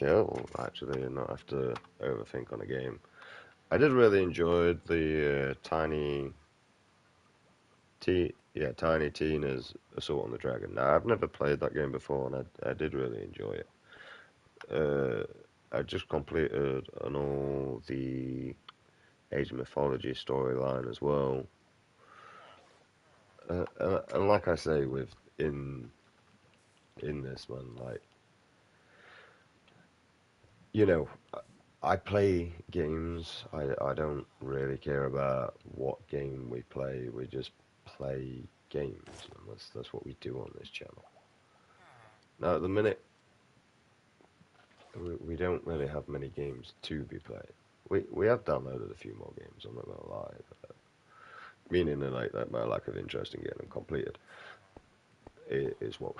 chill, actually, and not have to overthink on a game. I did really enjoy the Tiny Tina's Assault on the Dragon. Now, I've never played that game before, and I did really enjoy it. Uh, I just completed an all the Age of Mythology storyline as well. And like I say, with in this one, like you know, I play games. I don't really care about what game we play. We just play games, and that's what we do on this channel. Now, at the minute, we don't really have many games to be played. We have downloaded a few more games. I'm not gonna lie, meaning that my lack of interest in getting them completed is what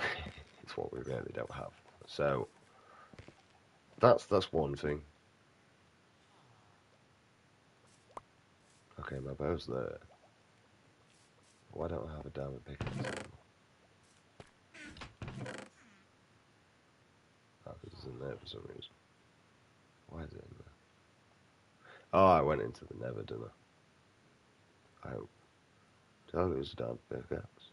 it's what we really don't have. So that's one thing. Okay, my bow's there. Why don't I have a diamond pickaxe anymore? Oh, because it's in there for some reason. Why is it in there? Oh, I went into the nether, didn't I? I hope. Did I lose a diamond pickaxe?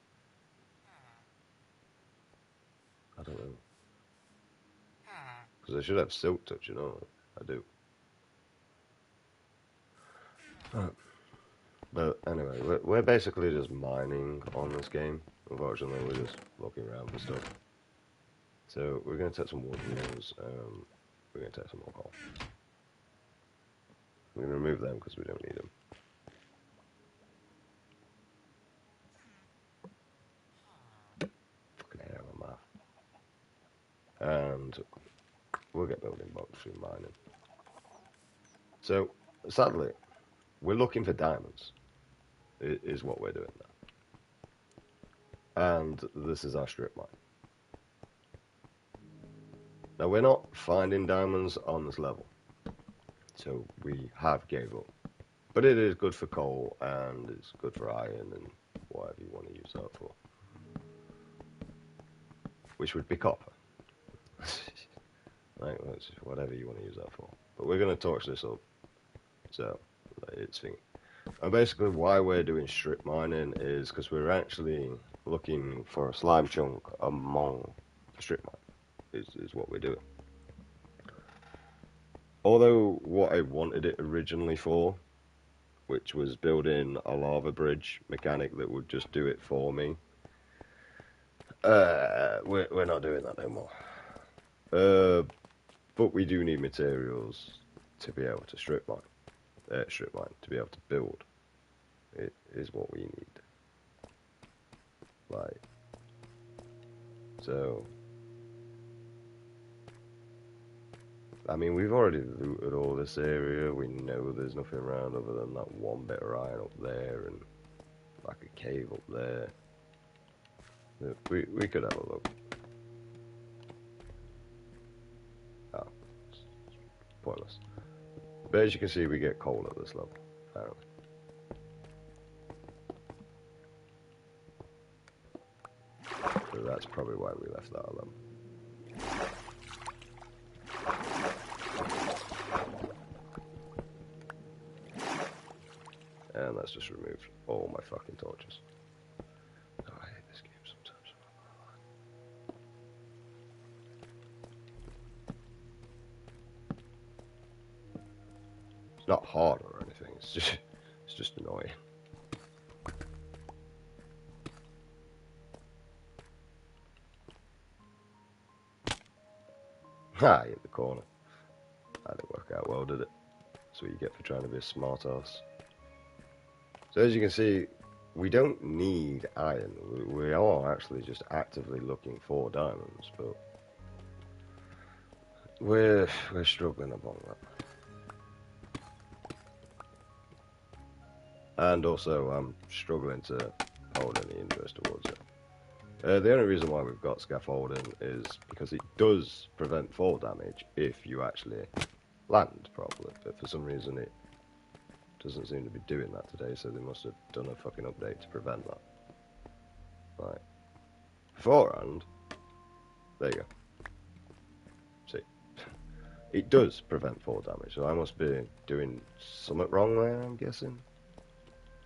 I don't know. Because I should have silk touch, you know. I do. But anyway, we're basically just mining on this game. Unfortunately, we're just looking around for stuff. So we're going to take some wood wheels. We're going to take some more coal. We're going to remove them because we don't need them. Fucking hair on my mouth. And we'll get building blocks through mining. So, sadly, we're looking for diamonds, is what we're doing now. And this is our strip mine. Now, we're not finding diamonds on this level. So we have gave up. But it is good for coal, and it's good for iron, and whatever you want to use that for. Which would be copper. Right, whatever you want to use that for. But we're going to torch this up. So, it's thingy. And basically why we're doing strip mining is because we're actually looking for a slime chunk among the strip mine, is what we're doing. Although what I wanted it originally for, which was building a lava bridge mechanic that would just do it for me, we're not doing that no more. But we do need materials to be able to strip mine, to be able to build. It is what we need. Like, so, I mean, we've already looted all this area. We know there's nothing around other than that one bit of iron up there and like a cave up there. We could have a look. Oh, it's pointless. But as you can see, we get coal at this level, apparently. So that's probably why we left that alone. And let's just remove all my fucking torches. Oh, I hate this game sometimes. It's not hard or anything, it's just annoying. Ha, hit the corner. That didn't work out well, did it? That's what you get for trying to be a smart ass. So as you can see, we don't need iron. We are actually just actively looking for diamonds, but we're struggling upon that. And also, I'm struggling to hold any interest towards it. The only reason why we've got scaffolding is because it does prevent fall damage if you actually land properly, but for some reason it doesn't seem to be doing that today, so they must have done a fucking update to prevent that. Right. Beforehand, there you go. See. It does prevent fall damage, so I must be doing something wrong there, I'm guessing.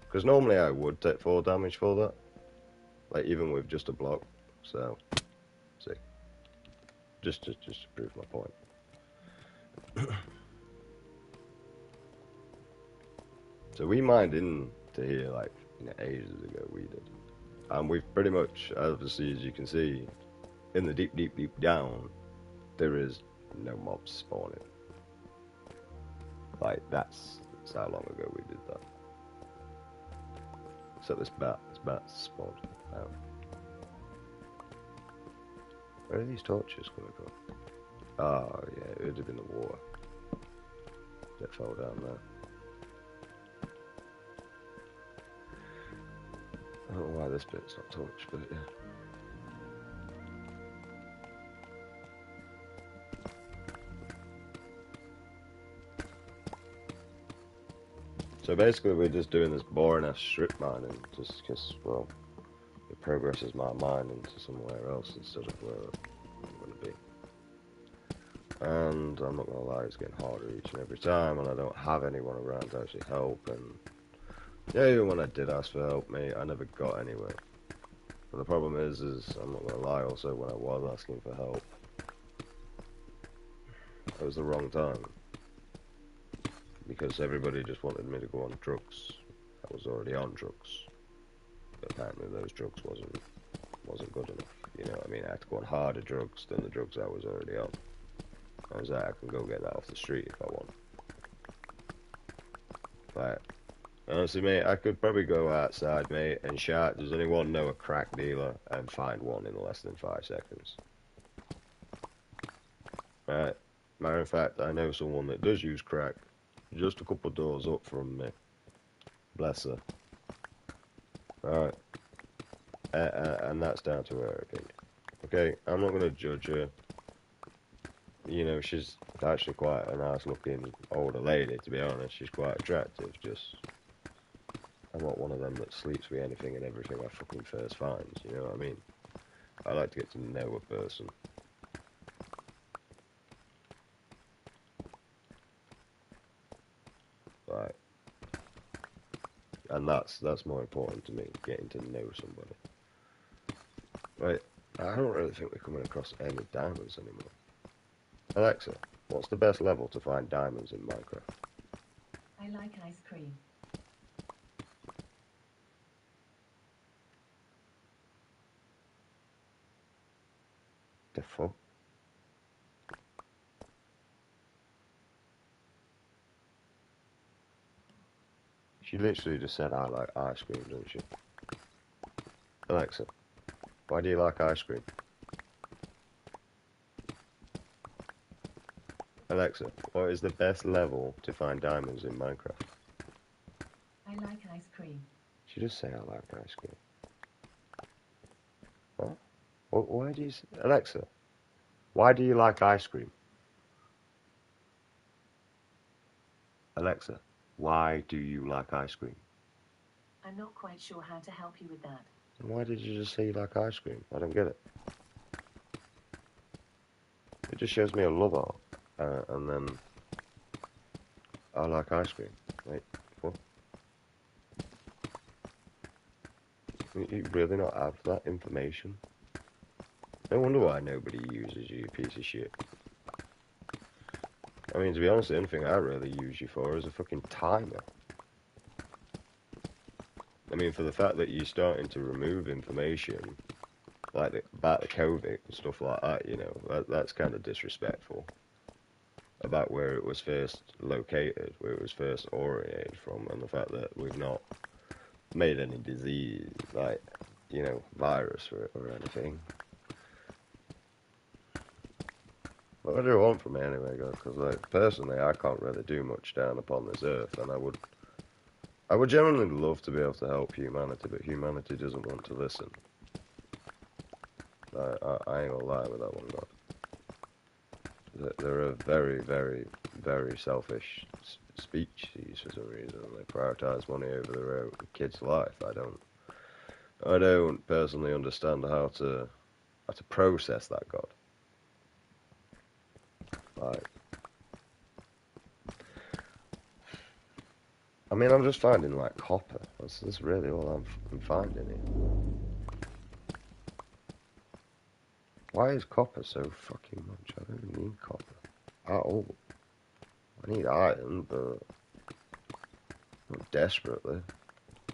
Because normally I would take fall damage for that. Like, even with just a block. So, see. Just to prove my point. So we mined into here, like, ages ago, we did. And we've pretty much, obviously, as you can see, in the deep, deep, deep down, there is no mobs spawning. Like, that's how long ago we did that. So this bat spawned out. Where are these torches coming from? Oh, yeah, it would have been the water that fell down there. I don't know why this bit's not touched, but yeah. So basically we're just doing this boring ass strip mining just because, well, it progresses my mind into somewhere else instead of where I'm going to be. And I'm not going to lie, it's getting harder each and every time, and I don't have anyone around to actually help, and yeah, even when I did ask for help, mate, I never got anywhere. But the problem is I'm not going to lie, also, when I was asking for help, it was the wrong time. Because everybody just wanted me to go on drugs. I was already on drugs. But apparently those drugs wasn't good enough. You know what I mean? I had to go on harder drugs than the drugs I was already on. I was like, I can go get that off the street if I want. But honestly, mate, I could probably go outside, mate, and shout, does anyone know a crack dealer? And find one in less than 5 seconds. Right. Matter of fact, I know someone that does use crack. Just a couple doors up from me. Bless her. Alright. And that's down to her opinion. Okay, I'm not going to judge her. You know, she's actually quite a nice looking older lady, to be honest. She's quite attractive, just... I'm not one of them that sleeps with anything and everything I fucking first find, you know what I mean? I like to get to know a person. Right. And that's more important to me, getting to know somebody. Right, I don't really think we're coming across any diamonds anymore. Alexa, what's the best level to find diamonds in Minecraft? I like ice cream. The fuck? She literally just said I like ice cream, doesn't she? Alexa, why do you like ice cream? Alexa, what is the best level to find diamonds in Minecraft? I like ice cream. She just say I like ice cream. What? Why do you say... Alexa, why do you like ice cream? Alexa, why do you like ice cream? I'm not quite sure how to help you with that. And why did you just say you like ice cream? I don't get it. It just shows me a love art, and then I like ice cream. Like, what? You really not have that information? No wonder why nobody uses you, you piece of shit. I mean, to be honest, the only thing I really use you for is a fucking timer. I mean, for the fact that you're starting to remove information, like about the COVID and stuff like that, you know, that's kind of disrespectful. About where it was first located, where it was first originated from, and the fact that we've not made any disease, like, you know, virus or anything. What do I want from it anyway, guys? Because, like, personally, I can't really do much down upon this earth, and I would genuinely love to be able to help humanity, but humanity doesn't want to listen. I ain't gonna lie with that one, God. They're a very, very, very selfish species for some reason. They prioritize money over their own kid's life. I don't personally understand how to process that, God. Like, I mean, I'm just finding, like, copper. That's really all I'm finding here. Why is copper so fucking much? I don't need copper at all. I need iron, but not desperately.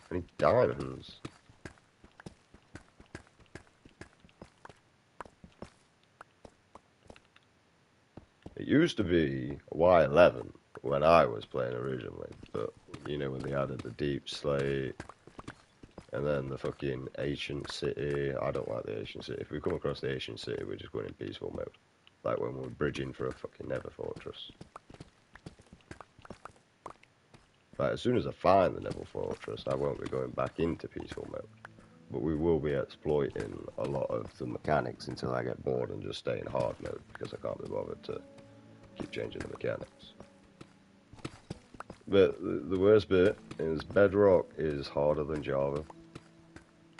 I need diamonds. It used to be Y11 when I was playing originally, but you know when they added the deep slate and then the fucking ancient city. I don't like the ancient city. If we come across the ancient city, we're just going in peaceful mode, like when we're bridging for a fucking Nether Fortress. Like as soon as I find the Nether Fortress, I won't be going back into peaceful mode, but we will be exploiting a lot of the mechanics until I get bored and just stay in hard mode because I can't be bothered to keep changing the mechanics. But the worst bit is Bedrock is harder than Java.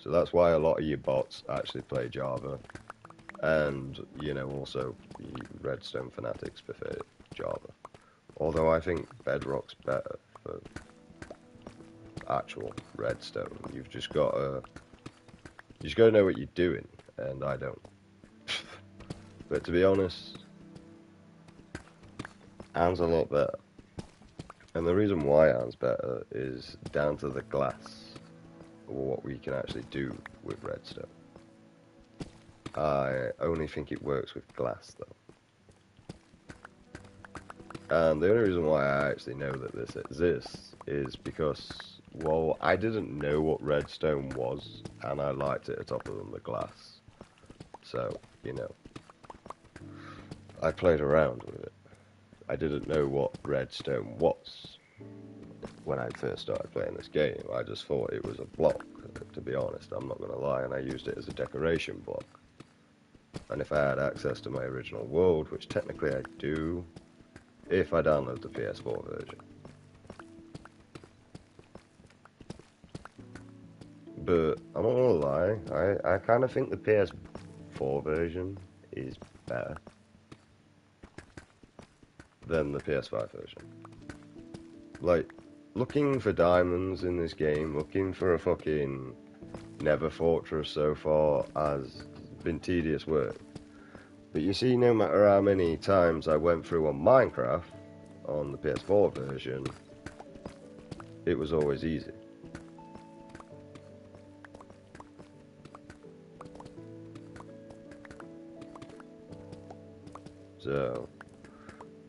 So that's why a lot of your bots actually play Java. And, you know, also Redstone fanatics prefer Java. Although I think Bedrock's better for actual Redstone. You've just got to know what you're doing, and I don't. But to be honest, Anne's a lot better. And the reason why Anne's better is down to the glass, or what we can actually do with redstone. I only think it works with glass, though. And the only reason why I actually know that this exists is because, well, I didn't know what redstone was, and I liked it other than the glass. So, you know, I played around with it. I didn't know what redstone was when I first started playing this game. I just thought it was a block, to be honest, I'm not going to lie, and I used it as a decoration block. And if I had access to my original world, which technically I do, if I download the PS4 version. But I'm not going to lie, I kind of think the PS4 version is better than the PS5 version. Like, looking for diamonds in this game, looking for a fucking Nether Fortress so far has been tedious work. But you see, no matter how many times I went through on Minecraft, on the PS4 version, it was always easy. So,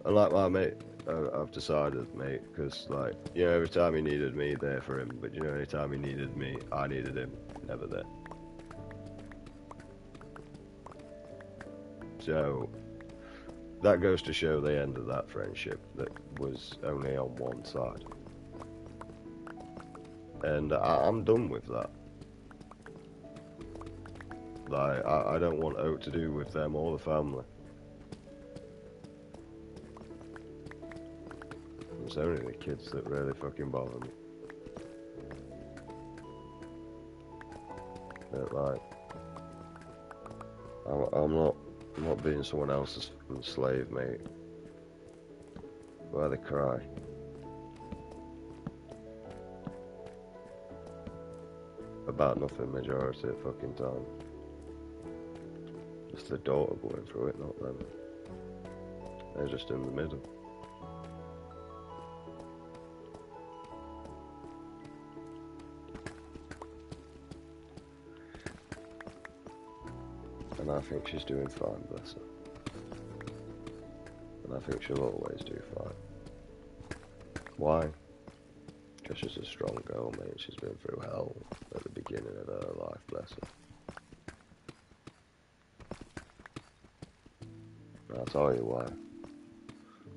unlike my mate, I've decided, mate, because, like, you know, every time he needed me, there for him. But, you know, every time he needed me, I needed him. Never there. So, that goes to show the end of that friendship that was only on one side. And I'm done with that. Like, I don't want out to do with them or the family. It's only the kids that really fucking bother me. But like, I'm not being someone else's slave, mate. Why they cry? About nothing majority of the fucking time. It's the daughter going through it, not them. They're just in the middle. And I think she's doing fine, bless her. And I think she'll always do fine. Why? Because she's a strong girl, mate. She's been through hell at the beginning of her life, bless her. And I'll tell you why.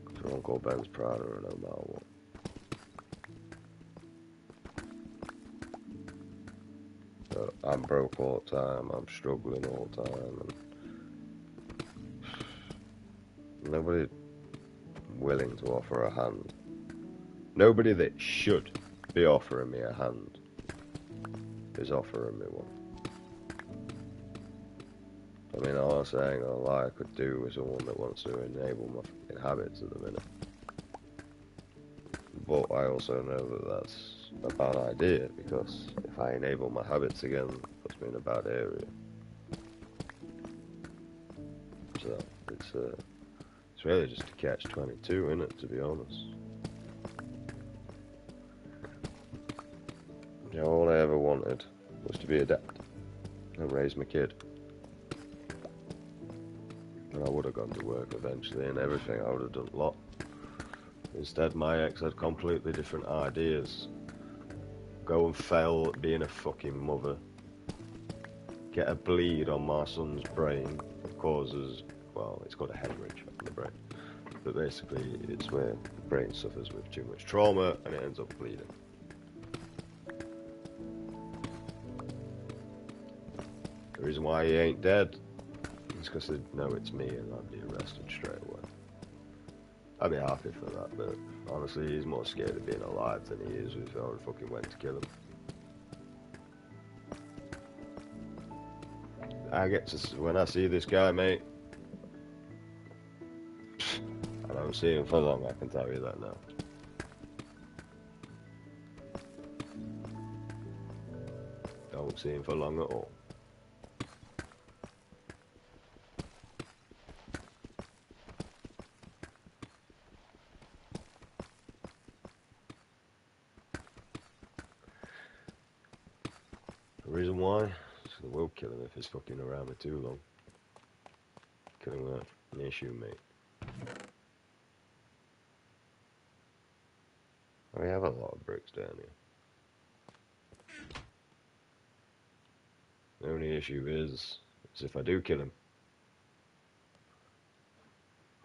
Because her Uncle Ben's proud of her no matter what. But I'm broke all the time, I'm struggling all the time, and nobody willing to offer a hand. Nobody that should be offering me a hand is offering me one. I mean, honestly, I ain't gonna lie, I could do with someone that wants to enable my fucking habits at the minute. But I also know that that's a bad idea, because if I enable my habits again, it puts me in a bad area. So it's really just a catch-22, isn't it, to be honest? You know, all I ever wanted was to be a dad and raise my kid. And I would have gone to work eventually and everything, I would have done a lot. Instead, my ex had completely different ideas. Go and fail at being a fucking mother. Get a bleed on my son's brain that causes, well, it's called a hemorrhage on the brain. But basically, it's where the brain suffers with too much trauma and it ends up bleeding. The reason why he ain't dead is because they'd know it's me and I'd be arrested straight away. I'd be happy for that, but honestly, he's more scared of being alive than he is if I would fucking went to kill him. I get to, when I see this guy, mate, I don't see him for long, I can tell you that now. Don't see him for long at all. The reason why? I will kill him if he's fucking around me too long. Killing without an issue, mate. We have a lot of bricks down here. The only issue is if I do kill him,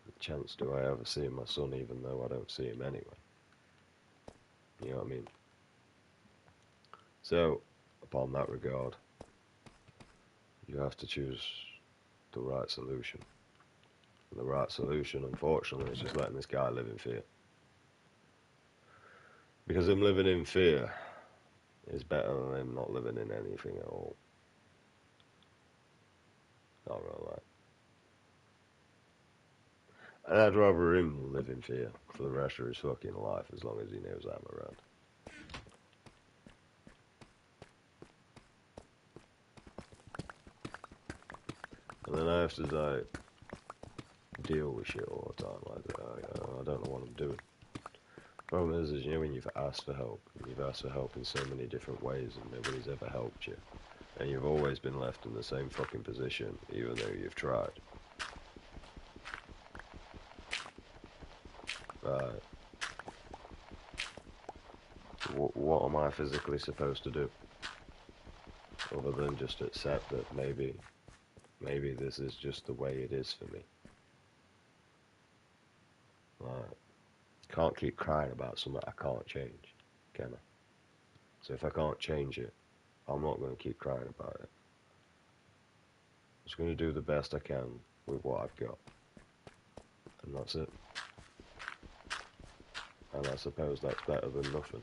what chance do I ever see my son, even though I don't see him anyway? You know what I mean? So, upon that regard, you have to choose the right solution. And the right solution, unfortunately, is just letting this guy live in fear. Because him living in fear is better than him not living in anything at all. Not gonna lie. And I'd rather him live in fear for the rest of his fucking life, as long as he knows I'm around. And then I have to like deal with shit all the time. Like I don't know what I'm doing. Problem is, you know, when you've asked for help, you've asked for help in so many different ways, and nobody's ever helped you, and you've always been left in the same fucking position, even though you've tried. Right. What am I physically supposed to do? Other than just accept that maybe this is just the way it is for me. Right. Can't keep crying about something I can't change, can I? So if I can't change it, I'm not going to keep crying about it. I'm just going to do the best I can with what I've got. And that's it. And I suppose that's better than nothing.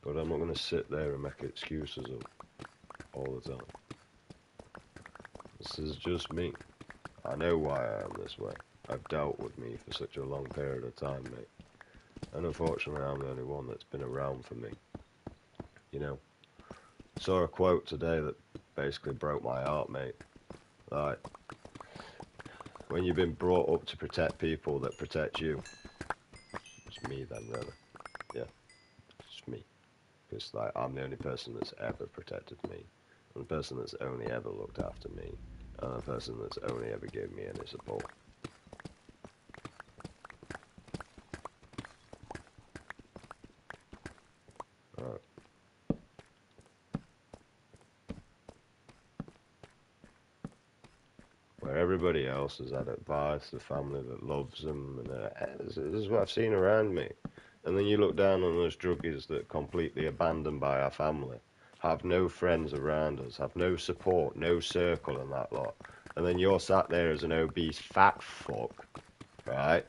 But I'm not going to sit there and make excuses up all the time. This is just me. I know why I am this way. I've dealt with me for such a long period of time, mate. And unfortunately, I'm the only one that's been around for me. You know, saw a quote today that basically broke my heart, mate. Like, when you've been brought up to protect people that protect you, it's me then, really. Yeah, it's me. Because, like, I'm the only person that's ever protected me. I'm the person that's only ever looked after me. I'm the person that's only ever given me any support. Right. Where everybody else has had advice, the family that loves them, and this is what I've seen around me. And then you look down on those druggies that are completely abandoned by our family, have no friends around us, have no support, no circle and that lot. And then you're sat there as an obese fat fuck, right?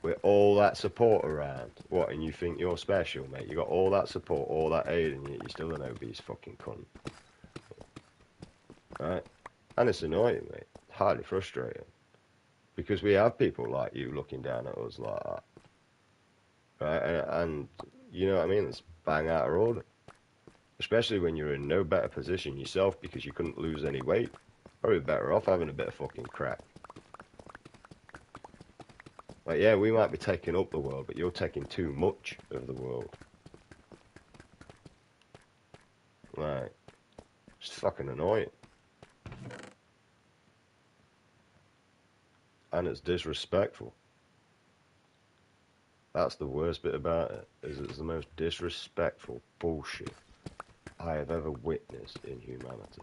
With all that support around. What, and you think you're special, mate? You got all that support, all that aid, and yet you're still an obese fucking cunt. Right? And it's annoying, mate. Highly frustrating. Because we have people like you looking down at us like that. right? And you know what I mean? It's bang out of order. Especially when you're in no better position yourself because you couldn't lose any weight. Probably better off having a bit of fucking crack. Like, yeah, we might be taking up the world, but you're taking too much of the world. Like, it's fucking annoying. And it's disrespectful. That's the worst bit about it, is it's the most disrespectful bullshit I have ever witnessed in humanity.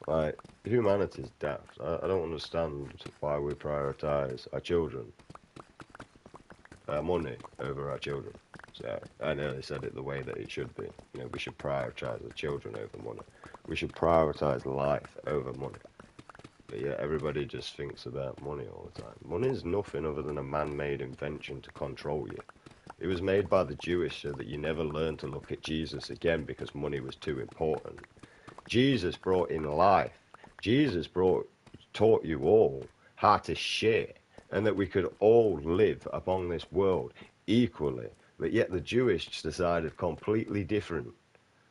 Like, humanity's daft. I don't understand why we prioritise our children, our money over our children. So, I nearly said it the way that it should be. You know, we should prioritise the children over money. We should prioritise life over money. But yeah, everybody just thinks about money all the time. Money is nothing other than a man-made invention to control you. It was made by the Jewish so that you never learn to look at Jesus again because money was too important. Jesus brought in life. Jesus taught you all how to share and that we could all live upon this world equally. But yet the Jewish decided completely different.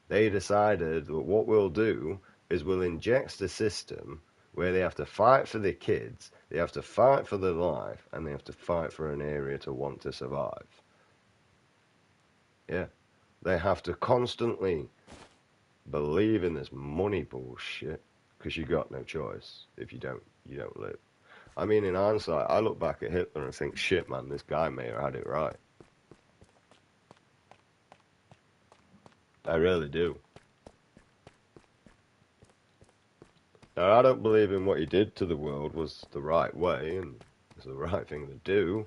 They decided that what we'll do is we'll inject the system where they have to fight for their kids, they have to fight for their life, and they have to fight for an area to want to survive. Yeah. They have to constantly believe in this money bullshit because you got no choice. If you don't live. I mean, in hindsight, I look back at Hitler and think, shit, man, this guy may have had it right. I really do. Now, I don't believe in what he did to the world was the right way and was the right thing to do.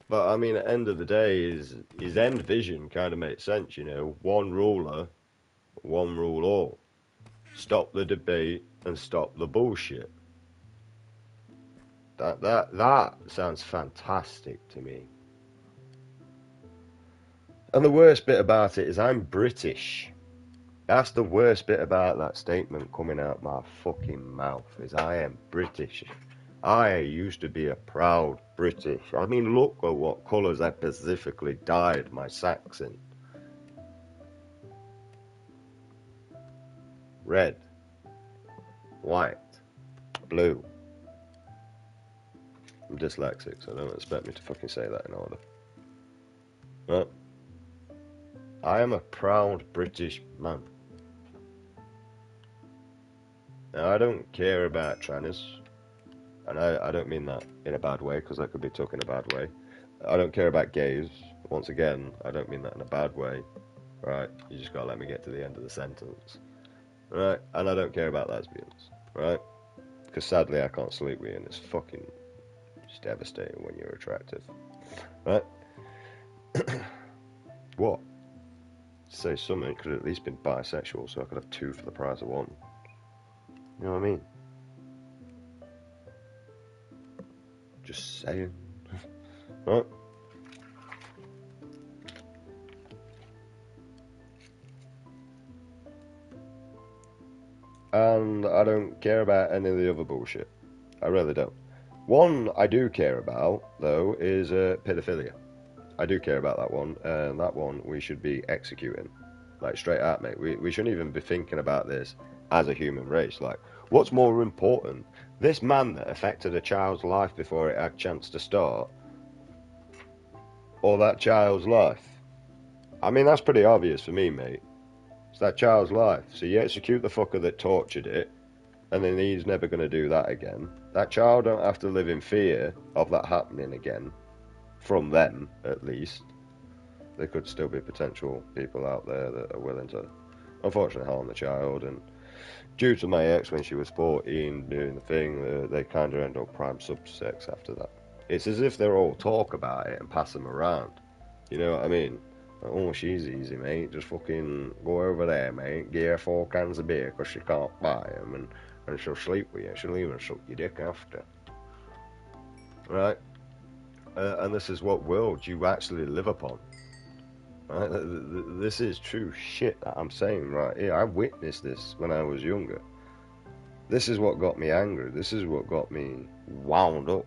But, I mean, at the end of the day, his end vision kind of makes sense, you know. One ruler, one rule all. Stop the debate and stop the bullshit. That sounds fantastic to me. And the worst bit about it is I'm British. That's the worst bit about that statement coming out my fucking mouth, is I am British. I used to be a proud British. I mean, look at what colours I specifically dyed my sacks in. Red, white, blue. I'm dyslexic, so don't expect me to fucking say that in order. Right? I am a proud British man. Now, I don't care about trannies, and I don't mean that in a bad way, because I could be talking a bad way. I don't care about gays. Once again, I don't mean that in a bad way. Right? You just gotta let me get to the end of the sentence. Right? And I don't care about lesbians. Right? Because sadly, I can't sleep with you, and it's fucking just devastating when you're attractive. Right? What? Say something, could have at least been bisexual, so I could have two for the price of one. You know what I mean? Just saying. Right? And I don't care about any of the other bullshit. I really don't. One I do care about, though, is pedophilia. I do care about that one, and that one we should be executing. Like, straight out, mate. We shouldn't even be thinking about this as a human race. Like, what's more important? This man that affected a child's life before it had a chance to start, or that child's life? I mean, that's pretty obvious for me, mate. It's that child's life. So you execute the fucker that tortured it, and then he's never going to do that again. That child don't have to live in fear of that happening again. From them, at least. There could still be potential people out there that are willing to, unfortunately, harm the child. And due to my ex, when she was 14, doing the thing, they kind of end up prime subsex after that. It's as if they're all talk about it and pass them around. You know what I mean? Oh, she's easy, mate. Just fucking go over there, mate. Give her 4 cans of beer because she can't buy them, and she'll sleep with you. She'll even suck your dick after. Right? And this is what world you actually live upon. Right? This is true shit that I'm saying right here. I witnessed this when I was younger. This is what got me angry. This is what got me wound up.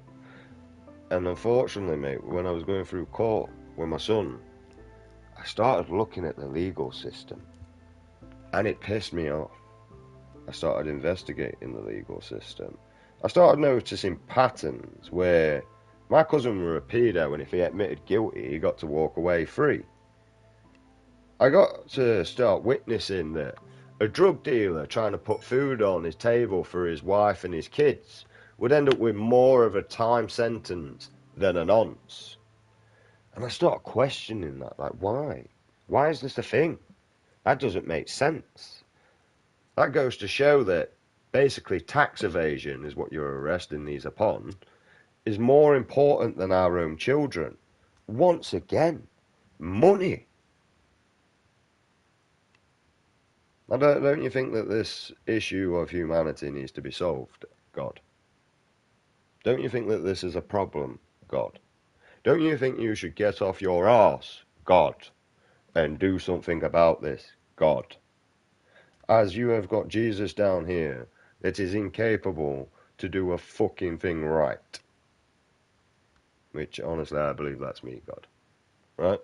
And unfortunately, mate, when I was going through court with my son, I started looking at the legal system, and it pissed me off. I started investigating the legal system. I started noticing patterns where my cousin were a pedo, and if he admitted guilty, he got to walk away free. I got to start witnessing that a drug dealer trying to put food on his table for his wife and his kids would end up with more of a time sentence than a nonce. And I start questioning that, like, why? Why is this a thing? That doesn't make sense. That goes to show that basically tax evasion is what you're arresting these upon, is more important than our own children. Once again, money. Now, don't you think that this issue of humanity needs to be solved, God? Don't you think that this is a problem, God? Don't you think you should get off your arse, God, and do something about this, God? As you have got Jesus down here that is incapable to do a fucking thing right. Which, honestly, I believe that's me, God. Right?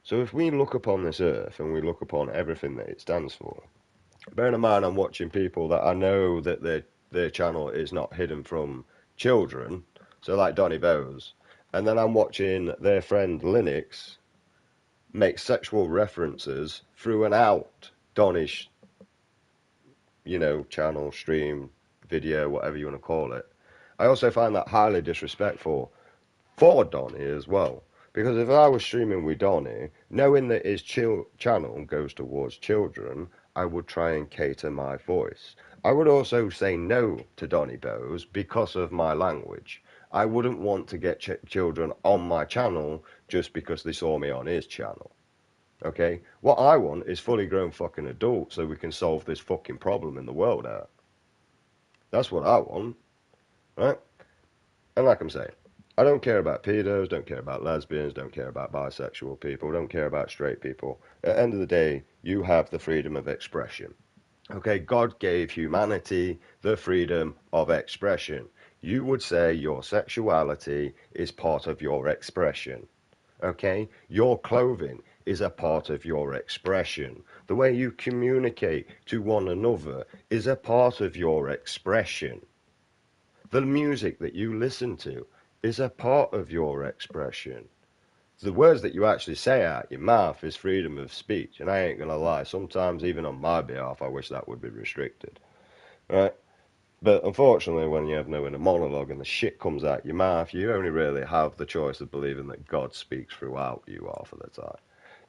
So if we look upon this earth and we look upon everything that it stands for, bearing in mind I'm watching people that I know that their channel is not hidden from children, so like Donny Bowes, and then I'm watching their friend Linux make sexual references through and out Donny's, channel, stream, video, whatever you want to call it. I also find that highly disrespectful for Donny as well. Because if I was streaming with Donny, knowing that his channel goes towards children, I would try and cater my voice. I would also say no to Donny Bowes because of my language. I wouldn't want to get children on my channel just because they saw me on his channel. Okay? What I want is fully grown fucking adults so we can solve this fucking problem in the world out. That's what I want. Right? And like I'm saying, I don't care about pedos, don't care about lesbians, don't care about bisexual people, don't care about straight people. At the end of the day, you have the freedom of expression. Okay, God gave humanity the freedom of expression. You would say your sexuality is part of your expression. Okay, your clothing is a part of your expression. The way you communicate to one another is a part of your expression. The music that you listen to is a part of your expression. The words that you actually say out your mouth is freedom of speech, and I ain't gonna lie, sometimes even on my behalf I wish that would be restricted. Right? But unfortunately, when you have no inner monologue and the shit comes out your mouth, you only really have the choice of believing that God speaks throughout you half of the time.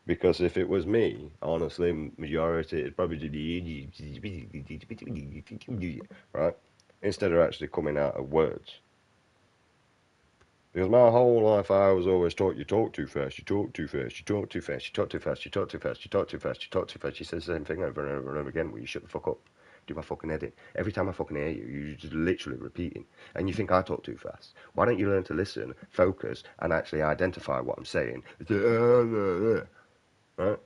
Because if it was me, honestly, majority, it'd probably be right? Instead of actually coming out of words. Because my whole life I was always taught you talk too fast, you talk too fast, you talk too fast, you talk too fast, you talk too fast, you talk too fast, you talk too fast. You say the same thing over and over and over again. Will you shut the fuck up? Do my fucking edit. Every time I fucking hear you, you're just literally repeating. And you think I talk too fast. Why don't you learn to listen, focus, and actually identify what I'm saying? Right?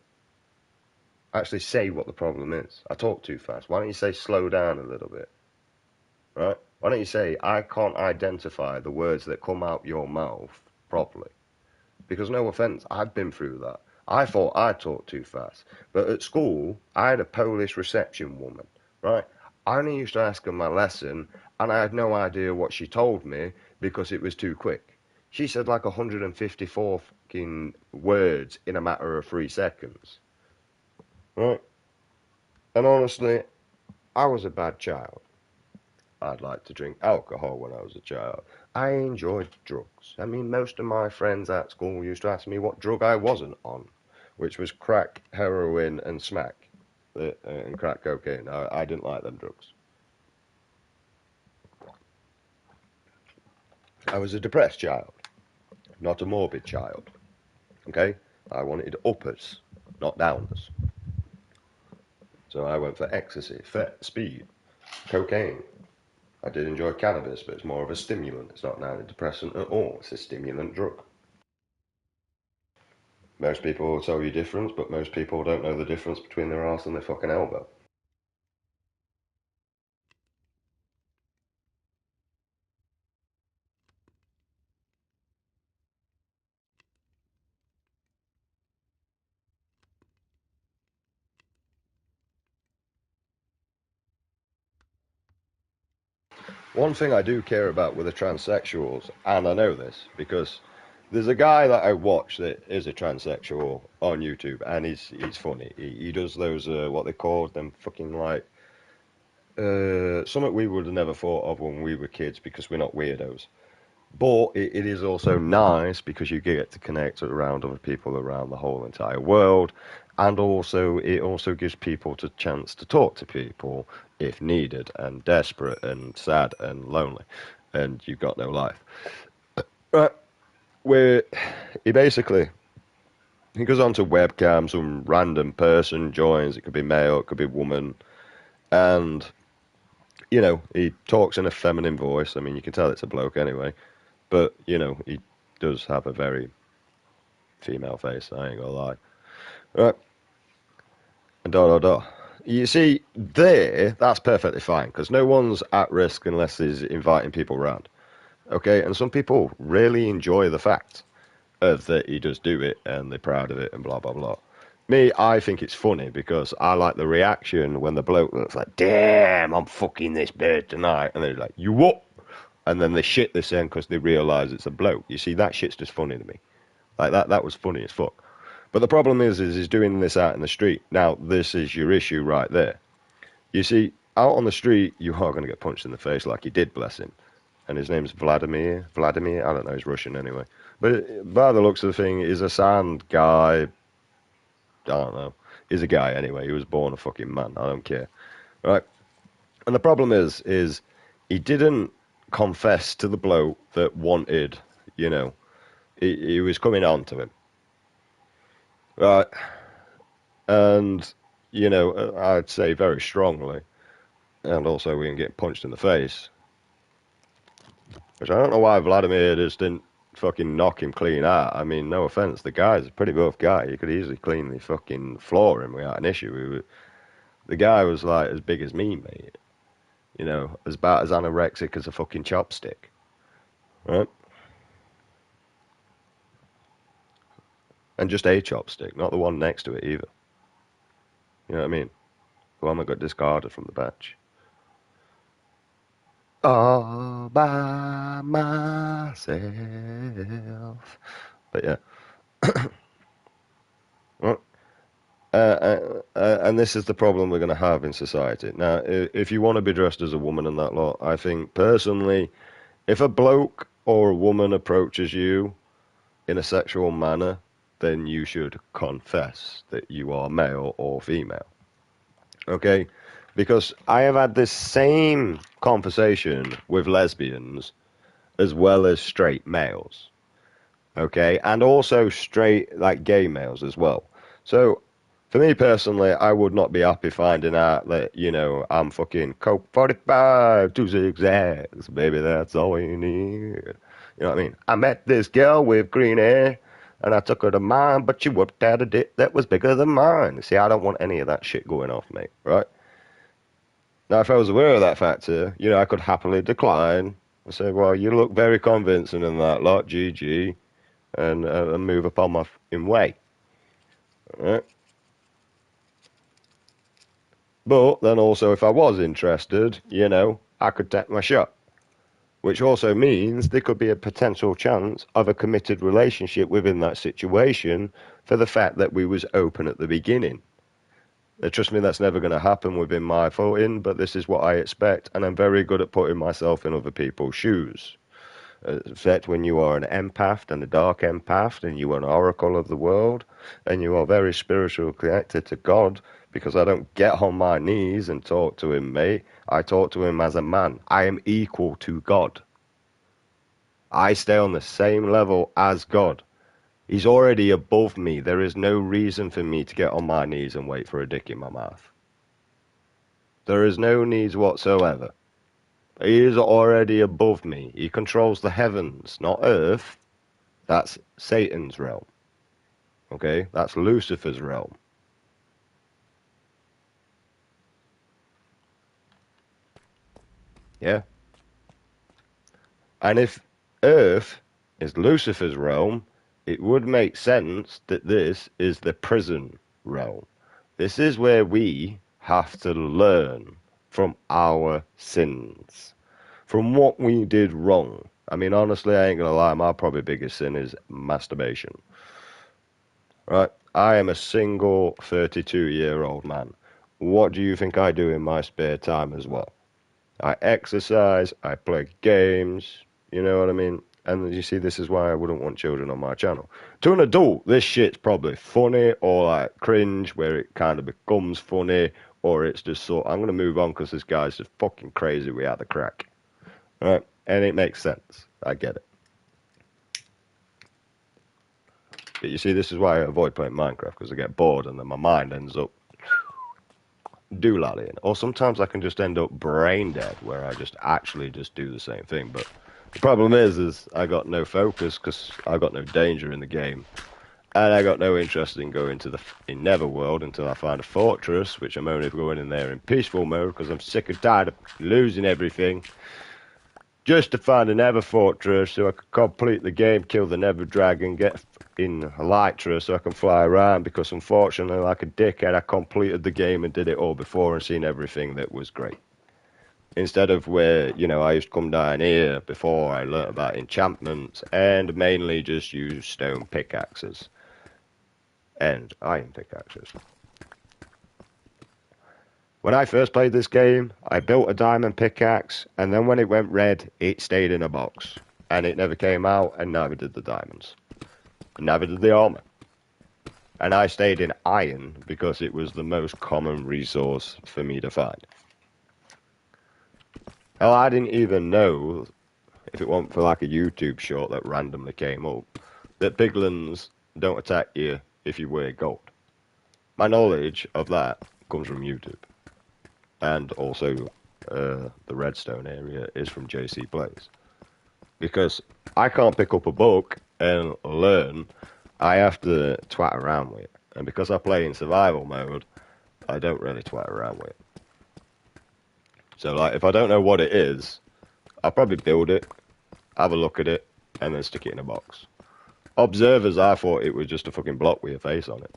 Actually say what the problem is. I talk too fast. Why don't you say slow down a little bit? Right? Why don't you say, I can't identify the words that come out your mouth properly? Because no offence, I've been through that. I thought I talked too fast. But at school, I had a Polish reception woman, right? I only used to ask her my lesson, and I had no idea what she told me because it was too quick. She said like 154 fucking words in a matter of 3 seconds, right? And honestly, I was a bad child. I'd like to drink alcohol when I was a child. I enjoyed drugs. I mean, most of my friends at school used to ask me what drug I wasn't on, which was crack, heroin, and smack, and crack cocaine. I didn't like them drugs. I was a depressed child, not a morbid child. Okay? I wanted uppers, not downers. So I went for ecstasy, speed, cocaine. I did enjoy cannabis, but it's more of a stimulant. It's not an antidepressant at all. It's a stimulant drug. Most people will tell you difference, but most people don't know the difference between their arse and their fucking elbow. one thing I do care about with the transsexuals, and I know this because there's a guy that I watch that is a transsexual on YouTube, and he's funny. He does those what they call them fucking like something we would have never thought of when we were kids because we're not weirdos. But it is also nice because you get to connect around other people around the whole entire world, and also it also gives people the chance to talk to people if needed, and desperate and sad and lonely, and you've got no life. Right, where he basically he goes onto webcam, some random person joins. It could be male, it could be woman, and he talks in a feminine voice. I mean, you can tell it's a bloke anyway, but he does have a very female face. I ain't gonna lie. Right, and You see, that's perfectly fine because no one's at risk unless he's inviting people round. Okay, and some people really enjoy the fact of that he does do it and they're proud of it and blah blah blah. Me, I think it's funny because I like the reaction when the bloke looks like, "Damn, I'm fucking this bird tonight," and they're like, "You what?" And then they shit this in because they realise it's a bloke. You see, that shit's just funny to me. Like that was funny as fuck. But the problem is he's doing this out in the street. Now, this is your issue right there. You see, out on the street, you are going to get punched in the face like he did, bless him. And his name's Vladimir. Vladimir? I don't know, he's Russian anyway. But by the looks of the thing, he's a sound guy. I don't know. He's a guy anyway. He was born a fucking man. I don't care. Right? And the problem is he didn't confess to the bloke that wanted, he was coming on to him. Right? And, I'd say very strongly, and also we can get punched in the face, which I don't know why Vladimir just didn't fucking knock him clean out. I mean, no offense, the guy's a pretty buff guy. He could easily clean the fucking floor in without an issue. The guy was like as big as me, mate. As about as anorexic as a fucking chopstick. Right? And just a chopstick, not the one next to it either. You know what I mean? The one that got discarded from the batch. All by myself. But yeah. Well, and this is the problem we're going to have in society. Now, if you want to be dressed as a woman and that lot, I think personally, if a bloke or a woman approaches you in a sexual manner, then you should confess that you are male or female. Okay? Because I have had this same conversation with lesbians as well as straight males. Okay? And also straight, like gay males as well. So, for me personally, I would not be happy finding out that, I'm fucking Coke 45, 2 zigzags. Baby, that's all you need. You know what I mean? I met this girl with green hair, and I took her to mine, but she whipped out a dick that was bigger than mine. See, I don't want any of that shit going off, mate, right? Now, if I was aware of that factor, I could happily decline and say, well, you look very convincing in that lot, GG, and move upon my way. All right? But then also, if I was interested, I could take my shot. Which also means there could be a potential chance of a committed relationship within that situation for the fact that we was open at the beginning. Trust me, that's never going to happen within my footing, but this is what I expect, and I'm very good at putting myself in other people's shoes. Except when you are an empath and a dark empath, and you are an oracle of the world, and you are very spiritually connected to God, because I don't get on my knees and talk to him, mate. I talk to him as a man. I am equal to God. I stay on the same level as God. He's already above me. There is no reason for me to get on my knees and wait for a dick in my mouth. There is no needs whatsoever. He is already above me. He controls the heavens, not earth. That's Satan's realm. Okay? That's Lucifer's realm. Yeah? And if earth is Lucifer's realm, it would make sense that this is the prison realm. This is where we have to learn from our sins, from what we did wrong. I mean, honestly, I ain't gonna lie, my probably biggest sin is masturbation. Right? I am a single 32-year-old man. What do you think I do in my spare time as well? I exercise, I play games, you know what I mean? And you see, this is why I wouldn't want children on my channel. To an adult, this shit's probably funny or like cringe, where it kind of becomes funny, or it's just sort I'm going to move on because this guy's just fucking crazy without the crack. Right? And it makes sense. I get it. But you see, this is why I avoid playing Minecraft, because I get bored and then my mind ends up doolallying. Or sometimes I can just end up brain dead, where I just actually just do the same thing. But the problem is I got no focus because I got no danger in the game. And I got no interest in going to the Netherworld until I find a fortress, which I'm only going in there in peaceful mode because I'm sick and tired of losing everything. Just to find a Nether fortress so I can complete the game, kill the Nether dragon, get in Elytra so I can fly around, because unfortunately, like a dickhead, I completed the game and did it all before and seen everything that was great. Instead of where, you know, I used to come down here before I learnt about enchantments and mainly just use stone pickaxes and iron pickaxes. When I first played this game, I built a diamond pickaxe, and then when it went red, it stayed in a box. And it never came out, and neither did the diamonds. And neither did the armor. And I stayed in iron because it was the most common resource for me to find. Hell, I didn't even know, if it wasn't for like a YouTube short that randomly came up, that piglins don't attack you if you wear gold. My knowledge of that comes from YouTube. And also, the redstone area is from JC Plays. Because I can't pick up a book and learn, I have to twat around with it. And because I play in survival mode, I don't really twat around with it. So, like, if I don't know what it is, I'll probably build it, have a look at it, and then stick it in a box. Observers, I thought it was just a fucking block with a face on it.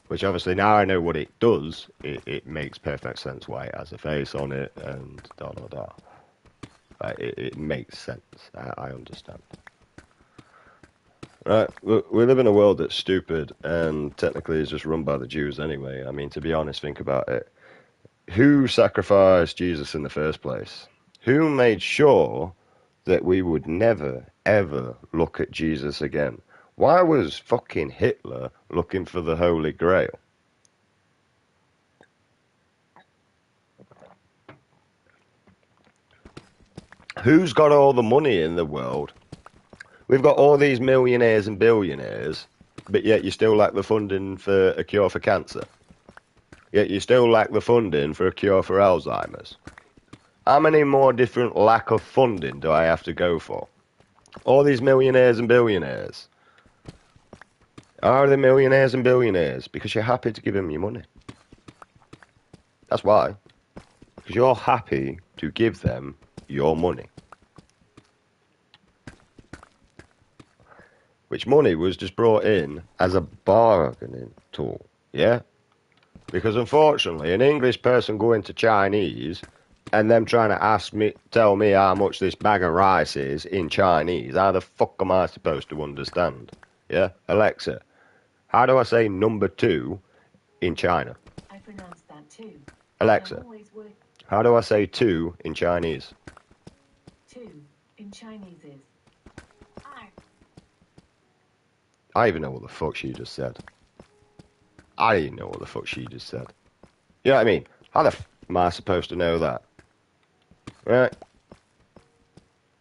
Which obviously now I know what it does, it makes perfect sense why it has a face on it and da da da. It makes sense. I understand. Right, we live in a world that's stupid and technically is just run by the Jews anyway. I mean, to be honest, think about it. Who sacrificed Jesus in the first place? Who made sure that we would never, ever look at Jesus again? Why was fucking Hitler looking for the Holy Grail? Who's got all the money in the world? We've got all these millionaires and billionaires, but yet you still lack the funding for a cure for cancer. Yet you still lack the funding for a cure for Alzheimer's. How many more different lack of funding do I have to go for? All these millionaires and billionaires. Are they millionaires and billionaires? Because you're happy to give them your money. That's why. Because you're happy to give them your money. Which money was just brought in as a bargaining tool. Yeah? Because unfortunately, an English person going to Chinese and them trying to tell me how much this bag of rice is in Chinese, how the fuck am I supposed to understand? Yeah? Alexa, how do I say number 2 in China? I pronounced that too. Alexa, how do I say 2 in Chinese? 2 in Chinese is. I even know what the fuck she just said. I didn't know what the fuck she just said. You know what I mean? How the f am I supposed to know that? Right?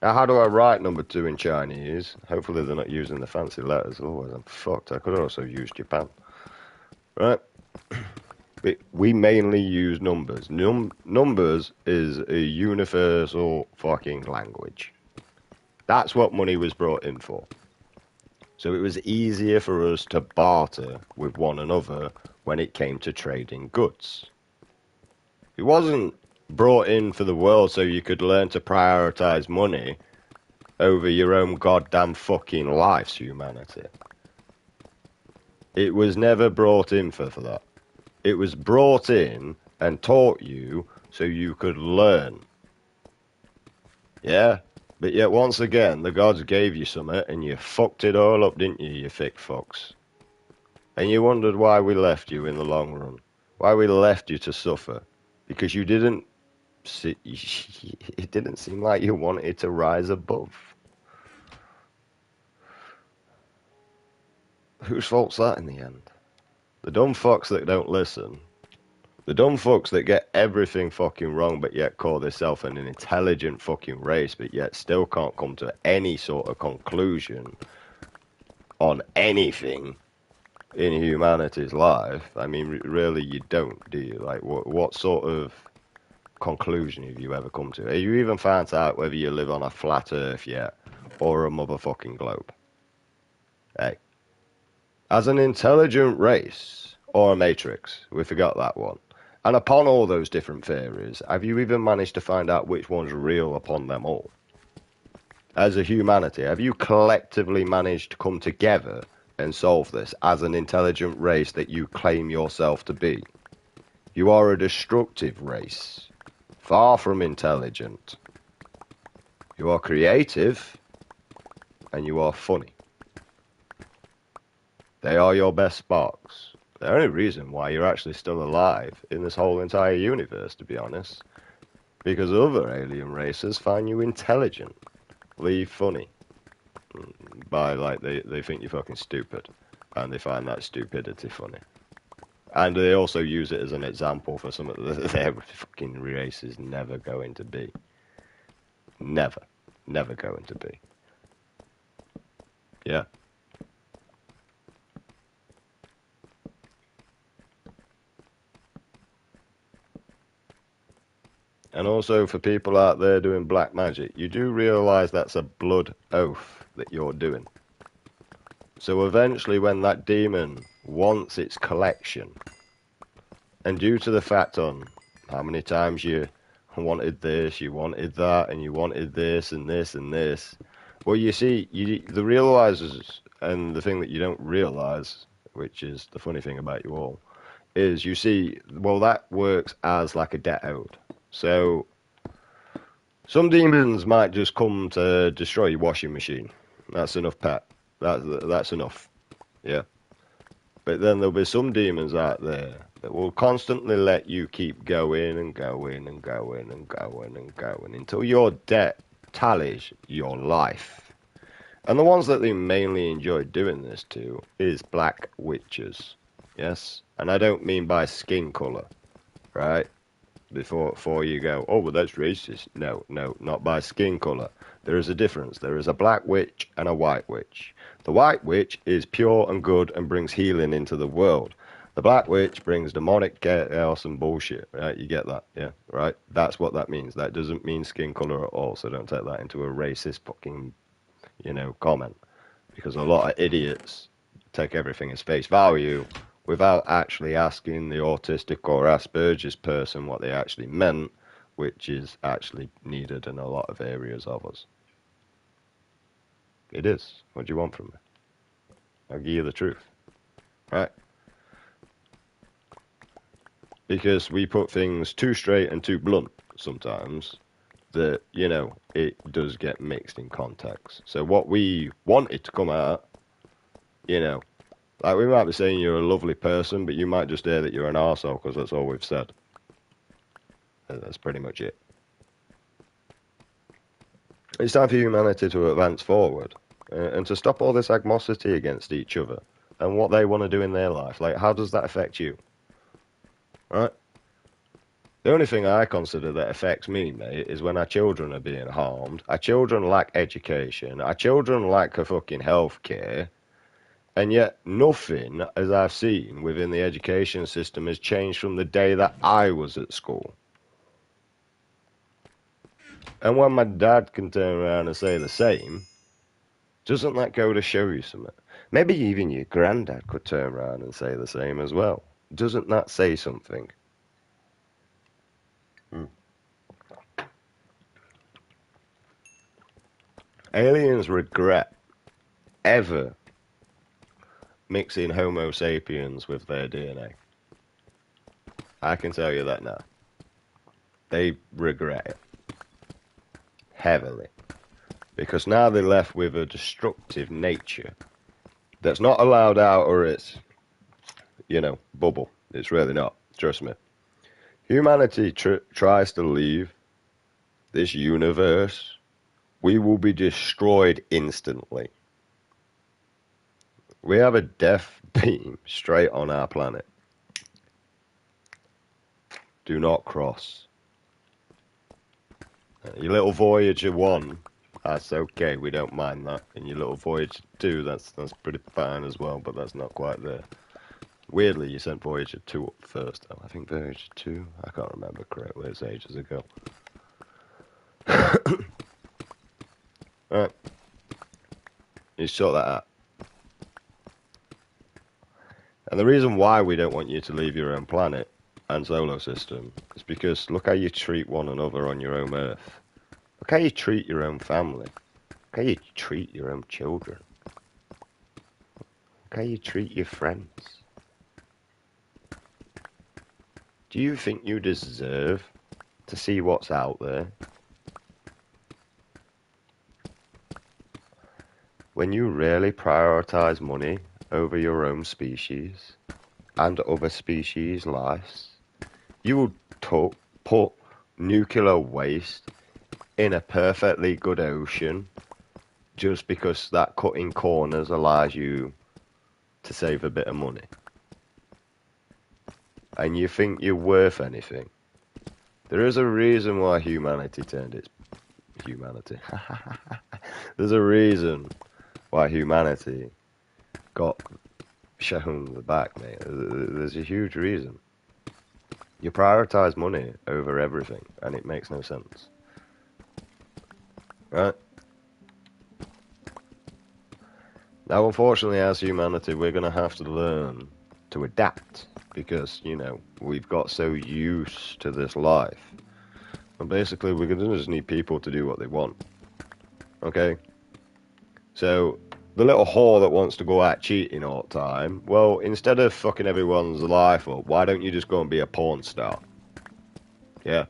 Now, how do I write number 2 in Chinese? Hopefully they're not using the fancy letters. Otherwise I'm fucked. I could also use Japan. Right? We mainly use numbers. Numbers is a universal fucking language. That's what money was brought in for. So it was easier for us to barter with one another when it came to trading goods. It wasn't brought in for the world so you could learn to prioritize money over your own goddamn fucking lives, humanity. It was never brought in for that. It was brought in and taught you so you could learn. Yeah? But yet, once again, the gods gave you something, and you fucked it all up, didn't you, you thick fucks? And you wondered why we left you in the long run. Why we left you to suffer. Because you didn't see, it didn't seem like you wanted to rise above. Whose fault's that in the end? The dumb fucks that don't listen. The dumb fucks that get everything fucking wrong but yet call themselves an intelligent fucking race but yet still can't come to any sort of conclusion on anything in humanity's life. I mean, really, you don't, do you? Like, what sort of conclusion have you ever come to? Have you even found out whether you live on a flat earth yet or a motherfucking globe? Hey. As an intelligent race, or a matrix, we forgot that one. And upon all those different theories, have you even managed to find out which one's real upon them all? As a humanity, have you collectively managed to come together and solve this as an intelligent race that you claim yourself to be? You are a destructive race, far from intelligent. You are creative, and you are funny. They are your best sparks. The only reason why you're actually still alive in this whole entire universe, to be honest. Because other alien races find you intelligently funny. By, like, they think you're fucking stupid. And they find that stupidity funny. And they also use it as an example for some of their fucking races never going to be. Never. Never going to be. Yeah. And also for people out there doing black magic, you do realise that's a blood oath that you're doing. So eventually when that demon wants its collection, and due to the fact on how many times you wanted this, you wanted that, and you wanted this and this and this, well, you see, the realisers, and the thing that you don't realise, which is the funny thing about you all, is you see, well, that works as like a debt owed. So some demons might just come to destroy your washing machine. That's enough, pet. That's enough. Yeah. But then there'll be some demons out there that will constantly let you keep going and going and going and going and going until your debt tallies your life. And the ones that they mainly enjoy doing this to is black witches. Yes? And I don't mean by skin colour, right? Before you go, oh, well, that's racist. No, not by skin colour. There is a difference. There is a black witch and a white witch. The white witch is pure and good and brings healing into the world. The black witch brings demonic chaos and bullshit, right? You get that? Yeah, right? That's what that means. That doesn't mean skin colour at all, so don't take that into a racist fucking, comment. Because a lot of idiots take everything as face value without actually asking the autistic or Asperger's person what they actually meant, which is actually needed in a lot of areas of us. It is. What do you want from me? I'll give you the truth. Right? Because we put things too straight and too blunt sometimes that, it does get mixed in context. So what we wanted to come out, like we might be saying you're a lovely person, but you might just hear that you're an arsehole because that's all we've said. That's pretty much it. It's time for humanity to advance forward and to stop all this animosity against each other and what they want to do in their life. Like, how does that affect you? Right? The only thing I consider that affects me, mate, is when our children are being harmed, our children lack education, our children lack a fucking health care, and yet nothing, as I've seen, within the education system has changed from the day that I was at school. And when my dad can turn around and say the same, doesn't that go to show you something? Maybe even your granddad could turn around and say the same as well. Doesn't that say something? Aliens regret ever mixing Homo sapiens with their DNA. I can tell you that now. they regret it heavily. Because now they're left with a destructive nature that's not allowed out or its, bubble. It's really not. Trust me. Humanity tries to leave this universe, we will be destroyed instantly. We have a death beam straight on our planet. Do not cross. Your little Voyager 1, that's okay, we don't mind that. And your little Voyager 2, that's pretty fine as well, but that's not quite there. Weirdly, you sent Voyager 2 up first, though. I think Voyager 2, I can't remember correctly, it's ages ago. Alright. You sort that out. And the reason why we don't want you to leave your own planet and solar system is because look how you treat one another on your own Earth. Look how you treat your own family. Look how you treat your own children. Look how you treat your friends. Do you think you deserve to see what's out there? When you really prioritize money over your own species and other species' lives, you will put nuclear waste in a perfectly good ocean just because that cutting corners allows you to save a bit of money. And you think you're worth anything. There is a reason why humanity turned its... Humanity. There's a reason why humanity got shown the back, mate. There's a huge reason. You prioritize money over everything, and it makes no sense. Right? Now, unfortunately, as humanity, we're going to have to learn to adapt, because, we've got so used to this life. And basically, we're going to just need people to do what they want. Okay? So, the little whore that wants to go out cheating all the time, well, instead of fucking everyone's life up, why don't you just go and be a porn star? Yeah?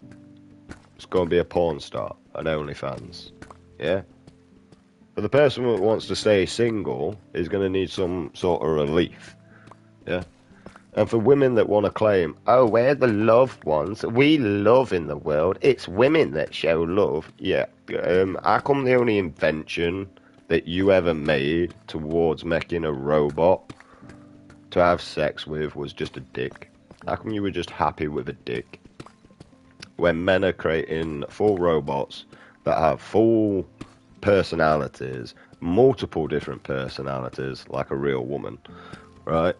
Just go and be a porn star on OnlyFans. Yeah? But the person that wants to stay single is going to need some sort of relief. Yeah? And for women that want to claim, oh, we're the loved ones, we love in the world, it's women that show love. Yeah. How come the only invention that you ever made towards making a robot to have sex with was just a dick? How come you were just happy with a dick? When men are creating full robots that have full personalities, multiple different personalities, like a real woman, right?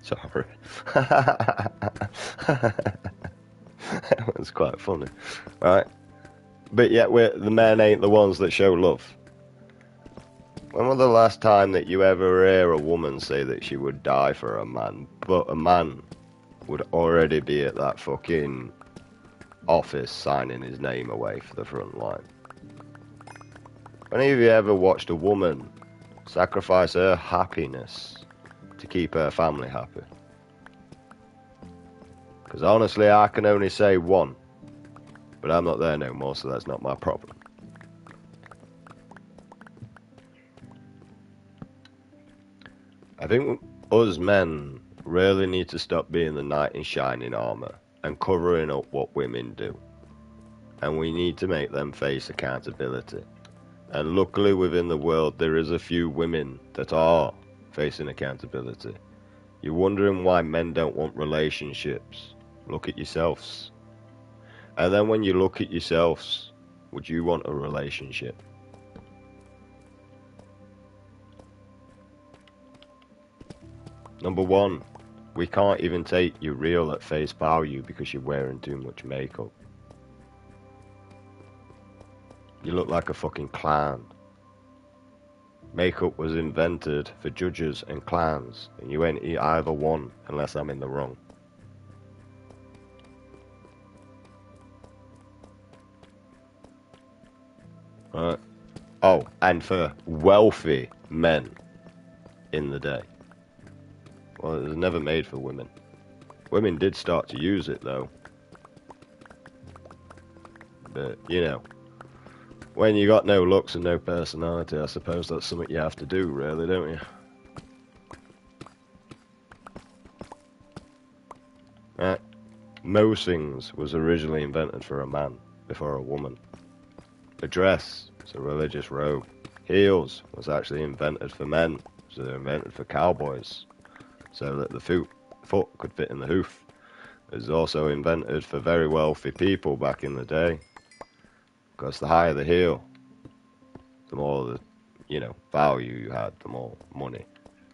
Sorry. That was quite funny, right? But yet the men ain't the ones that show love. When was the last time that you ever hear a woman say that she would die for a man, but a man would already be at that fucking office signing his name away for the front line? When have you ever watched a woman sacrifice her happiness to keep her family happy? Because honestly, I can only say one. But I'm not there no more, so that's not my problem. I think us men really need to stop being the knight in shining armor and covering up what women do. And we need to make them face accountability. And luckily within the world there is a few women that are facing accountability. You're wondering why men don't want relationships. Look at yourselves. And then when you look at yourselves, would you want a relationship? Number one, we can't even take you real at face value because you're wearing too much makeup. You look like a fucking clown. Makeup was invented for judges and clowns, and you ain't either one unless I'm in the wrong. Right. Oh, and for wealthy men in the day. Well, it was never made for women. Women did start to use it, though. But, you know, when you got no looks and no personality, I suppose that's something you have to do, really, don't you? Most things was originally invented for a man before a woman. A dress was a religious robe. Heels was actually invented for men, so they were invented for cowboys, so that the foot could fit in the hoof. It was also invented for very wealthy people back in the day, because the higher the heel, the more the, you know, value you had, the more money,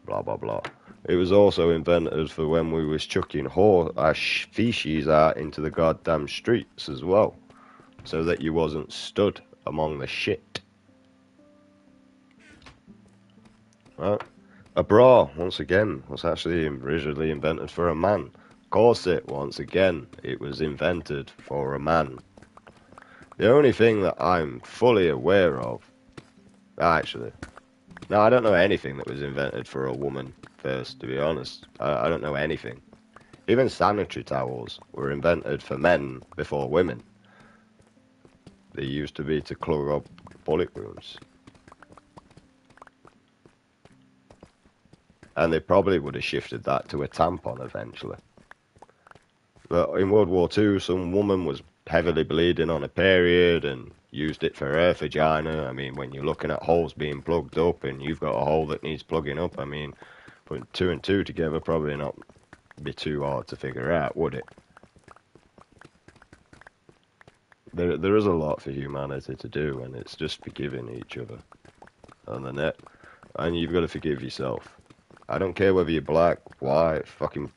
blah blah blah. It was also invented for when we was chucking feces out into the goddamn streets as well, so that you wasn't stood among the shit. Right? A bra, once again, was actually originally invented for a man. Corset, once again, it was invented for a man. The only thing that I'm fully aware of, actually, no, I don't know anything that was invented for a woman first, to be honest. I don't know anything. Even sanitary towels were invented for men before women. They used to be to clog up bullet wounds. And they probably would have shifted that to a tampon eventually. But in World War II, some woman was heavily bleeding on a period and used it for her vagina. I mean, when you're looking at holes being plugged up and you've got a hole that needs plugging up, I mean, putting two and two together probably not be too hard to figure out, would it? There is a lot for humanity to do, and it's just forgiving each other on the net. And you've got to forgive yourself. I don't care whether you're black, white, fucking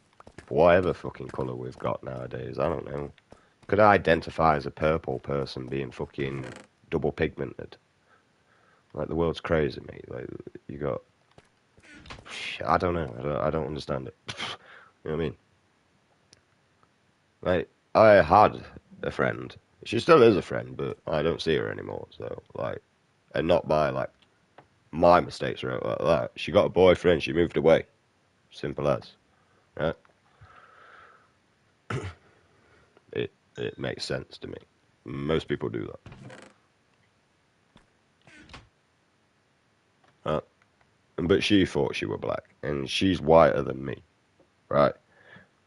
whatever fucking colour we've got nowadays. I don't know. Could I identify as a purple person being fucking double pigmented? Like, the world's crazy, mate. Like, you got... I don't know. I don't understand it. You know what I mean? Like, I had a friend. She still is a friend, but I don't see her anymore. So, like, and not by, like, my mistakes or anything like that. She got a boyfriend. She moved away. Simple as. Right? It makes sense to me. Most people do that. But she thought she were black, and she's whiter than me, right?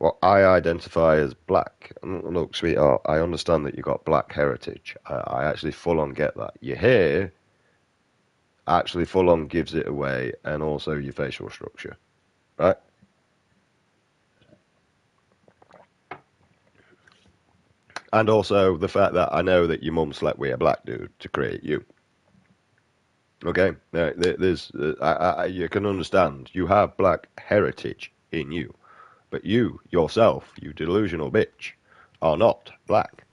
Well, I identify as black. Look, sweetheart, I understand that you got black heritage. I actually full on get that. Your hair actually full on gives it away, and also your facial structure, right? And also the fact that I know that your mum slept with a black dude to create you. Okay, there's you can understand you have black heritage in you, but you yourself, you delusional bitch, are not black.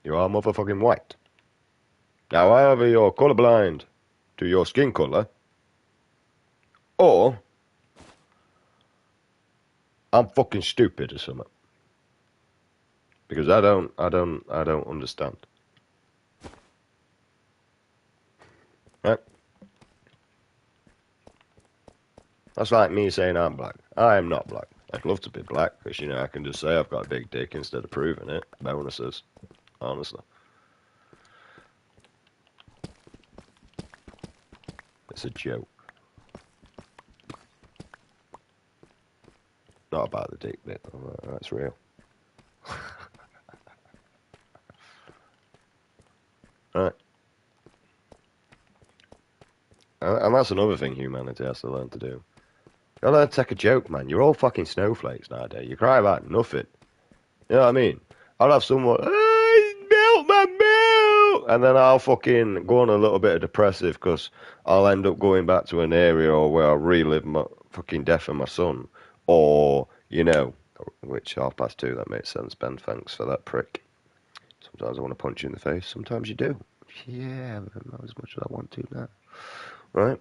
You are motherfucking white. Now, either you're colorblind to your skin color, or I'm fucking stupid or something. Because I don't understand. Right? That's like me saying I'm black. I am not black. I'd love to be black, because, you know, I can just say I've got a big dick instead of proving it. Bonuses. Honestly. It's a joke. Not about the dick bit. That's real. Right. And that's another thing humanity has to learn to do. You gotta learn to take a joke, man. You're all fucking snowflakes nowadays. You cry about nothing. You know what I mean? I'll have someone, melt my milk! And then I'll fucking go on a little bit of depressive, because I'll end up going back to an area where I relive my fucking death of my son. Or, you know, which 2:30, that makes sense, Ben. Thanks for that prick. Sometimes I want to punch you in the face. Sometimes you do. Yeah, but not as much as I want to now. Right?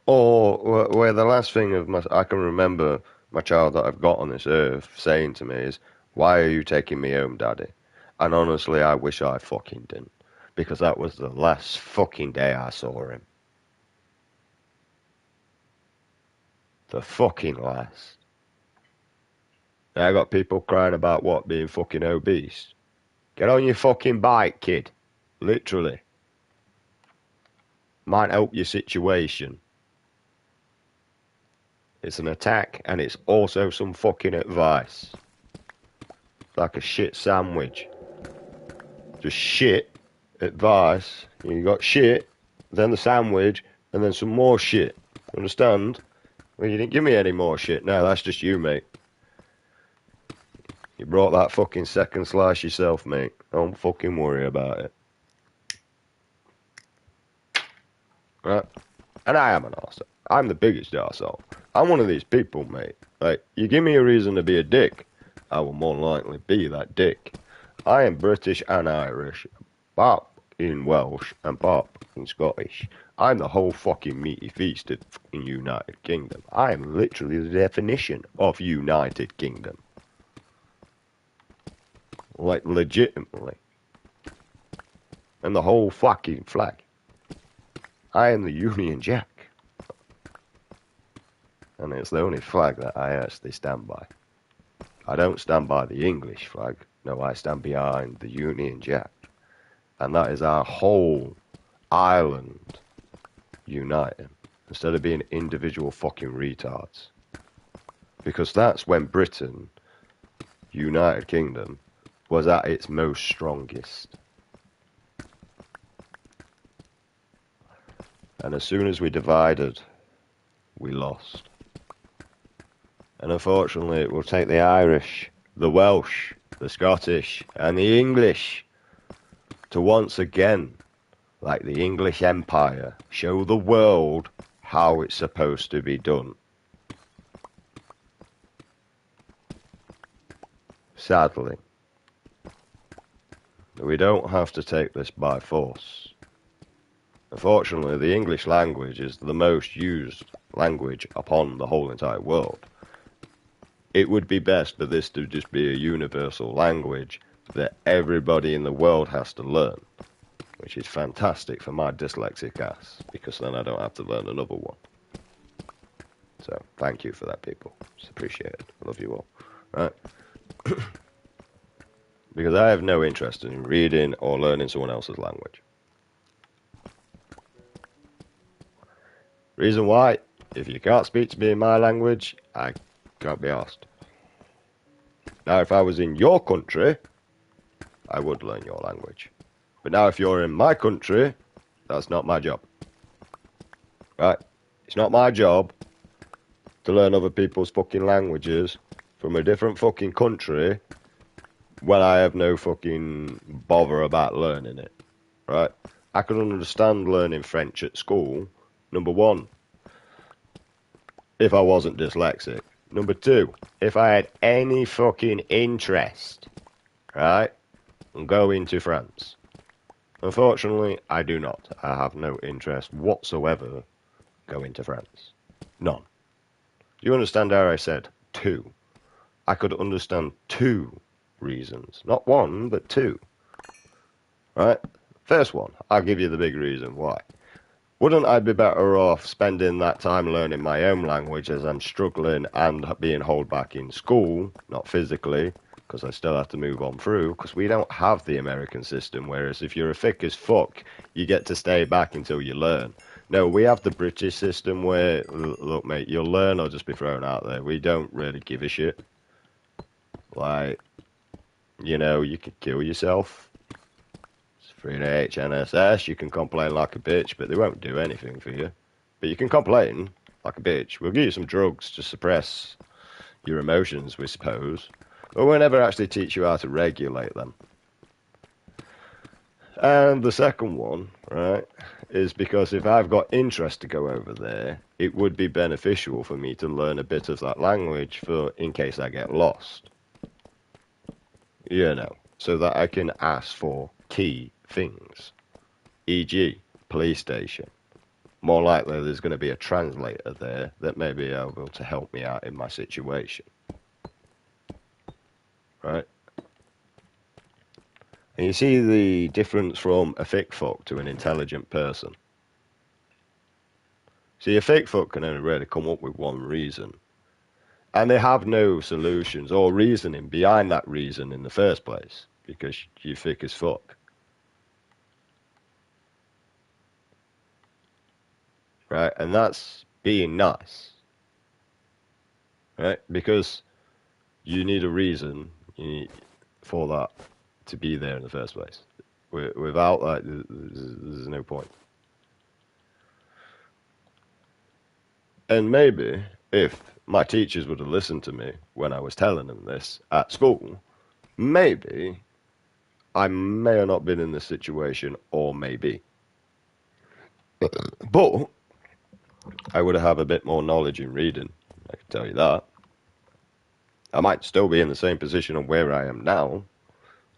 Or where the last thing I can remember my child that I've got on this earth saying to me is, "Why are you taking me home, Daddy?" And honestly, I wish I fucking didn't, because that was the last fucking day I saw him. The fucking last. I got people crying about what, being fucking obese. Get on your fucking bike, kid. Literally. Might help your situation. It's an attack and it's also some fucking advice. Like a shit sandwich. Just shit, advice. You got shit, then the sandwich, and then some more shit. Understand? Well, you didn't give me any more shit. No, that's just you, mate. You brought that fucking second slice yourself, mate. Don't fucking worry about it. Right? And I am an arsehole. I'm the biggest arsehole. I'm one of these people, mate. Like, you give me a reason to be a dick, I will more likely be that dick. I am British and Irish, pop in Welsh and pop in Scottish. I'm the whole fucking meaty feast of fucking United Kingdom. I am literally the definition of United Kingdom. Like, legitimately. And the whole fucking flag. I am the Union Jack. And it's the only flag that I actually stand by. I don't stand by the English flag. No, I stand behind the Union Jack. And that is our whole island uniting. Instead of being individual fucking retards. Because that's when Britain, United Kingdom, was at its most strongest. And as soon as we divided, we lost. And unfortunately, it will take the Irish, the Welsh, the Scottish, and the English to once again, like the English Empire, show the world how it's supposed to be done. Sadly, we don't have to take this by force. Unfortunately, the English language is the most used language upon the whole entire world. It would be best for this to just be a universal language that everybody in the world has to learn, which is fantastic for my dyslexic ass, because then I don't have to learn another one. So, thank you for that, people. It's appreciated. I love you all. Right? Because I have no interest in reading or learning someone else's language. Reason why? If you can't speak to me in my language, I can't be asked. Now, if I was in your country, I would learn your language. But now, if you're in my country, that's not my job. Right? It's not my job to learn other people's fucking languages from a different fucking country when I have no fucking bother about learning it. Right? I could understand learning French at school, number one, if I wasn't dyslexic. Number two, if I had any fucking interest, right, in going to France. Unfortunately, I do not. I have no interest whatsoever going to France. None. Do you understand how I said two? I could understand two reasons. Not one, but two. Right? First one, I'll give you the big reason why. Wouldn't I be better off spending that time learning my own language as I'm struggling and being held back in school, not physically, because I still have to move on through, because we don't have the American system, whereas if you're a thick as fuck, you get to stay back until you learn. No, we have the British system where, look mate, you'll learn or just be thrown out there. We don't really give a shit. Like, you know, you could kill yourself. Through the HNSS, you can complain like a bitch, but they won't do anything for you. But you can complain like a bitch. We'll give you some drugs to suppress your emotions, we suppose. But we'll never actually teach you how to regulate them. And the second one, right, is because if I've got interest to go over there, it would be beneficial for me to learn a bit of that language for in case I get lost. You know, so that I can ask for key things, e.g. police station. More likely there's going to be a translator there that may be able to help me out in my situation. Right? And you see the difference from a thick fuck to an intelligent person. See, a thick fuck can only really come up with one reason. And they have no solutions or reasoning behind that reason in the first place, because you're thick as fuck. Right? And that's being nice. Right? Because you need a reason for that to be there in the first place. Without that, there's no point. And maybe if my teachers would have listened to me when I was telling them this at school, maybe I may have not been in this situation, or maybe. But I would have a bit more knowledge in reading, I can tell you that. I might still be in the same position of where I am now.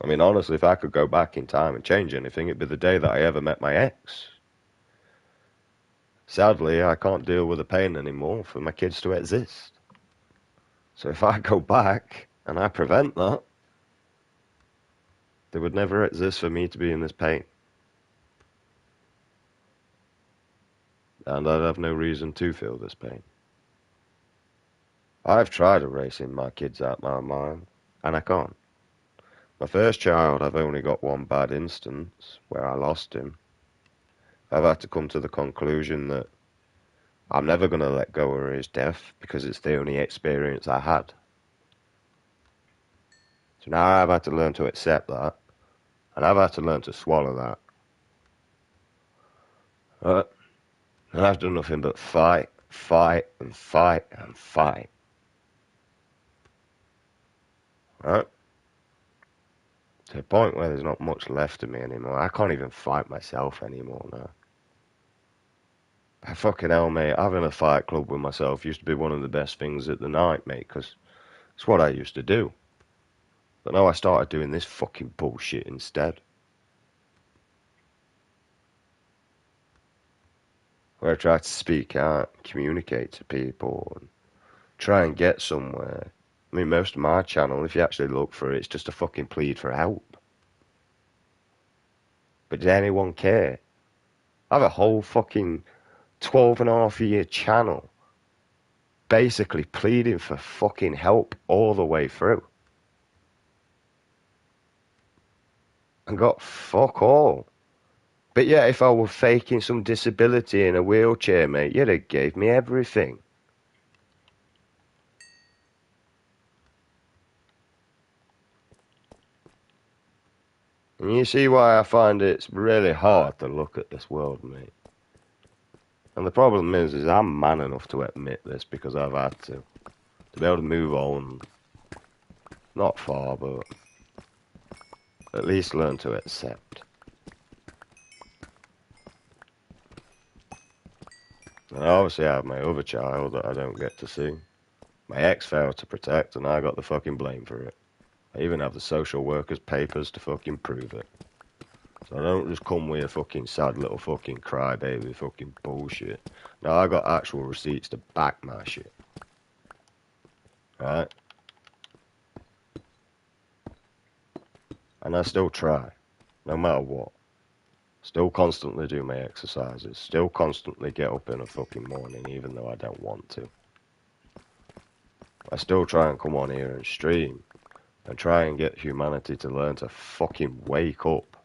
I mean, honestly, if I could go back in time and change anything, it'd be the day that I ever met my ex. Sadly, I can't deal with the pain anymore for my kids to exist. So if I go back and I prevent that, they would never exist for me to be in this pain. And I'd have no reason to feel this pain. I've tried erasing my kids out my mind, and I can't. My first child, I've only got one bad instance where I lost him. I've had to come to the conclusion that I'm never going to let go of his death because it's the only experience I had. So now I've had to learn to accept that, and I've had to learn to swallow that. And I've done nothing but fight, and fight, and fight. Right? To the point where there's not much left of me anymore. I can't even fight myself anymore now. Fucking hell, mate, having a fight club with myself used to be one of the best things at the night, mate, because it's what I used to do. But now I started doing this fucking bullshit instead. Where I try to speak out, communicate to people, and try and get somewhere. I mean, most of my channel, if you actually look for it, it's just a fucking plead for help. But does anyone care? I have a whole fucking 12.5 year channel basically pleading for fucking help all the way through. And got fuck all. But yeah, if I were faking some disability in a wheelchair, mate, you'd have gave me everything. And you see why I find it's really hard to look at this world, mate. And the problem is I'm man enough to admit this because I've had to be able to move on. Not far, but at least learn to accept. And obviously I have my other child that I don't get to see. My ex failed to protect and I got the fucking blame for it. I even have the social worker's papers to fucking prove it. So I don't just come with a fucking sad little fucking crybaby fucking bullshit. No, I got actual receipts to back my shit. Right? And I still try, no matter what. Still constantly do my exercises. Still constantly get up in the fucking morning even though I don't want to. I still try and come on here and stream. And try and get humanity to learn to fucking wake up.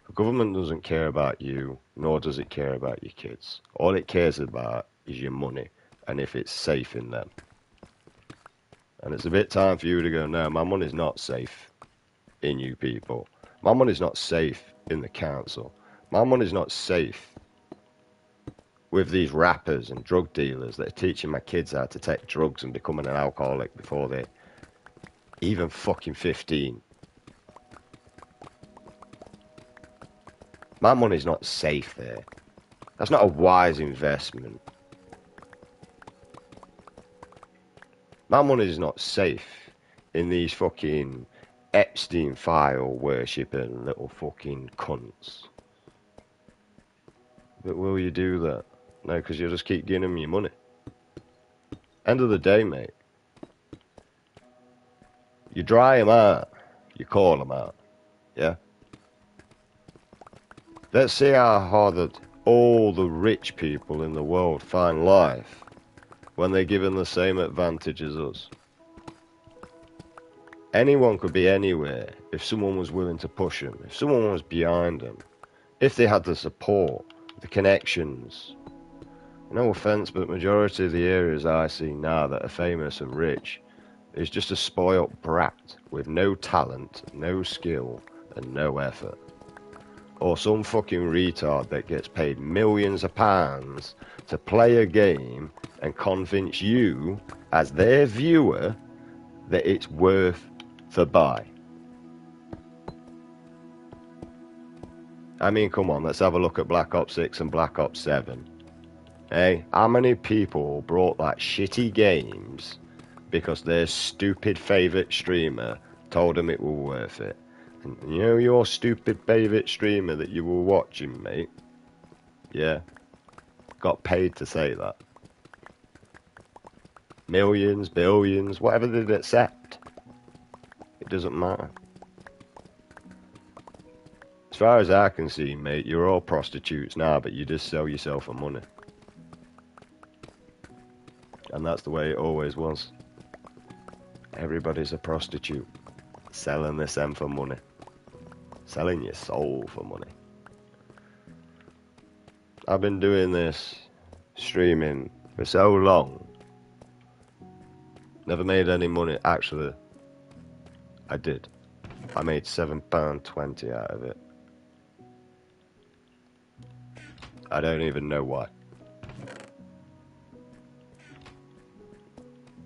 The government doesn't care about you, nor does it care about your kids. All it cares about is your money, and if it's safe in them. And it's a bit time for you to go, no, my money's not safe in you people. My money's not safe in the council. My money's not safe with these rappers and drug dealers that are teaching my kids how to take drugs and becoming an alcoholic before they're even fucking 15. My money's not safe there. That's not a wise investment. My money's not safe in these fucking Epstein file worshipping little fucking cunts. But will you do that? No, because you'll just keep giving them your money. End of the day, mate. You dry them out. You call them out. Yeah? Let's see how hard that all the rich people in the world find life when they're given the same advantage as us. Anyone could be anywhere if someone was willing to push them, if someone was behind them, if they had the support, the connections. No offence, but majority of the areas I see now that are famous and rich is just a spoilt brat with no talent, no skill, and no effort. Or some fucking retard that gets paid millions of pounds to play a game and convince you, as their viewer, that it's worth the buy. I mean, come on, let's have a look at Black Ops 6 and Black Ops 7. Hey, how many people brought that shitty games because their stupid favourite streamer told them it were worth it? And you know your stupid favourite streamer that you were watching, mate? Yeah, got paid to say that. Millions, billions, whatever they'd accept. It doesn't matter. As far as I can see, mate, you're all prostitutes now, but you just sell yourself for money. And that's the way it always was. Everybody's a prostitute. Selling this end for money. Selling your soul for money. I've been doing this streaming for so long. Never made any money. Actually, I did. I made £7.20 out of it. I don't even know why.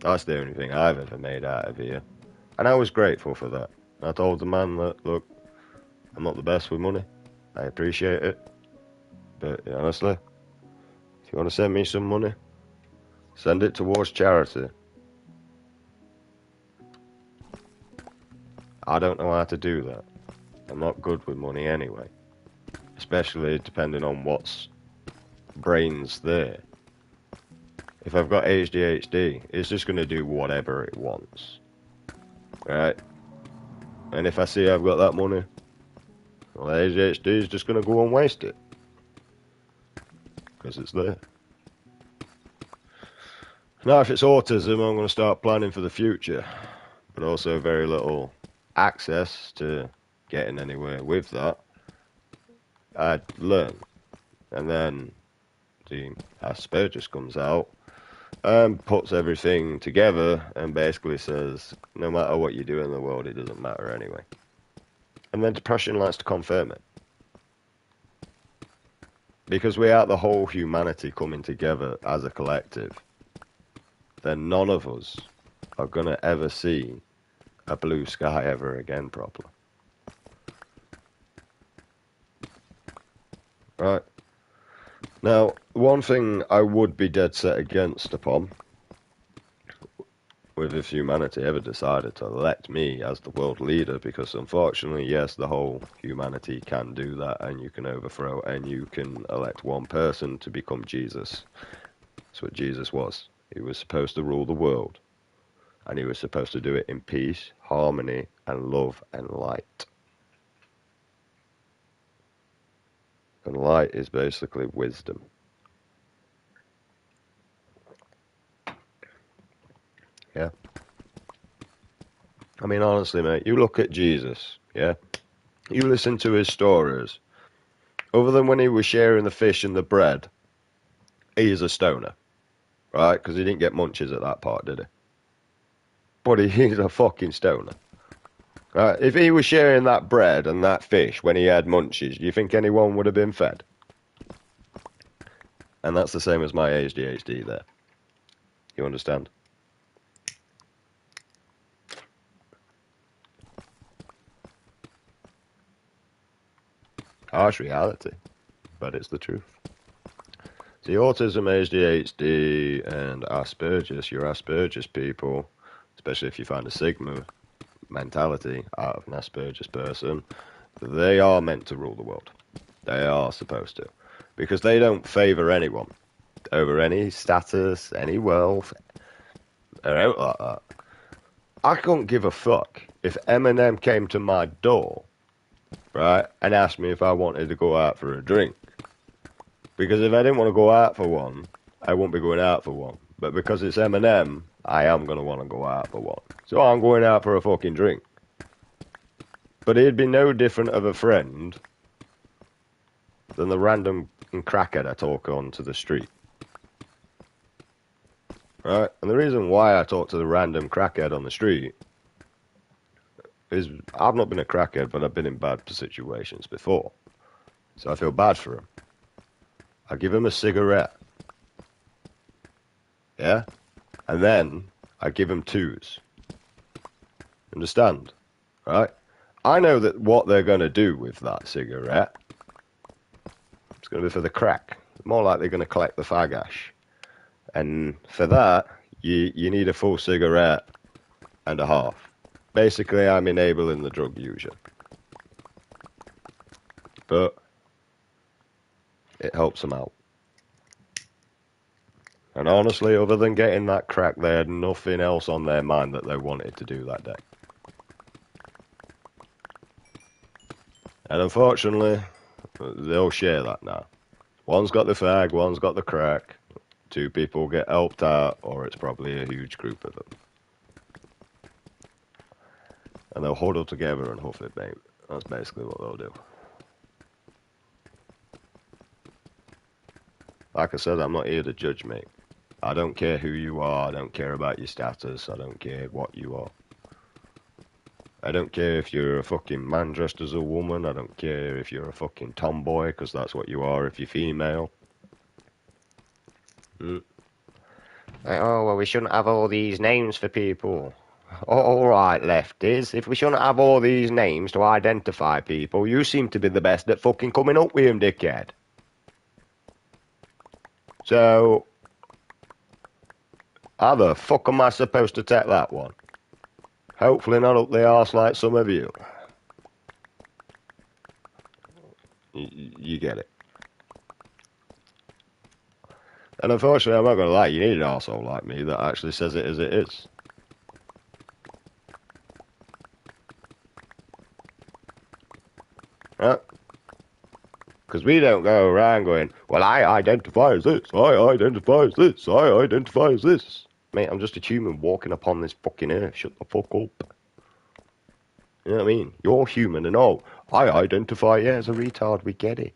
That's the only thing I've ever made out of here. And I was grateful for that. I told the man that, look, I'm not the best with money. I appreciate it. But honestly, if you want to send me some money, send it towards charity. I don't know how to do that. I'm not good with money anyway. Especially depending on what's brains there. If I've got ADHD, it's just going to do whatever it wants. Right? And if I see I've got that money, well, ADHD is just going to go and waste it. Because it's there. Now, if it's autism, I'm going to start planning for the future. But also very little access to getting anywhere with that. I'd learn. And then the Asperger's comes out and puts everything together and basically says, no matter what you do in the world, it doesn't matter anyway. And then depression likes to confirm it. Because without the whole humanity coming together as a collective, then none of us are going to ever see a blue sky ever again properly. Right. Now, one thing I would be dead set against upon, with if humanity ever decided to elect me as the world leader, because unfortunately, yes, the whole humanity can do that, and you can overthrow, and you can elect one person to become Jesus. That's what Jesus was. He was supposed to rule the world, and he was supposed to do it in peace, harmony, and love, and light. And light is basically wisdom. Yeah. I mean, honestly, mate, you look at Jesus, yeah? You listen to his stories. Other than when he was sharing the fish and the bread, he is a stoner, right? Because he didn't get munchies at that part, did he? But he's a fucking stoner. Right? If he was sharing that bread and that fish when he had munchies, do you think anyone would have been fed? And that's the same as my ADHD there. You understand? Harsh reality, but it's the truth. See, autism, ADHD, and Asperger's, your Asperger's people, especially if you find a Sigma mentality out of an Asperger's person, they are meant to rule the world. They are supposed to. Because they don't favour anyone over any status, any wealth, or out like that. I couldn't give a fuck if Eminem came to my door, right, and asked me if I wanted to go out for a drink. Because if I didn't want to go out for one, I wouldn't be going out for one. But because it's Eminem, I am going to want to go out for one. So I'm going out for a fucking drink. But he'd be no different of a friend than the random crackhead I talk on to the street. Right? And the reason why I talk to the random crackhead on the street is I've not been a crackhead, but I've been in bad situations before. So I feel bad for him. I give him a cigarette. Yeah? And then I give him twos. Understand? Right? I know that what they're going to do with that cigarette, it's going to be for the crack. More like they're going to collect the fag ash. And for that, you need a full cigarette and a half. Basically, I'm enabling the drug user. But it helps them out. And honestly, other than getting that crack, they had nothing else on their mind that they wanted to do that day. And unfortunately, they'll share that now. One's got the fag, one's got the crack. Two people get helped out, or it's probably a huge group of them. And they'll huddle together and huff it, mate. That's basically what they'll do. Like I said, I'm not here to judge, mate. I don't care who you are. I don't care about your status. I don't care what you are. I don't care if you're a fucking man dressed as a woman. I don't care if you're a fucking tomboy, because that's what you are if you're female. Like, oh, well, we shouldn't have all these names for people. All right, lefties. If we shouldn't have all these names to identify people, you seem to be the best at fucking coming up with them, dickhead. So, how the fuck am I supposed to take that one? Hopefully not up the arse like some of you. You get it. And unfortunately, I'm not going to lie, you need an arsehole like me that actually says it as it is. Right? Because we don't go around going, well, I identify as this, I identify as this, I identify as this. Mate, I'm just a human walking upon this fucking earth. Shut the fuck up. You know what I mean? You're human and all. I identify, as a retard. We get it.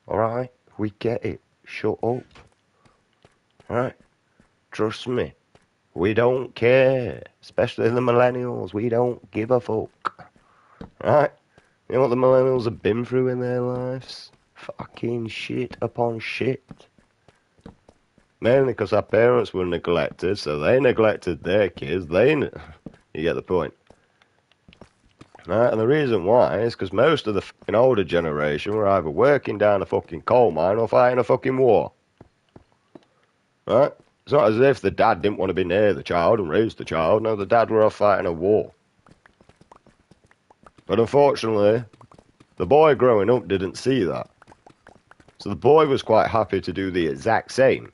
Alright? We get it. Shut up. Alright? Trust me. We don't care. Especially the millennials. We don't give a fuck. Alright? You know what the millennials have been through in their lives? Fucking shit upon shit. Mainly because our parents were neglected, so they neglected their kids. You get the point. Right? And the reason why is because most of the fucking older generation were either working down a fucking coal mine or fighting a fucking war. Right? It's not as if the dad didn't want to be near the child and raise the child. No, the dad were off fighting a war. But unfortunately, the boy growing up didn't see that. So the boy was quite happy to do the exact same.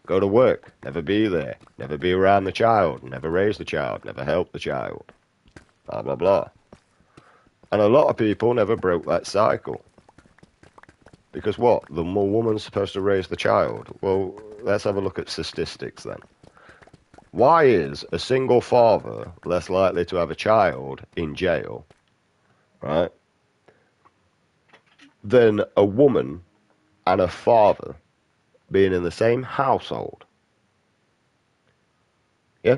Go to work, never be there, never be around the child, never raise the child, never help the child. Blah, blah, blah. And a lot of people never broke that cycle. Because what? The woman's supposed to raise the child. Well, let's have a look at statistics then. Why is a single father less likely to have a child in jail, right, than a woman and a father being in the same household? Yeah?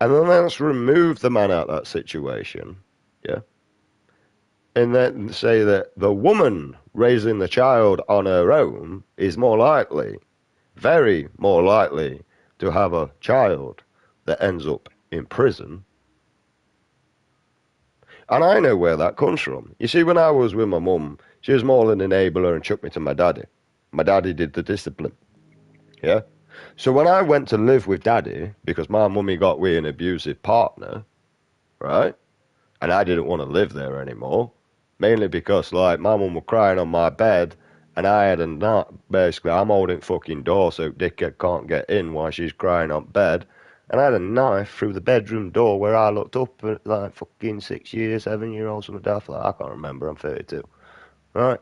And then let's remove the man out of that situation, yeah? And then say that the woman raising the child on her own is more likely, very more likely, to have a child that ends up in prison. And I know where that comes from. You see, when I was with my mum, she was more than an enabler and chucked me to my daddy. My daddy did the discipline. Yeah? So when I went to live with daddy, because my mummy got with an abusive partner, right? And I didn't want to live there anymore. Mainly because, like, my mum was crying on my bed, and I had a knife. Basically, I'm holding fucking door so dickhead can't get in while she's crying on bed. And I had a knife through the bedroom door where I looked up at, like, fucking 6 years, 7-year-old, something daft like I can't remember, I'm 32. Right?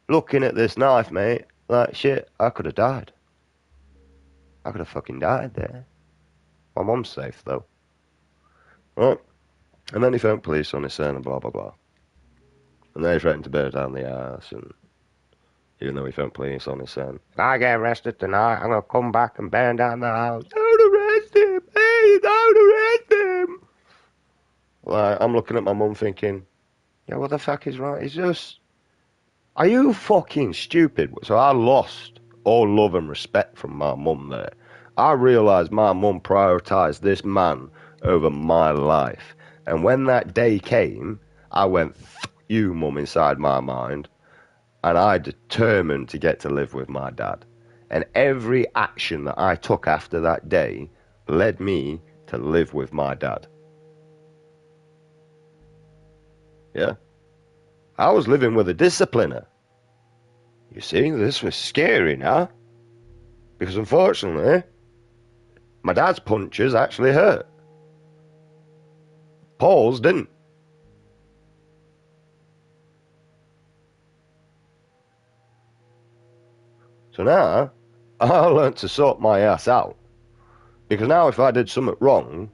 Looking at this knife, mate, like, shit, I could have died. I could have fucking died there. My mum's safe, though. Right? And then he phoned police on his son and blah, blah, blah. And they threatened to burn down the house, and even though he phoned police on his son, if I get arrested tonight, I'm going to come back and burn down the house. Don't arrest him! Please, don't arrest him! Like, I'm looking at my mum thinking, yeah, what the fuck is wrong? It's just, are you fucking stupid? So I lost all love and respect from my mum there. I realised my mum prioritised this man over my life. And when that day came, I went, fuck you, mum, inside my mind. And I determined to get to live with my dad. And every action that I took after that day led me to live with my dad. Yeah? I was living with a discipliner. You see, this was scary now. Because unfortunately, my dad's punches actually hurt. Paul's didn't. So now, I learnt to sort my ass out. Because now if I did something wrong,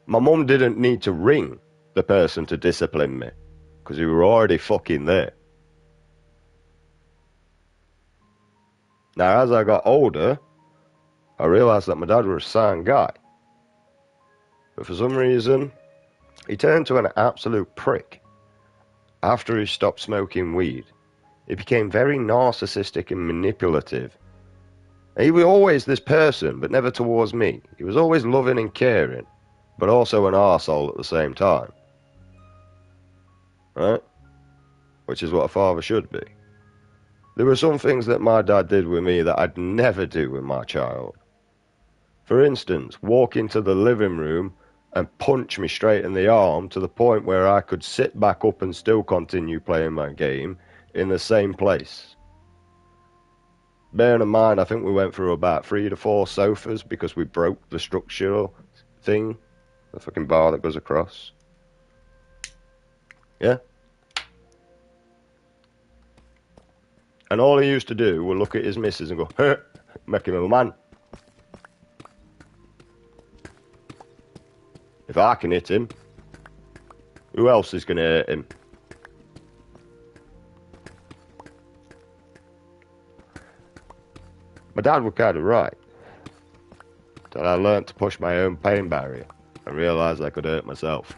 my mum didn't need to ring the person to discipline me. Because we were already fucking there. Now, as I got older, I realised that my dad was a sound guy. But for some reason, he turned to an absolute prick. After he stopped smoking weed, he became very narcissistic and manipulative. He was always this person, but never towards me. He was always loving and caring, but also an arsehole at the same time. Right? Which is what a father should be. There were some things that my dad did with me that I'd never do with my child. For instance, walk into the living room and punch me straight in the arm to the point where I could sit back up and still continue playing my game in the same place. Bearing in mind, I think we went through about 3 to 4 sofas because we broke the structural thing, the fucking bar that goes across. Yeah? And all he used to do was look at his missus and go, make him a man. If I can hit him, who else is going to hurt him? My dad was kind of right. Until I learnt to push my own pain barrier and realised I could hurt myself.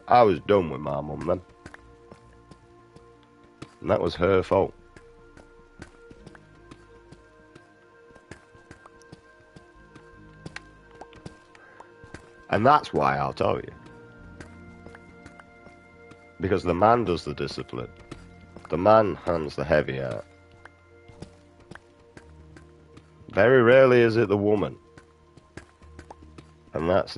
I was done with my mum then. And that was her fault. And that's why I'll tell you. Because the man does the discipline. The man hands the heavy out. Very rarely is it the woman. And that's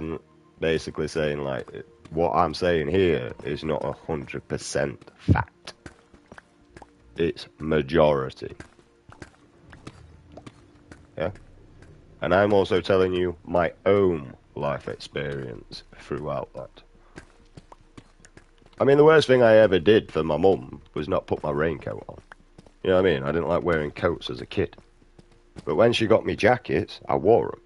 basically saying, like, what I'm saying here is not 100% fact. It's majority. Yeah? And I'm also telling you my own life experience throughout that. I mean, the worst thing I ever did for my mum was not put my raincoat on. You know what I mean? I didn't like wearing coats as a kid. But when she got me jackets, I wore them.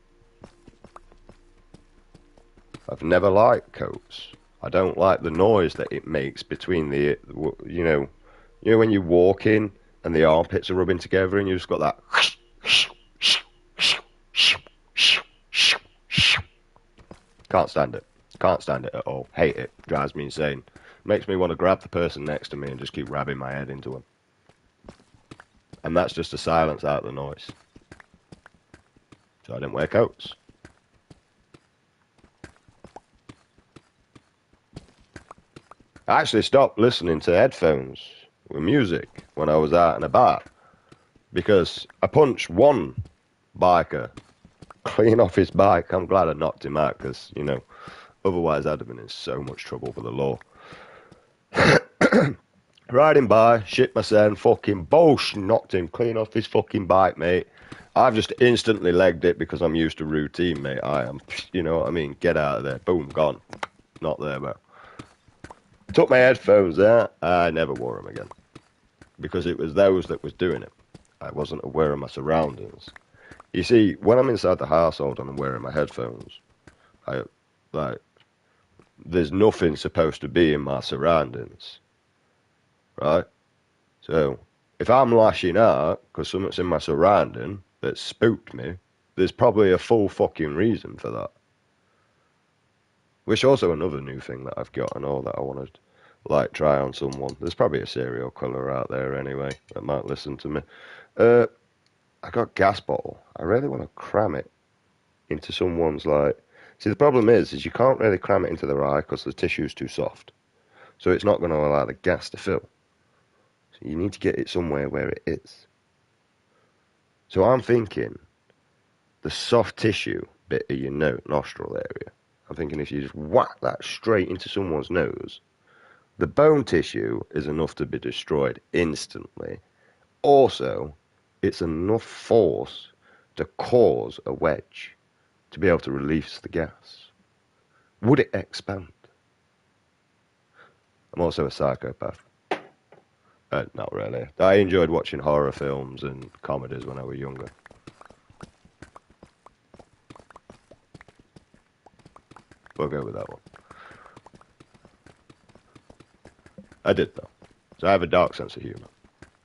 I've never liked coats. I don't like the noise that it makes between the, you know when you walk in and the armpits are rubbing together and you just got that. Can't stand it. Can't stand it at all. Hate it. Drives me insane. Makes me want to grab the person next to me and just keep ramming my head into them. And that's just to silence out the noise. So I didn't wear coats. I actually stopped listening to headphones with music when I was out and about because I punched one biker clean off his bike. I'm glad I knocked him out because, you know, otherwise I'd have been in so much trouble with the law. Riding by, shit myself, fucking bosh, knocked him clean off his fucking bike, mate. I've just instantly legged it because I'm used to routine, mate. I am, you know what I mean? Get out of there. Boom, gone. Not there, bro. Took my headphones out, I never wore them again. Because it was those that was doing it. I wasn't aware of my surroundings. You see, when I'm inside the household and I'm wearing my headphones, I, like, there's nothing supposed to be in my surroundings, right? So, if I'm lashing out because something's in my surrounding that spooked me, there's probably a full fucking reason for that. Which also another new thing that I've got and all that I want to like try on someone. There's probably a serial killer out there anyway that might listen to me. I got gas bottle. I really want to cram it into someone's like. See, the problem is you can't really cram it into their eye because the tissue's too soft. So it's not going to allow the gas to fill. So you need to get it somewhere where it is. So I'm thinking the soft tissue bit of your nostril area. I'm thinking if you just whack that straight into someone's nose, the bone tissue is enough to be destroyed instantly. Also, it's enough force to cause a wedge to be able to release the gas. Would it expand? I'm also a psychopath. Not really. I enjoyed watching horror films and comedies when I was younger. We'll go with that one. I did though. So I have a dark sense of humour.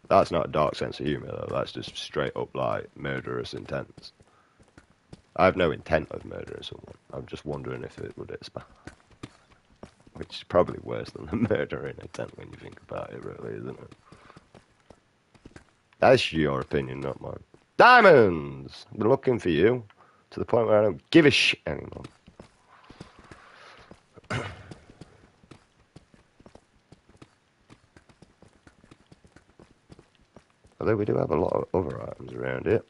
That's not a dark sense of humour though. That's just straight up like murderous intent. I have no intent of murdering someone. I'm just wondering if it would expand. Which is probably worse than the murdering intent when you think about it, really, isn't it? That's your opinion, not mine. Diamonds! I've been looking for you to the point where I don't give a shit anymore. Although we do have a lot of other items around here.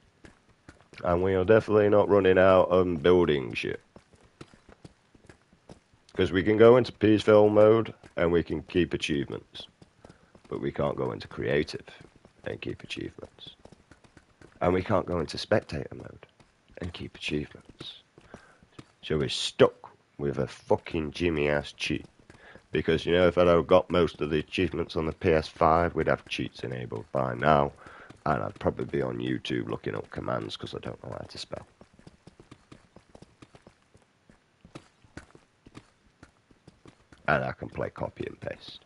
And we are definitely not running out on building shit. Because we can go into peaceful mode and we can keep achievements. But we can't go into creative and keep achievements. And we can't go into spectator mode and keep achievements. So we're stuck with a fucking Jimmy-ass cheat. Because, you know, if I'd have got most of the achievements on the PS5, we'd have cheats enabled by now. And I'd probably be on YouTube looking up commands because I don't know how to spell. And I can play copy and paste.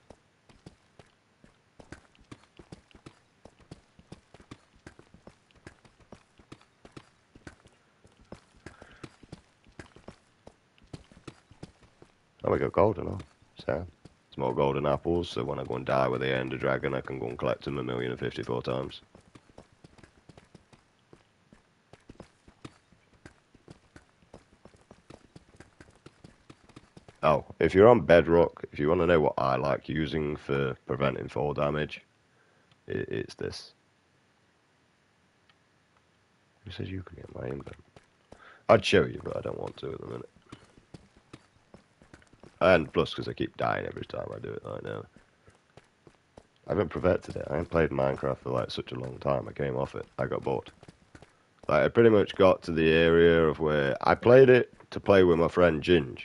Oh, we got golden on. So, it's more golden apples, so when I go and die with the Ender Dragon, I can go and collect them 1,054 times. Oh, if you're on Bedrock, if you want to know what I like using for preventing fall damage, it's this. Who says you can get my invent? I'd show you, but I don't want to at the minute. And plus, because I keep dying every time I do it right now. I haven't perfected it. I haven't played Minecraft for like such a long time. I came off it. I got bored. Like, I pretty much got to the area of where I played it to play with my friend Ginge.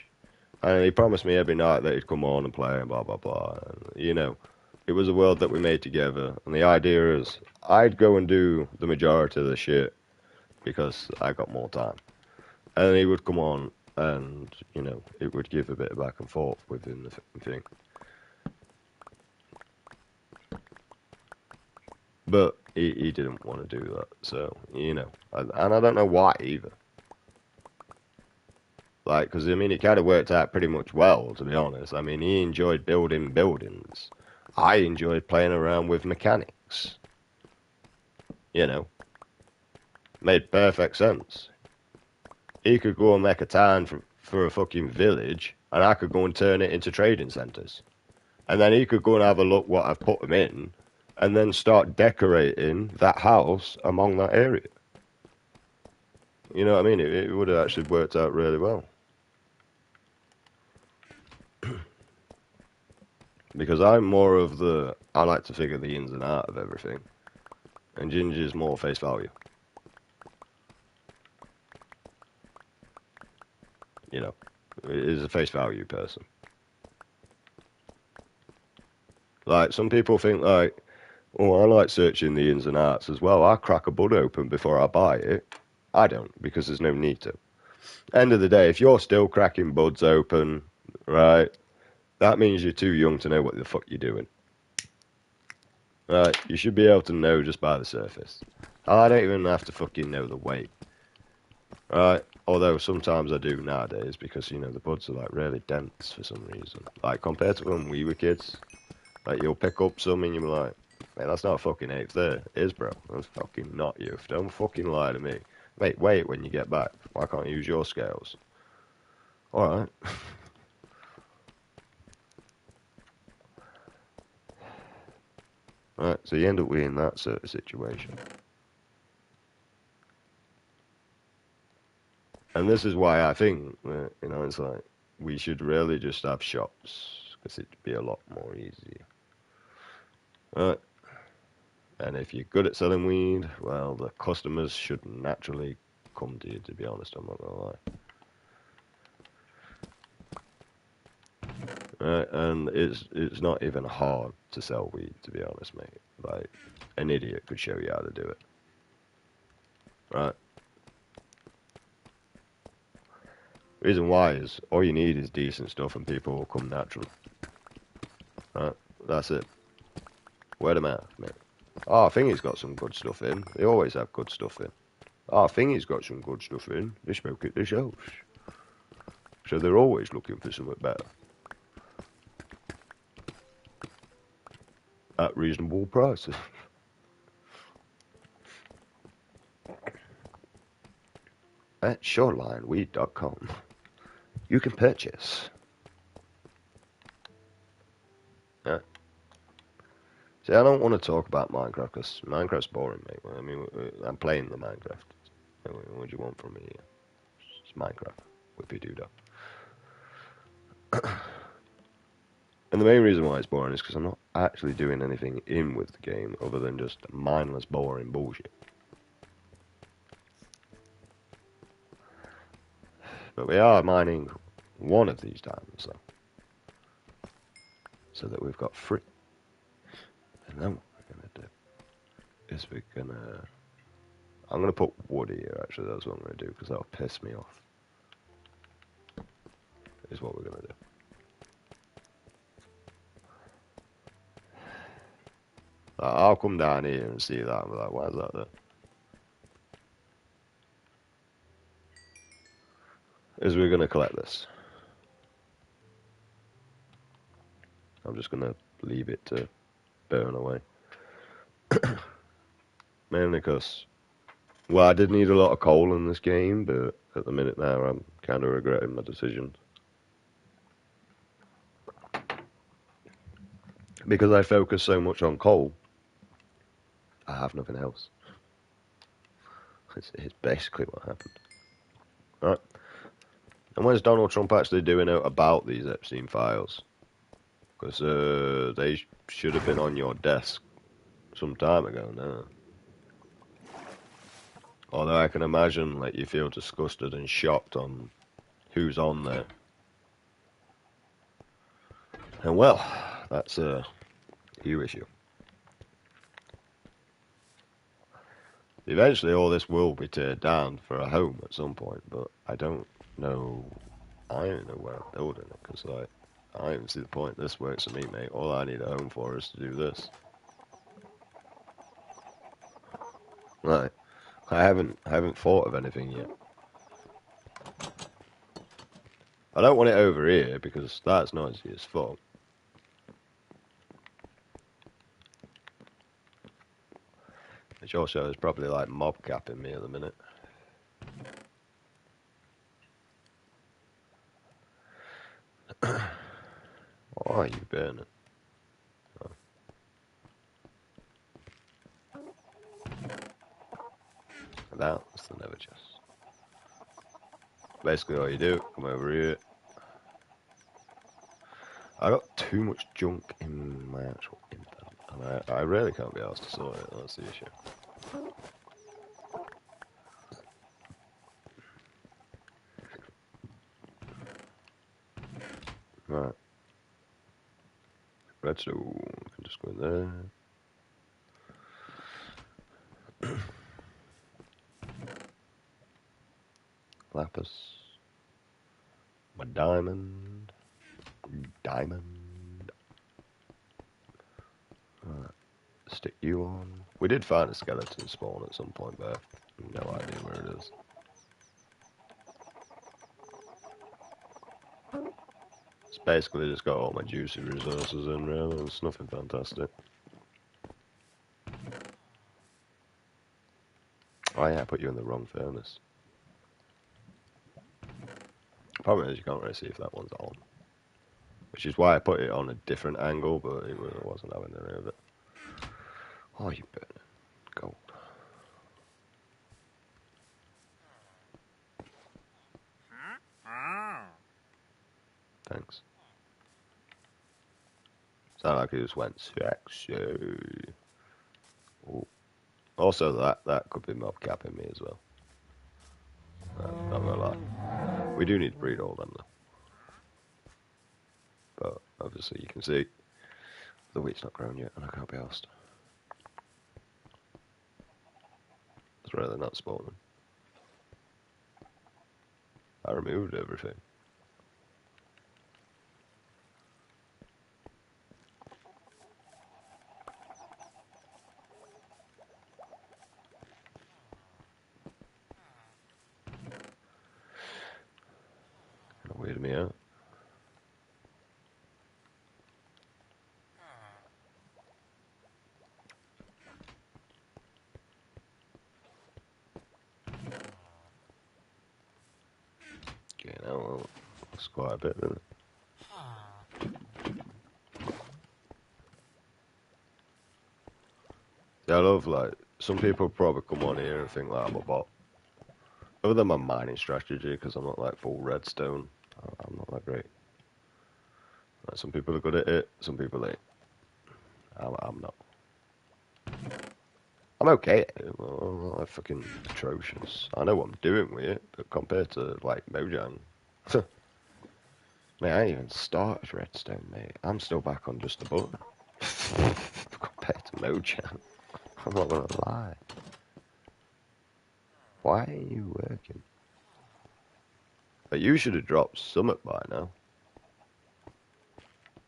And he promised me every night that he'd come on and play and blah, blah, blah. And, you know, it was a world that we made together. And the idea is I'd go and do the majority of the shit because I got more time. And then he would come on and, you know, it would give a bit of back and forth within the thing. But he didn't want to do that. So, you know, and I don't know why either. Like, because, I mean, it kind of worked out pretty much well, to be honest. I mean, he enjoyed building buildings. I enjoyed playing around with mechanics. You know, made perfect sense. He could go and make a town for a fucking village, and I could go and turn it into trading centres. And then he could go and have a look what I've put him in, and then start decorating that house among that area. You know what I mean? It would have actually worked out really well. Because I'm more of the, I like to figure the ins and out of everything. And Ginger's more face value. You know, is a face value person. Like, some people think, like, oh, I like searching the ins and outs as well. I crack a bud open before I buy it. I don't, because there's no need to. End of the day, if you're still cracking buds open, right, that means you're too young to know what the fuck you're doing. Right, you should be able to know just by the surface. I don't even have to fucking know the weight. Right, although sometimes I do nowadays because, you know, the buds are like really dense for some reason. Like, compared to when we were kids, like, you'll pick up some and you're like, mate, that's not a fucking eighth there. It is, bro. That's fucking not you. Don't fucking lie to me. Mate, wait when you get back. Why can't you use your scales? Alright. Right, so you end up with in that sort of situation. And this is why I think, you know, it's like, we should really just have shops, because it'd be a lot more easier. Right. And if you're good at selling weed, well, the customers should naturally come to you, to be honest, I'm not gonna lie. Right, and it's not even hard to sell weed, to be honest, mate. Like, an idiot could show you how to do it. Right? Reason why is, all you need is decent stuff and people will come naturally. Right? That's it. Word of mouth, mate. Oh, I think he's got some good stuff in. They always have good stuff in. Oh, I think he's got some good stuff in. They smoke at this house. So they're always looking for something better. At reasonable prices. At shorelineweed.com, you can purchase. See, I don't want to talk about Minecraft because Minecraft's boring, mate. I mean, I'm playing the Minecraft. What do you want from me? It's Minecraft with your doodah. And the main reason why it's boring is because I'm not actually doing anything in with the game other than just mindless, boring bullshit. But we are mining one of these diamonds, though. So that we've got 3. And then what we're going to do is we're going to... I'm going to put wood here, actually. That's what I'm going to do, because that'll piss me off. Is what we're going to do. I'll come down here and see that and be like, why is that there? Is we're going to collect this. I'm just going to leave it to burn away. Mainly because, well, I did need a lot of coal in this game, but at the minute now I'm kind of regretting my decision. Because I focus so much on coal, I have nothing else. It's basically what happened. Right? And when's Donald Trump actually doing out about these Epstein files? Because they should have been on your desk some time ago now. Although I can imagine, like, you feel disgusted and shocked on who's on there. And well, that's a you issue. Eventually all this will be teared down for a home at some point, but I don't know, I don't know where I'm building it, because, like, I don't even see the point. This works for me, mate. All I need a home for is to do this. Right. I haven't thought of anything yet. I don't want it over here, because that's noisy as fuck. Which also is probably like mob capping me at the minute. Why are you burning? Oh. That's the never chest. Basically all you do, come over here. I got too much junk in my actual inventory, and I really can't be asked to sort it, that's the issue. Right. Redstone, just go in there. Lapis. My diamond. Diamond. Alright. Stick you on. We did find a skeleton spawn at some point, but I have no idea where it is. It's basically just got all my juicy resources in, really. It's nothing fantastic. Oh yeah, I put you in the wrong furnace. Problem is you can't really see if that one's on. Which is why I put it on a different angle, but it wasn't having any of it. Oh, you burning gold. Thanks. Sound like it just went sexy. Ooh. Also, that could be mob capping me as well. Not gonna lie. We do need to breed all them though. But obviously you can see the wheat's not grown yet and I can't be asked. It's really not spawning. I removed everything. Kinda weirded me out. Okay, now well, that's quite a bit, isn't it? Yeah, I love, like, some people probably come on here and think, like, I'm a bot. Other than my mining strategy, because I'm not, like, full redstone. I'm not that great. Like, some people are good at it, some people ain't. I'm not. I'm okay at it. I'm not, like, fucking atrocious. I know what I'm doing with it, but compared to, like, Mojang... Mate, I ain't even started redstone, mate. I'm still back on just a button. Compared to Mojang. I'm not gonna lie. Why are you working? Like, you should have dropped Summit by now.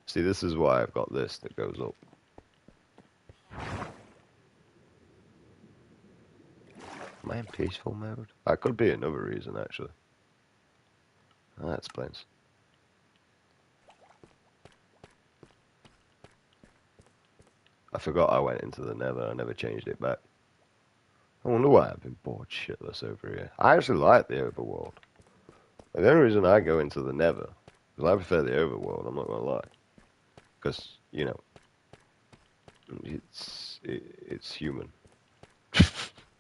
See, this is why I've got this that goes up. Am I in peaceful mode? That could be another reason, actually. That explains. I forgot I went into the Nether. I never changed it back. I wonder why I've been bored shitless over here. I actually like the overworld. The only reason I go into the Nether is I prefer the overworld, I'm not gonna lie. Because, you know, it's human.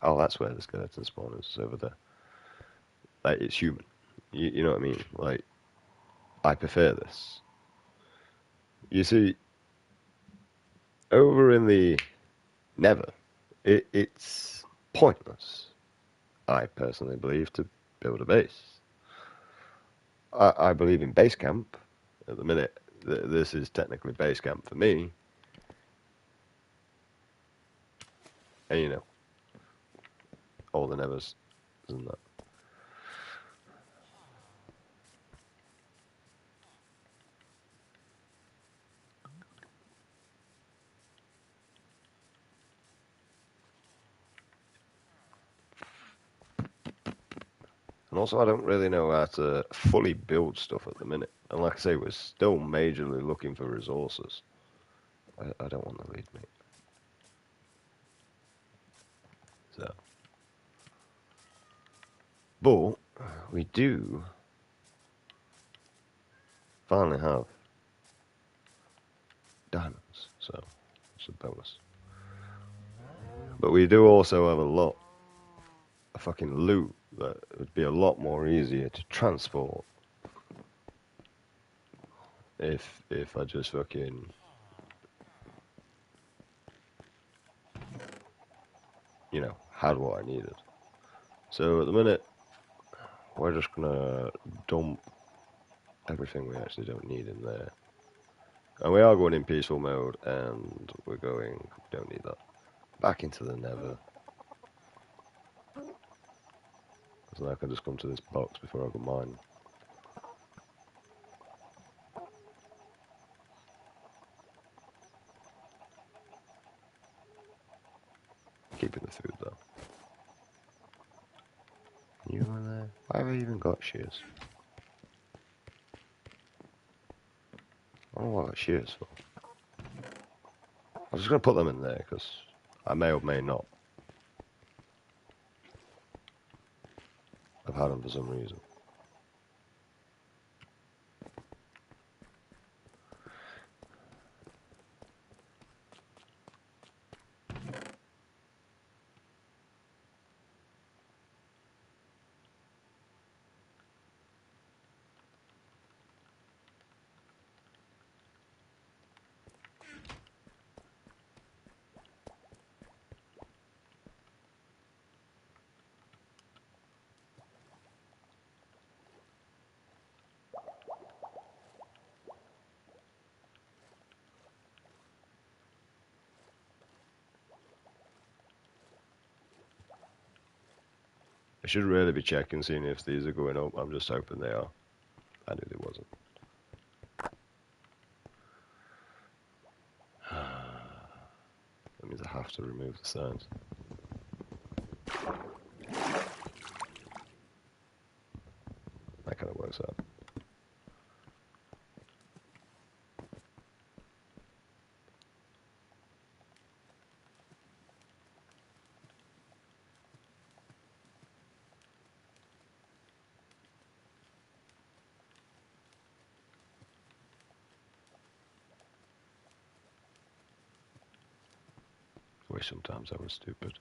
Oh, that's where the skeleton spawn is, over there. Like, it's human. You know what I mean? Like, I prefer this. You see, over in the Nether, it's pointless, I personally believe, to build a base. I believe in base camp. At the minute, this is technically base camp for me. And, you know, all the Nethers and that. And also, I don't really know how to fully build stuff at the minute. And like I say, we're still majorly looking for resources. I don't want to lead me. So. But, we do finally have diamonds. So, it's a bonus. But we do also have a lot of fucking loot that would be a lot more easier to transport if I just fucking had what I needed. So at the minute we're just gonna dump everything we actually don't need in there. And we are going in peaceful mode, and we're going, don't need that, back into the Nether. So I can just come to this box before I go mine. Keeping the food though. You in there? Why have I even got shears? I don't know what I got shears for. I'm just going to put them in there because I may or may not have had them for some reason. I should really be checking, seeing if these are going up. I'm just hoping they are. I knew they wasn't. That means I have to remove the signs. That kind of works out. I wish sometimes I was stupid.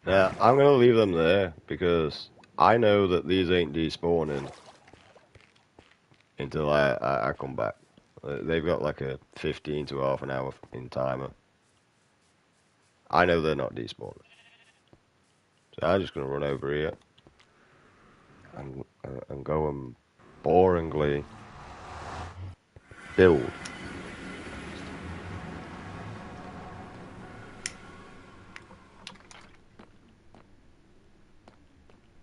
Yeah, I'm going to leave them there because I know that these ain't despawning until I come back. They've got like a 15 to half an hour in timer. I know they're not despawning. So I'm just going to run over here and go and boringly build.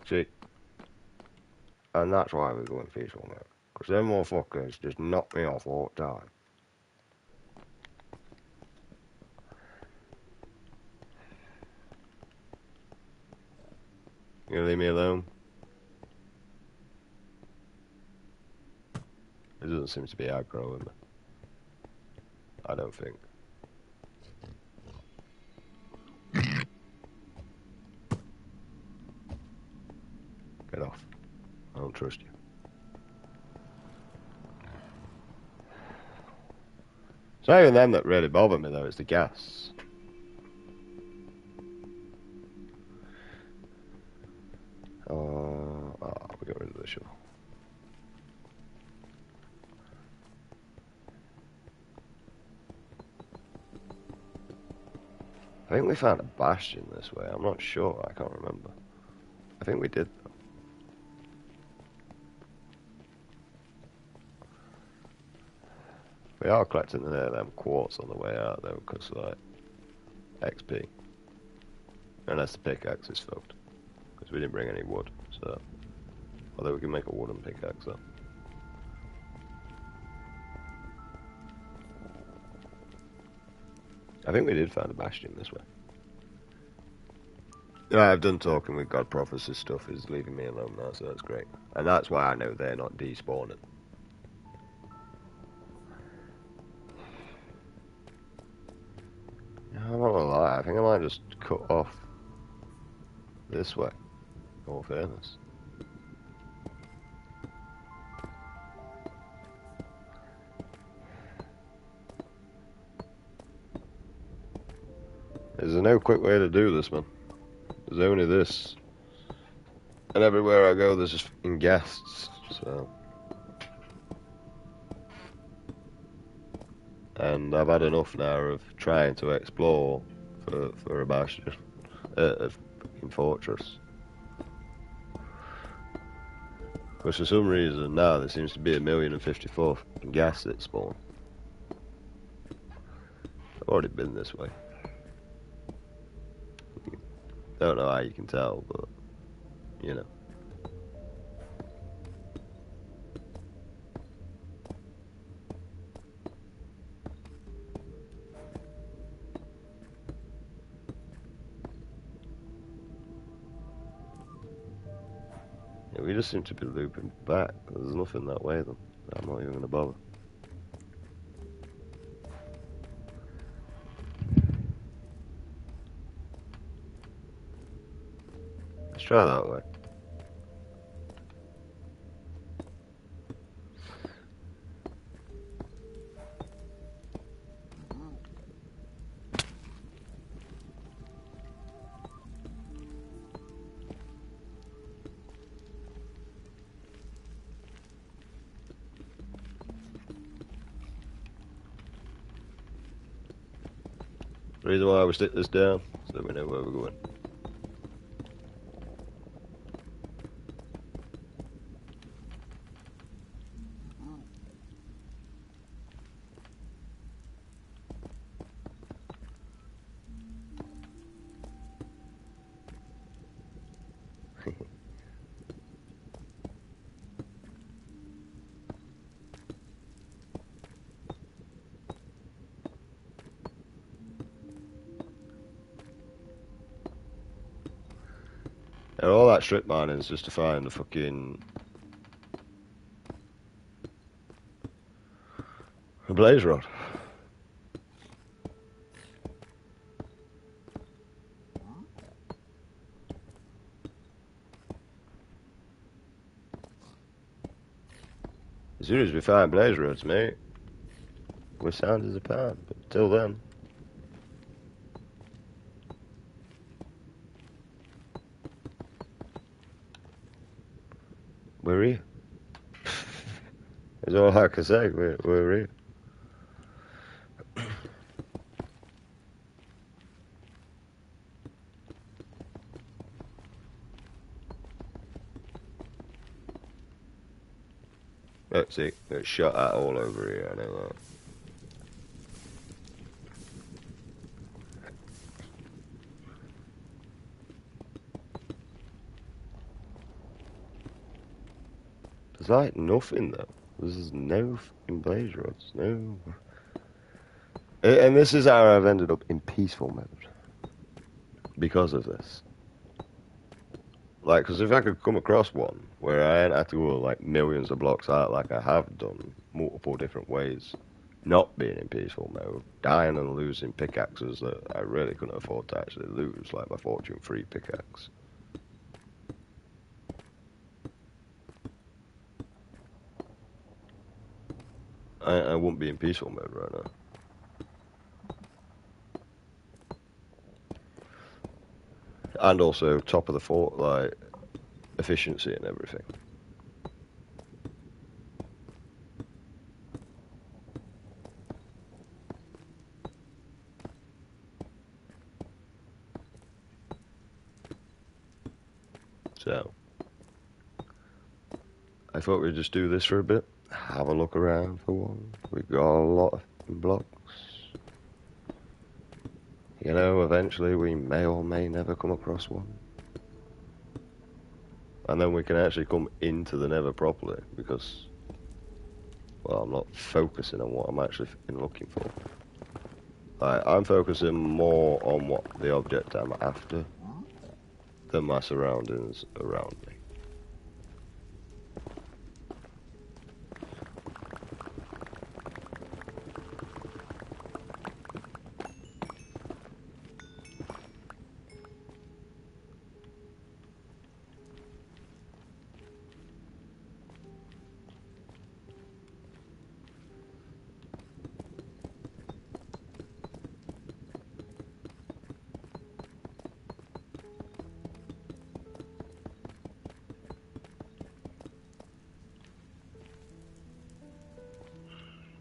See? And that's why we're going peaceful mode. Because them motherfuckers just knock me off all the time. You gonna leave me alone? It doesn't seem to be aggroing me. I don't think. Get off. I don't trust you. It's not even them that really bother me though, it's the gas. We got rid of the shovel. I think we found a bastion this way. I'm not sure. I can't remember. I think we did though. We are collecting them quartz on the way out though, because like XP. Unless the pickaxe is fucked, because we didn't bring any wood. So, although we can make a wooden pickaxe though. I think we did find a bastion this way. Yeah, I've done talking with God Prophecy stuff, is leaving me alone now, so that's great. And that's why I know they're not despawning. I'm not gonna lie, I think I might just cut off this way, in all fairness. There's no quick way to do this, man. There's only this. And everywhere I go, there's just fucking guests, so... and I've had enough now of trying to explore for a bastion, a fucking fortress. Because for some reason now there seems to be 1,054 gas at spawn. I've already been this way. Don't know how you can tell, but you know. Yeah, we just seem to be looping back. There's nothing that way then. I'm not even gonna bother. Let's try that way. The reason why we stick this down, so we know where we're going. And all that strip mining is just to find the fucking blaze rod. As soon as we find blaze rods, mate, we're sound as a pound. But till then, we're here. That's all I can say. We're here. Let's see. It's shot at all over here. I know that. There's like nothing though. There's no fucking blaze rods. No. And this is how I've ended up in peaceful mode. Because of this. Like, because if I could come across one where I ain't had to go like millions of blocks out like I have done multiple different ways, not being in peaceful mode, dying and losing pickaxes that I really couldn't afford to actually lose, like my Fortune 3 pickaxe. I wouldn't be in peaceful mode right now. And also top of the fort, like efficiency and everything. So I thought we'd just do this for a bit, have a look around for one. We've got a lot of blocks. You know, eventually we may or may never come across one. And then we can actually come into the Nether properly, because, well, I'm not focusing on what I'm actually looking for. I'm focusing more on what the object I'm after than my surroundings around me.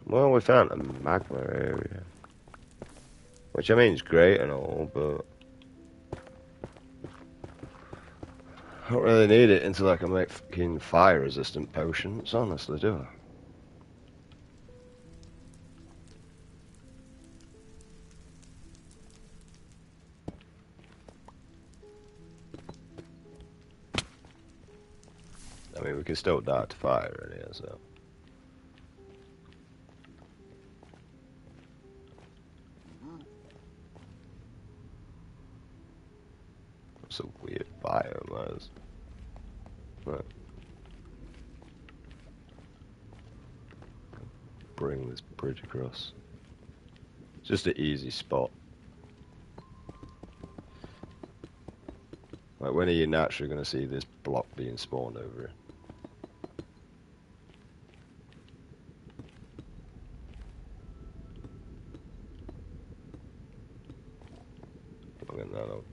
Well, we found a magma area. Which I mean is great and all, but I don't really need it until I can make fucking fire resistant potions, honestly, do I? I mean, we can still die to fire in here, so. It's a weird biome, that is. Right. Bring this bridge across. It's just an easy spot. Like, when are you naturally going to see this block being spawned over here? Fucking that up.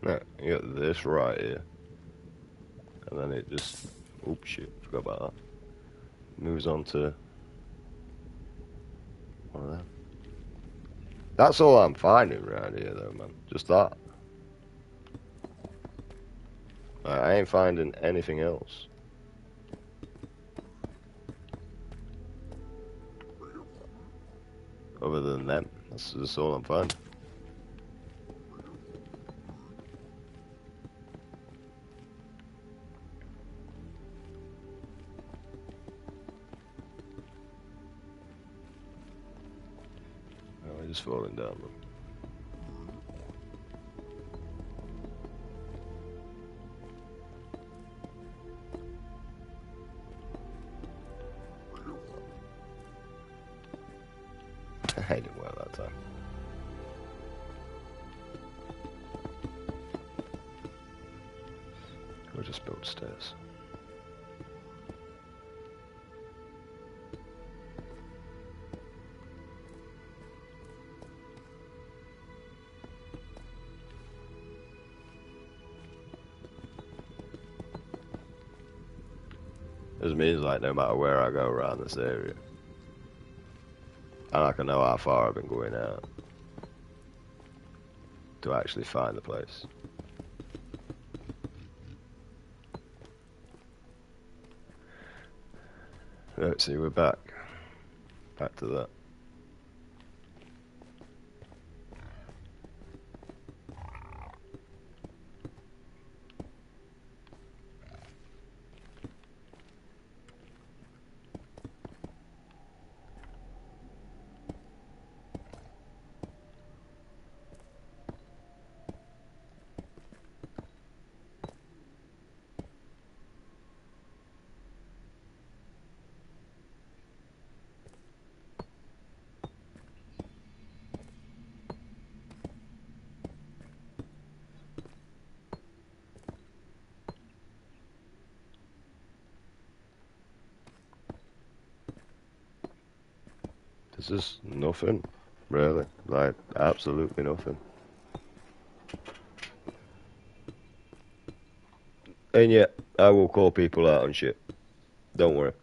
No, you got this right here. And then it just... Oops, shit, forgot about that. Moves on to... one of them. That's all I'm finding around here, though, man. Just that. I ain't finding anything else. Other than them. That's just all I'm finding. Oh, we're just falling down, man. I didn't well that time. We'll just build stairs. This means, like, no matter where I go around this area, and I can know how far I've been going out to actually find the place. Let's see, we're back. Back to that. This is nothing, really. Like, absolutely nothing. And yet, I will call people out on shit. Don't worry.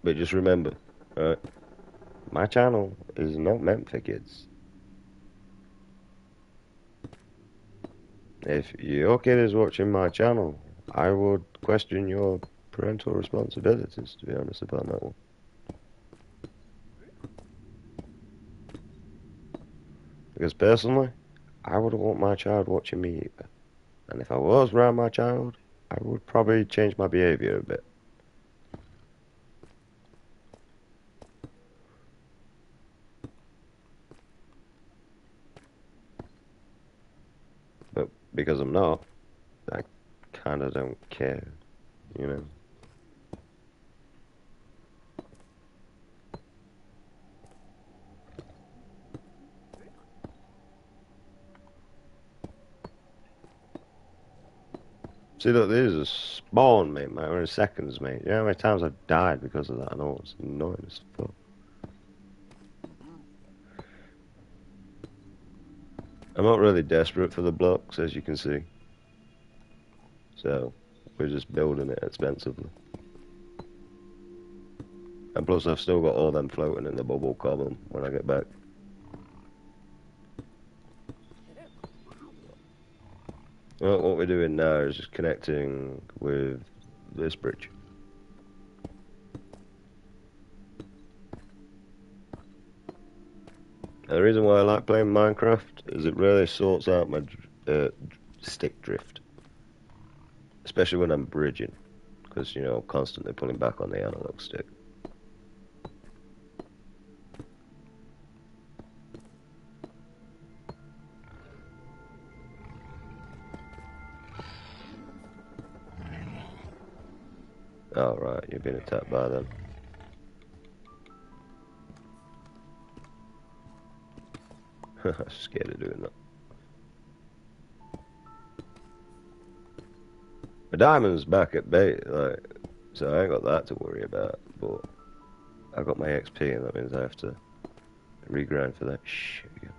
But just remember, alright? My channel is not meant for kids. If your kid is watching my channel, I would question your parental responsibilities, to be honest about that one. Because personally, I wouldn't want my child watching me either. And if I was around my child, I would probably change my behaviour a bit. But because I'm not, I kinda don't care, you know? See, look, there's a spawn, mate, in seconds, mate. You know how many times I've died because of that? I know it's annoying as fuck. I'm not really desperate for the blocks, as you can see. So, we're just building it expensively. And plus, I've still got all them floating in the bubble column when I get back. Well, what we're doing now is just connecting with this bridge. And the reason why I like playing Minecraft is it really sorts out my stick drift. Especially when I'm bridging. Because, you know, I'm constantly pulling back on the analog stick. Oh, right, you're being attacked by them. I'm scared of doing that. My diamond's back at base, like, so I ain't got that to worry about, but I got my XP and that means I have to regrind for that shit again.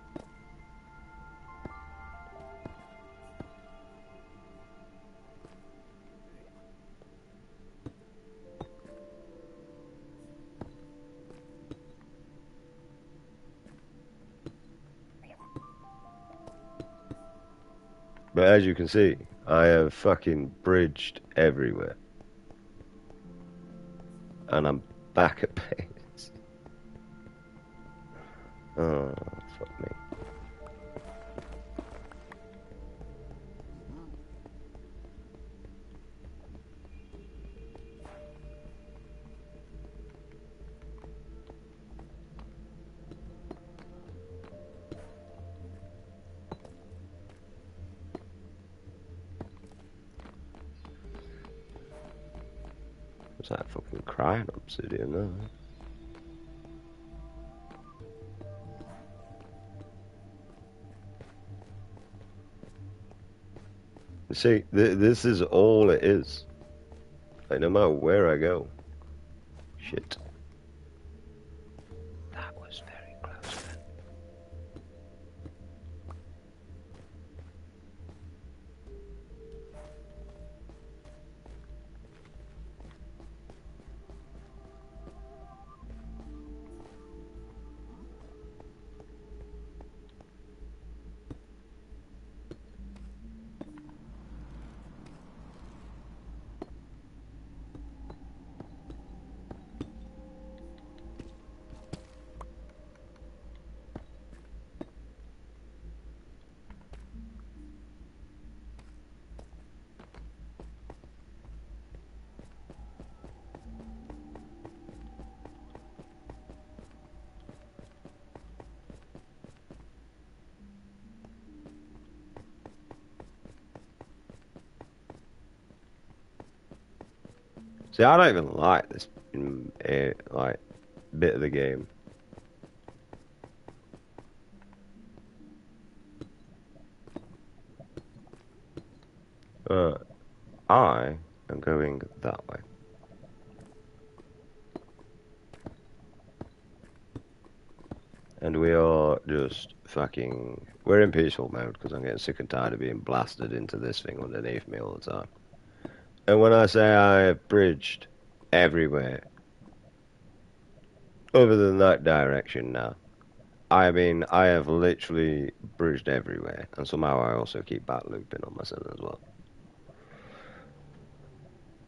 But as you can see, I have fucking bridged everywhere. And I'm back at base. Oh, fuck me. What's that fucking crying obsidian there? You see, this is all it is. Like, no matter where I go. Shit. That was very close, man. See, I don't even like this like bit of the game. I am going that way. And we are just fucking... We're in peaceful mode because I'm getting sick and tired of being blasted into this thing underneath me all the time. And when I say I have bridged everywhere, other than that direction now, I mean, I have literally bridged everywhere. And somehow I also keep back looping on myself as well.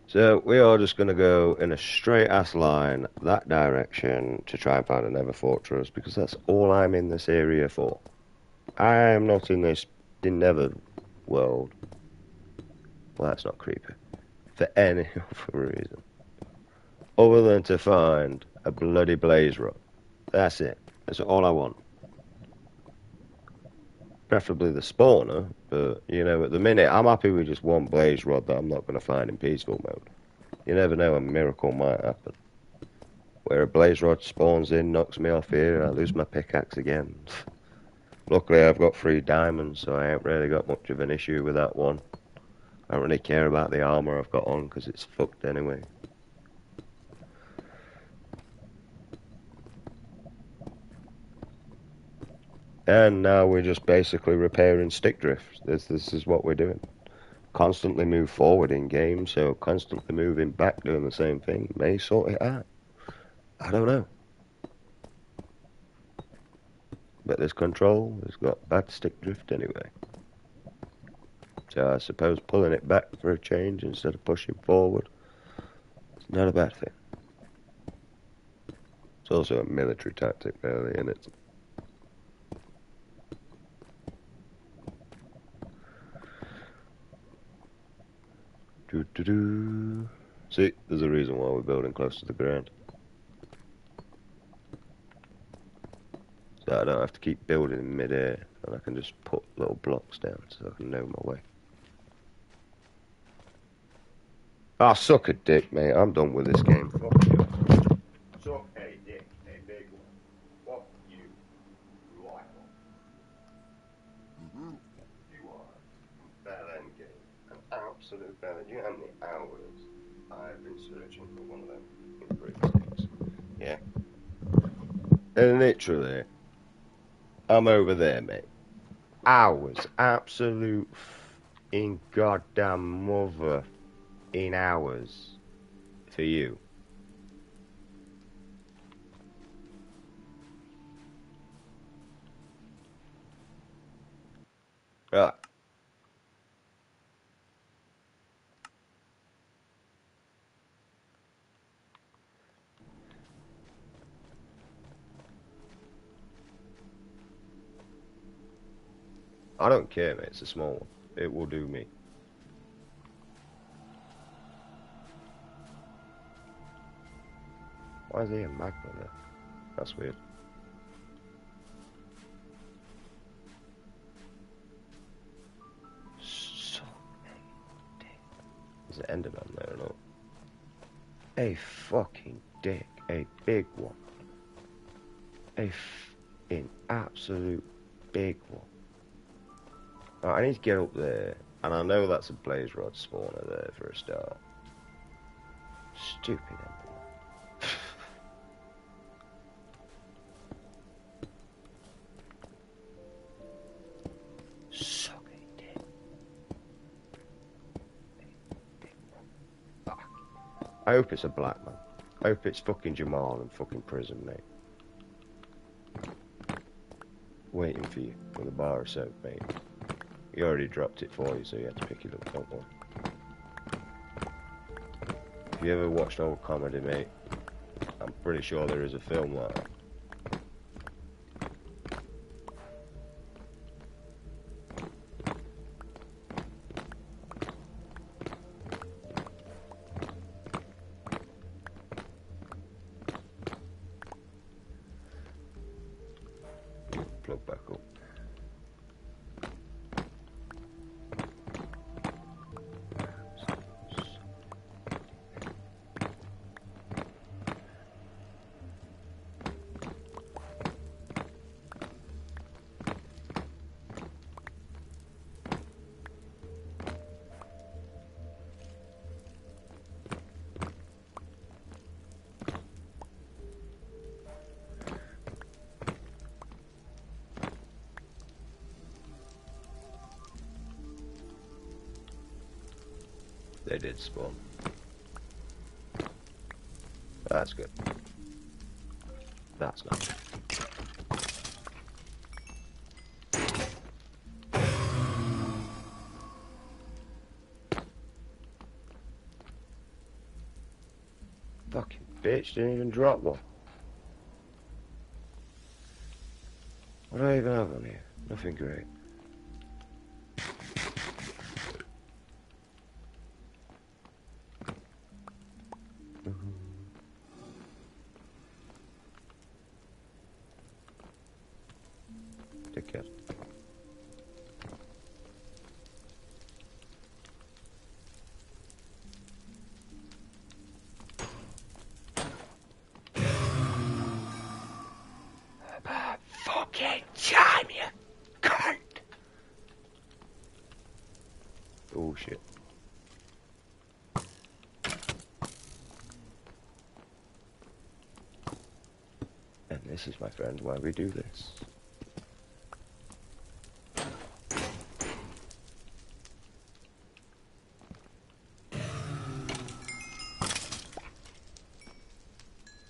So we are just going to go in a straight ass line that direction to try and find a nether fortress because that's all I'm in this area for. I am not in this nether world. Well, that's not creepy. For any other reason. Other than to find a bloody blaze rod. That's it. That's all I want. Preferably the spawner, but, you know, at the minute, I'm happy with just one blaze rod that I'm not going to find in peaceful mode. You never know, a miracle might happen. Where a blaze rod spawns in, knocks me off here, I lose my pickaxe again. Luckily, I've got 3 diamonds, so I ain't really got much of an issue with that one. I don't really care about the armour I've got on because it's fucked anyway. And now we're just basically repairing stick drift. This is what we're doing. Constantly move forward in game, so constantly moving back doing the same thing may sort it out. I don't know. But this control has got bad stick drift anyway. So I suppose pulling it back for a change instead of pushing forward is not a bad thing. It's also a military tactic really, isn't it? Doo-doo-doo. See, there's a reason why we're building close to the ground. So I don't have to keep building in mid-air, and I can just put little blocks down so I can know my way. Ah, suck a dick, mate. I'm done with this game. Fuck you. Suck a dick, a big one. Fuck you. You are one. You are a bellend game. An absolute bellend. You know how many hours I've been searching for one of them improved sticks? Yeah. And literally, I'm over there, mate. Hours. Absolute in goddamn mother in hours for you. Right. I don't care, mate. It's a small one. It will do me. Why is there a magma there? That's weird. So There's an Enderman there or not? A fucking dick. A big one. An absolute big one. Right, I need to get up there. And I know that's a blaze rod spawner there for a start. Stupid Enderman. Suck a dick. I hope it's a black man. I hope it's fucking Jamal in fucking prison, mate. Waiting for you with a bar of soap, mate. He already dropped it for you, so you had to pick it up, don't worry. If you ever watched old comedy, mate, I'm pretty sure there is a film like that. Plug back up. They did spawn. That's good. That's not good. Fucking bitch, didn't even drop one. What do I even have on here? Nothing great. Dickhead. About fucking time, you cunt! Oh shit. This is, my friend, why we do this.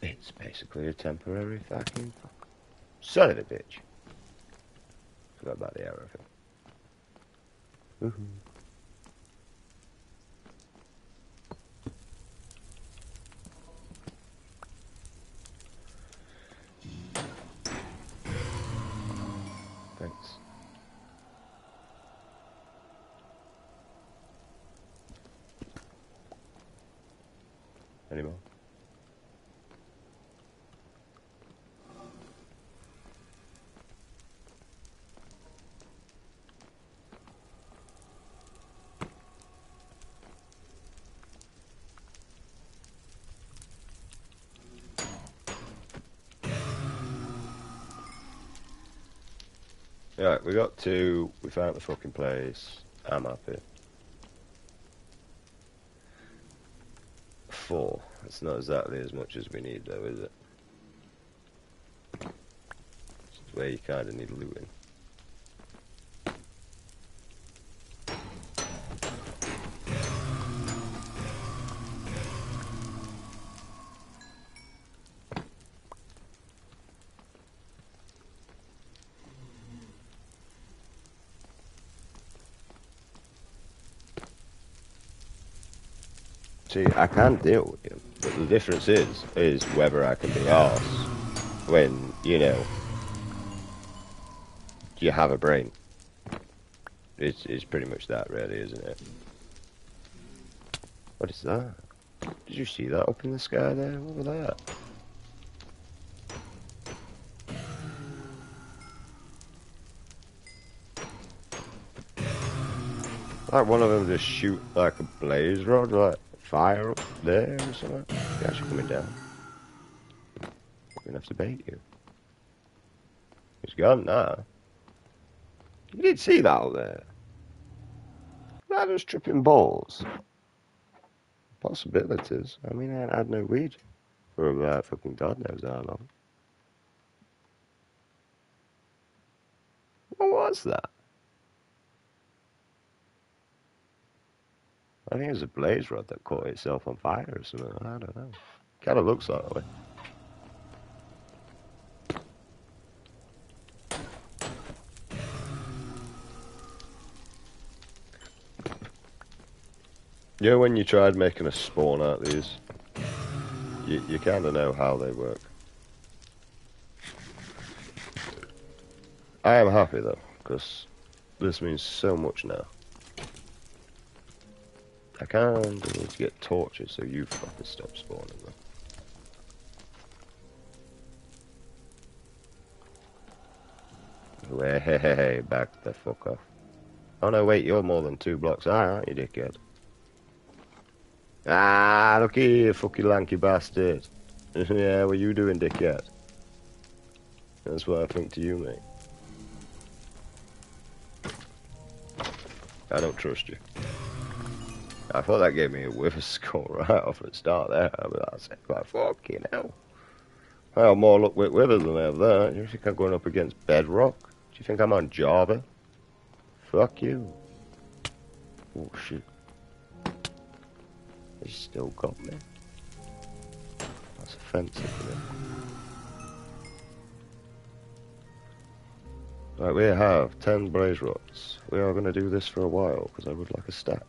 It's basically a temporary fucking son of a bitch. Forgot about the arrow thing. Woohoo. Thanks. Any more? Right, we got 2. We found the fucking place. I'm happy. 4. That's not exactly as much as we need, though, is it? It's where you kind of need looting. See, I can deal with you, but the difference is whether I can be arsed when, you know, you have a brain. It's pretty much that, really, isn't it? What is that? Did you see that up in the sky there? What was that? Like one of them just shoot like a blaze rod, like fire up there or something. They're actually coming down. We're gonna have to bait you. He's gone now. You did see that out there. That was tripping balls. Possibilities. I mean, I had no weed for about fucking God knows how long. What was that? I think it was a blaze rod that caught itself on fire or something. I don't know. Kind of looks that way. You know when you tried making a spawn out of these, you kind of know how they work. I am happy though, because this means so much now. I kind of need to get torches so you fucking stop spawning them. Way, back the fuck off. Oh no, wait, you're more than 2 blocks high, aren't you, dickhead? Ah, look here, fucking lanky bastard. Yeah, what you doing, dickhead? That's what I think to you, mate. I don't trust you. I thought that gave me a wither skull right off at the start there. I was like, fucking hell. I have more luck with withers than I have that. Do you think I'm going up against bedrock? Do you think I'm on Java? Fuck you. Oh shit. He still got me. That's offensive, isn't it? Right, we have 10 blaze rods. We are going to do this for a while, because I would like a stack.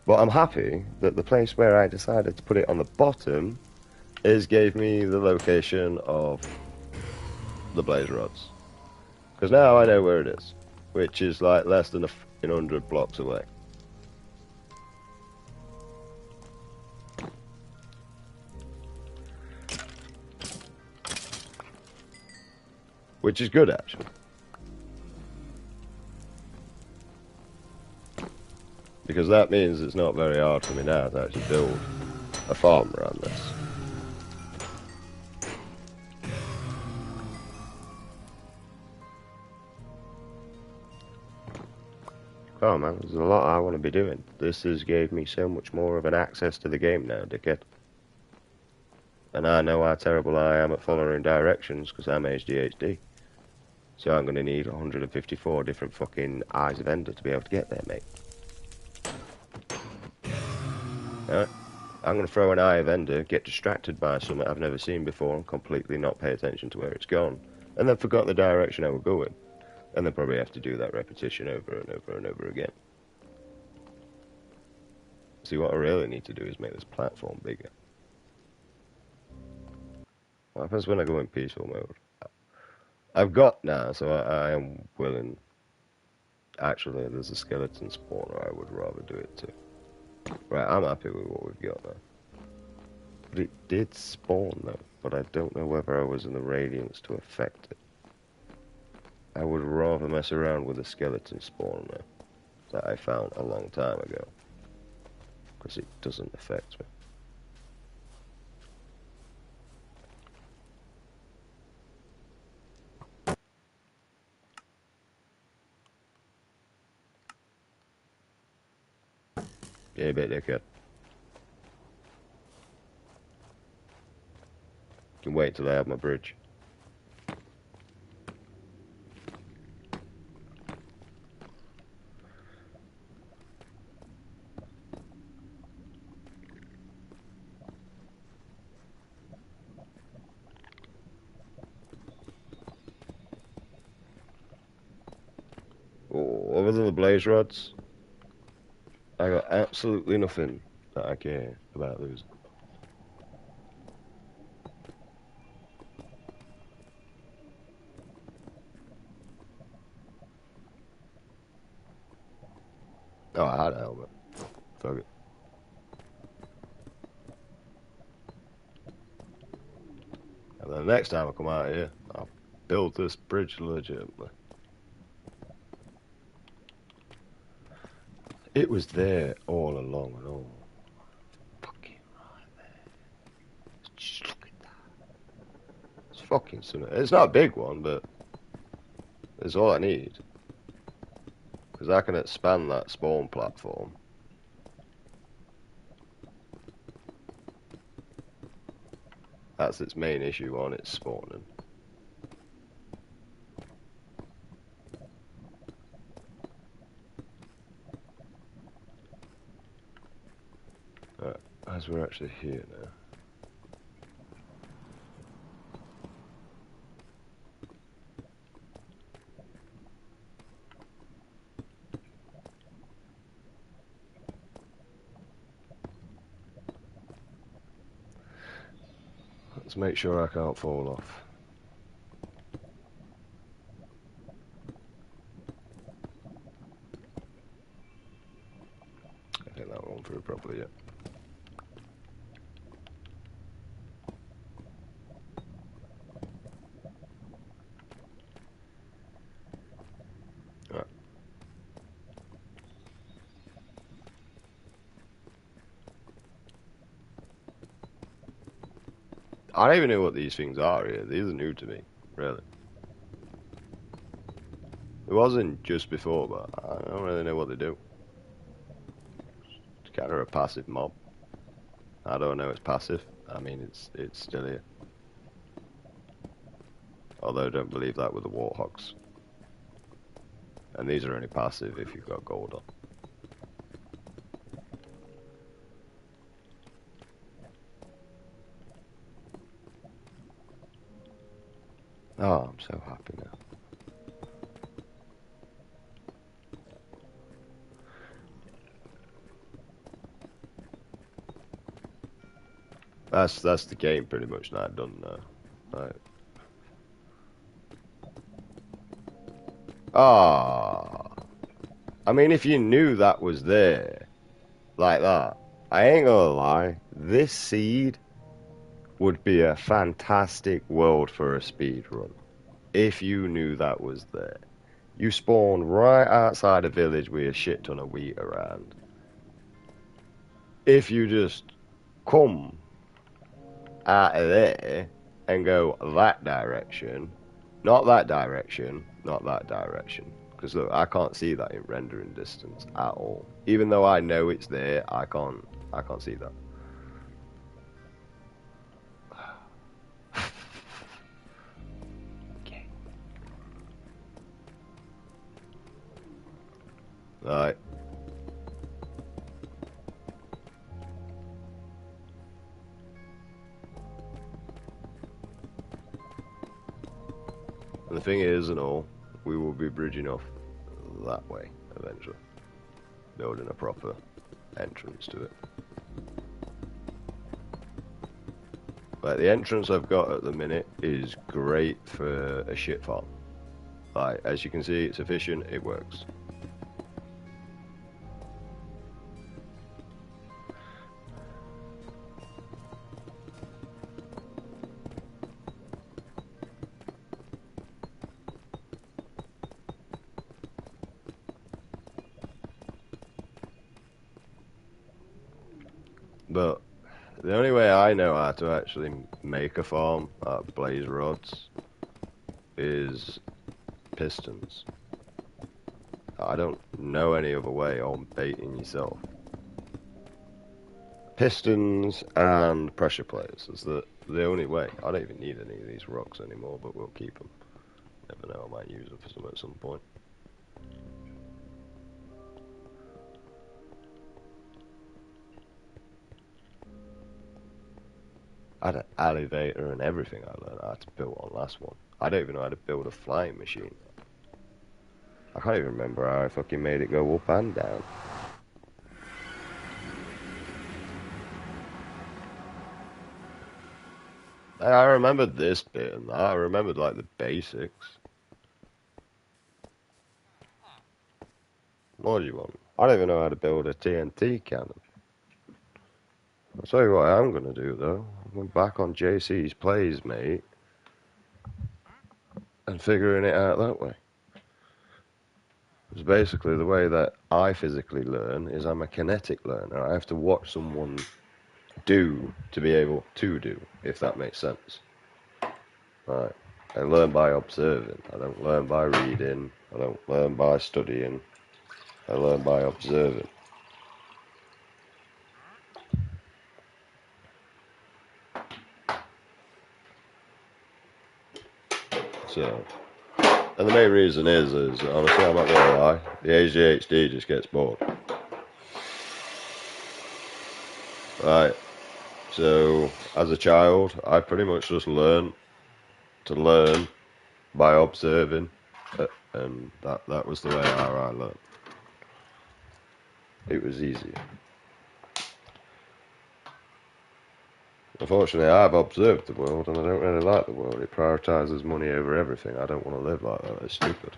But I'm happy that the place where I decided to put it on the bottom gave me the location of the blaze rods. Because now I know where it is, which is like less than 100 blocks away. Which is good, actually. Because that means it's not very hard for me now to actually build a farm around this. Oh man, there's a lot I want to be doing. This has gave me so much more of an access to the game now, dickhead. And I know how terrible I am at following directions because I'm ADHD. So I'm going to need 154 different fucking eyes of Ender to be able to get there, mate. Alright? I'm going to throw an eye of Ender, get distracted by something I've never seen before, and completely not pay attention to where it's gone. And then forgot the direction I was going. And then probably have to do that repetition over and over and over again. See, what I really need to do is make this platform bigger. What happens when I go in peaceful mode? I've got now, so I am willing. Actually, there's a skeleton spawner. I would rather do it too. Right, I'm happy with what we've got now. But it did spawn though, but I don't know whether I was in the radiance to affect it. I would rather mess around with a skeleton spawner that I found a long time ago, because it doesn't affect me. Yeah, bet they could. Can wait till I have my bridge. Oh, other than the blaze rods, I got absolutely nothing that I care about losing. Oh, I had a helmet. Fuck it. And then the next time I come out here, I'll build this bridge legitimately. It was there all along and all. Fucking right there. Just look at that. It's fucking stunning. It's not a big one, but it's all I need. Because I can expand that spawn platform. That's its main issue on its spawning. Right, as we're actually here now. Let's make sure I can't fall off. I think that went through properly yet. Right. I don't even know what these things are here. These are new to me, really. It wasn't just before, but I don't really know what they do. It's kind of a passive mob. I don't know it's passive. I mean, it's still here. Although I don't believe that with the warthogs. And these are only passive if you've got gold on. Oh, I'm so happy now. That's the game pretty much not done now. Right. Ah, I mean, if you knew that was there, like that, I ain't gonna lie, this seed would be a fantastic world for a speed run. If you knew that was there. You spawn right outside a village with a shit ton of wheat around. If you just come out of there and go that direction, not that direction, not that direction. Because look, I can't see that in rendering distance at all. Even though I know it's there, I can't see that. Right. And the thing is, and all, we will be bridging off that way eventually, building a proper entrance to it. Like, the entrance I've got at the minute is great for a shit farm. Like, as you can see, it's efficient, it works. But the only way I know how to actually make a farm out of blaze rods is pistons. I don't know any other way on baiting yourself. Pistons and pressure plates is the only way. I don't even need any of these rocks anymore, but we'll keep them. Never know, I might use them for some at some point. I had an elevator and everything I learned how to build on last one. I don't even know how to build a flying machine. I can't even remember how I fucking made it go up and down. I remembered this bit and that. I remembered, like, the basics. What do you want? I don't even know how to build a TNT cannon. I'll tell you what I am going to do, though. I'm going back on JC's plays, mate, and figuring it out that way. Because basically the way that I physically learn is I'm a kinetic learner. I have to watch someone do to be able to do, if that makes sense. Right. I learn by observing. I don't learn by reading. I don't learn by studying. I learn by observing. So, and the main reason is honestly, I'm not gonna lie, the ADHD just gets bored. Right. So, as a child, I pretty much just learned to learn by observing, and that was the way how I learned. It was easy. Unfortunately, I've observed the world, and I don't really like the world. It prioritises money over everything. I don't want to live like that. It's stupid.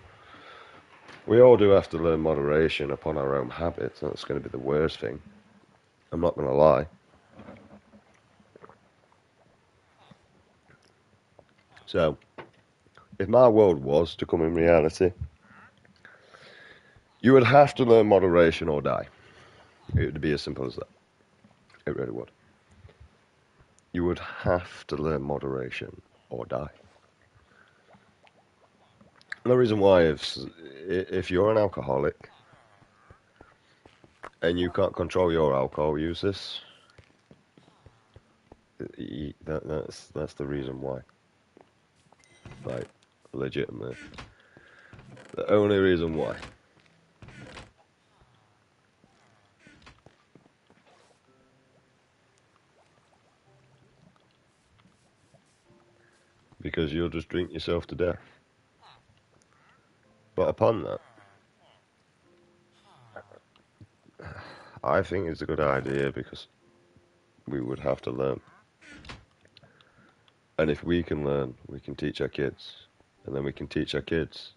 We all do have to learn moderation upon our own habits. That's going to be the worst thing. I'm not going to lie. So, if my world was to come in reality, you would have to learn moderation or die. It would be as simple as that. It really would. You would have to learn moderation or die. And the reason why is, if you're an alcoholic and you can't control your alcohol uses, that's the reason why. Like, legitimately. The only reason why. Because you'll just drink yourself to death. But upon that, I think it's a good idea because we would have to learn. And if we can learn, we can teach our kids. And then we can teach our kids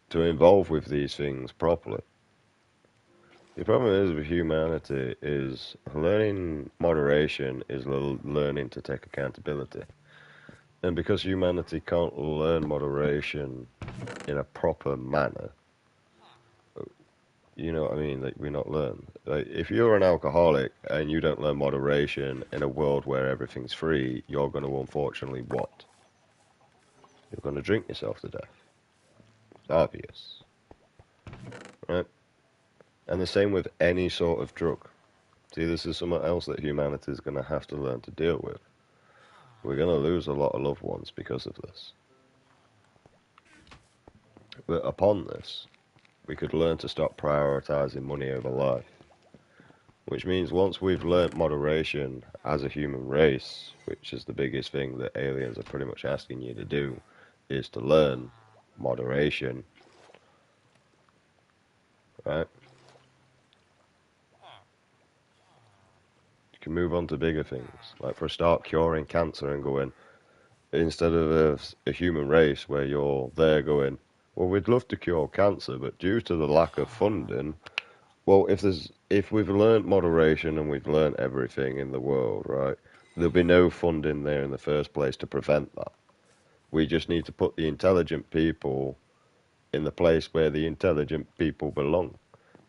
to involve with these things properly. The problem is with humanity is learning moderation is learning to take accountability. And because humanity can't learn moderation in a proper manner, you know what I mean? Like, we're not learn. Like, if you're an alcoholic and you don't learn moderation in a world where everything's free, you're going to unfortunately what? You're going to drink yourself to death. It's obvious. Right? And the same with any sort of drug. See, this is something else that humanity is going to have to learn to deal with. We're going to lose a lot of loved ones because of this. But upon this, We could learn to stop prioritizing money over life. Which means once we've learnt moderation as a human race, which is the biggest thing that aliens are pretty much asking you to do, is to learn moderation, right? You can move on to bigger things. Like for a start, curing cancer and going, instead of a human race where you're there going, well, we'd love to cure cancer, but due to the lack of funding, well, if we've learnt moderation and we've learnt everything in the world, right, there'll be no funding there in the first place to prevent that. We just need to put the intelligent people in the place where the intelligent people belong.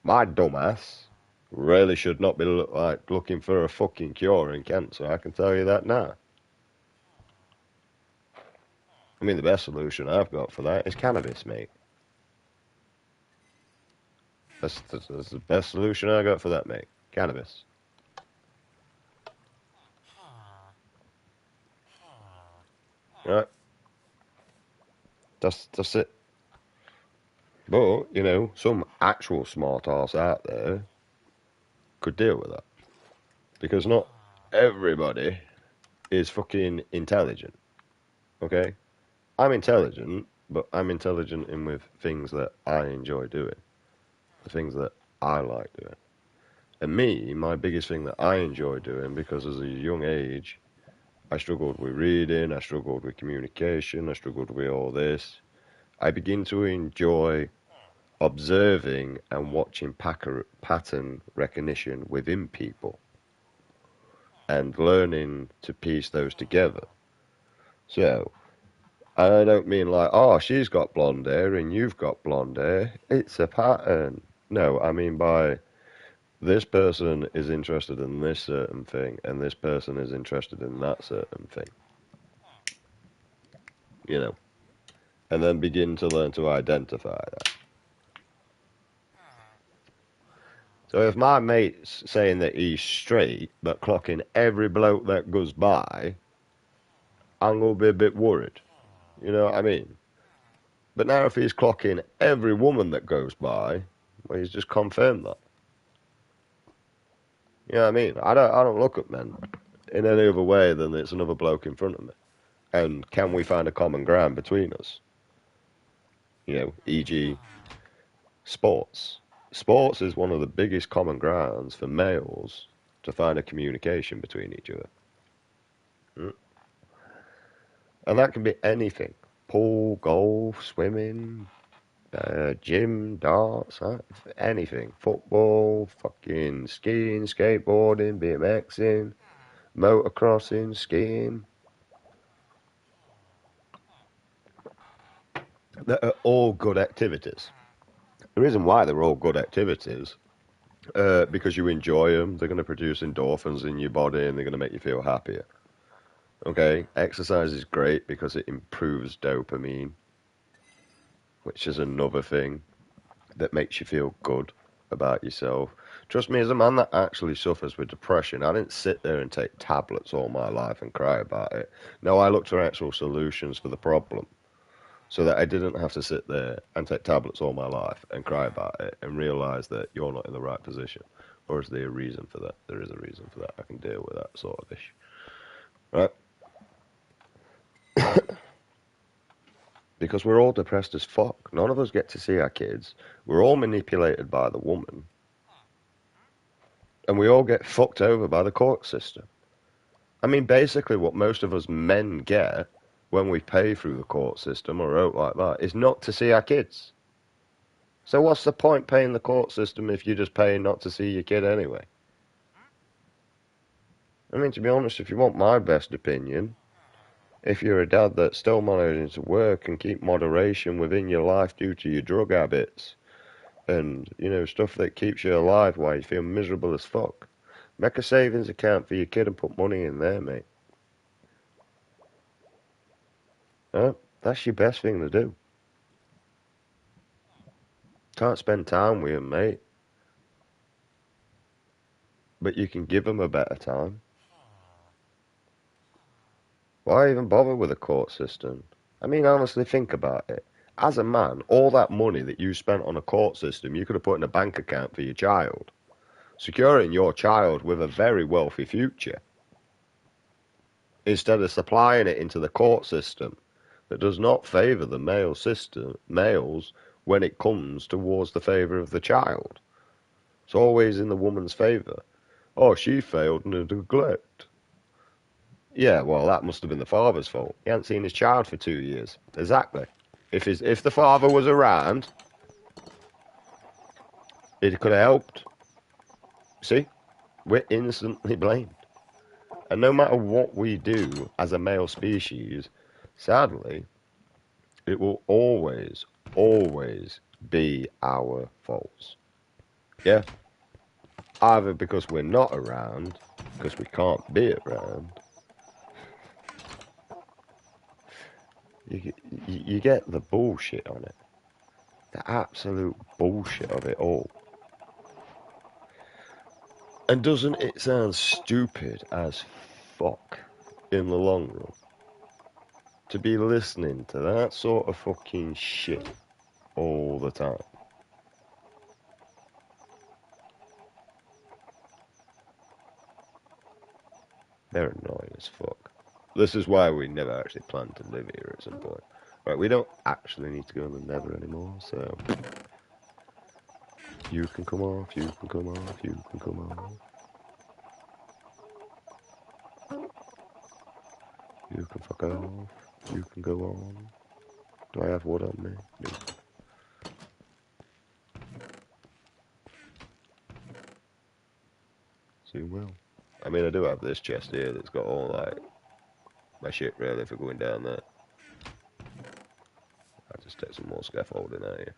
My dumbass really should not be looking for a fucking cure in cancer. I can tell you that now. I mean, the best solution I've got for that is cannabis, mate. That's the best solution I got for that, mate. Cannabis. Right? That's it. But, you know, some actual smart ass out there could deal with that. Because not everybody is fucking intelligent. Okay? I'm intelligent, but I'm intelligent in with things that I enjoy doing. The things that I like doing. And me, my biggest thing that I enjoy doing, because as a young age, I struggled with reading, I struggled with communication, I struggled with all this. I begin to enjoy observing and watching pattern recognition within people and learning to piece those together. So, I don't mean like, oh, she's got blonde hair and you've got blonde hair. It's a pattern. No, I mean by this person is interested in this certain thing and this person is interested in that certain thing. You know, and then begin to learn to identify that. So if my mate's saying that he's straight but clocking every bloke that goes by, I'm going to be a bit worried. You know what I mean? But now if he's clocking every woman that goes by, well, he's just confirmed that. You know what I mean? I don't look at men in any other way than it's another bloke in front of me. And can we find a common ground between us? You know, e.g., sports. Sports is one of the biggest common grounds for males to find a communication between each other. Mm. And that can be anything. Pool, golf, swimming, gym, darts, anything. Football, fucking skiing, skateboarding, BMXing, motocrossing, skiing. They're all good activities. The reason why they're all good activities, because you enjoy them, they're going to produce endorphins in your body and they're going to make you feel happier. Okay, exercise is great because it improves dopamine, which is another thing that makes you feel good about yourself. Trust me, as a man that actually suffers with depression, I didn't sit there and take tablets all my life and cry about it. No, I looked for actual solutions for the problem so that I didn't have to sit there and take tablets all my life and cry about it and realize that you're not in the right position. Or is there a reason for that? There is a reason for that. I can deal with that sort of issue. Right? Because we're all depressed as fuck. None of us get to see our kids. We're all manipulated by the woman. And we all get fucked over by the court system. I mean, basically, what most of us men get when we pay through the court system or out like that is not to see our kids. So what's the point paying the court system if you're just paying not to see your kid anyway? I mean, to be honest, if you want my best opinion, if you're a dad that's still managing to work and keep moderation within your life due to your drug habits and, you know, stuff that keeps you alive while you feel miserable as fuck, make a savings account for your kid and put money in there, mate. Huh? That's your best thing to do. Can't spend time with them, mate. But you can give them a better time. Why even bother with a court system? I mean, honestly, think about it. as a man, all that money that you spent on a court system, you could have put in a bank account for your child, securing your child with a very wealthy future, instead of supplying it into the court system that does not favour the males when it comes towards the favour of the child. It's always in the woman's favour. Oh, she failed in neglect. Yeah, well, that must have been the father's fault. He hadn't seen his child for 2 years. Exactly. If the father was around, it could have helped. See? We're instantly blamed. And no matter what we do as a male species, sadly, it will always, always be our faults. Yeah? Either because we're not around, because we can't be around. You get the bullshit on it. The absolute bullshit of it all. And doesn't it sound stupid as fuck in the long run to be listening to that sort of fucking shit all the time? They're annoying as fuck. This is why we never actually planned to live here at some point. Right, we don't actually need to go in the Nether anymore, so you can come off, you can come off, you can come off. You can fuck off, you can go on. Do I have wood on me? No. Soon will. I mean, I do have this chest here that's got all, like, my shit really for going down there. I'll just take some more scaffolding out here.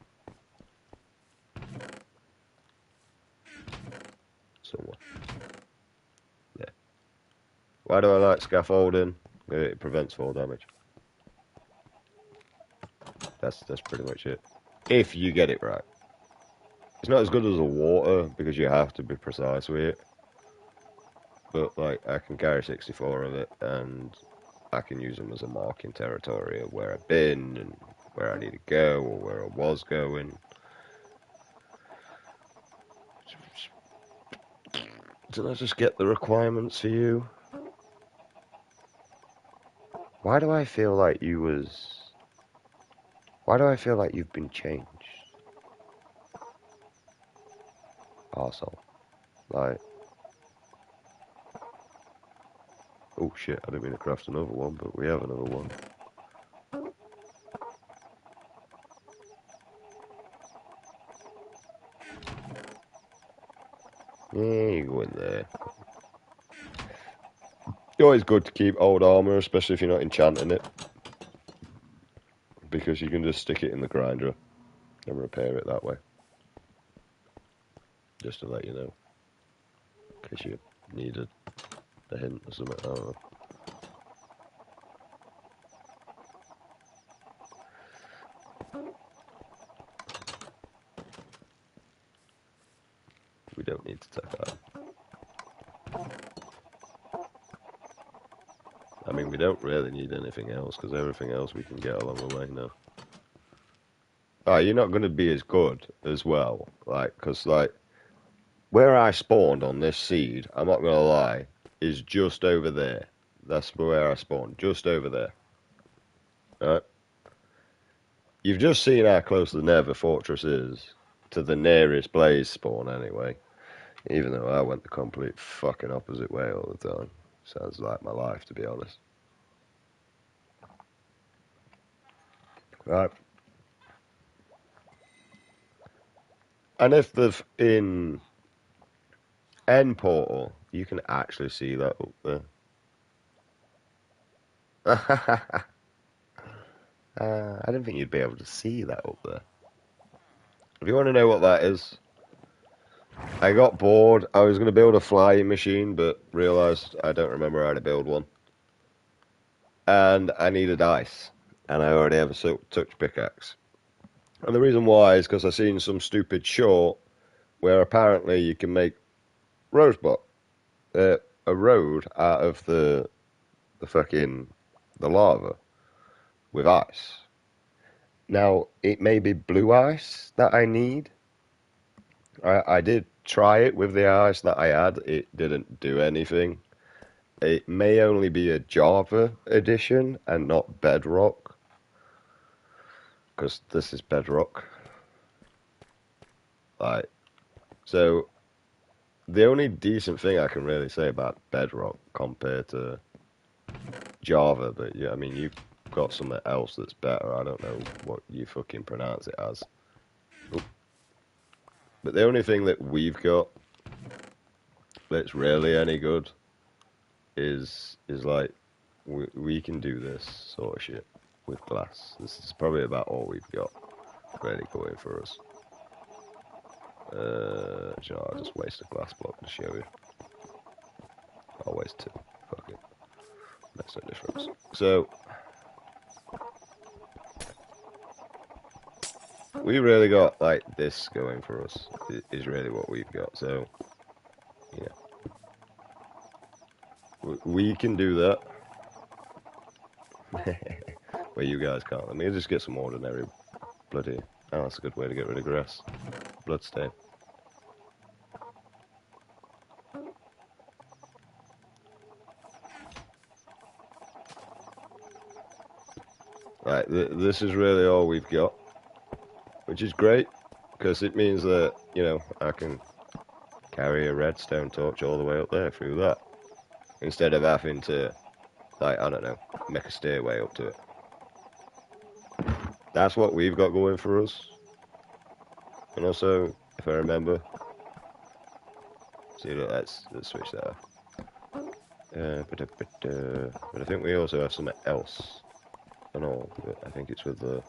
Somewhere. Yeah. Why do I like scaffolding? It prevents fall damage. That's pretty much it. If you get it right. It's not as good as the water because you have to be precise with it. But like I can carry 64 of it and I can use them as a marking territory of where I've been and where I need to go or where I was going. Did I just get the requirements for you? Why do I feel like Why do I feel like you've been changed? Arsehole. Like... Oh shit, I didn't mean to craft another one, but we have another one. Yeah, you go in there. It's always good to keep old armour, especially if you're not enchanting it. Because you can just stick it in the grinder and repair it that way. Just to let you know. In case you needed a hint or something, I don't know. We don't need to take that. I mean, we don't really need anything else, because everything else we can get along the way now. Alright, you're not going to be as good as well, like, because, like, where I spawned on this seed, I'm not going to lie, is just over there. That's where I spawned, just over there. Alright? You've just seen how close the Nether Fortress is to the nearest blaze spawn, anyway. Even though I went the complete fucking opposite way all the time. Sounds like my life, to be honest. Right. And if they've in End Portal, you can actually see that up there. I didn't think you'd be able to see that up there. If you want to know what that is, I got bored. I was going to build a flying machine, but realised I don't remember how to build one. And I needed ice. And I already have a silk touch pickaxe. And the reason why is because I've seen some stupid short where apparently you can make rosebud, a road out of the lava with ice. Now, it may be blue ice that I need. I did try it with the ice that I had. It didn't do anything. It may only be a Java edition and not Bedrock, because this is Bedrock. Like, so the only decent thing I can really say about Bedrock compared to Java, but yeah, I mean, you've got something else that's better. I don't know what you fucking pronounce it as. Oop. But the only thing that we've got that's really any good is like we can do this sort of shit with glass. This is probably about all we've got really going for us. You know, I'll just waste a glass block to show you. I'll waste two. Fuck it. Makes no difference. So we really got like this going for us. Is really what we've got. So yeah, we can do that. Well, you guys can't. Let me just get some ordinary bloody. Oh, that's a good way to get rid of grass. Bloodstain. Right, this is really all we've got, which is great, because it means that, you know, I can carry a redstone torch all the way up there through that, instead of having to, like, I don't know, make a stairway up to it. That's what we've got going for us. And also, if I remember, see, let's switch that off. But I think we also have something else and all, but I think it's with the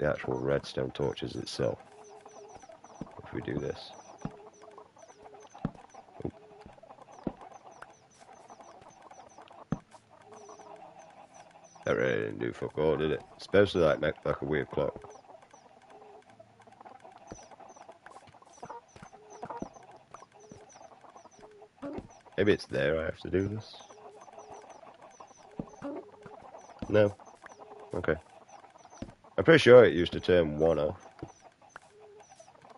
actual redstone torches itself. If we do this. Oop. That really didn't do fuck all, did it? Especially like make like a weird clock. Maybe it's there I have to do this. No? Okay. I'm pretty sure it used to turn one off.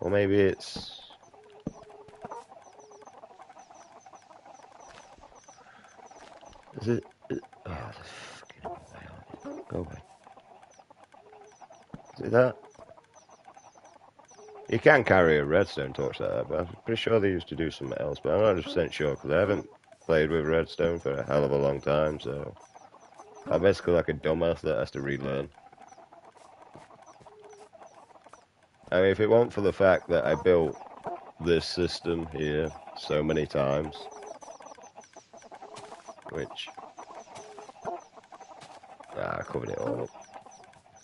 Or maybe it's... Is it... Oh, the fucking way on it. Go away. Is it that? You can carry a redstone torch like that, but I'm pretty sure they used to do something else. But I'm not 100% sure, because I haven't played with redstone for a hell of a long time, so... I'm basically like a dumbass that has to relearn. I mean, if it weren't for the fact that I built this system here so many times, which... I covered it all up,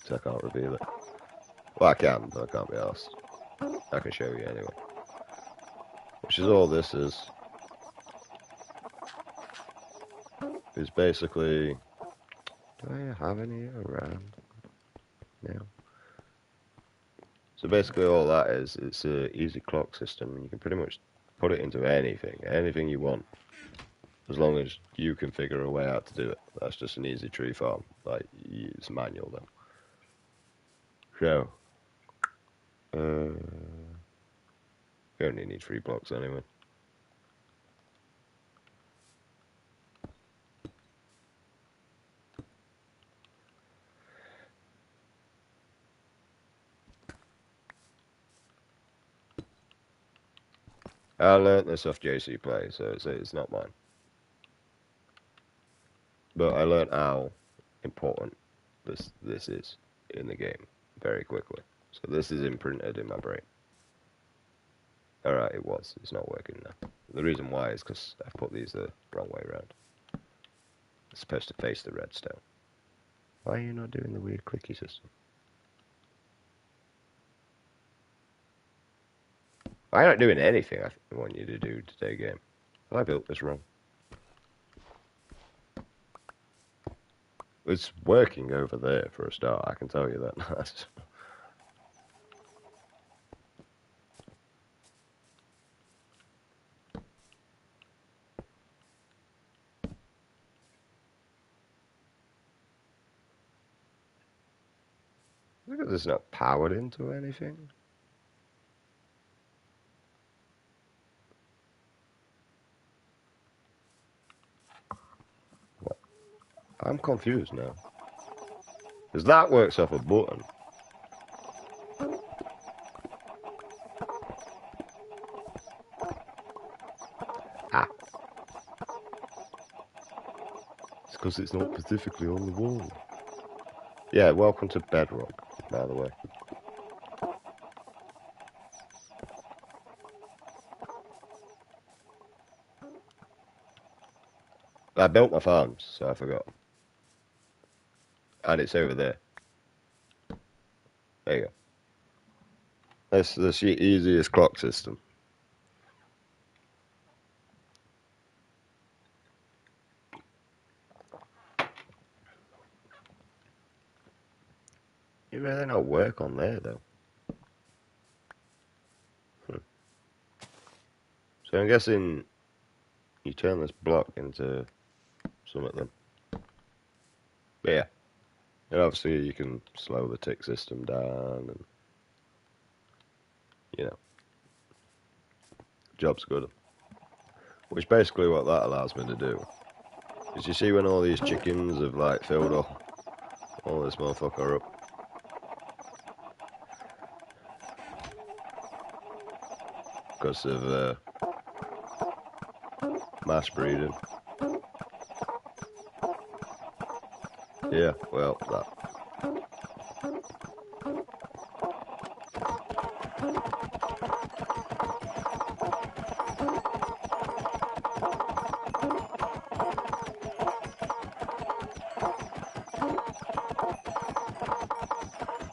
so I can't reveal it. Well, I can, but I can't be asked. I can show you anyway. Which is all this is. It's basically... Do I have any around now? So basically all that is, it's a easy clock system, and you can pretty much put it into anything you want, as long as you can figure a way out to do it. That's just an easy tree farm, like, it's manual then. So, you only need 3 blocks anyway. I learnt this off JC Play, so it's not mine. But I learnt how important this is in the game very quickly. So this is imprinted in my brain. Alright, it was. It's not working now. The reason why is because I've put these the wrong way around. It's supposed to face the redstone. Why are you not doing the weird clicky system? I'm not doing anything I want you to do today, game. Have I built this wrong? It's working over there for a start, I can tell you that. Because it's not powered into anything. What? I'm confused now. Because that works off a button. Ah. It's because it's not specifically on the wall. Yeah, welcome to Bedrock, by the way. I built my farms, so I forgot. And it's over there. There you go. That's the easiest clock system. You really not work on there, though. So I'm guessing you turn this block into some of them. But yeah. And obviously you can slow the tick system down and, you know, job's good. Which basically what that allows me to do is you see when all these chickens have like filled up all this motherfucker up. Because of mass breeding. Yeah, well, that.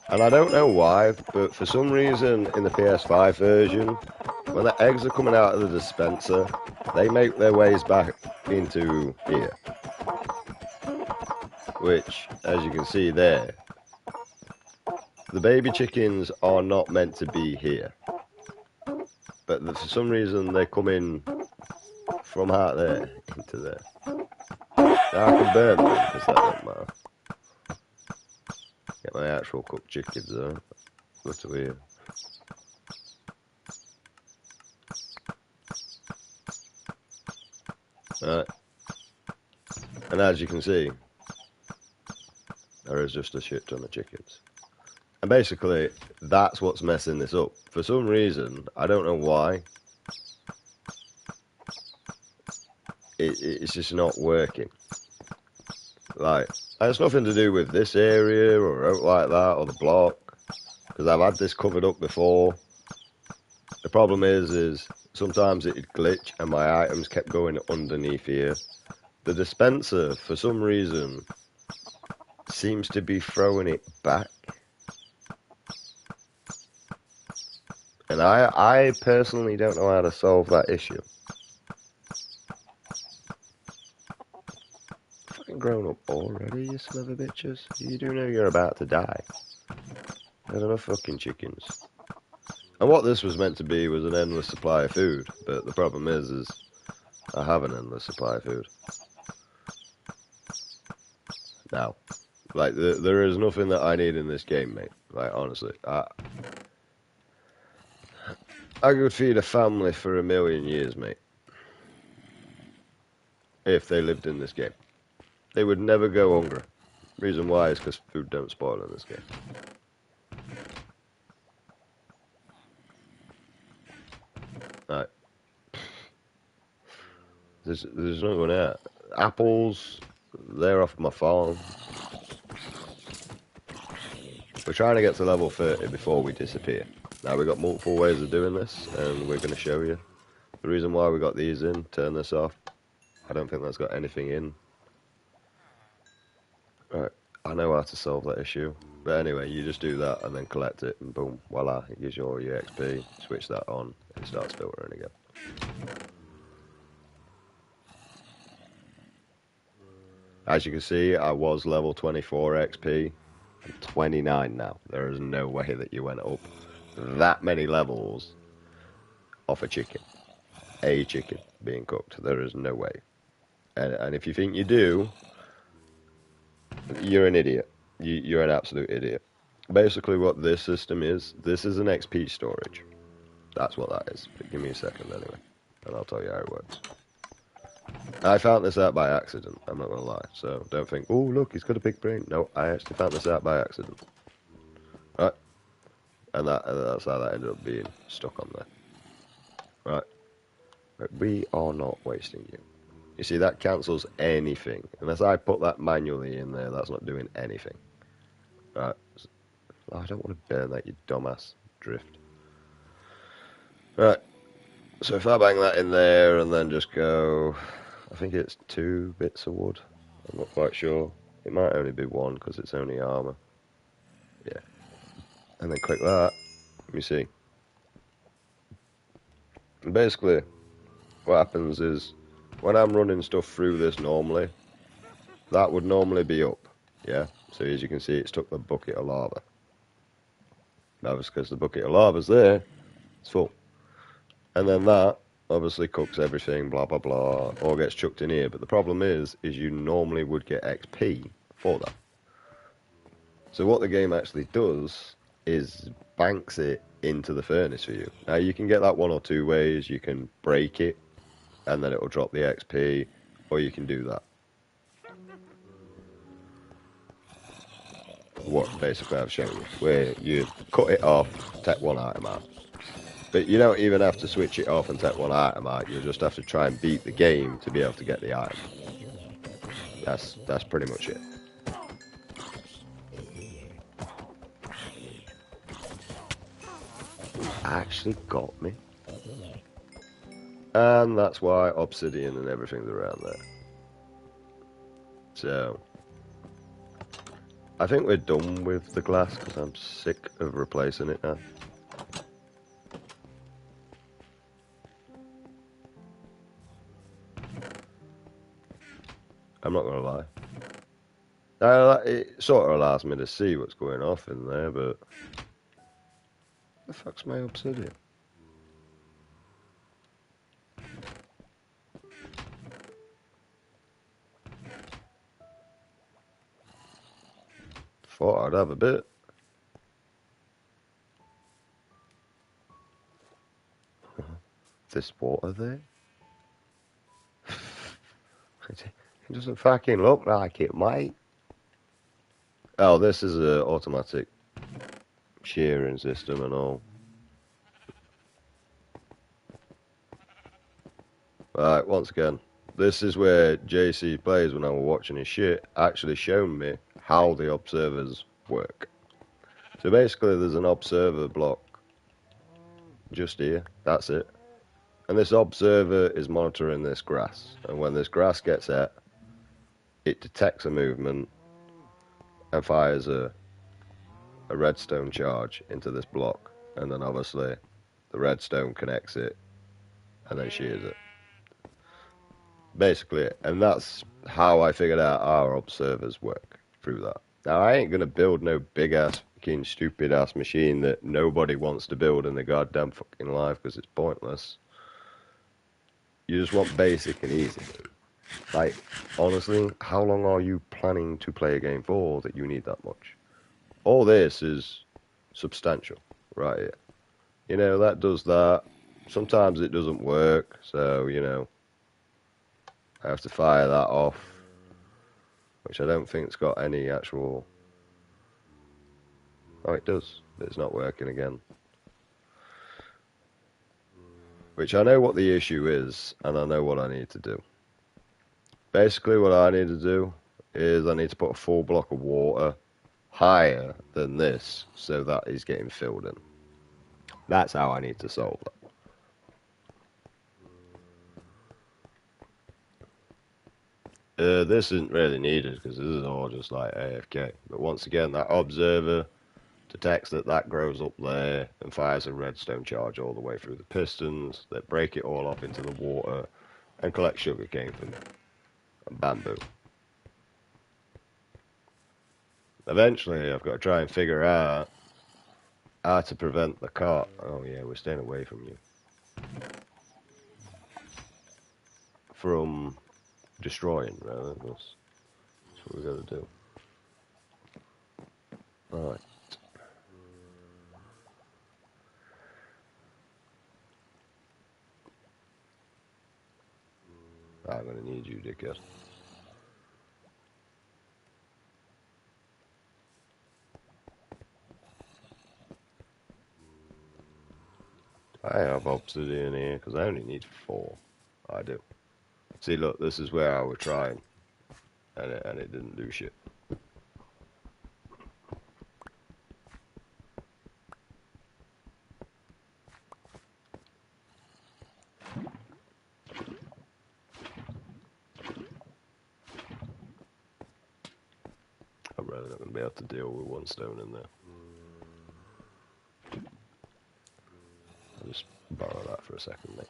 And I don't know why, but for some reason in the PS5 version, when the eggs are coming out of the dispenser, they make their ways back into here. Which, as you can see there, the baby chickens are not meant to be here. But for some reason they come in from out there into there. Now I can burn them because that don't matter. Get my actual cooked chickens though. That's weird. Right. And as you can see, there is just a shit ton of chickens. And basically, that's what's messing this up. For some reason, I don't know why, it's just not working. Like, it's nothing to do with this area or out like that or the block, because I've had this covered up before. The problem is sometimes it'd glitch and my items kept going underneath here. The dispenser, for some reason, seems to be throwing it back. And I personally don't know how to solve that issue. Fucking grown up already, you son of a bitches. You do know you're about to die. There's enough fucking chickens. And what this was meant to be was an endless supply of food. But the problem is I have an endless supply of food. Now, like, there is nothing that I need in this game, mate. Like, honestly. I could feed a family for 1,000,000 years, mate. If they lived in this game. They would never go hungry. Reason why is because food don't spoil in this game. Right. There's another one out. Apples, they're off my farm. We're trying to get to level 30 before we disappear. Now, we've got multiple ways of doing this, and we're going to show you. The reason why we got these in, turn this off. I don't think that's got anything in. Right, I know how to solve that issue. But anyway, you just do that and then collect it, and boom, voila, it gives you all your XP. Switch that on, it starts filtering again. As you can see, I was level 24 XP. I'm 29 now. There is no way that you went up that many levels off a chicken. A chicken being cooked. There is no way. And if you think you do, you're an idiot. You're an absolute idiot. Basically what this system is, this is an XP storage. That's what that is. But give me a second anyway, and I'll tell you how it works. I found this out by accident, I'm not gonna lie, so don't think, oh look, he's got a big brain. No, I actually found this out by accident. Right, and that's how that ended up being stuck on there. Right, but we are not wasting you. You see, that cancels anything. Unless I put that manually in there, that's not doing anything. Right, oh, I don't want to burn that, you dumbass. Drift. Right, so if I bang that in there and then just go, I think it's 2 bits of wood. I'm not quite sure. It might only be 1 because it's only armor. Yeah. And then click that. Let me see. And basically, what happens is, when I'm running stuff through this normally, that would normally be up. Yeah? So as you can see, it's took the bucket of lava. That was because the bucket of lava's there, it's full. And then that obviously cooks everything, blah blah blah, all gets chucked in here. But the problem is you normally would get XP for that. So what the game actually does is banks it into the furnace for you. Now you can get that 1 or 2 ways. You can break it, and then it will drop the XP, or you can do that. What basically I've shown you, where you cut it off, take 1 item out. But you don't even have to switch it off and take 1 item out. You just have to try and beat the game to be able to get the item. That's pretty much it. Actually got me. And that's why obsidian and everything's around there. So, I think we're done with the glass because I'm sick of replacing it now. I'm not gonna lie. It sort of allows me to see what's going off in there, but the fuck's my obsidian? Thought I'd have a bit. This water there? It doesn't fucking look like it, mate. Oh, this is an automatic shearing system and all. Right, once again, this is where JC Plays, when I was watching his shit, actually shown me how the observers work. So basically there's an observer block just here, that's it. And this observer is monitoring this grass. And when this grass gets hit, it detects a movement and fires a redstone charge into this block. And then obviously the redstone connects it and then shears it. Basically, and that's how I figured out our observers work through that. Now, I ain't gonna build no big ass fucking stupid ass machine that nobody wants to build in the goddamn fucking life because it's pointless. You just want basic and easy. Like, honestly, how long are you planning to play a game for that you need that much? All this is substantial, right here. You know, that does that. Sometimes it doesn't work, so, you know, I have to fire that off, which I don't think it's got any actual... Oh, it does, but it's not working again. Which I know what the issue is, and I know what I need to do. Basically, what I need to do is I need to put a full block of water higher than this, so that is getting filled in. That's how I need to solve that. This isn't really needed, because this is all just like AFK. But once again, that observer detects that grows up there and fires a redstone charge all the way through the pistons that break it all up into the water and collect sugarcane from it and bamboo. Eventually, I've got to try and figure out how to prevent the cart. Oh yeah, we're staying away from you. From destroying, rather. That's what we've got to do. Alright. going to need you, dickhead. I have obsidian here because I only need 4. I do. See, look, this is where I was trying, and it didn't do shit. I'm really not going to be able to deal with 1 stone in there. I'll just borrow that for a second, mate.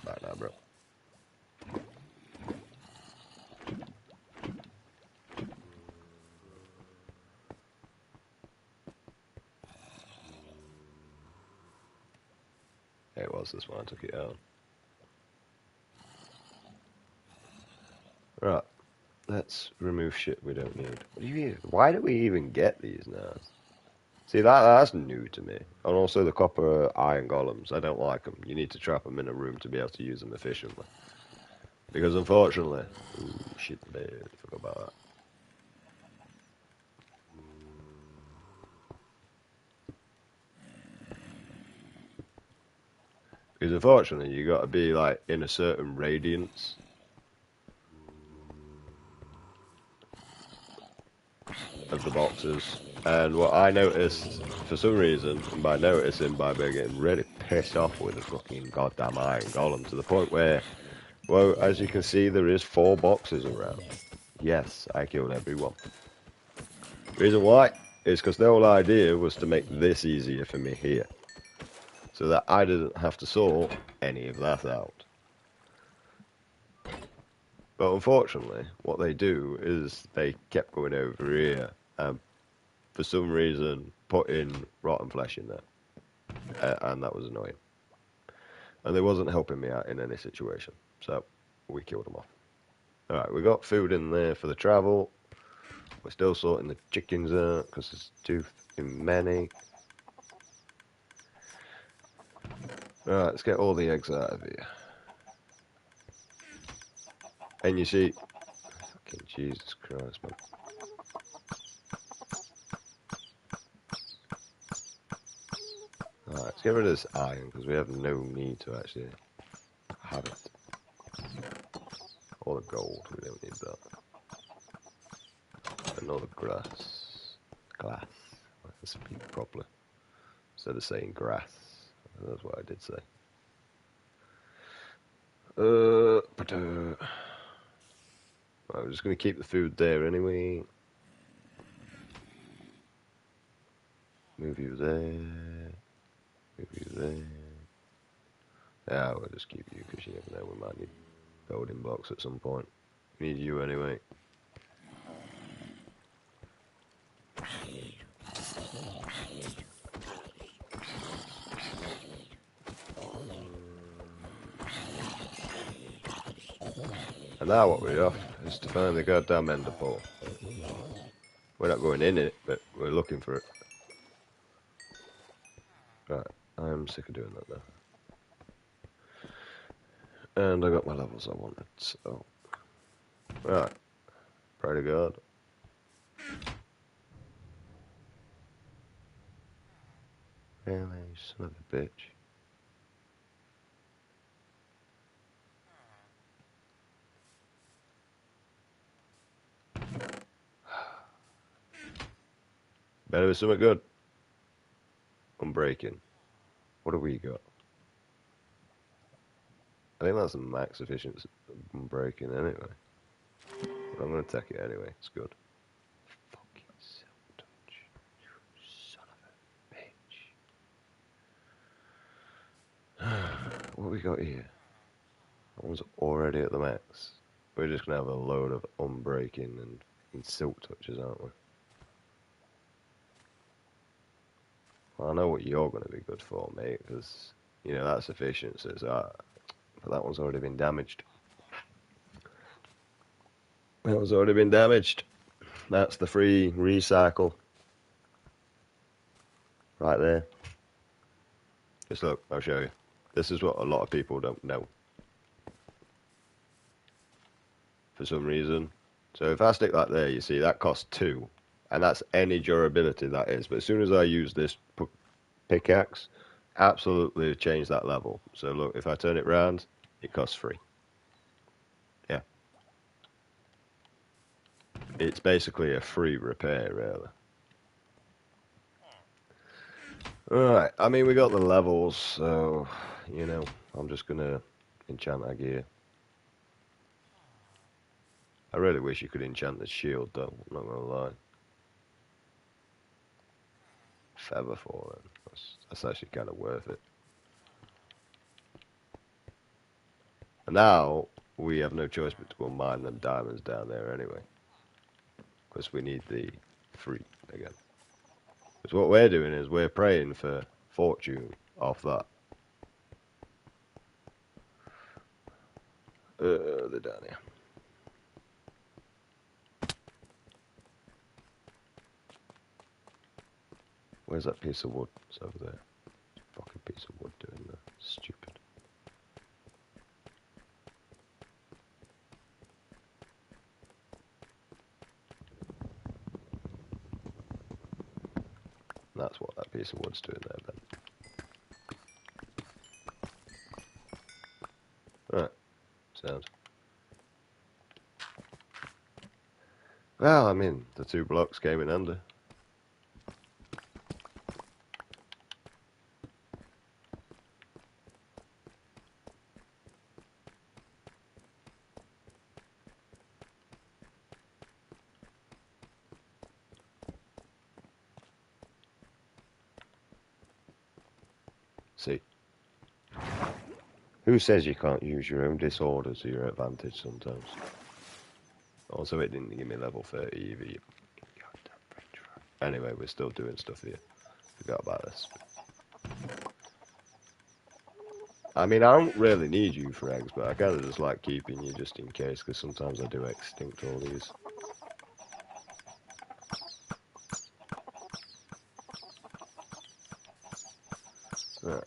Back now, bro. It was this one, I took it out. Right, let's remove shit we don't need. Why do we even get these now? See, that's new to me. And also the copper iron golems, I don't like them. You need to trap them in a room to be able to use them efficiently. Because unfortunately... Ooh, shit, I forgot about that. Because unfortunately, you got to be like in a certain radiance of the boxes. And what I noticed, for some reason, and by noticing, by being getting really pissed off with the fucking goddamn iron golem, to the point where, well, as you can see, there is 4 boxes around. Yes, I killed everyone. Reason why is because the whole idea was to make this easier for me here, so that I didn't have to sort any of that out. But unfortunately, what they do is they kept going over here and for some reason putting rotten flesh in there. And that was annoying. And they wasn't helping me out in any situation. So we killed them off. Alright, we got food in there for the travel. We're still sorting the chickens out because there's too many. Alright, let's get all the eggs out of here. And you see, fucking Jesus Christ, man. Alright, let's get rid of this iron because we have no need to actually have it. Or the gold, we don't need that. Another glass. Glass. I can speak properly. Instead of saying grass. That's what I did say. I'm just going to keep the food there anyway. Move you there. Move you there. Yeah, we'll just keep you because you never know, we might need building blocks at some point. Need you anyway. And now what we're off is to find the goddamn ender pearl. We're not going in it, but we're looking for it. Right, I'm sick of doing that now. And I got my levels I wanted, so... Right, pray to God. Really, son of a bitch. Better be something good. Unbreaking. What do we got? I think that's a max efficiency unbreaking anyway. But I'm going to take it anyway. It's good. Fucking silk touch. Son of a bitch. What we got here? That one's already at the max. We're just going to have a load of unbreaking and silk touches, aren't we? Well, I know what you're going to be good for, mate, because, you know, that's efficiency. So But that one's already been damaged. That one's already been damaged. That's the free recycle. Right there. Just look, I'll show you. This is what a lot of people don't know. For some reason. So if I stick that there, you see, that costs 2. And that's any durability that is. But as soon as I use this pickaxe, absolutely change that level. So look, if I turn it round, it costs 3. Yeah. It's basically a free repair, really. Alright, I mean, we got the levels, so, you know, I'm just gonna enchant our gear. I really wish you could enchant the shield, though, I'm not gonna lie. Feather falling. That's actually kind of worth it. And now, we have no choice but to go mine them diamonds down there anyway. Because we need the 3 again. Because what we're doing is we're praying for fortune off that. They're down here. Where's that piece of wood? It's over there. Fucking piece of wood doing that. Stupid. That's what that piece of wood's doing there then. Right. Sounds. Well, I mean, the 2 blocks came in under. See? Who says you can't use your own disorder to your advantage sometimes? Also, it didn't give me level 30 either. Anyway, we're still doing stuff here. Forgot about this. I mean, I don't really need you for eggs, but I kind of just like keeping you just in case, because sometimes I do extinct all these. Right.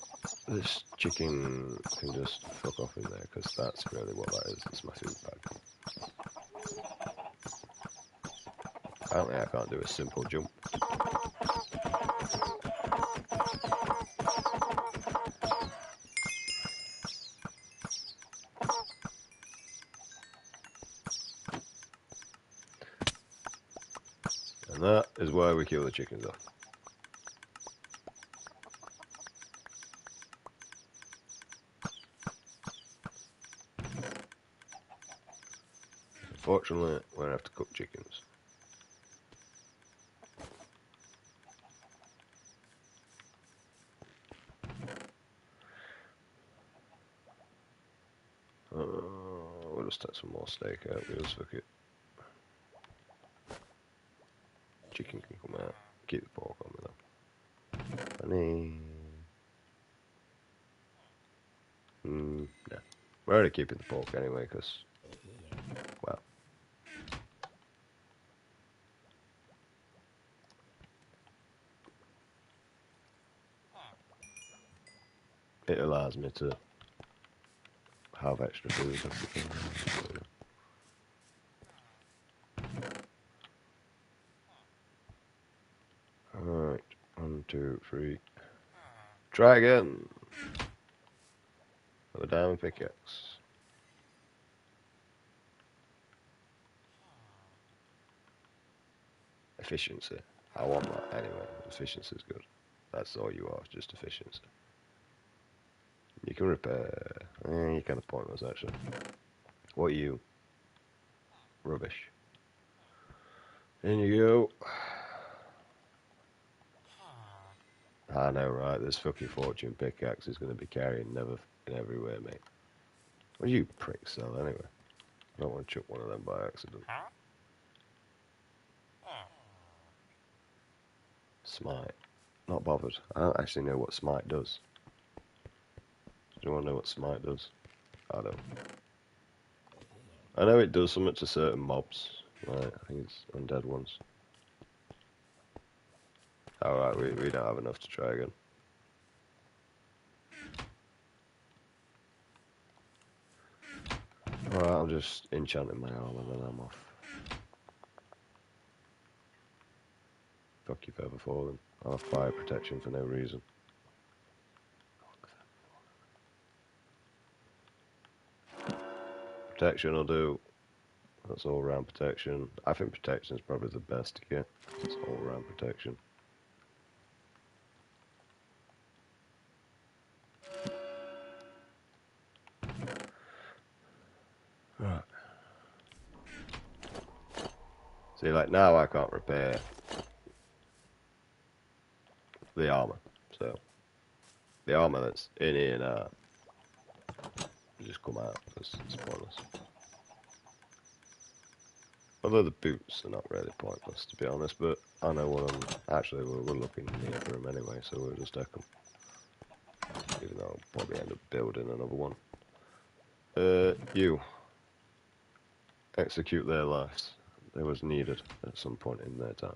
This chicken can just fuck off in there, because that's really what that is. It's my food bag. Apparently I can't do a simple jump. And that is why we kill the chickens off. Unfortunately, we're going to have to cook chickens. We'll just take some more steak out. We'll just fuck it. Chicken can come out. Keep the pork on me though. Honey. No. We're already keeping the pork anyway, because, well. It allows me to have extra food. Alright, 1, 2, 3. Try again. With a diamond pickaxe. Efficiency. I want that anyway. Efficiency is good. That's all you are, just efficiency. You can repair. You're kind of pointless actually. What are you? Rubbish. In you go. I know, right? This fucking fortune pickaxe is going to be carrying never in everywhere, mate. What do you pricks sell anyway? I don't want to chuck one of them by accident. Smite. Not bothered. I don't actually know what smite does. Do you want to know what smite does? I don't. I know it does something to certain mobs. Right, I think it's undead ones. Alright, we don't have enough to try again. Alright, I'm just enchanting my armor and then I'm off. Fuck you, Feather Falling. I'll have fire protection for no reason. Protection will do. That's all round protection. I think protection is probably the best to get. It's all round protection. Right. See, like now I can't repair the armor. So the armor that's in here now just come out. It's pointless. Although the boots are not really pointless, to be honest, but I know what I'm... Actually, we're looking near for them anyway, so we'll just take them. Even though I'll probably end up building another one. You. Execute their lives. They was needed at some point in their time.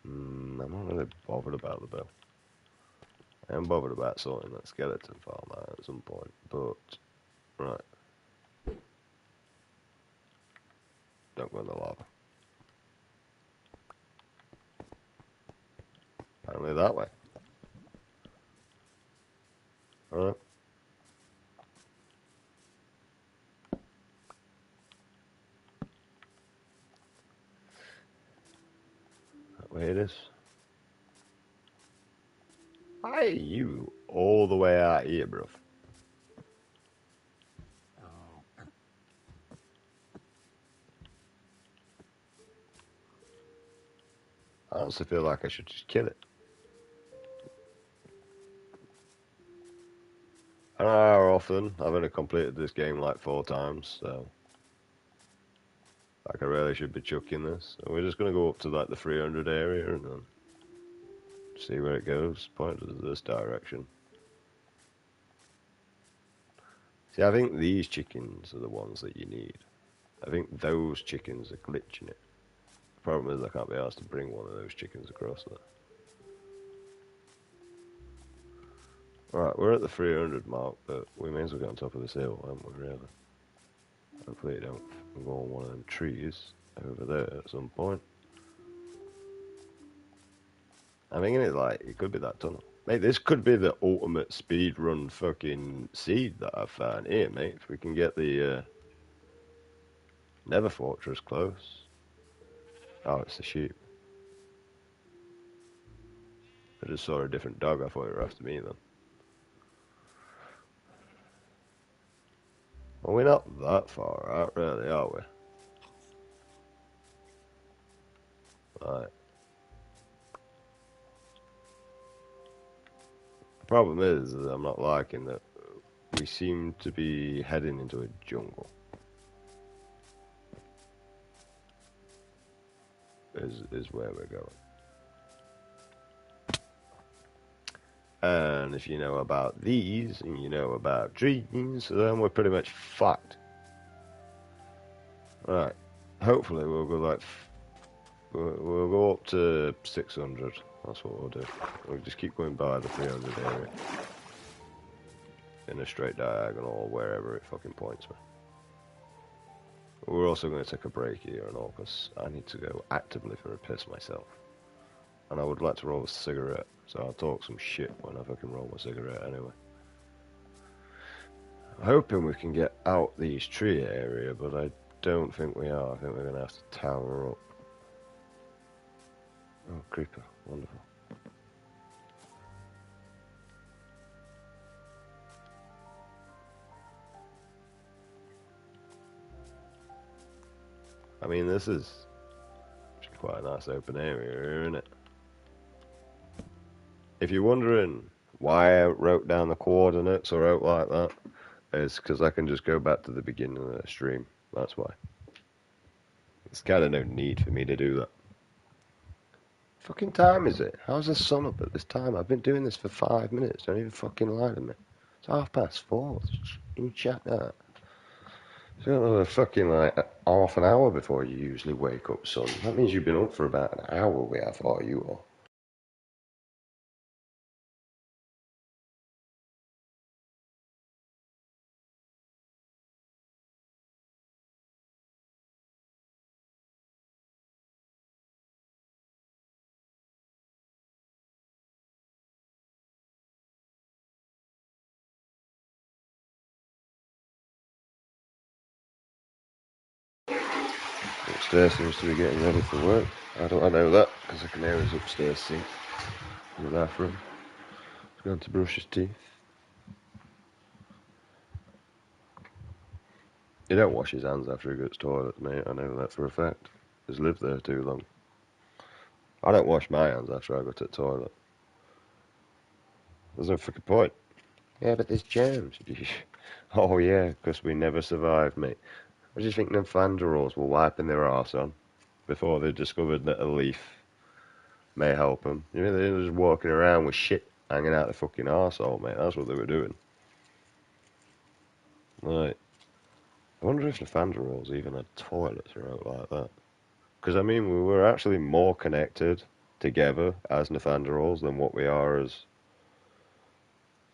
I'm not really bothered about the bow. I am bothered about sorting that skeleton farm out at some point, but... Right. Don't go in the lava. Apparently that way. Alright. That way it is. Why are you all the way out here, bruv? I honestly feel like I should just kill it. I don't know how often. I've only completed this game like 4 times, so... Like I really should be chucking this. So we're just going to go up to like the 300 area and then... See where it goes. Point to this direction. See, I think these chickens are the ones that you need. I think those chickens are glitching it. The problem is I can't be asked to bring one of those chickens across there. Alright, we're at the 300 mark, but we may as well get on top of this hill, haven't we, really? Hopefully it don't go on one of them trees over there at some point. I'm thinking it could be that tunnel. Mate, this could be the ultimate speedrun fucking seed that I've found here, mate. If we can get the Nether Fortress close. Oh, it's the sheep. I just saw a different dog. I thought you were after me then. Well, we're not that far out, really, are we? Right. The problem is that I'm not liking that we seem to be heading into a jungle. Is where we're going. And if you know about these, and you know about trees, then we're pretty much fucked. Right. Hopefully we'll go like... We'll go up to 600. That's what we'll do. We'll just keep going by the 300 area. In a straight diagonal or wherever it fucking points me. We're also going to take a break here and all, because I need to go actively for a piss myself. And I would like to roll a cigarette, so I'll talk some shit when I fucking roll my cigarette anyway. I'm hoping we can get out these tree area, but I don't think we are. I think we're going to have to tower up. Oh, creeper. Wonderful. I mean, this is quite a nice open area here, isn't it? If you're wondering why I wrote down the coordinates or out like that, it's because I can just go back to the beginning of the stream. That's why. There's kind of no need for me to do that. Fucking time is it? How's the sun up at this time? I've been doing this for 5 minutes. Don't even fucking lie to me. It's 4:30. You check that. It's another fucking like half an hour before you usually wake up, son. That means you've been up for about an hour. We have, or you are. Upstairs seems to be getting ready for work. How do I know that? Because I can hear his upstairs sink in the bathroom. He's going to brush his teeth. He don't wash his hands after he goes to the toilet, mate. I know that for a fact. He's lived there too long. I don't wash my hands after I go to the toilet. There's no fucking point. Yeah, but there's germs. Oh yeah, because we never survived, mate. What do you think them Flanderals were wiping their arse on before they discovered that a leaf may help them? You know, they were just walking around with shit hanging out their fucking arsehole, mate. That's what they were doing. Like, I wonder if the Flanderals even had toilets or out like that. Because, I mean, we were actually more connected together as Nathanderals than what we are as,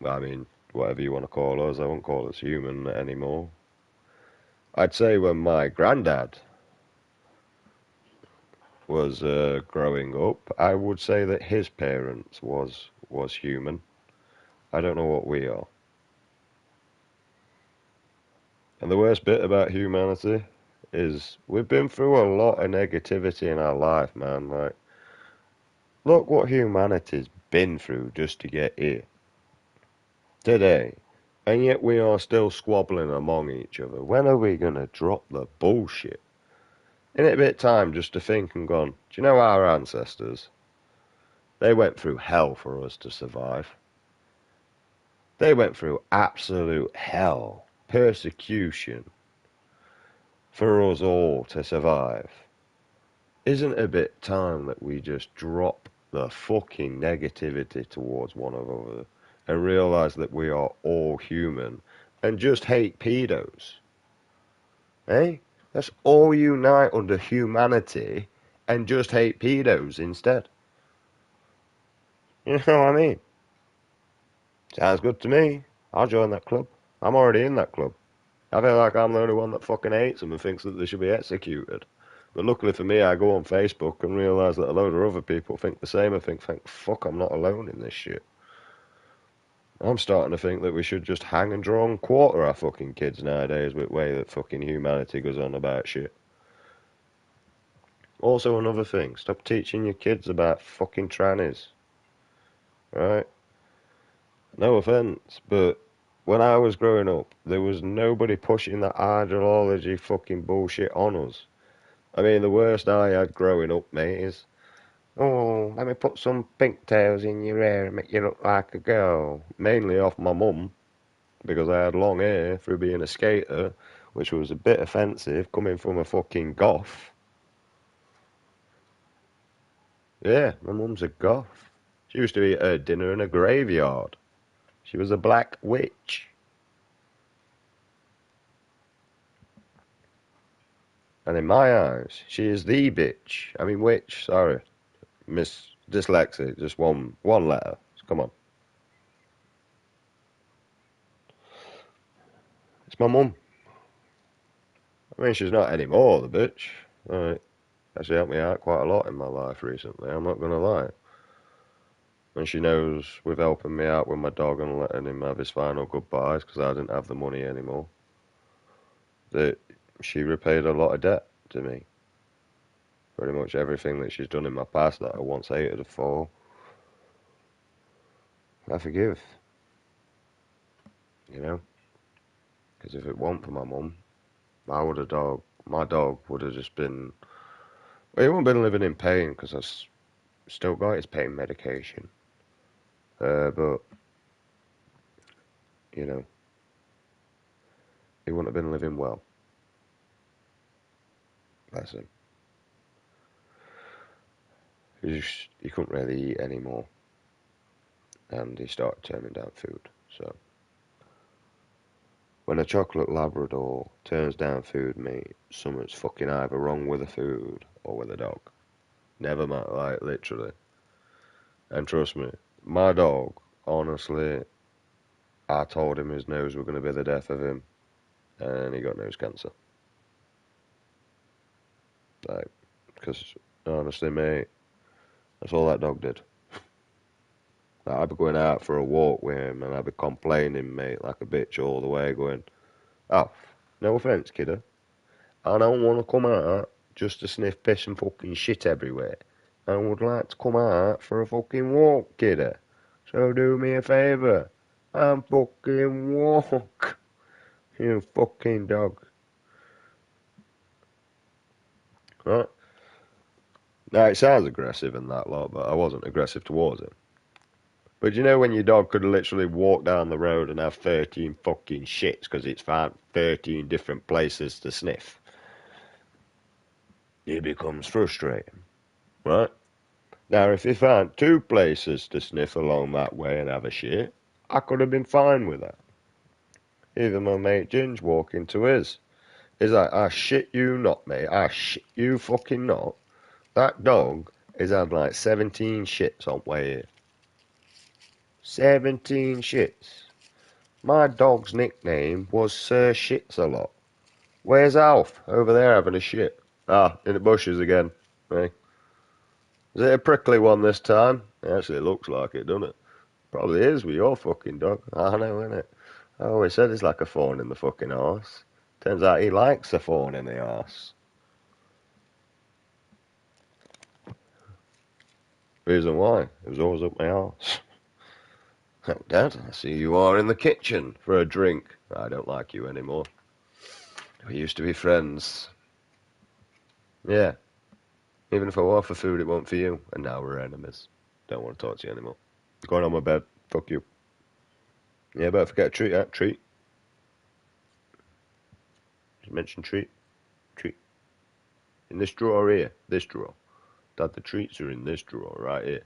well, I mean, whatever you want to call us. I won't call us human anymore. I'd say when my granddad was growing up, I would say that his parents was human. I don't know what we are. And the worst bit about humanity is we've been through a lot of negativity in our life, man. Like, look what humanity's been through just to get here today. And yet we are still squabbling among each other. When are we going to drop the bullshit? Isn't it a bit time just to think and gone, do you know our ancestors? They went through hell for us to survive. They went through absolute hell, persecution, for us all to survive. Isn't it a bit time that we just drop the fucking negativity towards one another and realise that we are all human and just hate pedos? Eh? Let's all unite under humanity and just hate pedos instead. You know what I mean? Sounds good to me. I'll join that club. I'm already in that club. I feel like I'm the only one that fucking hates them and thinks that they should be executed. But luckily for me, I go on Facebook and realise that a load of other people think the same and think, thank fuck, I'm not alone in this shit. I'm starting to think that we should just hang and draw and quarter our fucking kids nowadays with the way that fucking humanity goes on about shit. Also, another thing, stop teaching your kids about fucking trannies. Right? No offence, but when I was growing up, there was nobody pushing that ideology fucking bullshit on us. I mean, the worst I had growing up, mate, is, oh, let me put some pigtails in your hair and make you look like a girl. Mainly off my mum, because I had long hair through being a skater, which was a bit offensive coming from a fucking goth. Yeah, my mum's a goth. She used to eat her dinner in a graveyard. She was a black witch. And in my eyes, she is the bitch. I mean, witch, sorry. Miss Dyslexic, just one letter. Come on. It's my mum. I mean, she's not anymore, the bitch. Right. Actually helped me out quite a lot in my life recently, I'm not going to lie. And she knows with helping me out with my dog and letting him have his final goodbyes because I didn't have the money anymore, that she repaid a lot of debt to me. Pretty much everything that she's done in my past that I once hated her for, I forgive. You know? Because if it weren't for my mum, my dog would have just been, well, he wouldn't have been living in pain because I've still got his pain medication. But, you know, he wouldn't have been living well. Bless him. he couldn't really eat anymore, and he started turning down food. So when a chocolate Labrador turns down food, mate, something's fucking either wrong with the food or with the dog. Never mind, like literally. And trust me, my dog, honestly, I told him his nose was going to be the death of him, and he got nose cancer. Like, because honestly, mate, that's all that dog did. Like, I'd be going out for a walk with him, and I'd be complaining, mate, like a bitch all the way, going, "Oh, no offence, kiddo. I don't want to come out just to sniff piss and fucking shit everywhere. I would like to come out for a fucking walk, kiddo. So do me a favour and fucking walk, you fucking dog." Right? Now, it sounds aggressive and that lot, but I wasn't aggressive towards him. But you know when your dog could literally walk down the road and have 13 fucking shits because it's found 13 different places to sniff? It becomes frustrating, right? Now, if he found 2 places to sniff along that way and have a shit, I could have been fine with that. Even my mate Ginge walking to his. He's like, "I shit you not, mate. I shit you fucking not. That dog has had like 17 shits on way here. 17 shits. My dog's nickname was Sir Shits-a-lot. Where's Alf? Over there having a shit. Ah, in the bushes again. Hey. Is it a prickly one this time? Actually, it looks like it, doesn't it? Probably is with your fucking dog. I know, innit? I always said it's like a thorn in the fucking arse. Turns out he likes a thorn in the arse. Reason why? It was always up my arse. Oh, Dad, I see you are in the kitchen for a drink. I don't like you anymore. We used to be friends. Yeah. Even if I were for food, it won't for you. And now we're enemies. Don't want to talk to you anymore. Going on my bed. Fuck you. Yeah, better forget a treat. Treat. Just mention treat. Treat. In this drawer here. This drawer. Dad, the treats are in this drawer right here.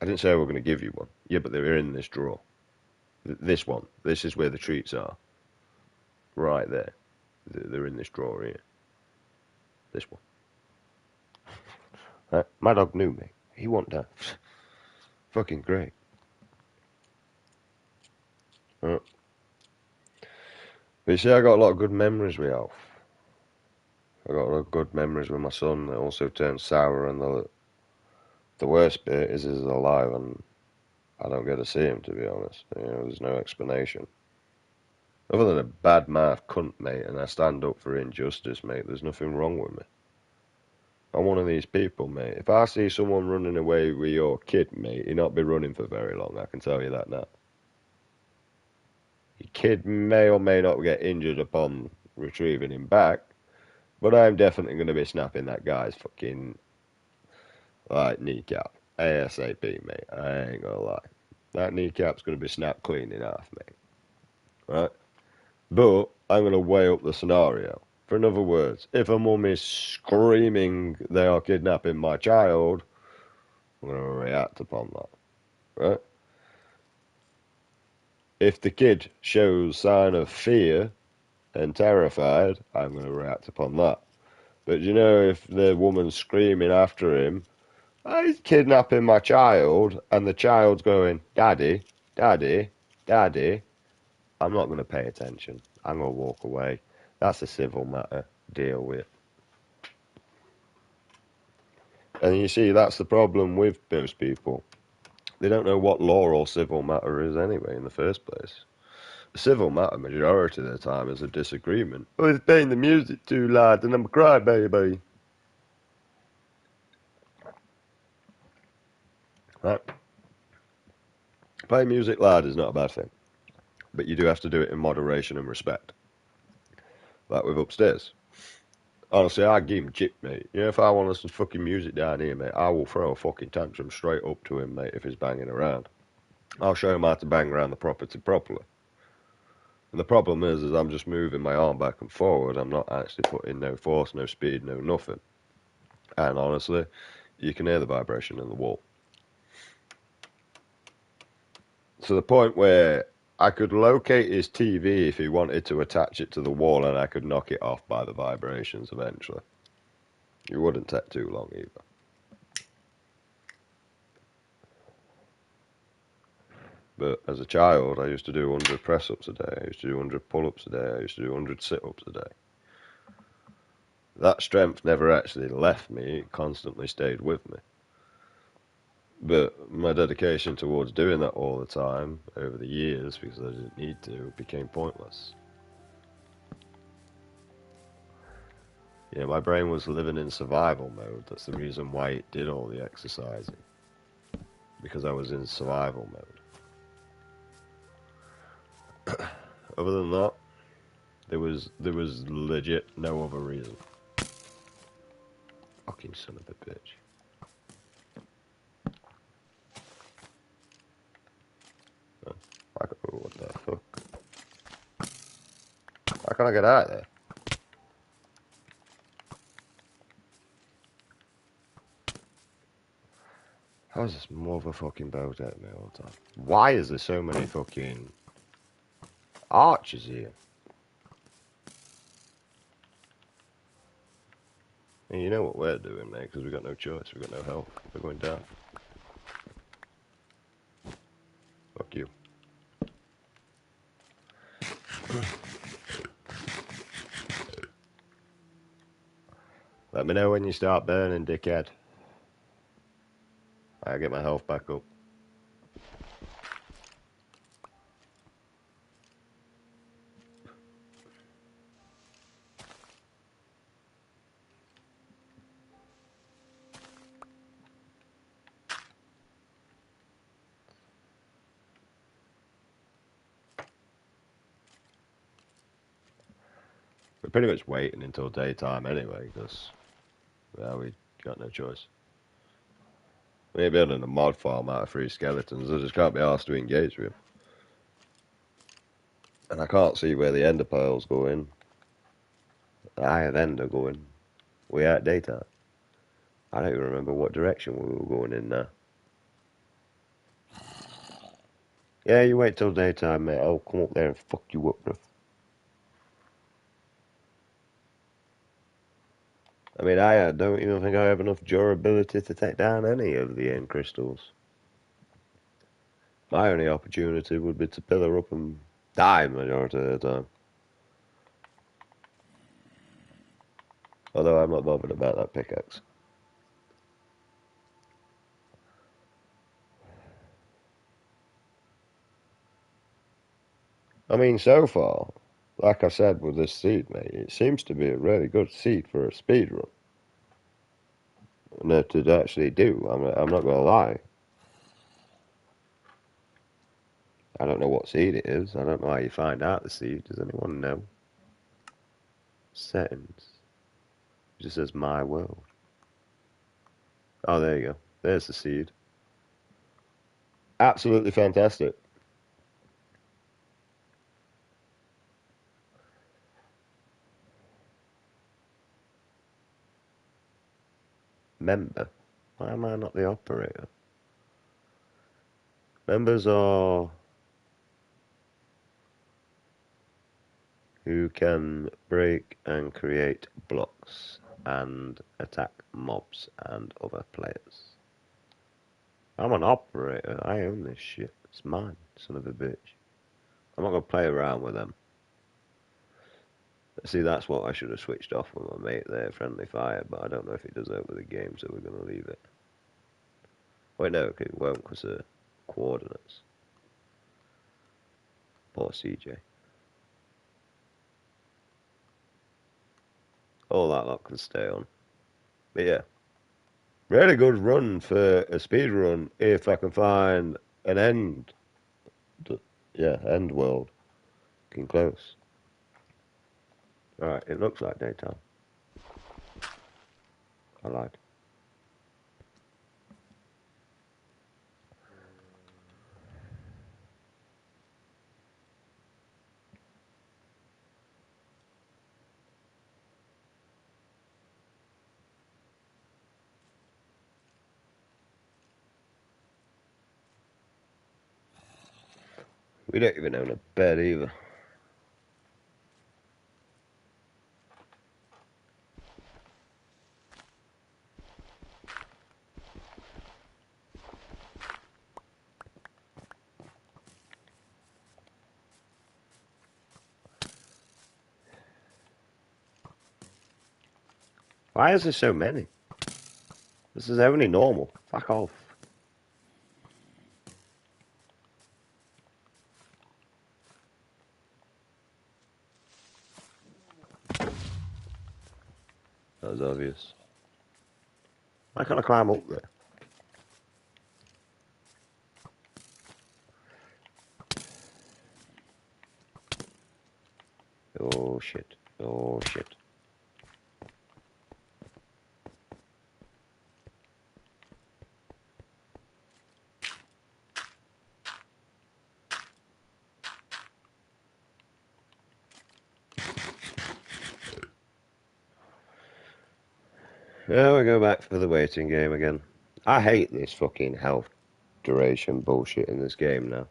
I didn't say I were going to give you one. Yeah, but they're in this drawer. This one. This is where the treats are. Right there. They're in this drawer here. This one. My dog knew me. He wasn't that. Fucking great. But you see, I got a lot of good memories with Alf. I got a lot of good memories with my son that also turned sour, and the worst bit is he's alive and I don't get to see him, to be honest. You know, there's no explanation. Other than a bad mouth cunt, mate, and I stand up for injustice, mate, there's nothing wrong with me. I'm one of these people, mate. If I see someone running away with your kid, mate, he'll not be running for very long, I can tell you that now. Your kid may or may not get injured upon retrieving him back, but I'm definitely going to be snapping that guy's fucking, like, kneecap. ASAP, mate. I ain't gonna lie. That kneecap's going to be snapped clean in half, mate. Right? But I'm going to weigh up the scenario. For in other words, if a mum is screaming they are kidnapping my child, I'm going to react upon that. Right? If the kid shows sign of fear and terrified, I'm going to react upon that. But you know, if the woman's screaming after him, "He's kidnapping my child," and the child's going, "Daddy, Daddy, Daddy," I'm not going to pay attention. I'm going to walk away. That's a civil matter. Deal with. And you see, that's the problem with those people. They don't know what law or civil matter is anyway in the first place. A civil matter, majority of the time, is a disagreement. "Oh, he's playing the music too loud and I'm a crybaby." Right? Playing music loud is not a bad thing. But you do have to do it in moderation and respect. Like with upstairs. Honestly, I give him chip, mate. You know, if I want to listen to fucking music down here, mate, I will throw a fucking tantrum straight up to him, mate, if he's banging around. I'll show him how to bang around the property properly. And the problem is I'm just moving my arm back and forward. I'm not actually putting no force, no speed, no nothing. And honestly, you can hear the vibration in the wall. To the point where I could locate his TV if he wanted to attach it to the wall, and I could knock it off by the vibrations eventually. It wouldn't take too long either. But as a child, I used to do 100 press-ups a day. I used to do 100 pull-ups a day. I used to do 100 sit-ups a day. That strength never actually left me. It constantly stayed with me. But my dedication towards doing that all the time over the years, because I didn't need to, became pointless. Yeah, my brain was living in survival mode. That's the reason why it did all the exercising. Because I was in survival mode. Other than that, there was legit no other reason. Fucking son of a bitch. Oh, what the fuck? How can I get out of there? How is this motherfucking boat at me all the time? Why is there so many fucking arches here? And you know what we're doing, mate, because we've got no choice. We've got no help. We're going down. Fuck you. Let me know when you start burning, dickhead. I get my health back up. We're pretty much waiting until daytime anyway, because, well, we got no choice. We're building a mod farm out of 3 skeletons. I just can't be asked to engage with him. And I can't see where the ender pearl's going. I have ender going. We're at daytime. I don't even remember what direction we were going in now. Yeah, you wait till daytime, mate. I'll come up there and fuck you up, bro. I mean, I don't even think I have enough durability to take down any of the end crystals. My only opportunity would be to pillar up and die majority of the time. Although I'm not bothered about that pickaxe. I mean, so far, like I said with this seed, mate, it seems to be a really good seed for a speed run. And to actually do, I'm not gonna lie. I don't know what seed it is. I don't know how you find out the seed. Does anyone know? Settings. It just says my world. Oh, there you go. There's the seed. Absolutely fantastic. Member. Why am I not the operator? Members are who can break and create blocks and attack mobs and other players. I'm an operator. I own this shit. It's mine, son of a bitch. I'm not gonna play around with them. See, that's what I should have switched off with my mate there, friendly fire, but I don't know if he does that with the game, so we're gonna leave it. Wait, no, it won't, because of coordinates. Poor CJ. All that lot can stay on. But yeah. Really good run for a speed run if I can find an end. Yeah, end world. Getting close. Alright, it looks like daytime. I lied. We don't even own a bed either. Why is there so many? This is only normal. Fuck off. That was obvious. Why can't I climb up there? Oh shit. Oh shit. Now we go back for the waiting game again. I hate this fucking health duration bullshit in this game now.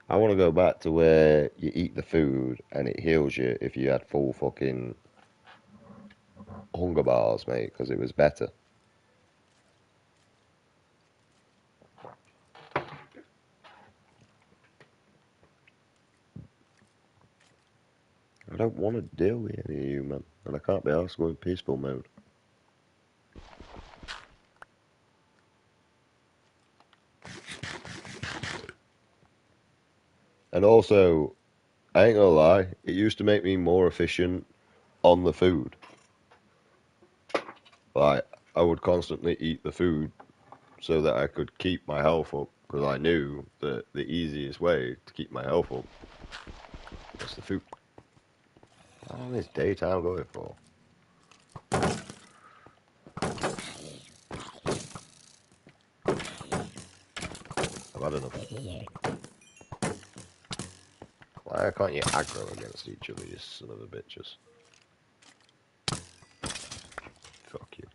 I want to go back to where you eat the food and it heals you if you had full fucking hunger bars, mate, because it was better. I don't want to deal with any of you, man, and I can't be asked going peaceful mode. And also, I ain't gonna lie, it used to make me more efficient on the food. Like, I would constantly eat the food so that I could keep my health up, because I knew that the easiest way to keep my health up was the food. How long is daytime going for? I've had enough. Why can't you aggro against each other, you son of a bitches? Fuck you.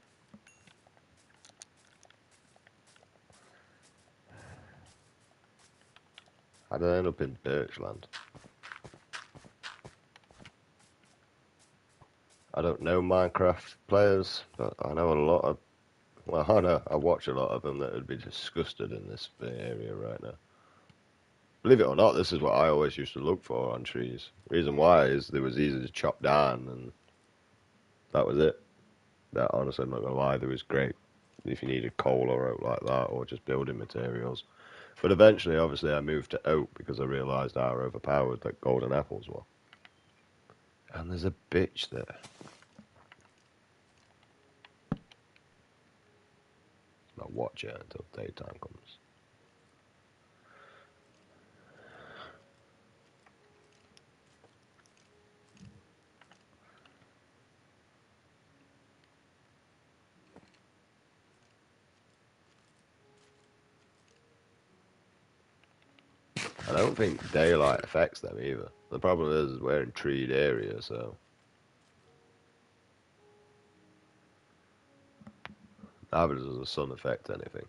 How did I end up in Birchland? I don't know Minecraft players, but I know a lot of... Well, I watch a lot of them that would be disgusted in this area right now. Believe it or not, this is what I always used to look for on trees. Reason why is they was easy to chop down, and that was it. That, honestly, I'm not gonna lie, they was great if you needed coal or oak like that, or just building materials. But eventually, obviously, I moved to oak because I realised how overpowered that golden apples were. And there's a bitch there. I'll watch it until daytime comes. I don't think daylight affects them either. The problem is we're in treed area, so neither does the sun affect anything.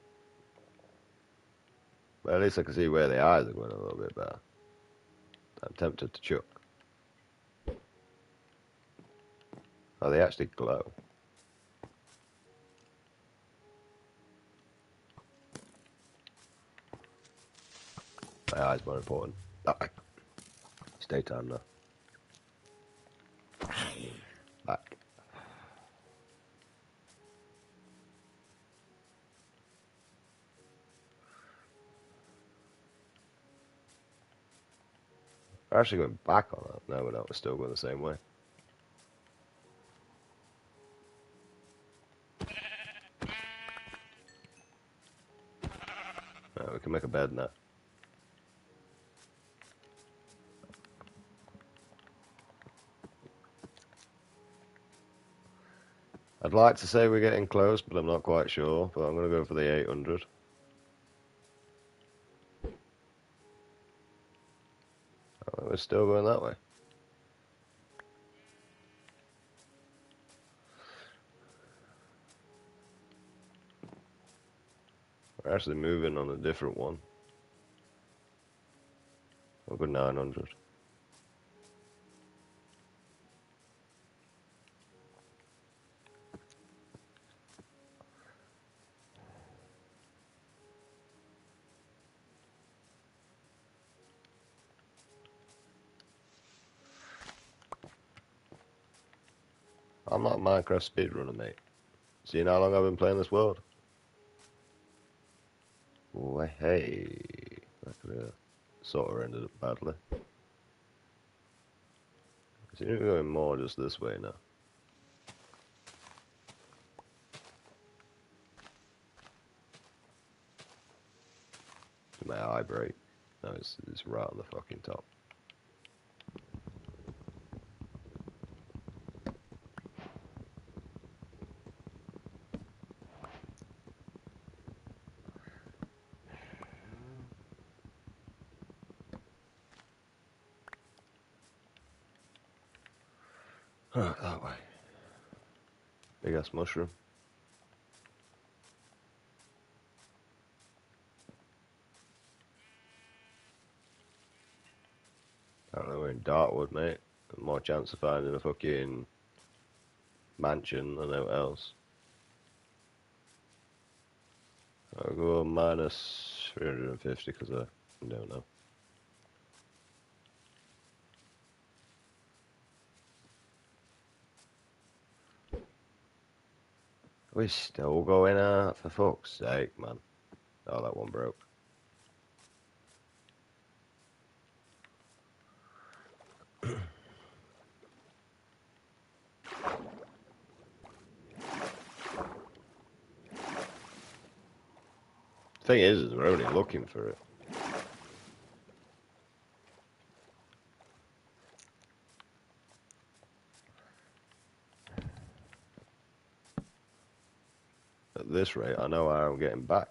But at least I can see where the eyes are going a little bit better. I'm tempted to chuck. Oh, they actually glow. My eyes more important. It's daytime now. Back. We're actually going back on that. No, we're not. We're still going the same way. Right, we can make a bed now. I'd like to say we're getting close, but I'm not quite sure. But I'm going to go for the 800. Oh, we're still going that way. We're actually moving on a different one. I'll go 900. I'm not a Minecraft speedrunner, mate. See how long I've been playing this world? Oh, hey. That could have sort of ended up badly. I seem to be going more just this way now. Did my eye break? No, it's right on the fucking top. Right, that way. Big ass mushroom. I don't know, we're in Dartwood, mate. More chance of finding a fucking mansion than anything else. I'll go minus 350 because I don't know. We're still going out, for fuck's sake, man. Oh, that one broke. Thing is we're only looking for it. At this rate, I know how I'm getting back.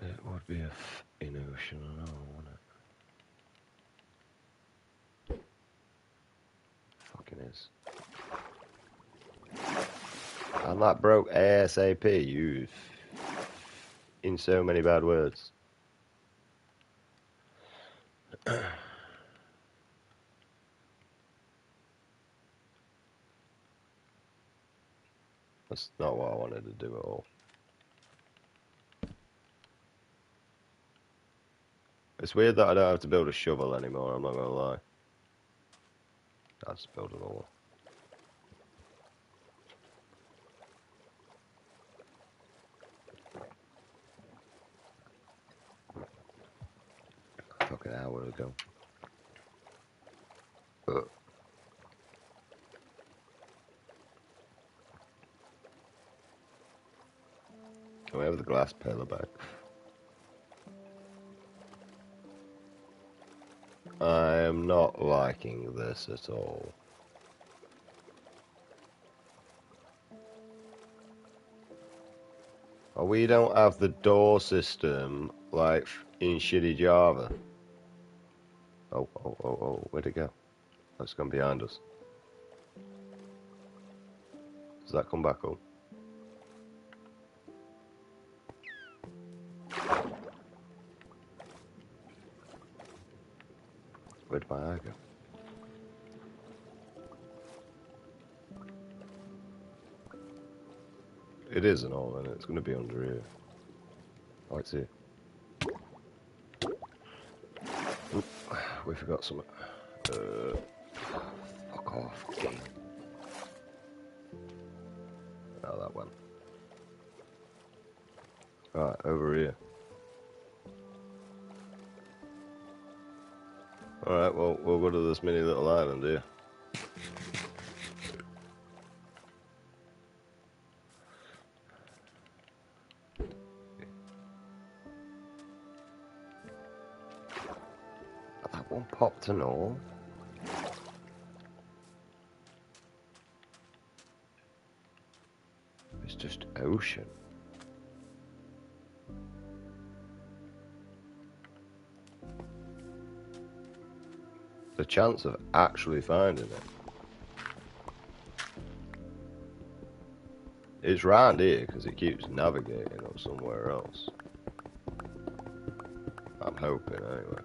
It would be a f***ing ocean, I know, wouldn't it? Fucking is. And that broke ASAP, you... in so many bad words. That's not what I wanted to do at all. It's weird that I don't have to build a shovel anymore, I'm not gonna lie. I'll just build another one. Fucking hour ago. Can we have the glass pillar back? I am not liking this at all. Oh, we don't have the door system like in shitty Java. Oh, where'd it go? Oh, it's gone behind us. Does that come back up? Where'd my eye go? It isn't all, and it's going to be under here. Oh, it's here. Oop, we forgot something. Fuck off, game. Oh, that went. Right, over here. Alright, well, we'll go to this mini little island here. That one popped and all. It's just ocean. The chance of actually finding it. It's round here because it keeps navigating us somewhere else. I'm hoping anyway.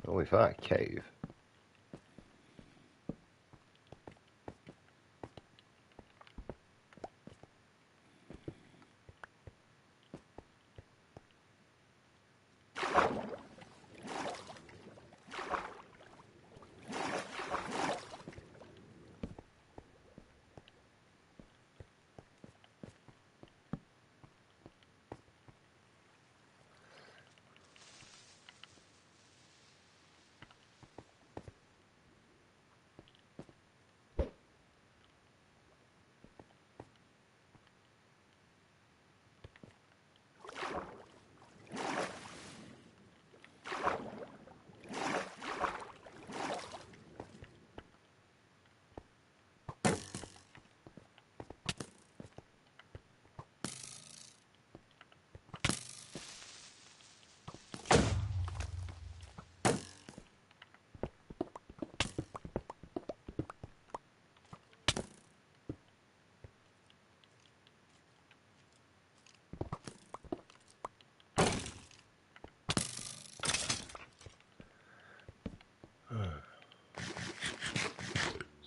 Oh, we found a cave.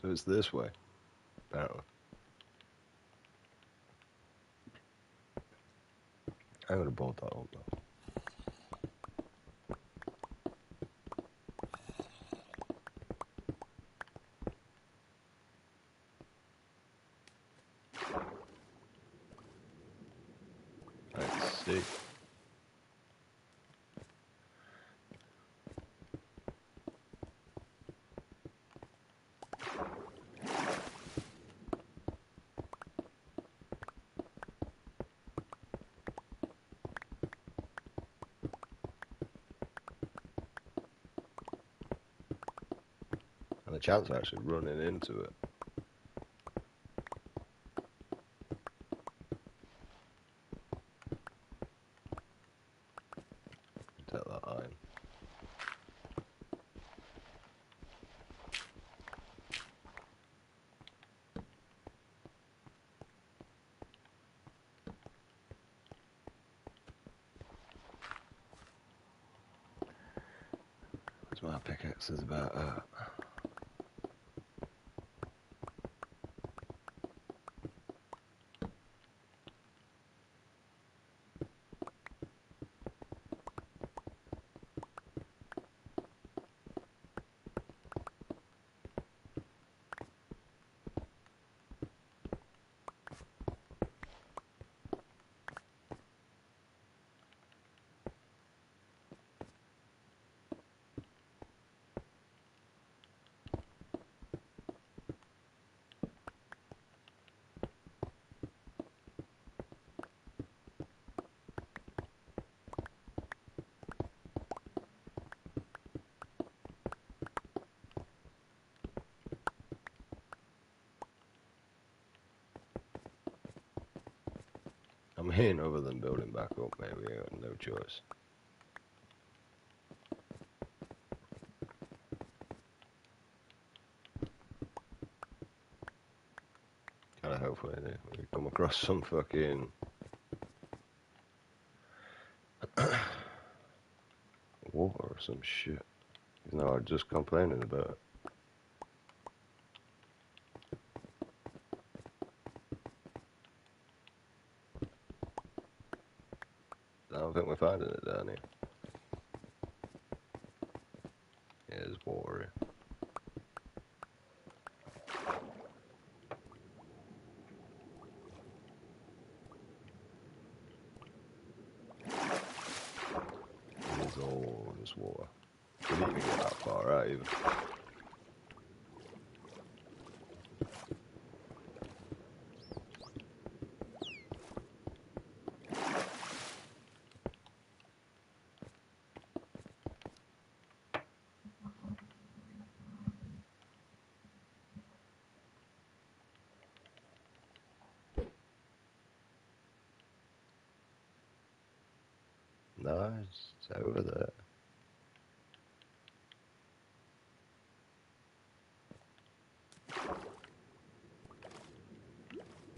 So it's this way, apparently. I would have bought that up though. Let's see. And the chance of actually running into it. Take that iron. That's my pickaxe is about I'm hitting other than building back up, maybe I got no choice. Kinda hopefully we come across some fucking water or some shit. No, I'm just complaining about it. I don't think we're finding it down here. Yeah, there's water here. There's all this water. We didn't even get that far out even. Nice, it's over there.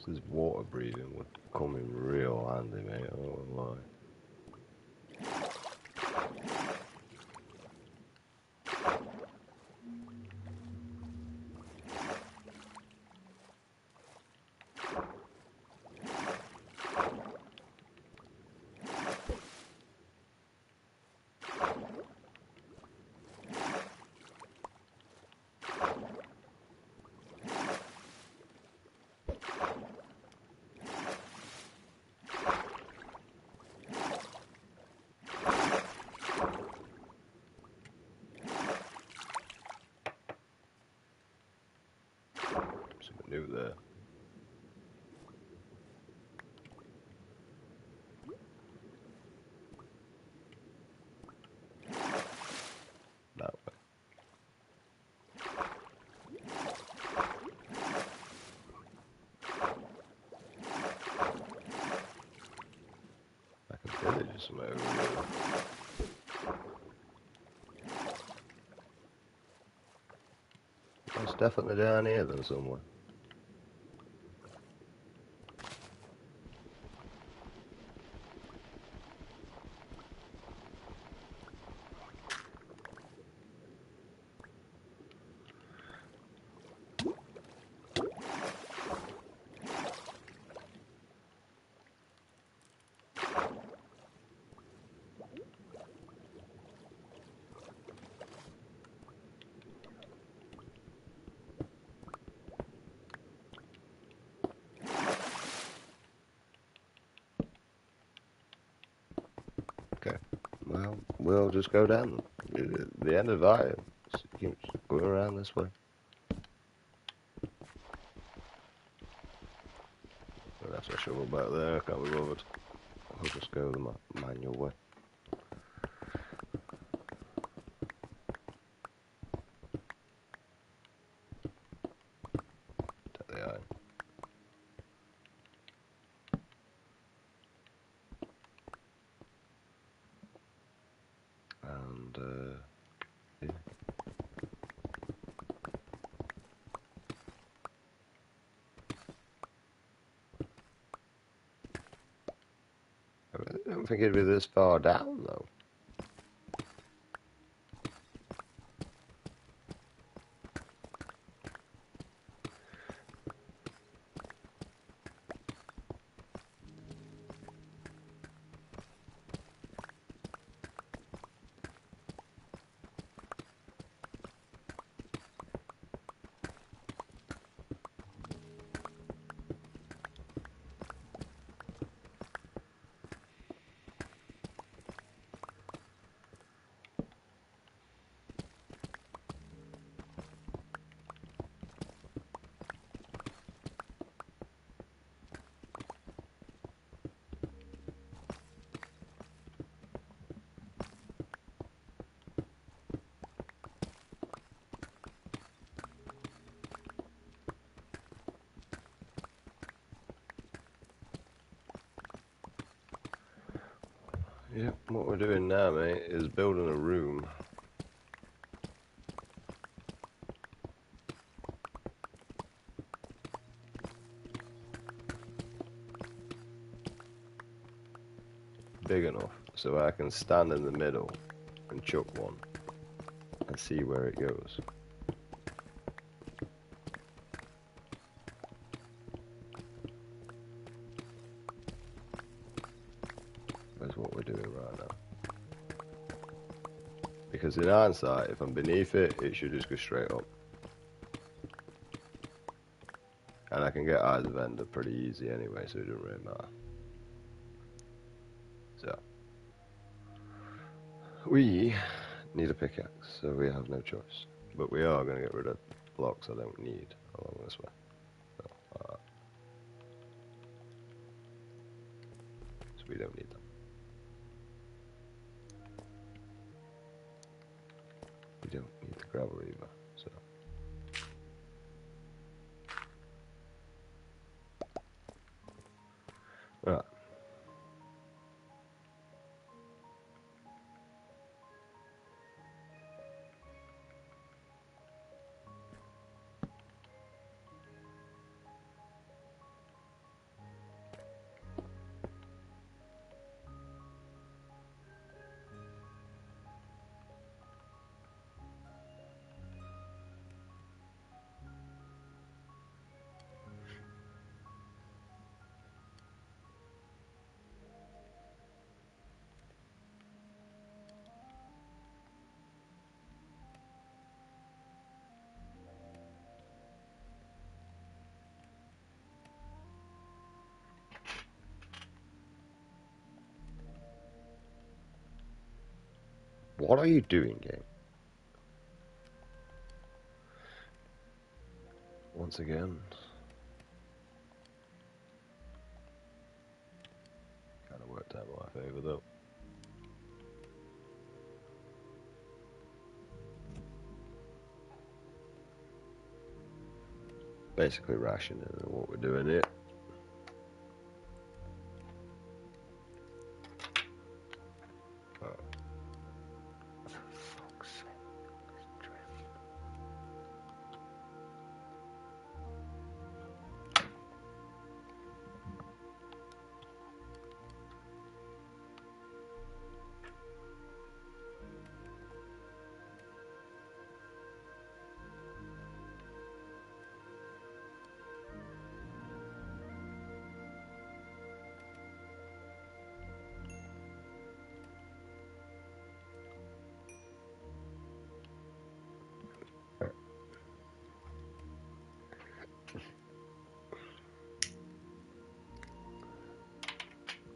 This water breathing would come in real handy, mate, I don't know why. Something new there. That way. Like a village or something over here. It's definitely down here then somewhere. Well, we'll just go down the end of that. Keep going around this way. Well, that's a shovel back there. Can't be bothered. I'll just go the manual way. Take the iron. And yeah. I don't think it'd be this far down though. Yep, what we're doing now, mate, is building a room. Big enough so I can stand in the middle and chuck one and see where it goes. That's what we're doing right now. Because in hindsight, if I'm beneath it, it should just go straight up. And I can get eyes of Ender pretty easy anyway, so it doesn't really matter. So, we need a pickaxe, so we have no choice. But we are going to get rid of blocks I don't need along this way. So, so we don't need them. We don't need the gravel either, so. Right. What are you doing, game? Once again. Kind of worked out in my favour though. Basically rationing what we're doing here. Oh. For fuck's sake.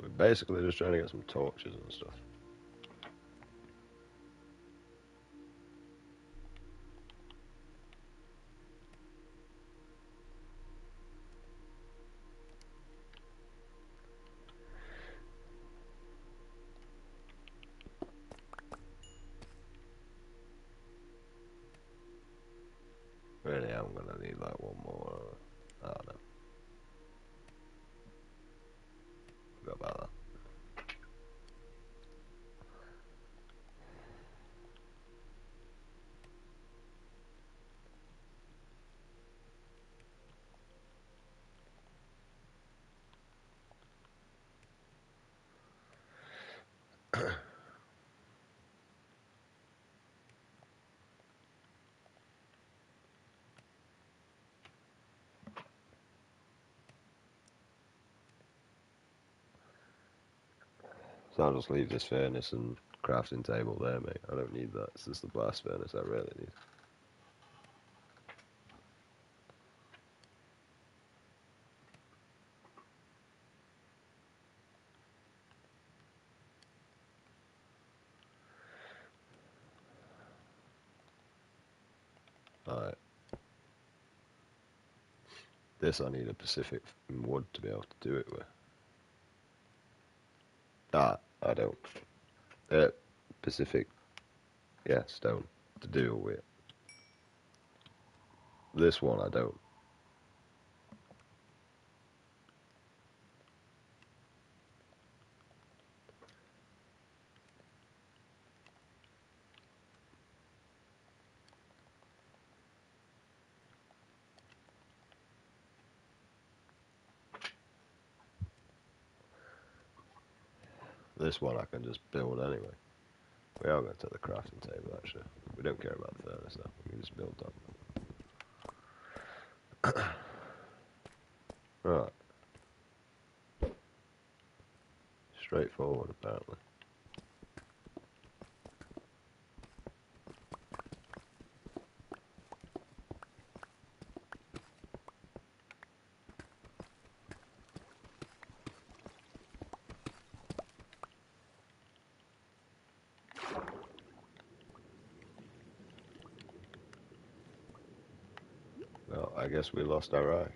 We're basically just trying to get some torches and stuff. Really, I'm gonna need like one more. I don't know. Forgot about that. So I'll just leave this furnace and crafting table there, mate. I don't need that. It's just the blast furnace I really need. Alright. This I need a Pacific wood to be able to do it with. Ah, I don't. Pacific, yeah, stone to deal with. This one I don't. This one I can just build anyway. We are going to the crafting table actually. We don't care about the furnace though. We can just build that. Right. Straightforward apparently. I guess we lost our eye.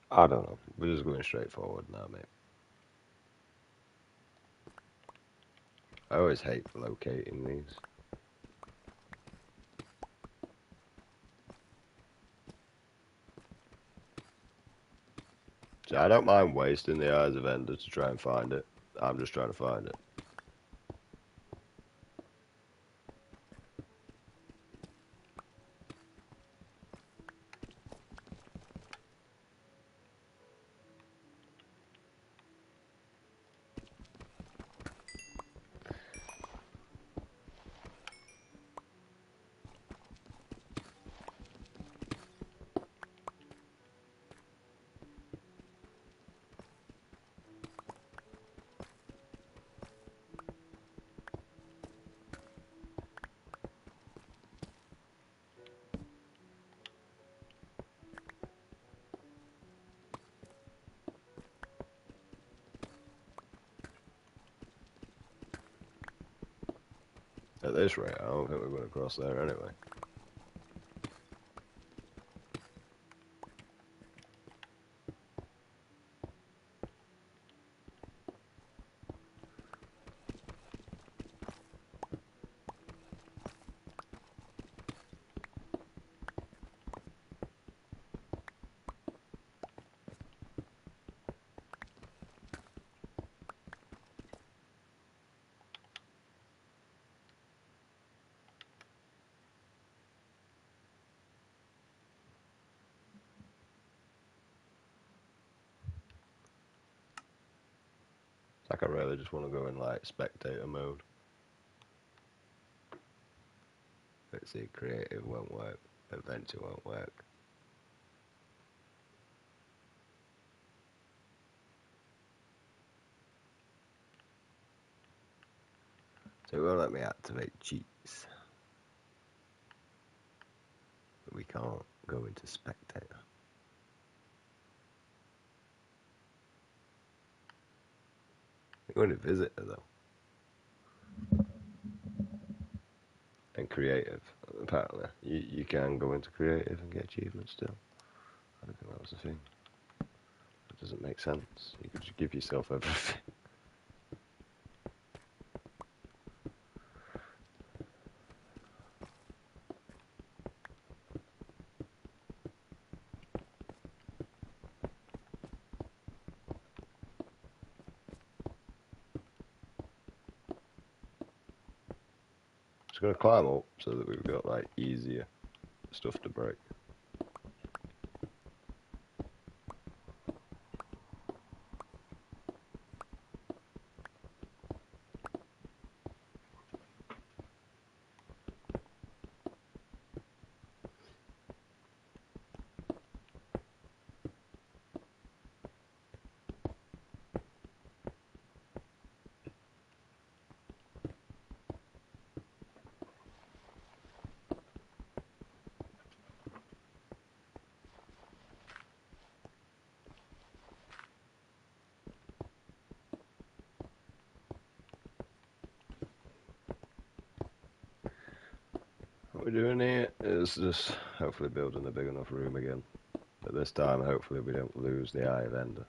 I don't know. We're just going straight forward now, mate. I always hate locating these. So I don't mind wasting the Eyes of Ender to try and find it. I'm just trying to find it. At this rate, I don't think we're going to cross there anyway. Like, I really just want to go in, like, spectator mode. Let's see, creative won't work. Adventure won't work. So it won't let me activate cheats. But we can't go into spectator. We're going to visitor though. And creative, apparently. You can go into creative and get achievements still. I don't think that was the thing. That doesn't make sense. You could just give yourself everything. Just gonna climb up so that we've got like easier stuff to break. we're doing here is just hopefully building a big enough room again. But this time, hopefully, we don't lose the Eye of Ender.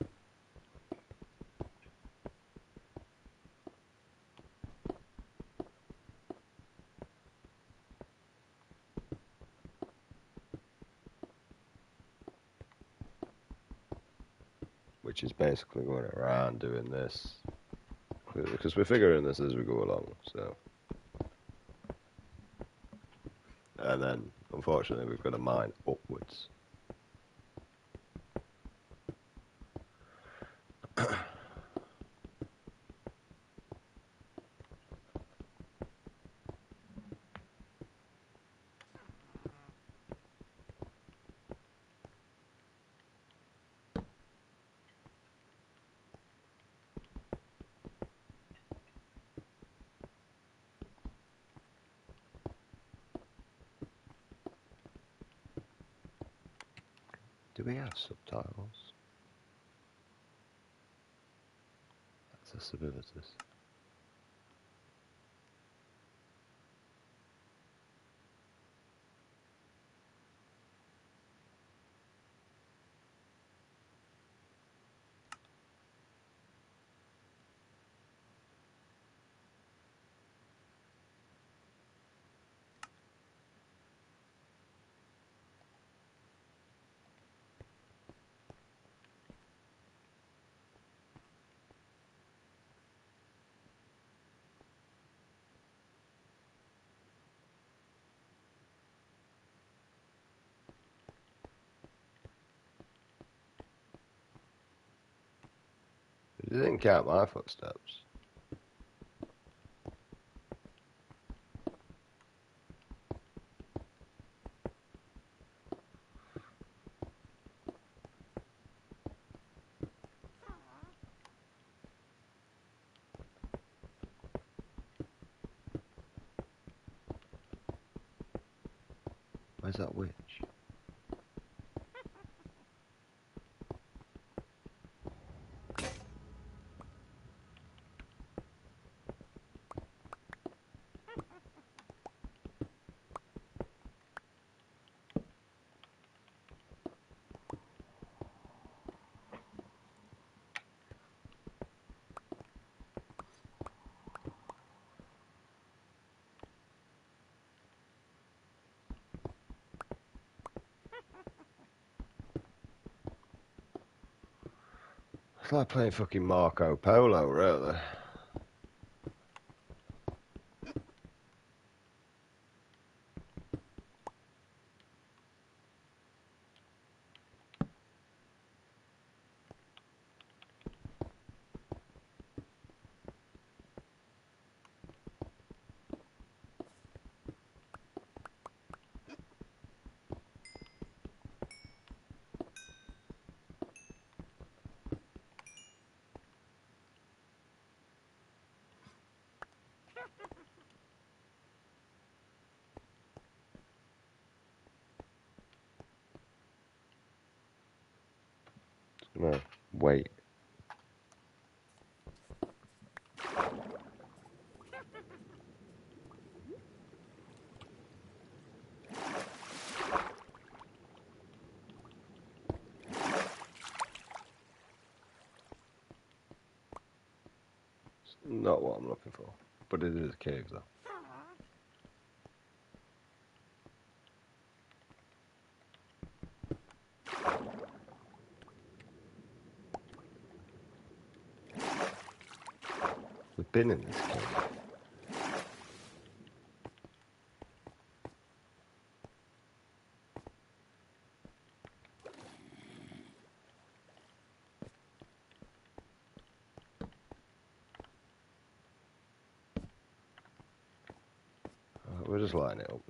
Which is basically going around doing this. Because we're figuring this as we go along, so. And then, unfortunately, we've got to mine upwards. Do we have subtitles? Accessibilities. You didn't count my footsteps. Where's that witch? It's like playing fucking Marco Polo, really. No, wait. It's not what I'm looking for. But it is a cave, though. We've been in this cave. We're just lighting it up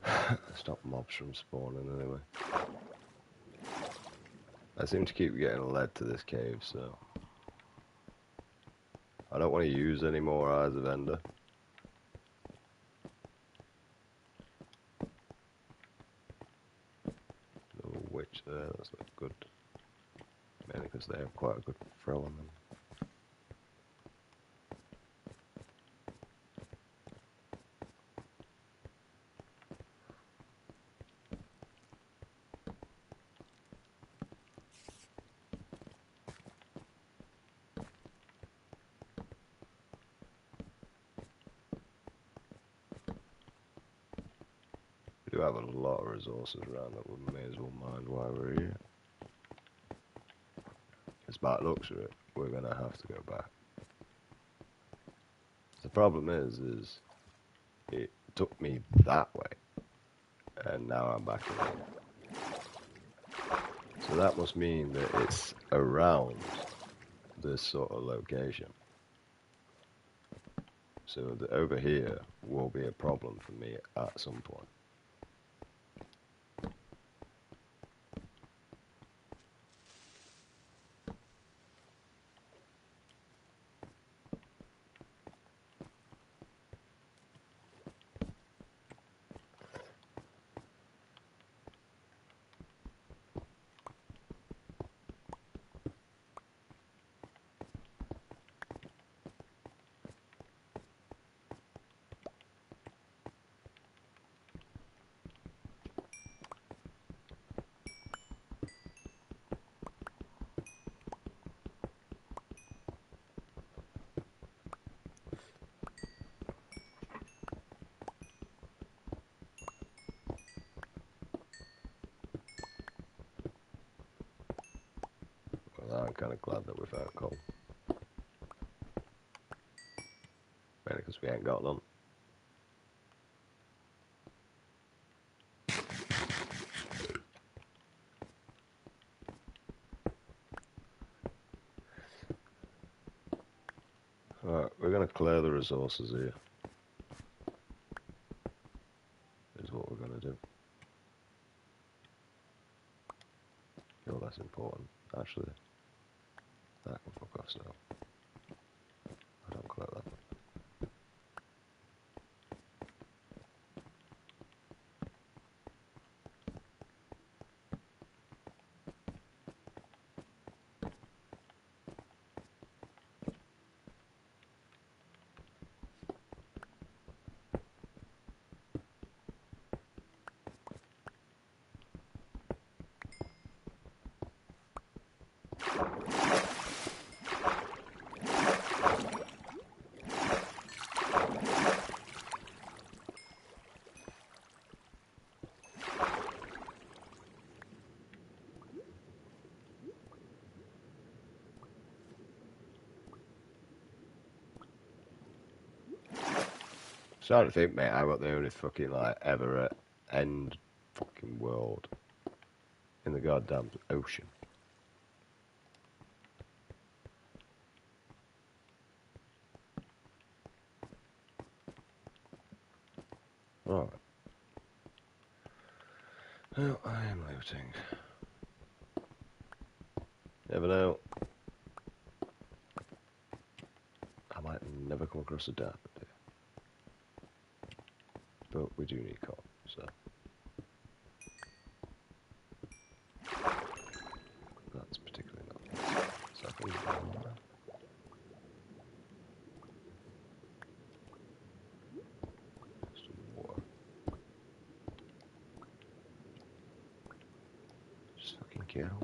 now. Stop mobs from spawning anyway. I seem to keep getting led to this cave, so I don't want to use any more Eyes of Ender. No witch there, that's not good. Mainly because they have quite a good throw on them. do have a lot of resources around that we may as well mine while we're here. As bad looks at it, we're gonna have to go back. The problem is it took me that way, and now I'm back in here. So that must mean that it's around this sort of location. So that over here will be a problem for me at some point. I'm kind of glad that we found coal. Mainly because we ain't got none. Alright, we're going to clear the resources here. Is what we're going to do. Oh, that's important. Actually, that can fuck off, so I don't collect that. Starting to think, mate, I got the only fucking, like, ever end fucking world in the goddamn ocean. Alright. Well, I am looting. Never know. I might never come across a diamond here. But we do need coal, so. That's particularly not nice. So I think some water. Just fucking get home.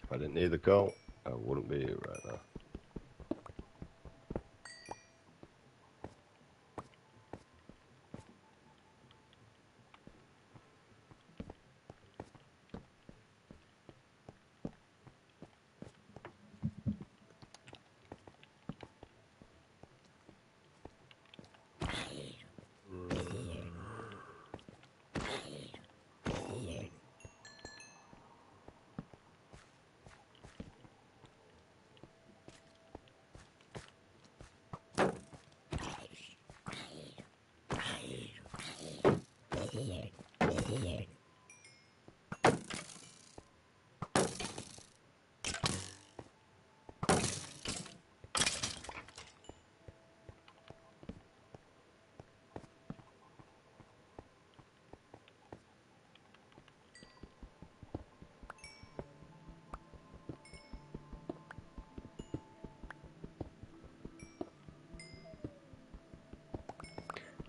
If I didn't need the coal, I wouldn't be here right now.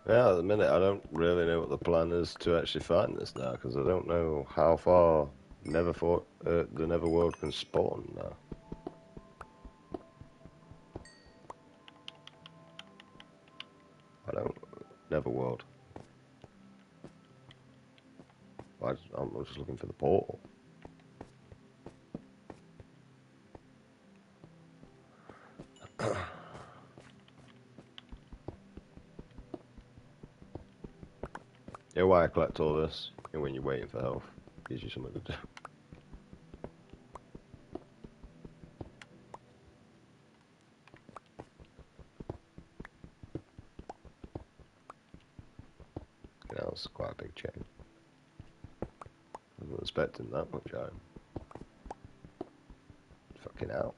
Yeah, at the minute I don't really know what the plan is to actually find this now, because I don't know how far the Neverworld can spawn now. I don't... Neverworld. I'm just looking for the portal. Yeah, why I collect all this? And when you're waiting for health, gives you something to do. You know, it's quite a big change. I wasn't expecting that much out. Fucking hell.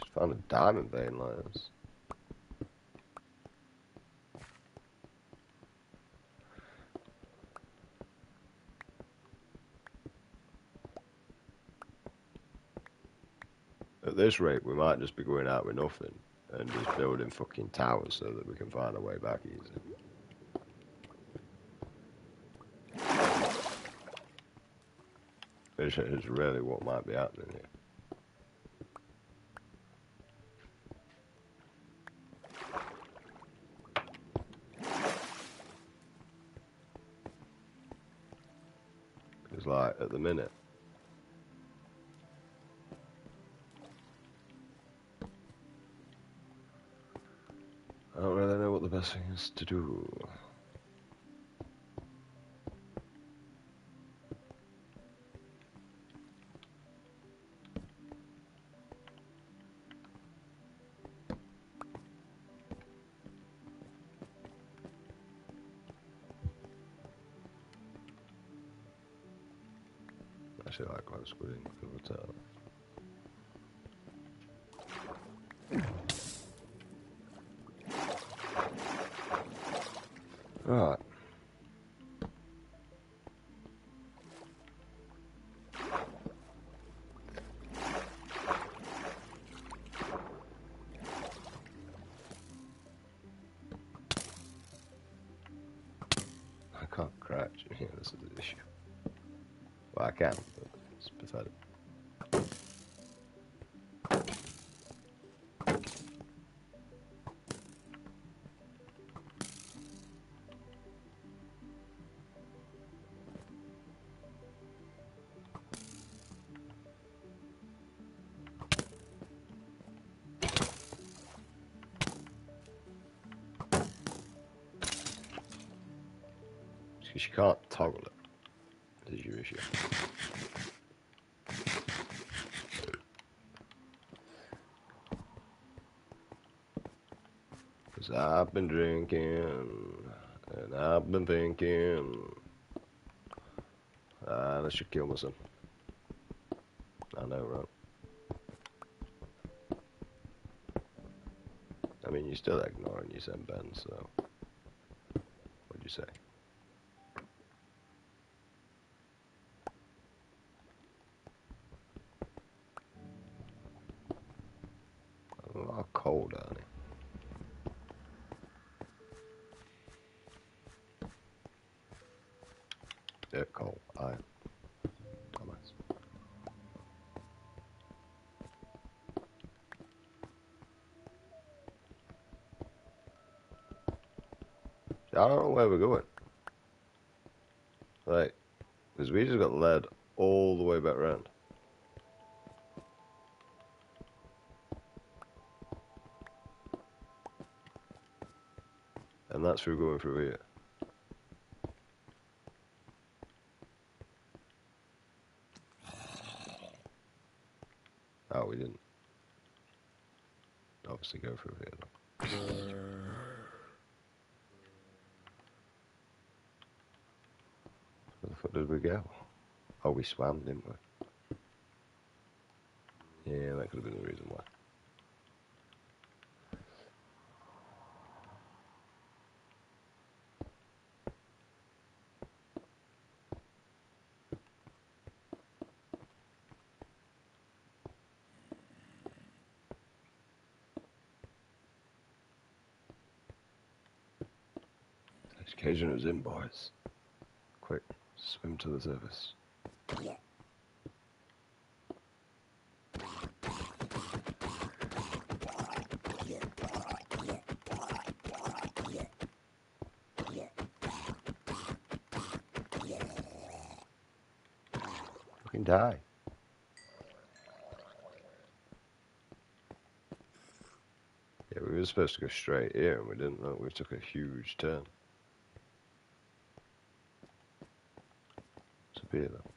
Just found a diamond vein like this. At this rate, we might just be going out with nothing and just building fucking towers so that we can find our way back easy. Which is really what might be happening here. Because, like, at the minute, I don't really know what the best thing is to do. Actually, like close squid in the hotel. Right. I can't crouch. Yeah, this is the issue. Well, I can, but it's pathetic. Because you can't toggle it. This is your issue. Because I've been drinking, and I've been thinking, I should kill myself. I know, right? I mean, you're still ignoring you said Ben, so... What'd you say? A lot cold, aren't it? Yeah, cold. Aye. Thomas. I don't know where we're going. Like, because we just got led all the way back around. And that's through going through here. Oh, we didn't obviously go through here, though. Where the fuck did we go? Oh, we swam, didn't we? Yeah, that could have been the reason why. Occasion is in, boys. Quick, swim to the surface. Fucking die. Yeah, we were supposed to go straight here and we didn't. Look, we took a huge turn. It's up here though.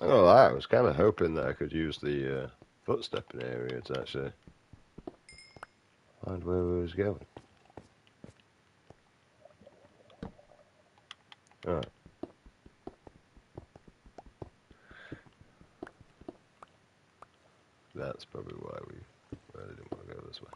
I'm not gonna lie, I was kind of hoping that I could use the footstepping area to actually find where we was going. Alright. That's probably why we really didn't want to go this way.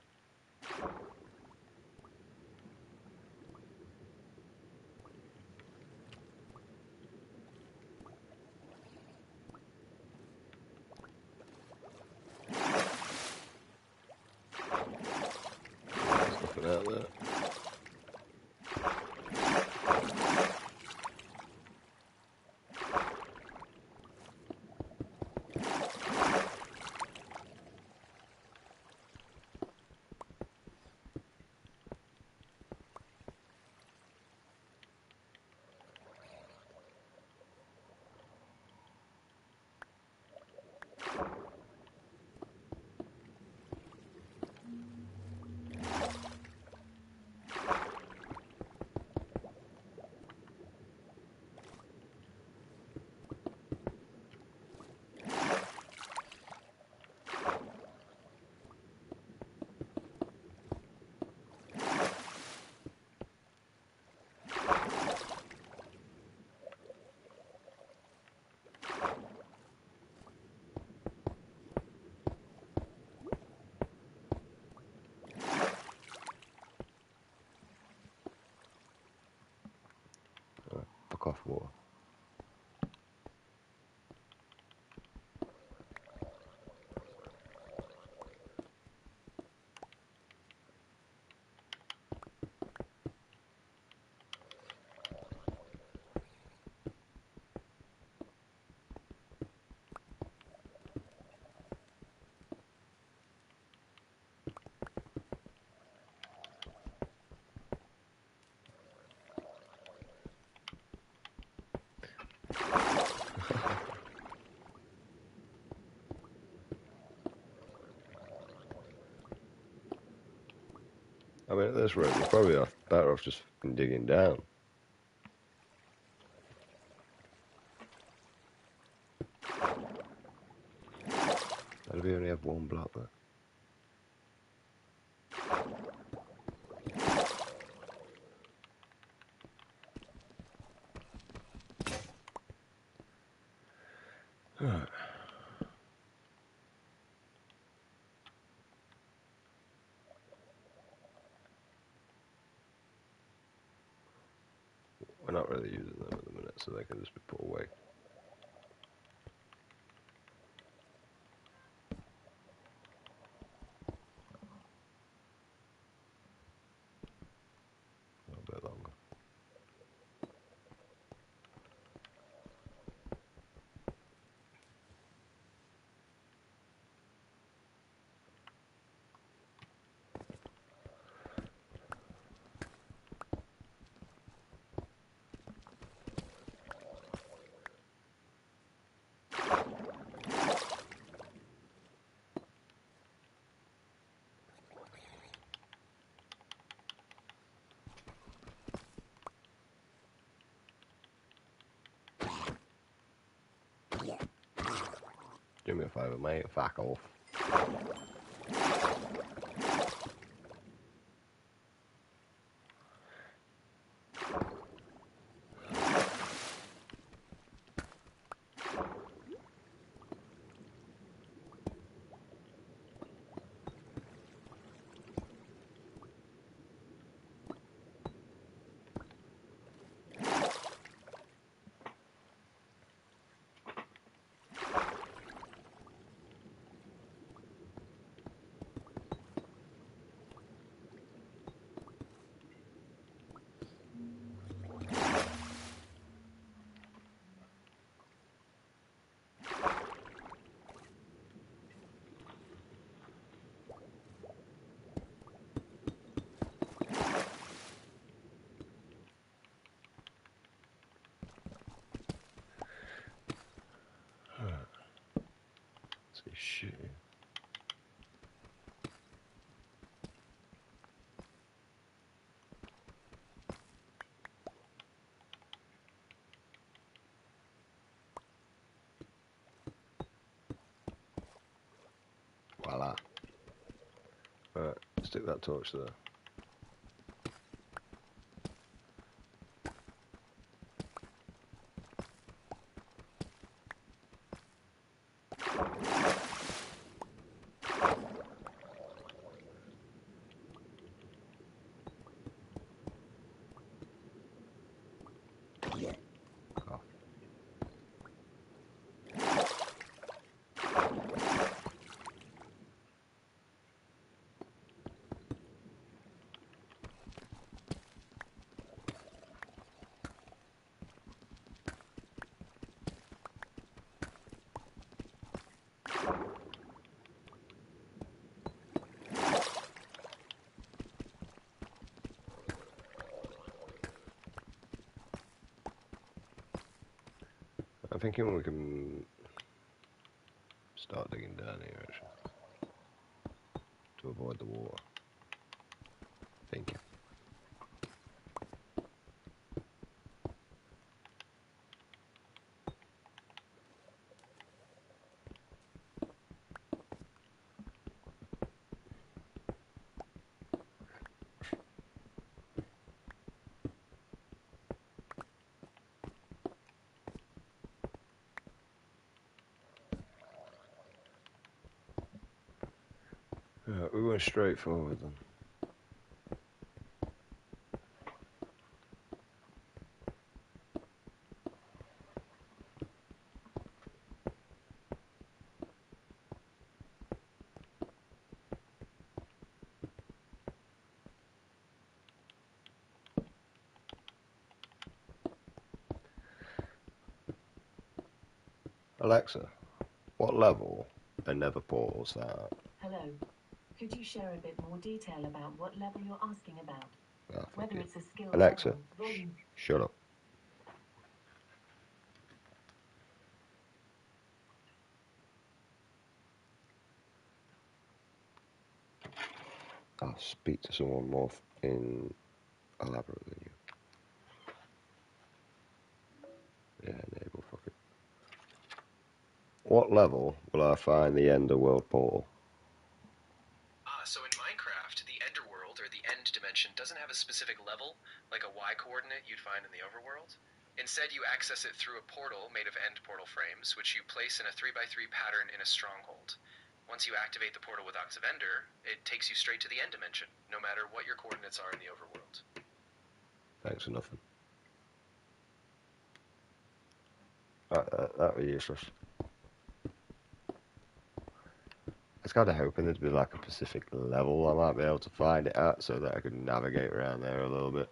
There's nothing out there. Fuck off, water. I mean, at this rate, we're probably better off just digging down. How do we only have one block there? We're not really using them at the minute, so they can just be put away. A little bit longer. Do me a favour, mate. Fuck off. shit. Voila. Right, stick that torch there. Oh. I'm thinking we can start digging down here actually to avoid the water. Thinking. We went straight forward then. Alexa, what level are Nether portals at? Hello. Could you share a bit more detail about what level you're asking about? Oh, Whether it's a skill Alexa, level, volume... shut up. I'll speak to someone more elaborate than you. Yeah, enable, fuck it. What level will I find the Ender World portal? So in Minecraft, the Ender World, or the End Dimension, doesn't have a specific level, like a Y coordinate you'd find in the Overworld. Instead, you access it through a portal made of end portal frames, which you place in a 3x3 pattern in a stronghold. Once you activate the portal with Ox of Ender, it takes you straight to the End Dimension, no matter what your coordinates are in the Overworld. Thanks for nothing. That was useless. I was kind of hoping there'd be like a specific level I might be able to find it at so that I could navigate around there a little bit.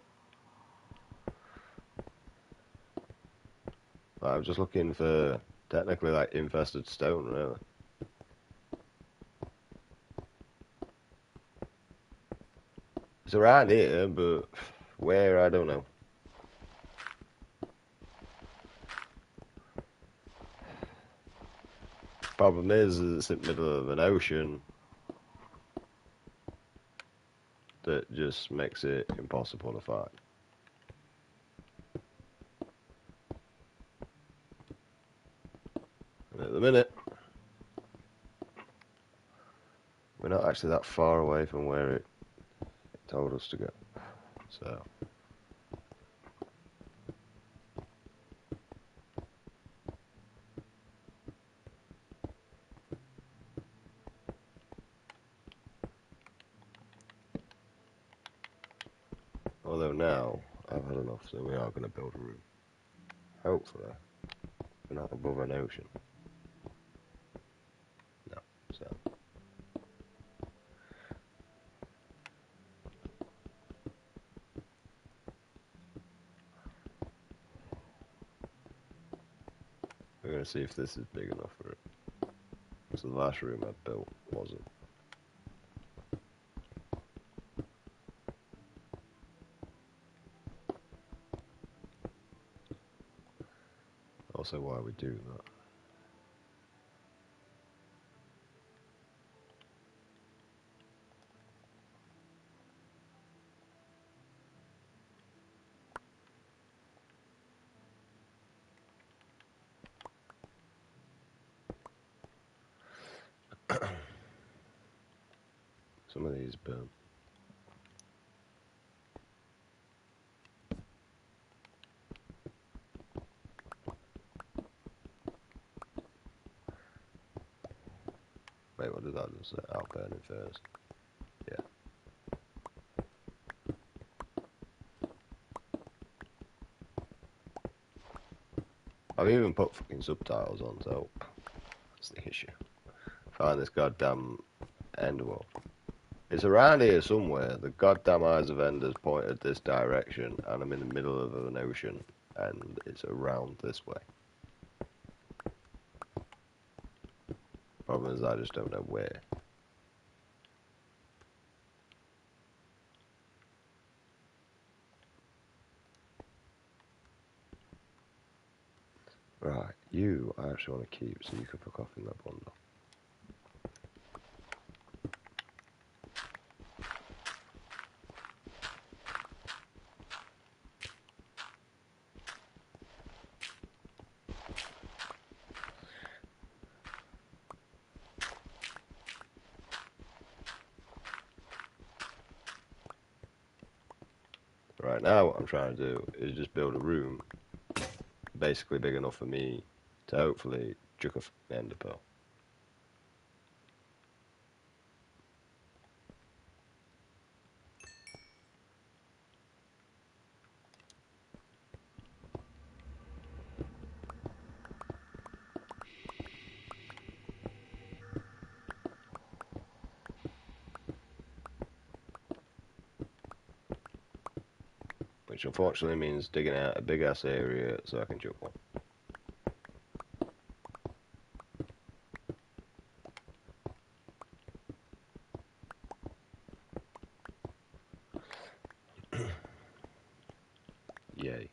I was just looking for technically like infested stone, really. It's around here, but where, I don't know. Problem is it's in the middle of an ocean that just makes it impossible to find. And at the minute, we're not actually that far away from where it told us to go. So, although now I've had enough, so we are going to build a room. Hopefully, we're not above an ocean. No, so. We're going to see if this is big enough for it. Because the last room I built wasn't. Also, why we do that. Some of these burn. Wait, what did that just say? I'll burn it first. Yeah. I've even put fucking subtitles on, so that's the issue. Find this goddamn end world. It's around here somewhere. The goddamn eyes of Ender's pointed this direction, and I'm in the middle of an ocean, and it's around this way. Problem is, I just don't know where. Right, you I actually want to keep, so you can fuck off in that bundle. Right now, what I'm trying to do is just build a room, basically big enough for me to hopefully chuck a ender pearl. Which unfortunately means digging out a big ass area so I can chuck one. Yay.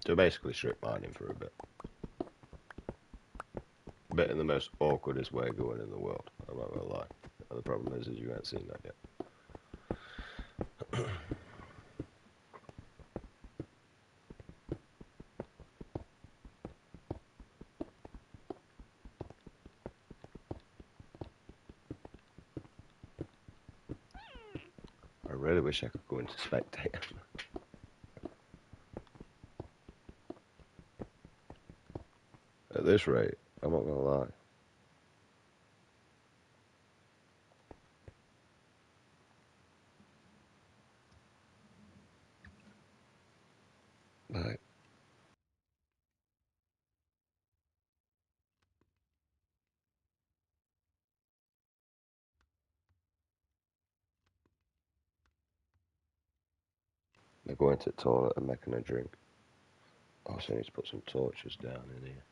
So basically strip mining for a bit. Bit in the most awkwardest way going in the world, I'm not gonna lie. And the problem is you haven't seen that yet. I really wish I could go into spectate. At this rate, I'm not gonna lie. Right. I'm going to the toilet and making a drink. Also need to put some torches down in here.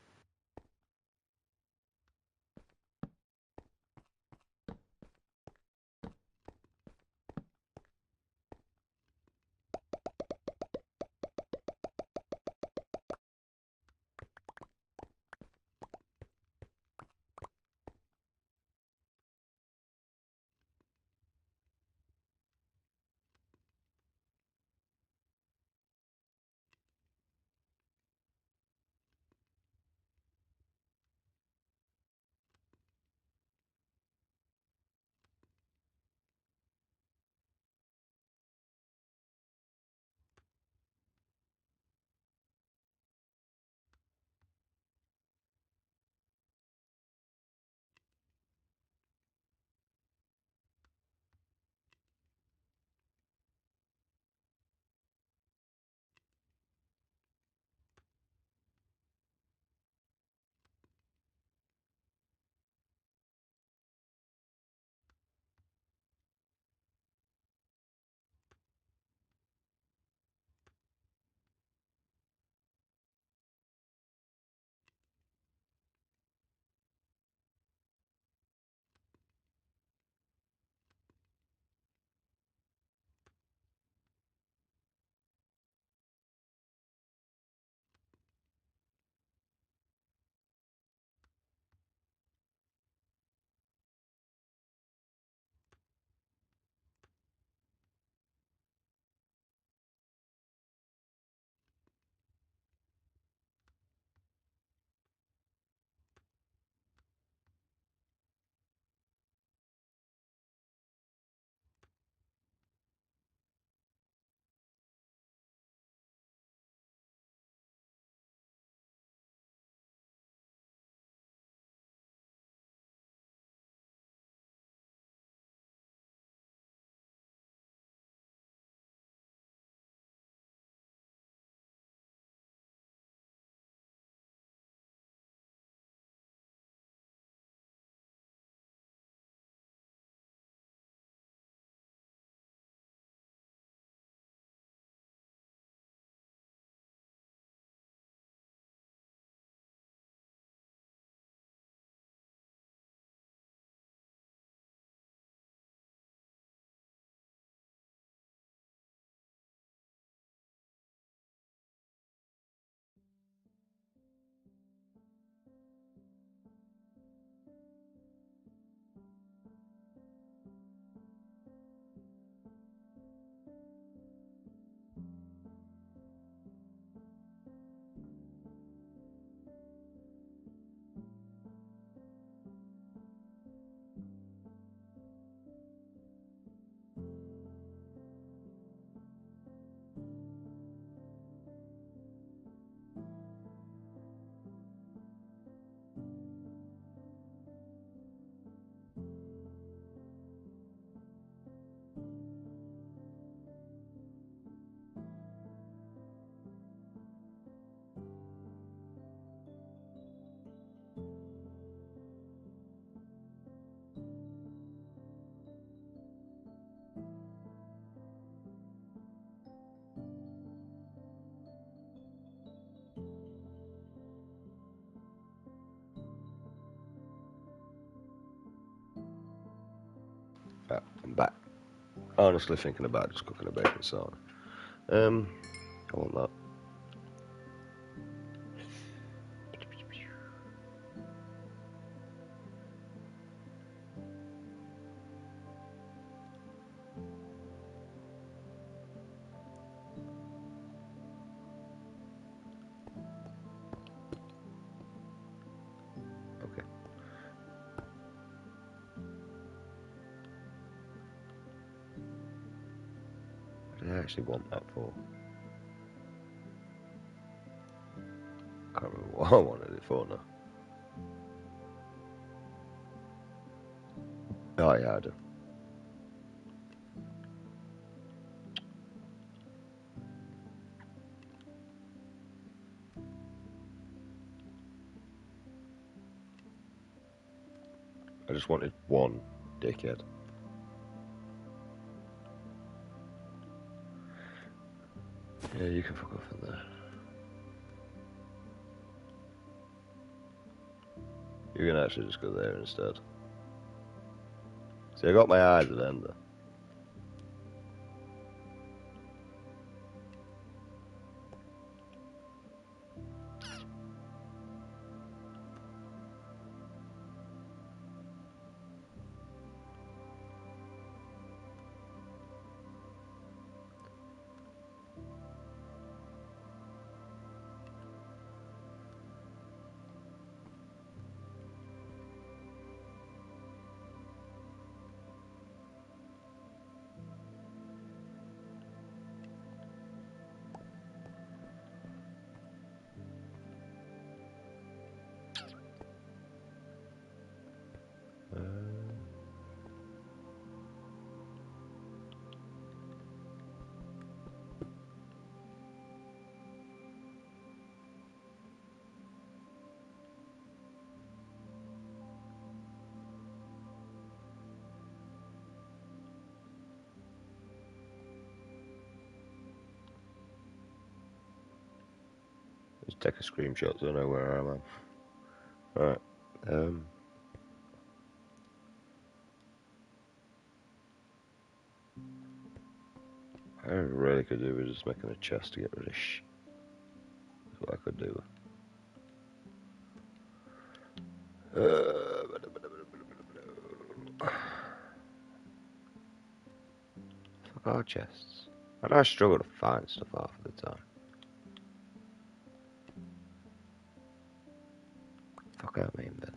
honestly thinking about just cooking a bacon sauna. I want that. Okay. What did I actually want that for? Can't remember what I wanted it for now. Oh yeah, I do. I just wanted one dickhead. Yeah, you can fuck off in there. You can actually just go there instead. See, I got my eyes at Ender. Just take a screenshot so I know where I'm at. Alright. I really could do with just making a chest to get rid of That's what I could do. Fuck our chests. Why do I struggle to find stuff half of the time? Fuck out me in bed.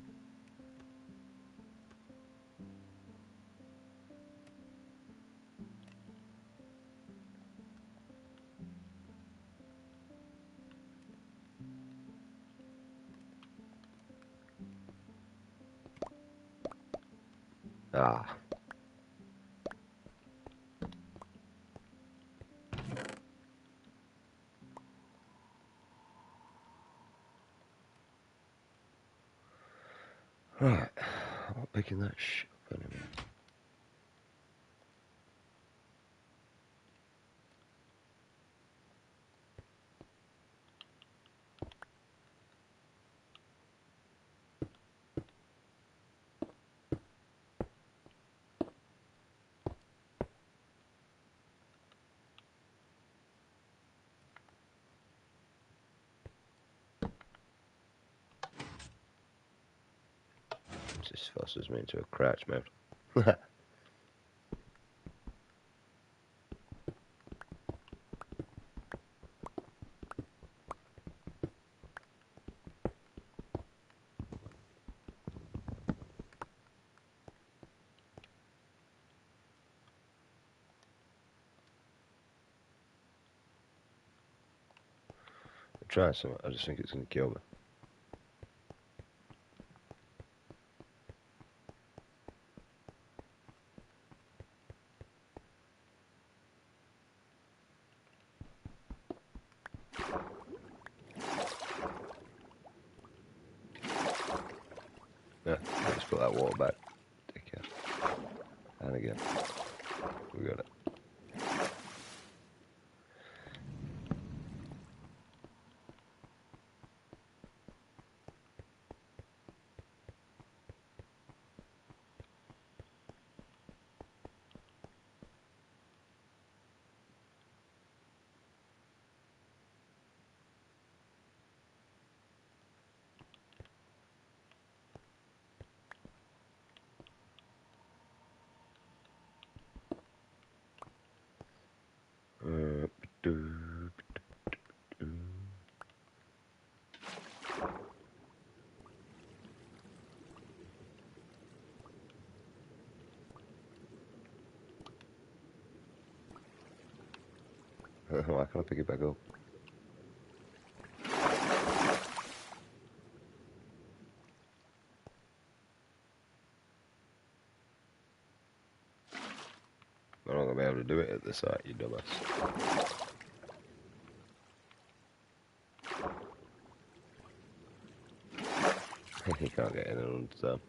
Ah. Right. I'm not picking that shit up anymore. This forces me into a crouch mode. Try something. I just think it's gonna kill me. Yeah, let's put that water back. Dickhead. And again. We got it. do, do. Why can't I pick it back up? I'm not gonna be able to do it at the site, you dumbass. You can't get in and understand.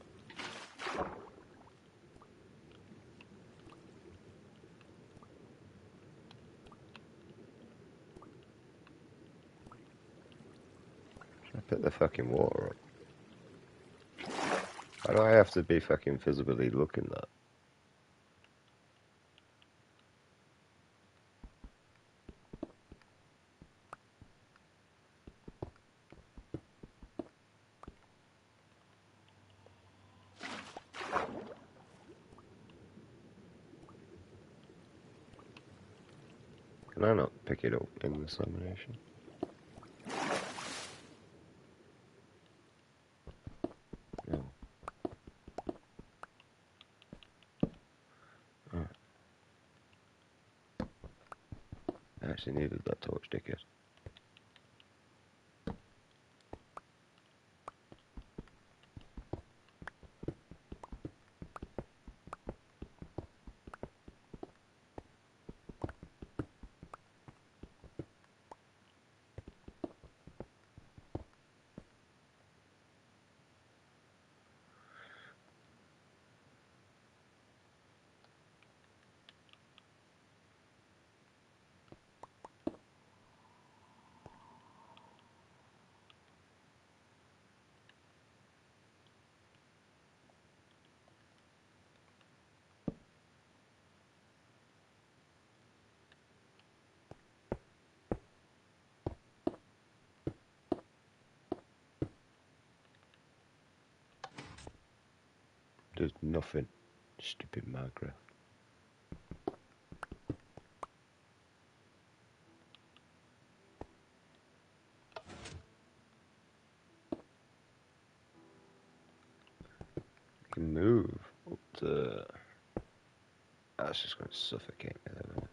I put the fucking water up. Why do I have to be fucking visibly looking that? Can I not pick it up in this lamination? No. Oh. I actually needed that torch, dickhead. There's nothing. Stupid Minecraft. You can move up to... That's just going to suffocate me there, isn't it?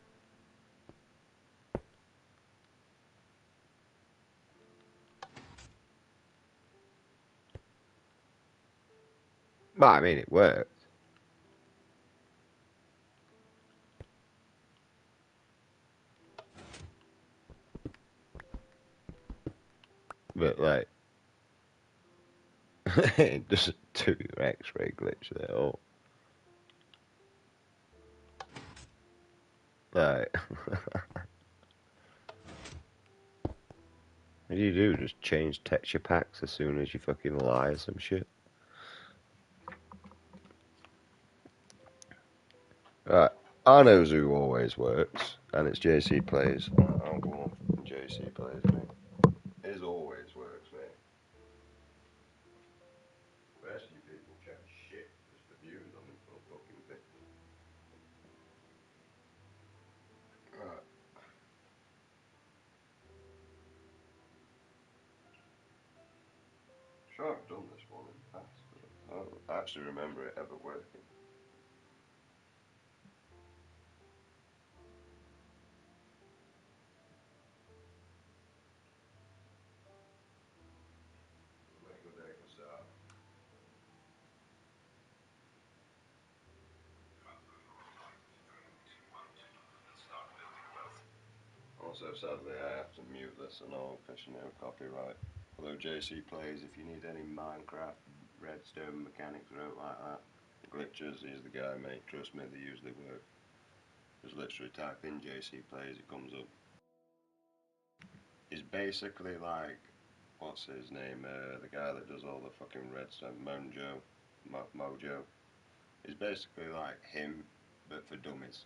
But I mean, it worked. But like, it doesn't do your X-ray glitch there. Oh, like, what do you do? Just change texture packs as soon as you fucking lie or some shit? Right, I know who always works, and it's JC Plays. I'll go on JC Plays, mate. It always works, mate. The rest of you people chat shit just for views on this little fucking thing. Right. Sure, I've done this one in the past, but I don't actually remember it ever working. Make a day for start. Also, sadly, I have to mute this and all because you know copyright. Although JC Plays, if you need any Minecraft, redstone mechanics or anything like that, glitches, he's the guy, mate. Trust me, they usually work. Just literally type in JC Plays, it comes up. He's basically like, what's his name? The guy that does all the fucking redstone, Mojo. He's basically like him, but for dummies.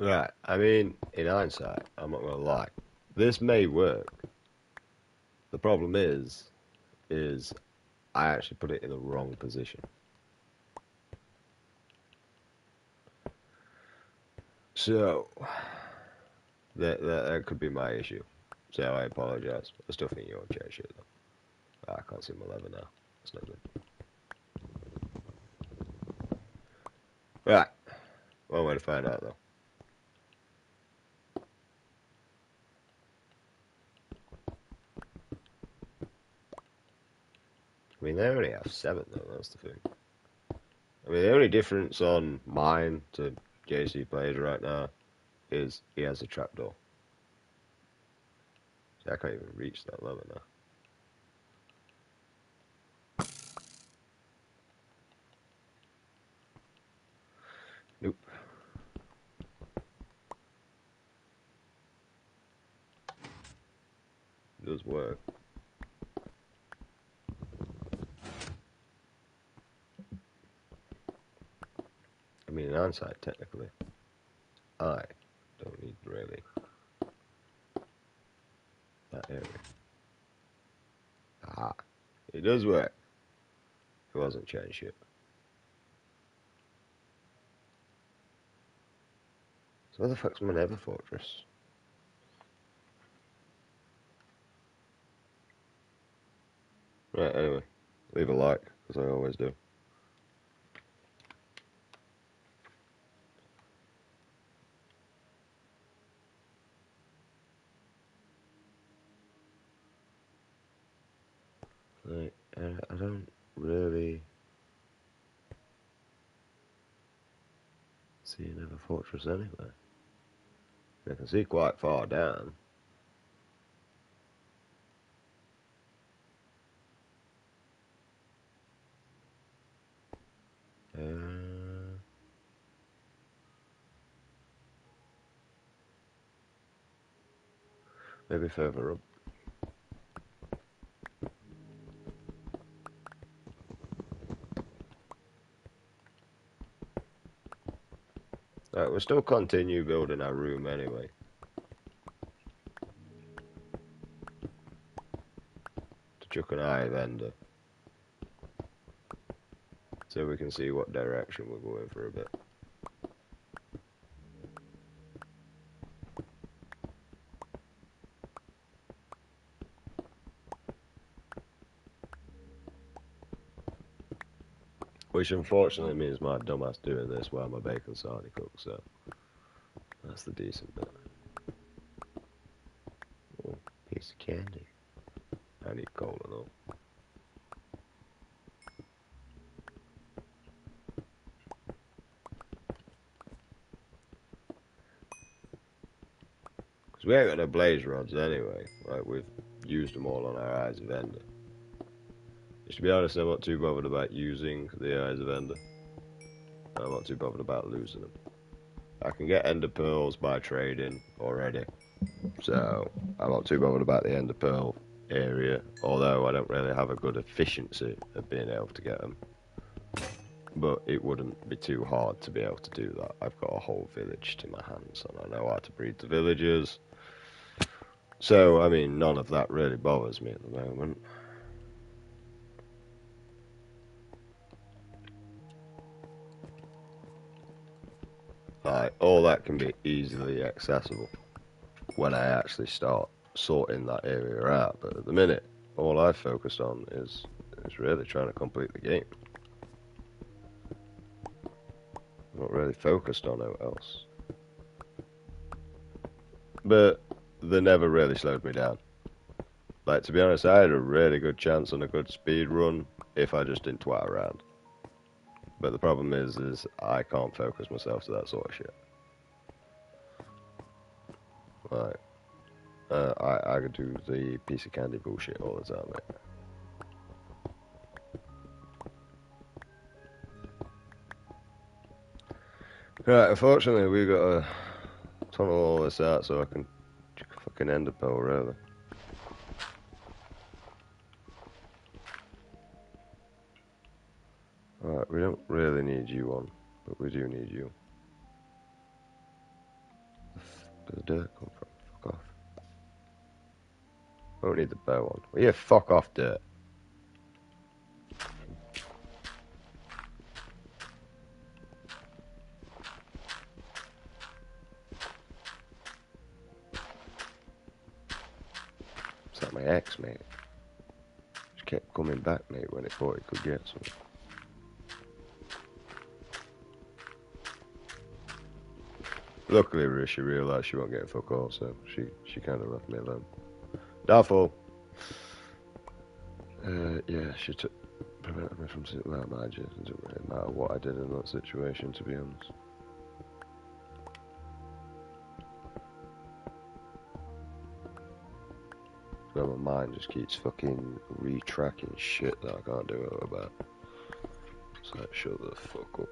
Right, I mean, in hindsight, I'm not gonna lie. This may work. The problem is I actually put it in the wrong position. So, that could be my issue. So I apologize. I still think you're on chair shit though. I can't see my lever now. That's not good. Right. One way to find out though. I mean, they only have 7 though, that's the thing. I mean, the only difference on mine to JC Players right now is he has a trapdoor. See, I can't even reach that level now. Nope. It does work. I mean, in hindsight, technically, I don't need really that area. Aha. It does work. It wasn't change shit. So where the fuck's my Nether Fortress? Right, anyway. Leave a like, because I always do. Like, I don't really see another fortress anywhere. I can see quite far down. Maybe further up. Alright, we'll still continue building our room anyway. To chuck an eye of ender. So we can see what direction we're going for a bit. Which unfortunately means my dumbass doing this while my bacon's already cooked, so that's the decent bit. Oh, piece of candy. I need cola though. Because we ain't got no blaze rods anyway. Like, we've used them all on our Eyes of Ender. Just to be honest, I'm not too bothered about using the Eyes of Ender. I'm not too bothered about losing them. I can get Ender Pearls by trading already. So, I'm not too bothered about the Ender Pearl area. Although I don't really have a good efficiency of being able to get them. But it wouldn't be too hard to be able to do that. I've got a whole village to my hands and I know how to breed the villagers. So, I mean, none of that really bothers me at the moment. Like, all that can be easily accessible when I actually start sorting that area out. But at the minute, all I focus on is really trying to complete the game. I'm not really focused on it else. But they never really slowed me down. Like, to be honest, I had a really good chance on a good speed run if I just didn't twat around. But the problem is I can't focus myself to that sort of shit. Like, I could do the piece of candy bullshit all the time, mate. Right, unfortunately, we got to tunnel all this out so I can fucking end the pearl, really. Alright, we don't really need you on, but we do need you. Where's the dirt come from? Fuck off. I don't need the bow on. Well, yeah, fuck off, dirt. It's like my ex, mate. She kept coming back, mate, when it thought it could get something. Luckily, she realised she won't get a fuck all, so she kind of left me alone. Doubtful. Yeah, she prevented me from sitting out my It doesn't really matter what I did in that situation, to be honest. So my mind just keeps fucking retracking shit that I can't do anything about. So like, shut the fuck up.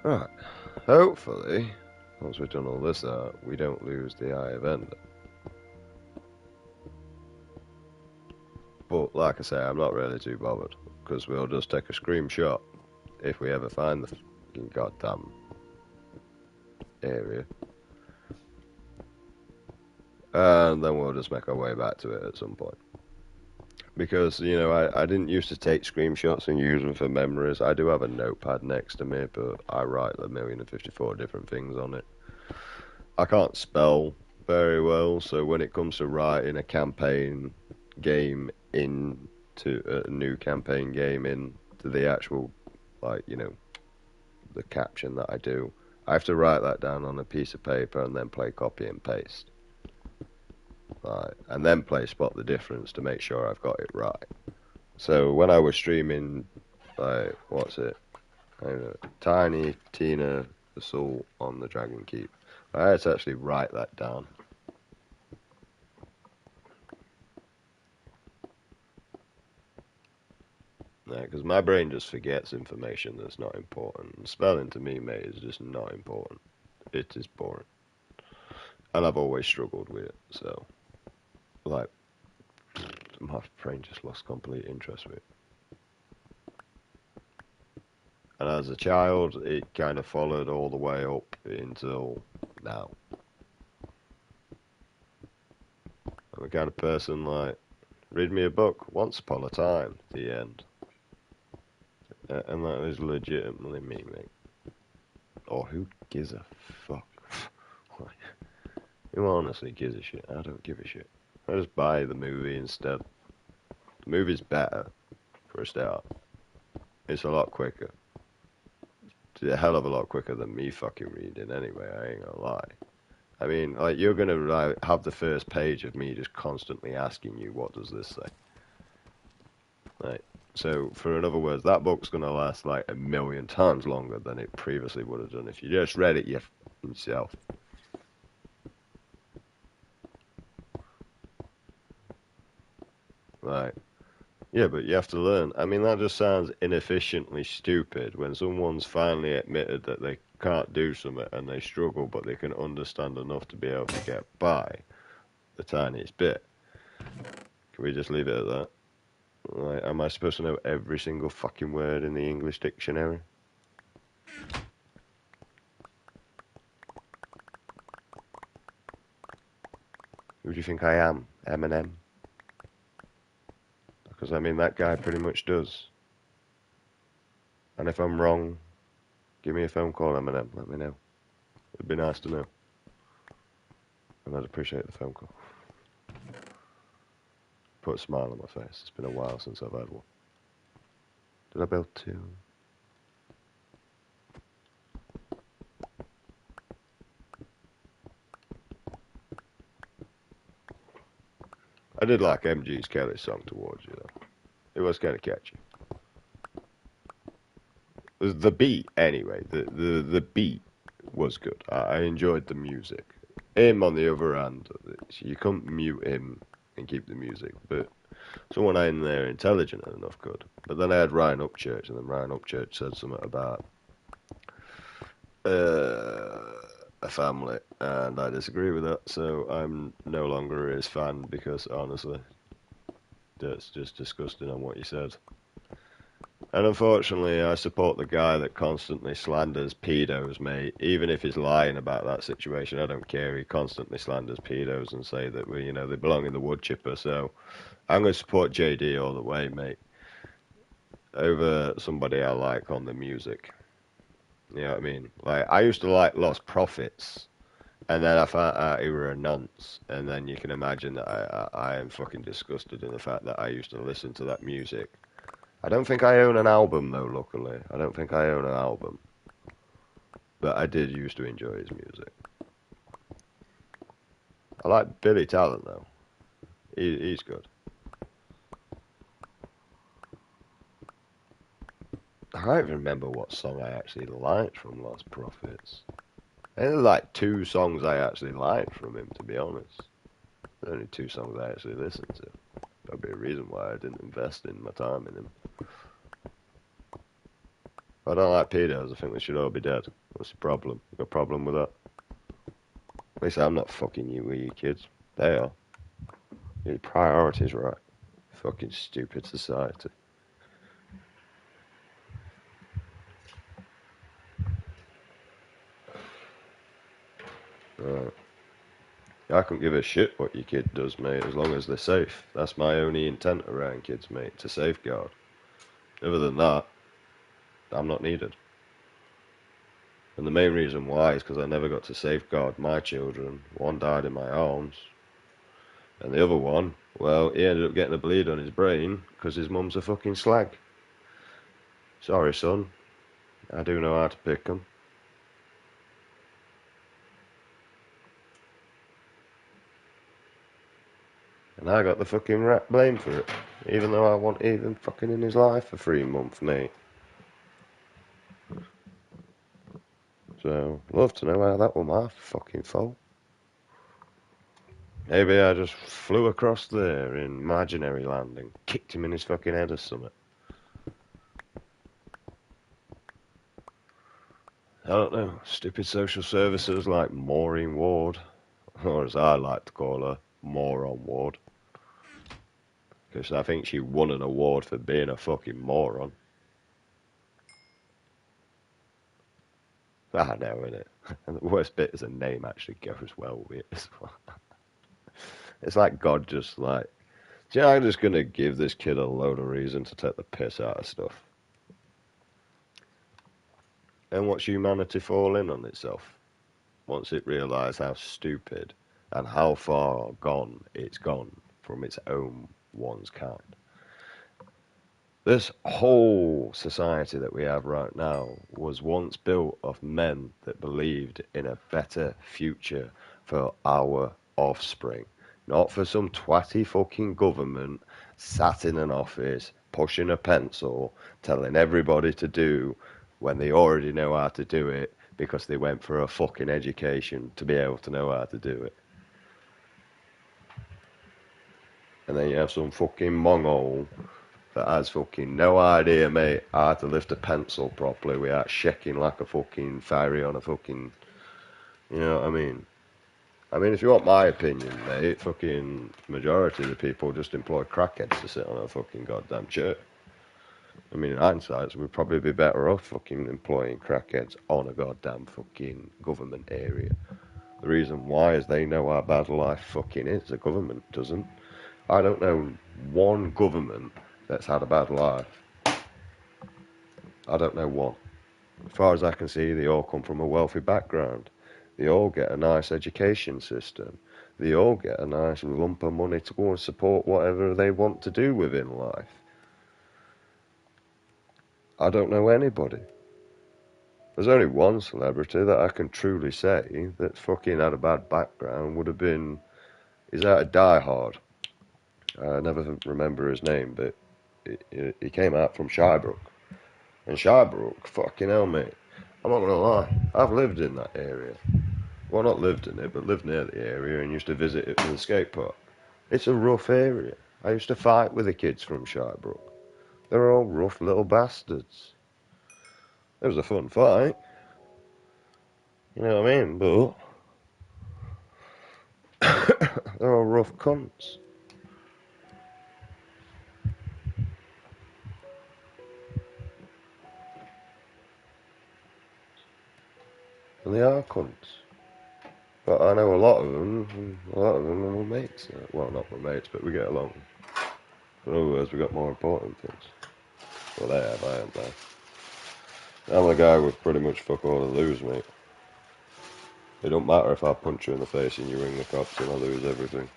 Right. Hopefully, once we've done all this out, we don't lose the Eye of Ender. But like I say, I'm not really too bothered, because we'll just take a screenshot if we ever find the fucking goddamn area. And then we'll just make our way back to it at some point. Because, you know, I didn't used to take screenshots and use them for memories. I do have a notepad next to me, but I write 1,054 different things on it. I can't spell very well, so when it comes to writing a campaign game into a new campaign game into the actual, like, you know, the caption that I do, I have to write that down on a piece of paper and then play copy and paste. Right, and then play spot the difference to make sure I've got it right. So when I was streaming, like, what's it? I don't know, Tiny Tina Assault on the Dragon Keep, I had to actually write that down. Yeah, because my brain just forgets information that's not important. Spelling to me, mate, is just not important. It is boring. And I've always struggled with it, so, like, my brain just lost complete interest with it. And as a child, it kind of followed all the way up until now. I'm the kind of person like, read me a book, once upon a time, the end. And that is legitimately me, mate. Or who gives a fuck? Who honestly gives a shit? I don't give a shit. I just buy the movie instead. The movie's better, for a start. It's a lot quicker. It's a hell of a lot quicker than me fucking reading anyway, I ain't gonna lie. I mean, like, you're gonna have the first page of me just constantly asking you, what does this say? Right. So, for in other words, that book's gonna last like 1,000,000 times longer than it previously would have done if you just read it yourself. Right. Yeah, but you have to learn. I mean, that just sounds inefficiently stupid when someone's finally admitted that they can't do something and they struggle, but they can understand enough to be able to get by the tiniest bit. Can we just leave it at that? Like, am I supposed to know every single fucking word in the English dictionary? Who do you think I am? Eminem? Because, I mean, that guy pretty much does. And if I'm wrong, give me a phone call, Eminem. Let me know. It'd be nice to know. And I'd appreciate the phone call. Put a smile on my face. It's been a while since I've had one. Did I build two? I did like MG's Kelly song towards you, though. It was kind of catchy. The beat, anyway. The beat was good. I enjoyed the music. Him, on the other hand, you couldn't mute him and keep the music, but someone in there intelligent enough could. But then I had Ryan Upchurch, and then Ryan Upchurch said something about a family, and I disagree with that, so I'm no longer his fan because, honestly, that's just disgusting on what you said. And unfortunately, I support the guy that constantly slanders pedos, mate. Even if he's lying about that situation, I don't care. He constantly slanders pedos and say that they belong in the wood chipper. So I'm going to support JD all the way, mate, over somebody I like on the music. You know what I mean? Like, I used to like Lost Prophets, and then I found out he were a nonce, and then you can imagine that I am fucking disgusted in the fact that I used to listen to that music. I don't think I own an album, though, luckily. I don't think I own an album. But I did used to enjoy his music. I like Billy Talent, though. He's good. I can't even remember what song I actually liked from Lost Prophets. There were like 2 songs I actually liked from him, to be honest. There are only 2 songs I actually listened to. That'd be a reason why I didn't invest in my time in him. I don't like pedos. I think they should all be dead. What's the problem? You got a problem with that? At least I'm not fucking you with you kids. They are. Your priorities right. Fucking stupid society. Right. I couldn't give a shit what your kid does, mate, as long as they're safe. That's my only intent around kids, mate, to safeguard. Other than that, I'm not needed. And the main reason why is because I never got to safeguard my children. One died in my arms, and the other one, well, he ended up getting a bleed on his brain because his mum's a fucking slag. Sorry, son. I do know how to pick 'em. And I got the fucking blame for it, even though I wasn't even fucking in his life for 3 months, mate. So, love to know how that was my fucking fault. Maybe I just flew across there in imaginary land and kicked him in his fucking head or something. I don't know. Stupid social services like Maureen Ward, or as I like to call her, Moron Ward. Because I think she won an award for being a fucking moron. I know, innit? And the worst bit is the name actually goes well with it as well. It's like God just like, do you know, I'm just going to give this kid a load of reason to take the piss out of stuff. And watch humanity fall in on itself once it realised how stupid and how far gone it's gone from its own one's kind. This whole society that we have right now was once built of men that believed in a better future for our offspring. Not for some twatty fucking government sat in an office, pushing a pencil, telling everybody to do when they already know how to do it because they went for a fucking education to be able to know how to do it. And then you have some fucking mongol that has fucking no idea, mate, how to lift a pencil properly without shaking like a fucking fairy on a fucking... You know what I mean? I mean, if you want my opinion, mate, fucking majority of the people just employ crackheads to sit on a fucking goddamn chair. I mean, in hindsight, we'd probably be better off fucking employing crackheads on a goddamn fucking government area. The reason why is they know how bad life fucking is. The government doesn't. I don't know one government that's had a bad life. I don't know one. As far as I can see, they all come from a wealthy background. They all get a nice education system. They all get a nice lump of money to go and support whatever they want to do within life. I don't know anybody. There's only one celebrity that I can truly say that fucking had a bad background would have been... He's out of Die Hard. I never remember his name, but he came out from Shirebrook. And Shirebrook, fucking hell, mate. I'm not going to lie. I've lived in that area. Well, not lived in it, but lived near the area and used to visit it with a skate park. It's a rough area. I used to fight with the kids from Shirebrook. They're all rough little bastards. It was a fun fight. You know what I mean? But they're all rough cunts. And they are cunts. But I know a lot of them are my mates. Well, not my mates, but we get along. In other words, we got more important things. Well, they have, I haven't they? I'm the guy with pretty much fuck all to lose, mate. It don't matter if I punch you in the face and you ring the cops and I lose everything.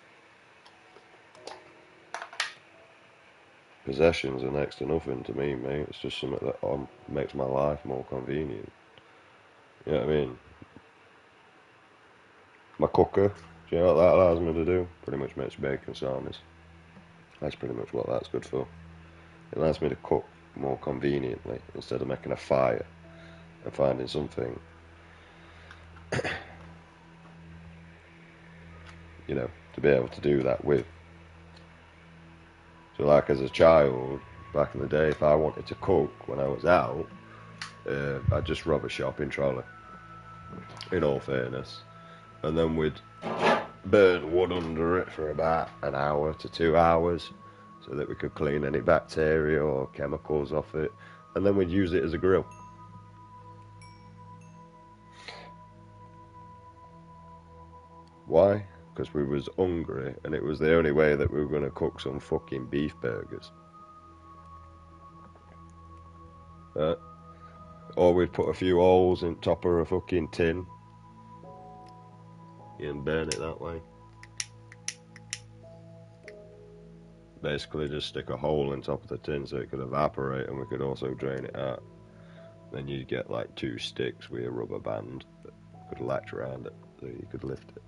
Possessions are next to nothing to me, mate. It's just something that makes my life more convenient. You know what I mean? My cooker, do you know what that allows me to do? Pretty much makes bacon sarnies. That's pretty much what that's good for. It allows me to cook more conveniently instead of making a fire and finding something, you know, to be able to do that with. So like as a child, back in the day, if I wanted to cook when I was out, I'd just rob a shopping trolley, in all fairness. And then we'd burn wood under it for about an hour to 2 hours so that we could clean any bacteria or chemicals off it. And then we'd use it as a grill. Why? Because we was hungry and it was the only way that we were going to cook some fucking beef burgers. Or we'd put a few holes in top of a fucking tin and burn it that way. Basically just stick a hole in top of the tin so it could evaporate and we could also drain it out. Then you'd get like 2 sticks with a rubber band that could latch around it so you could lift it.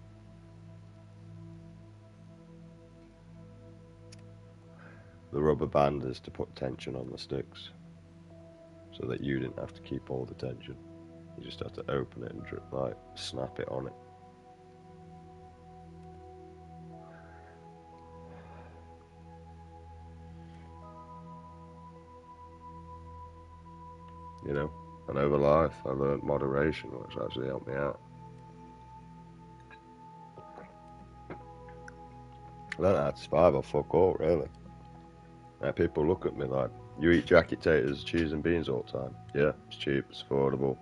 The rubber band is to put tension on the sticks so that you didn't have to keep all the tension. You just have to open it and like snap it on it. You know, and over life I learned moderation, which actually helped me out. I don't know how to survive or fuck all, really. Now people look at me like, you eat jacket taters, cheese and beans all the time. Yeah, it's cheap, it's affordable.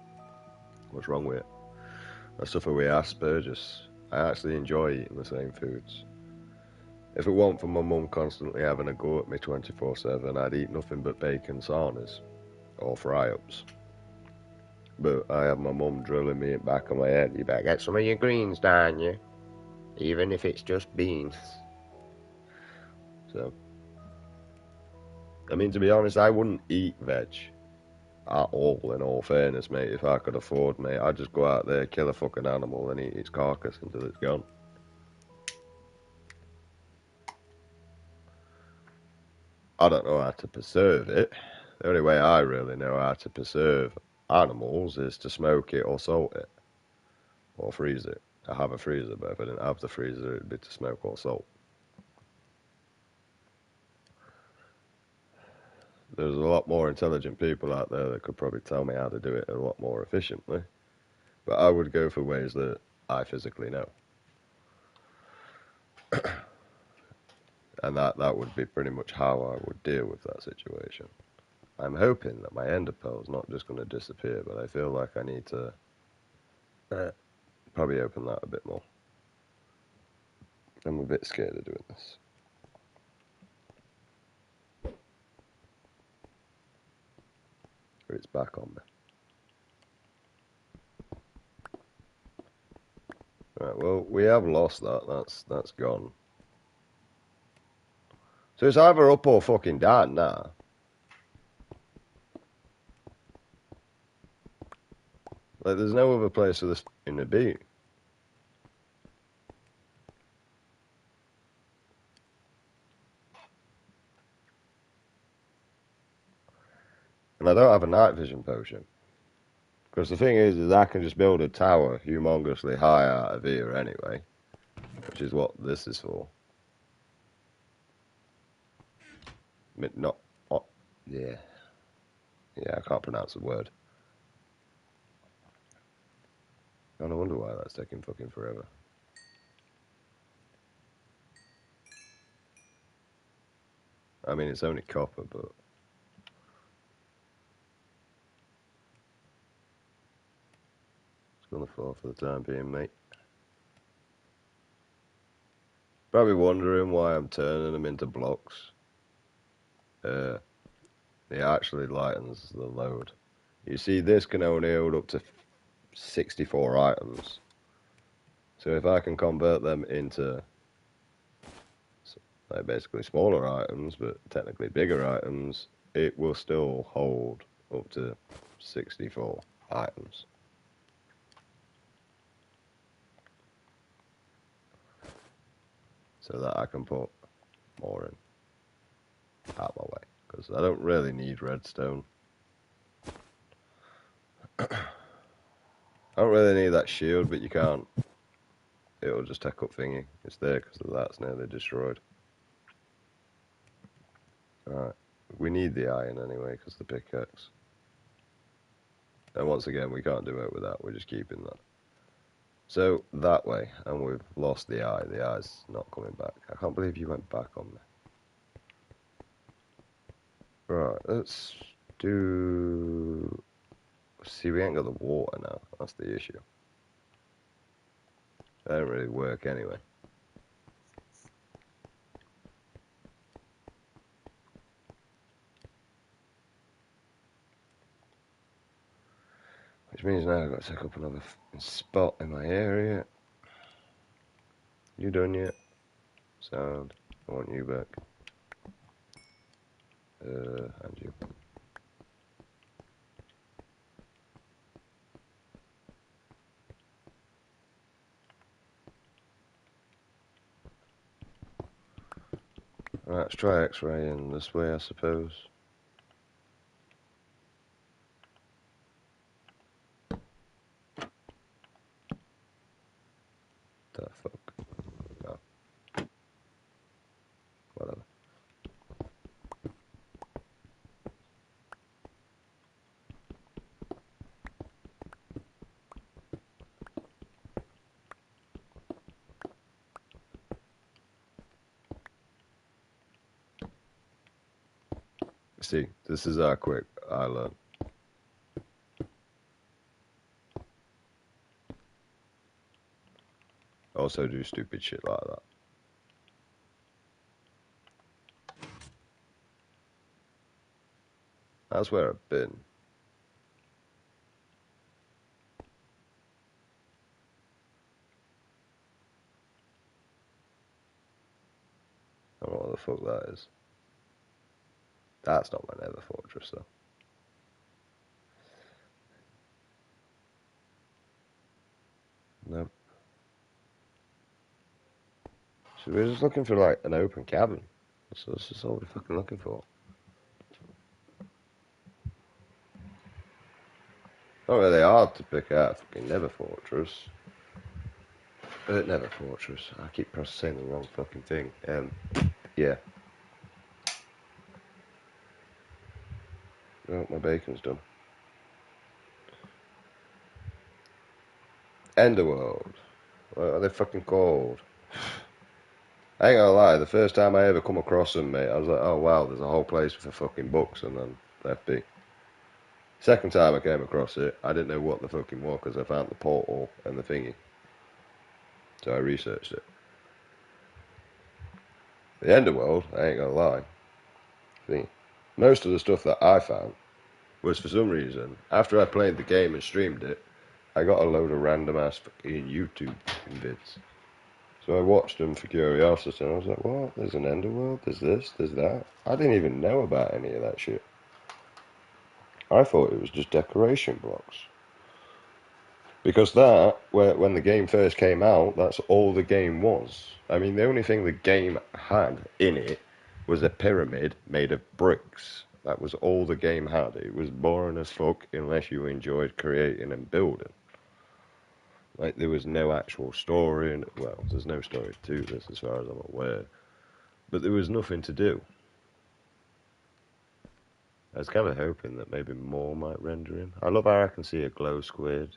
What's wrong with it? I suffer with Asperger's. I actually enjoy eating the same foods. If it weren't for my mum constantly having a go at me 24/7, I'd eat nothing but bacon sarnies or fry-ups. But I have my mum drilling me in the back of my head. You better get some of your greens down you, even if it's just beans. So, I mean, to be honest, I wouldn't eat veg at all, in all fairness, mate. If I could afford, mate, I'd just go out there, kill a fucking animal and eat its carcass until it's gone. I don't know how to preserve it. The only way I really know how to preserve animals is to smoke it or salt it. Or freeze it. I have a freezer, but if I didn't have the freezer, it'd be to smoke or salt. There's a lot more intelligent people out there that could probably tell me how to do it a lot more efficiently. But I would go for ways that I physically know. And that would be pretty much how I would deal with that situation. I'm hoping that my ender pearl's not just going to disappear, but I feel like I need to probably open that a bit more. I'm a bit scared of doing this. But it's back on me. Right, well, we have lost that. That's gone. So it's either up or fucking down now. Like, there's no other place for this thing to be. And I don't have a night vision potion. Because the thing is I can just build a tower humongously high out of here anyway. Which is what this is for. Not... Oh, yeah. Yeah, I can't pronounce the word. I don't wonder why that's taking fucking forever. I mean, it's only copper, but... It's going the floor for the time being, mate. Probably wondering why I'm turning them into blocks. It actually lightens the load. You see, this can only hold up to 64 items. So if I can convert them into like basically smaller items, but technically bigger items, it will still hold up to 64 items. So that I can put more in out my way, because I don't really need redstone. I don't really need that shield, but you can't. It'll just take up thingy. It's there because the that's nearly destroyed. Alright, we need the iron anyway because the pickaxe. And once again, we can't do it with that. We're just keeping that. So that way, and we've lost the eye. The eye's not coming back. I can't believe you went back on me. Right, let's do... See, we ain't got the water now. That's the issue. That don't really work anyway. Which means now I've got to take up another spot in my area. You done yet? Sound. I want you back. And you. Right, let's try X-ray in this way, I suppose. The fuck? No. Whatever. See, this is how quick I learn. Also do stupid shit like that. That's where I've been. I don't know what the fuck that is. That's not my Nether Fortress, though. Nope. So we're just looking for, like, an open cabin. So this is all we're fucking looking for. Not really hard to pick out a fucking Nether Fortress. Nether Fortress. I keep saying the wrong fucking thing. Yeah. Oh, my bacon's done. Enderworld. What are they fucking called? I ain't gonna lie, the first time I ever come across them, mate, I was like, oh wow, there's a whole place for fucking books, and then left be. Second time I came across it, I didn't know what the fucking was, because I found the portal and the thingy. So I researched it. The Enderworld, I ain't gonna lie, see, most of the stuff that I found was for some reason, after I played the game and streamed it, I got a load of random ass fucking YouTube vids. So I watched them for curiosity, and I was like, what? There's an Enderworld, there's this, there's that. I didn't even know about any of that shit. I thought it was just decoration blocks. Because that, when the game first came out, that's all the game was. I mean, the only thing the game had in it was a pyramid made of bricks. That was all the game had. It was boring as fuck unless you enjoyed creating and building. Like, there was no actual story, and well, there's no story to this as far as I'm aware. But there was nothing to do. I was kind of hoping that maybe more might render in. I love how I can see a glow squid.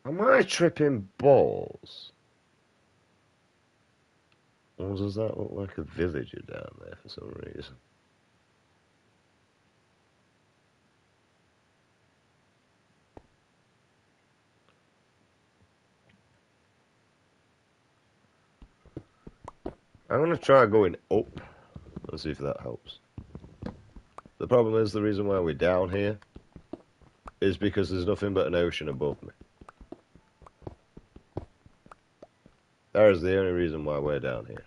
Am I tripping balls? Or does that look like a villager down there for some reason? I'm gonna try going up and see if that helps. The problem is the reason why we're down here is because there's nothing but an ocean above me. That is the only reason why we're down here.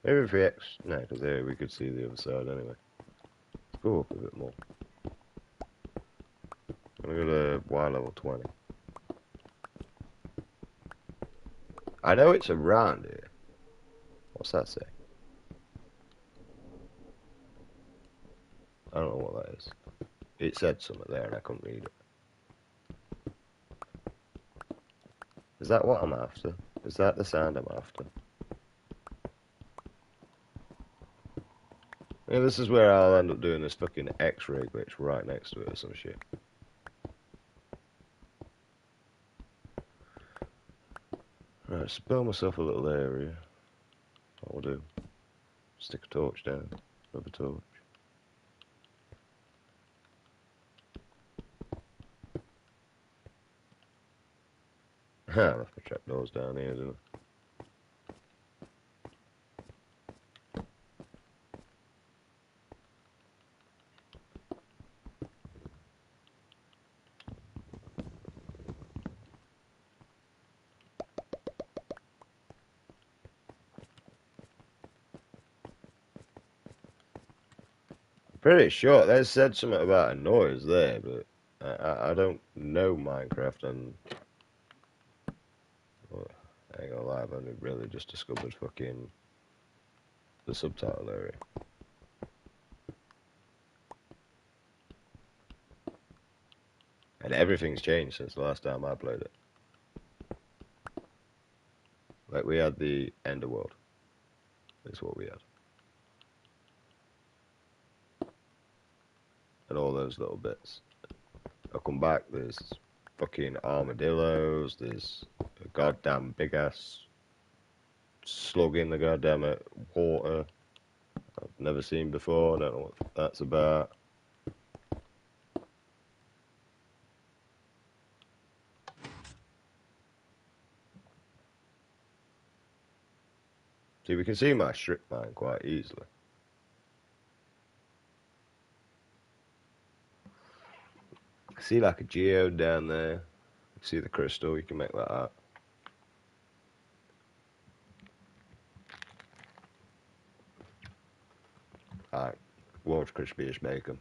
Maybe if we no, because there we could see the other side anyway. Let's go up a bit more. I'm gonna go to Y level 20. I know it's around here. What's that say? I don't know what that is. It said something there and I couldn't read it. Is that what I'm after? Is that the sound I'm after? Yeah, this is where I'll end up doing this fucking X-ray glitch right next to it or some shit. Right, spell myself a little area. What we'll do. Stick a torch down. Another torch. I left my trapdoors down here, didn't I? Pretty sure they said something about a noise there, but I don't know Minecraft and well, I ain't gonna lie, I've only really just discovered fucking the subtitle area. And everything's changed since the last time I played it. Like we had the Ender World. That's what we had. And all those little bits. I come back, there's fucking armadillos, there's a goddamn big ass slug in the goddamn water I've never seen before, I don't know what that's about. See, we can see my strip mine quite easily. See like a geode down there. See the crystal, you can make that out. Alright, large crispy-ish bacon.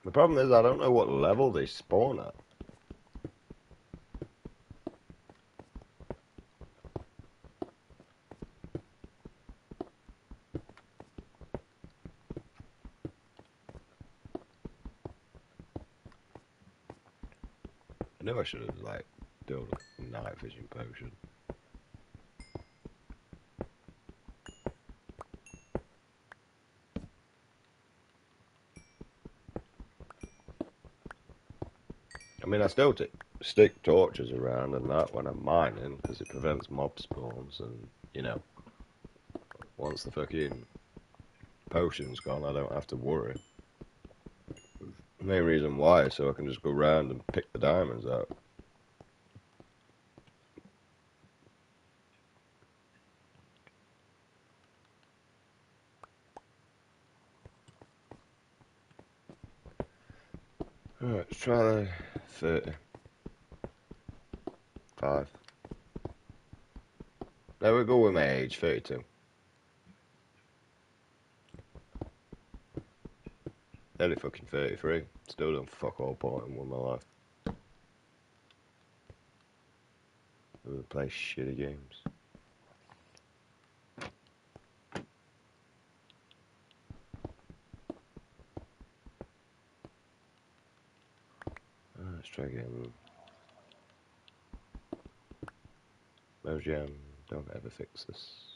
The problem is I don't know what level they spawn at. I know I should have like built a night vision potion. I mean, I still did. stick torches around and that when I'm mining because it prevents mob spawns and, you know, once the fucking potion's gone I don't have to worry. The main reason why is so I can just go round and pick the diamonds out. Alright, let's try the 30. 5. There we go with my age, 32. Nearly fucking 33. Still don't fuck all point in one of my life. We play shitty games. Let's try again. Mojang, don't ever fix this.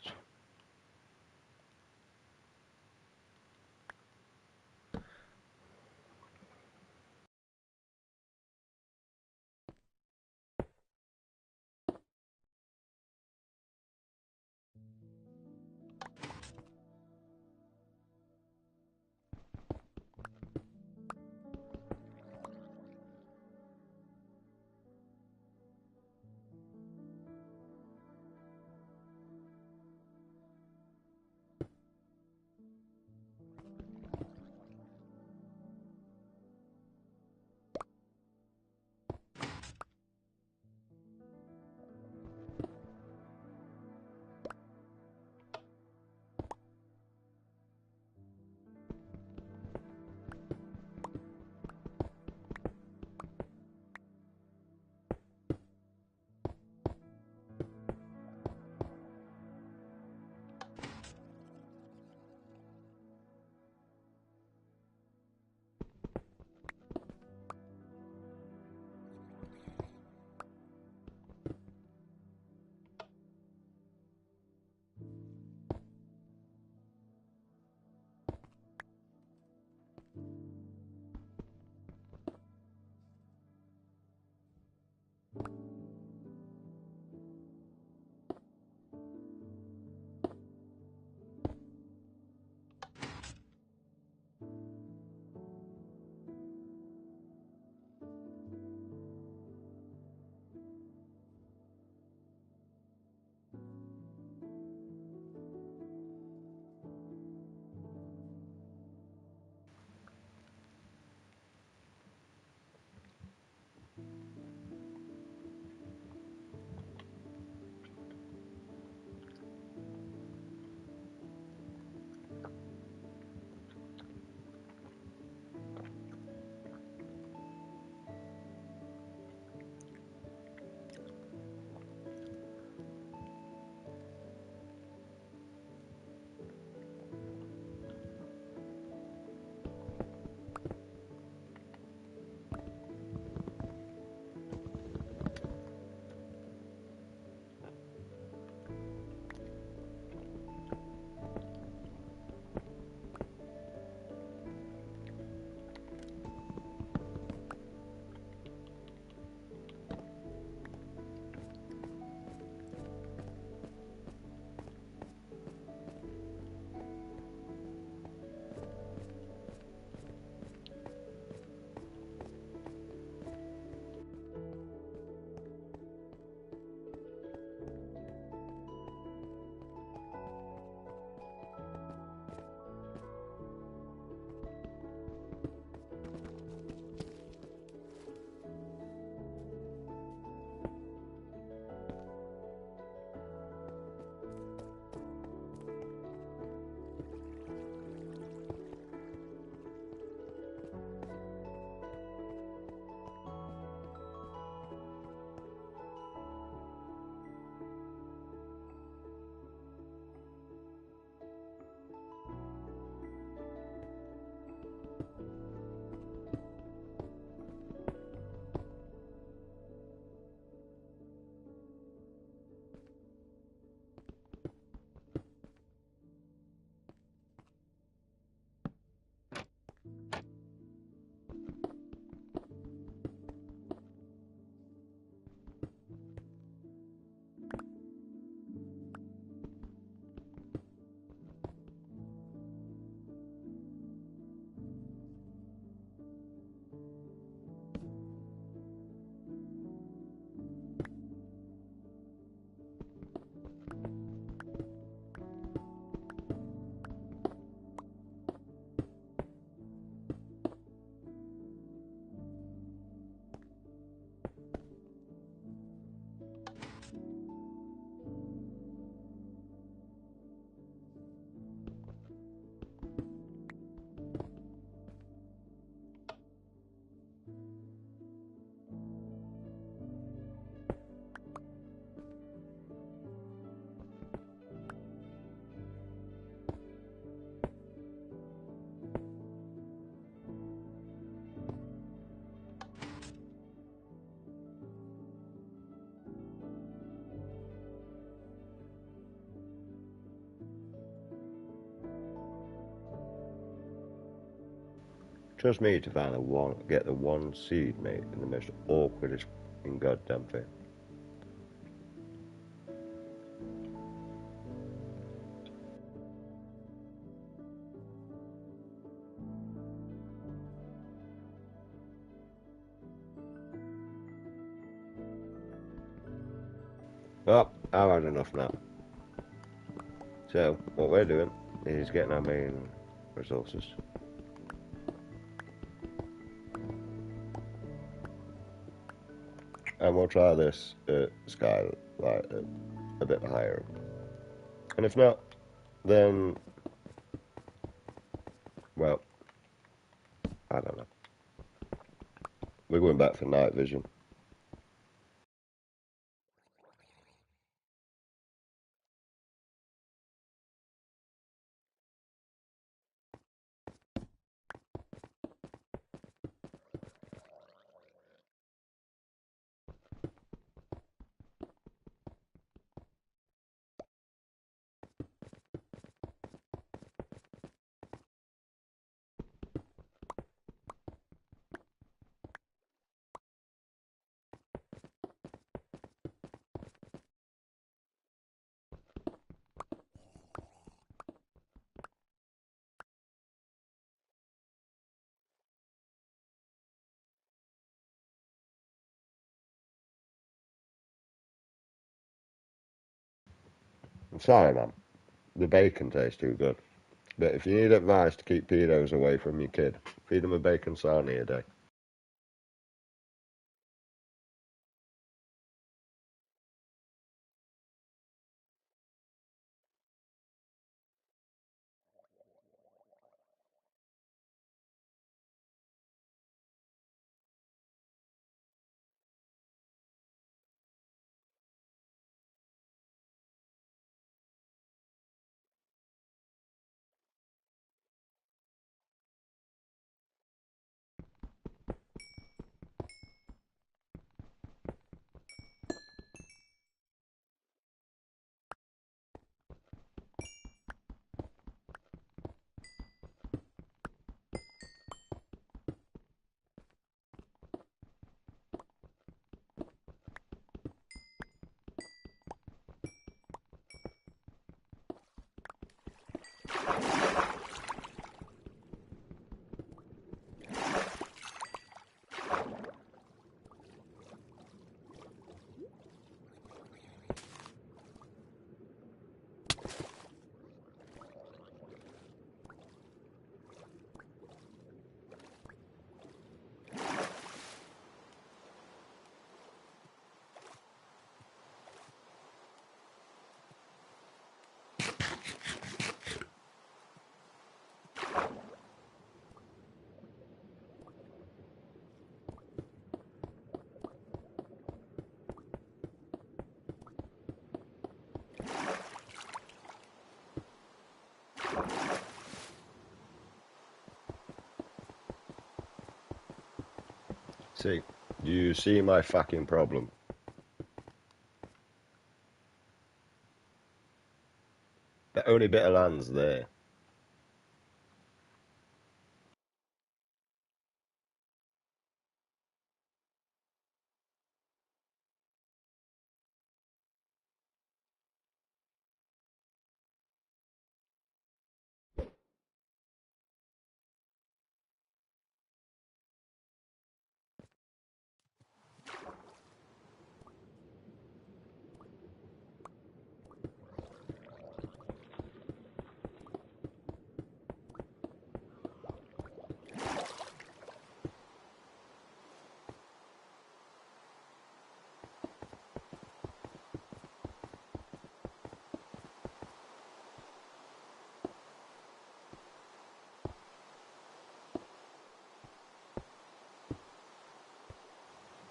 Trust me to find get the one seed, mate, in the most awkwardest fucking goddamn thing. Oh, I've had enough now. So, what we're doing is getting our main resources. And we'll try this at Skylight a bit higher up. And if not, then, well, I don't know. We're going back for night vision. I'm sorry, man. The bacon tastes too good. But if you need advice to keep pedos away from your kid, feed them a bacon sarnie a day. See, do you see my fucking problem? The only bit of land's there.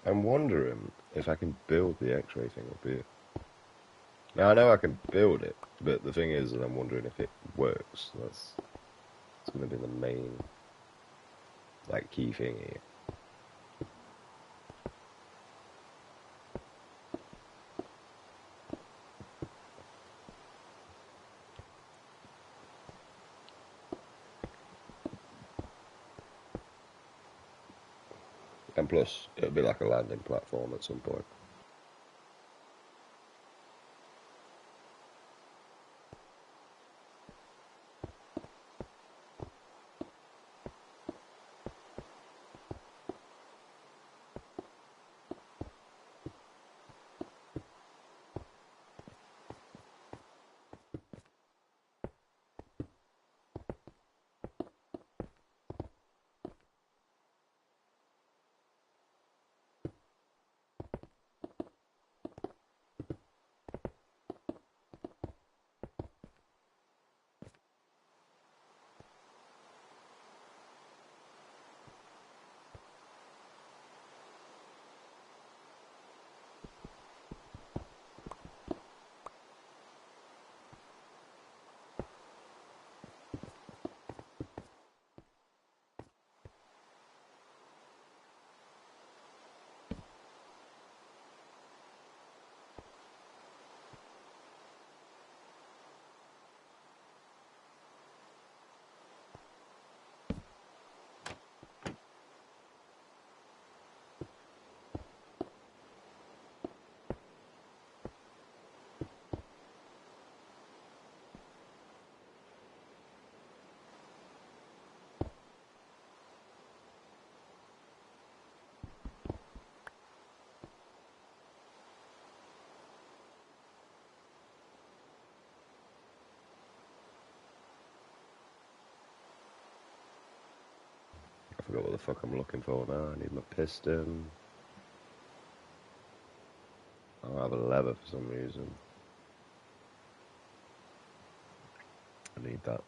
I'm wondering if I can build the X-ray thing up here. Now I know I can build it, but the thing is that I'm wondering if it works. That's going to be the main, like, key thing here. And plus, it'll be like a landing platform at some point. I forgot what the fuck I'm looking for now. I need my piston. I don't have a lever for some reason. I need that.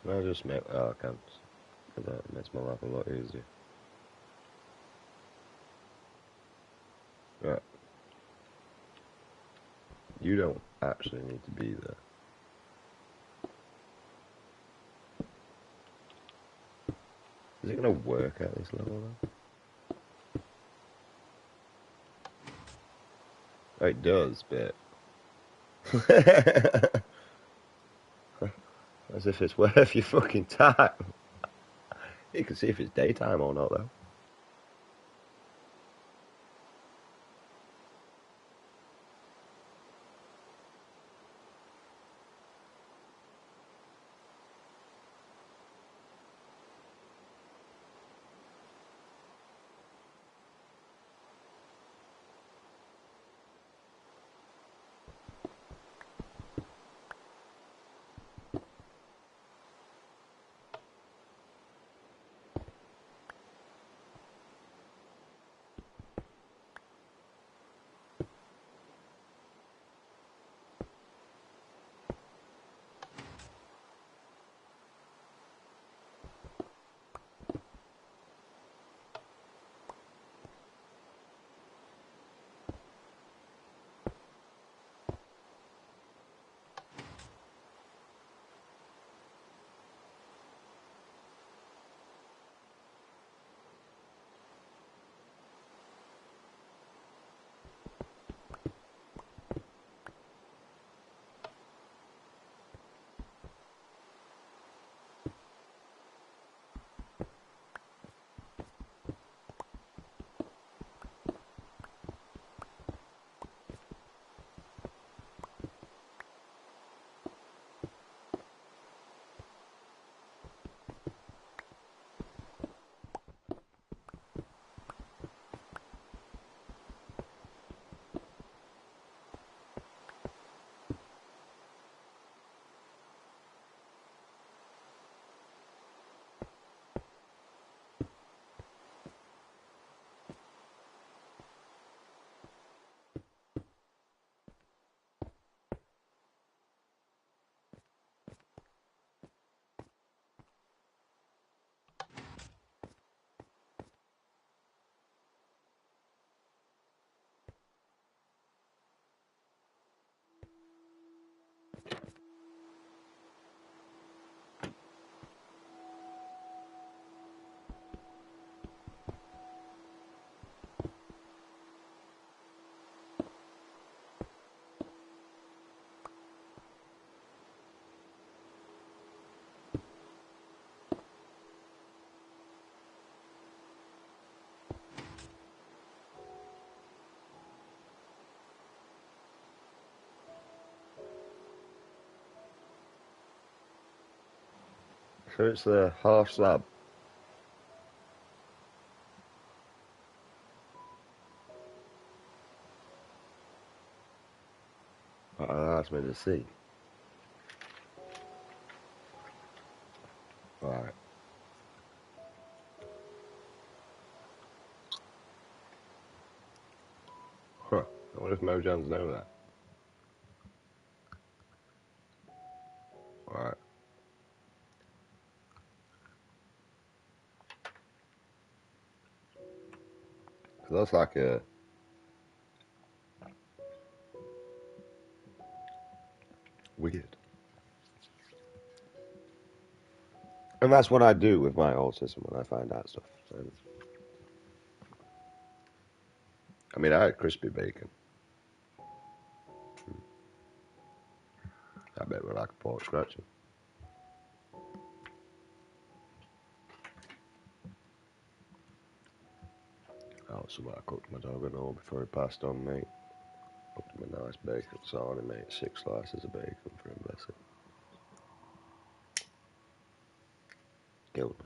Can I just make... Oh, I can't. That makes my life a lot easier. Right. You don't actually need to be there. Is it going to work at this level then? Oh, it does, but... As if it's worth your fucking time. You can see if it's daytime or not, though. So it's the half slab. That allows me to see. Right. Huh. I wonder if Mojans know that. Right. So that's like a... Weird. And that's what I do with my autism when I find out stuff. I mean, I had crispy bacon. I bet we're like a pork scratching. That was something I cooked my dog and all before he passed on, mate. Cooked him a nice bacon sarnie, mate. 6 slices of bacon for him, bless it. Killed me.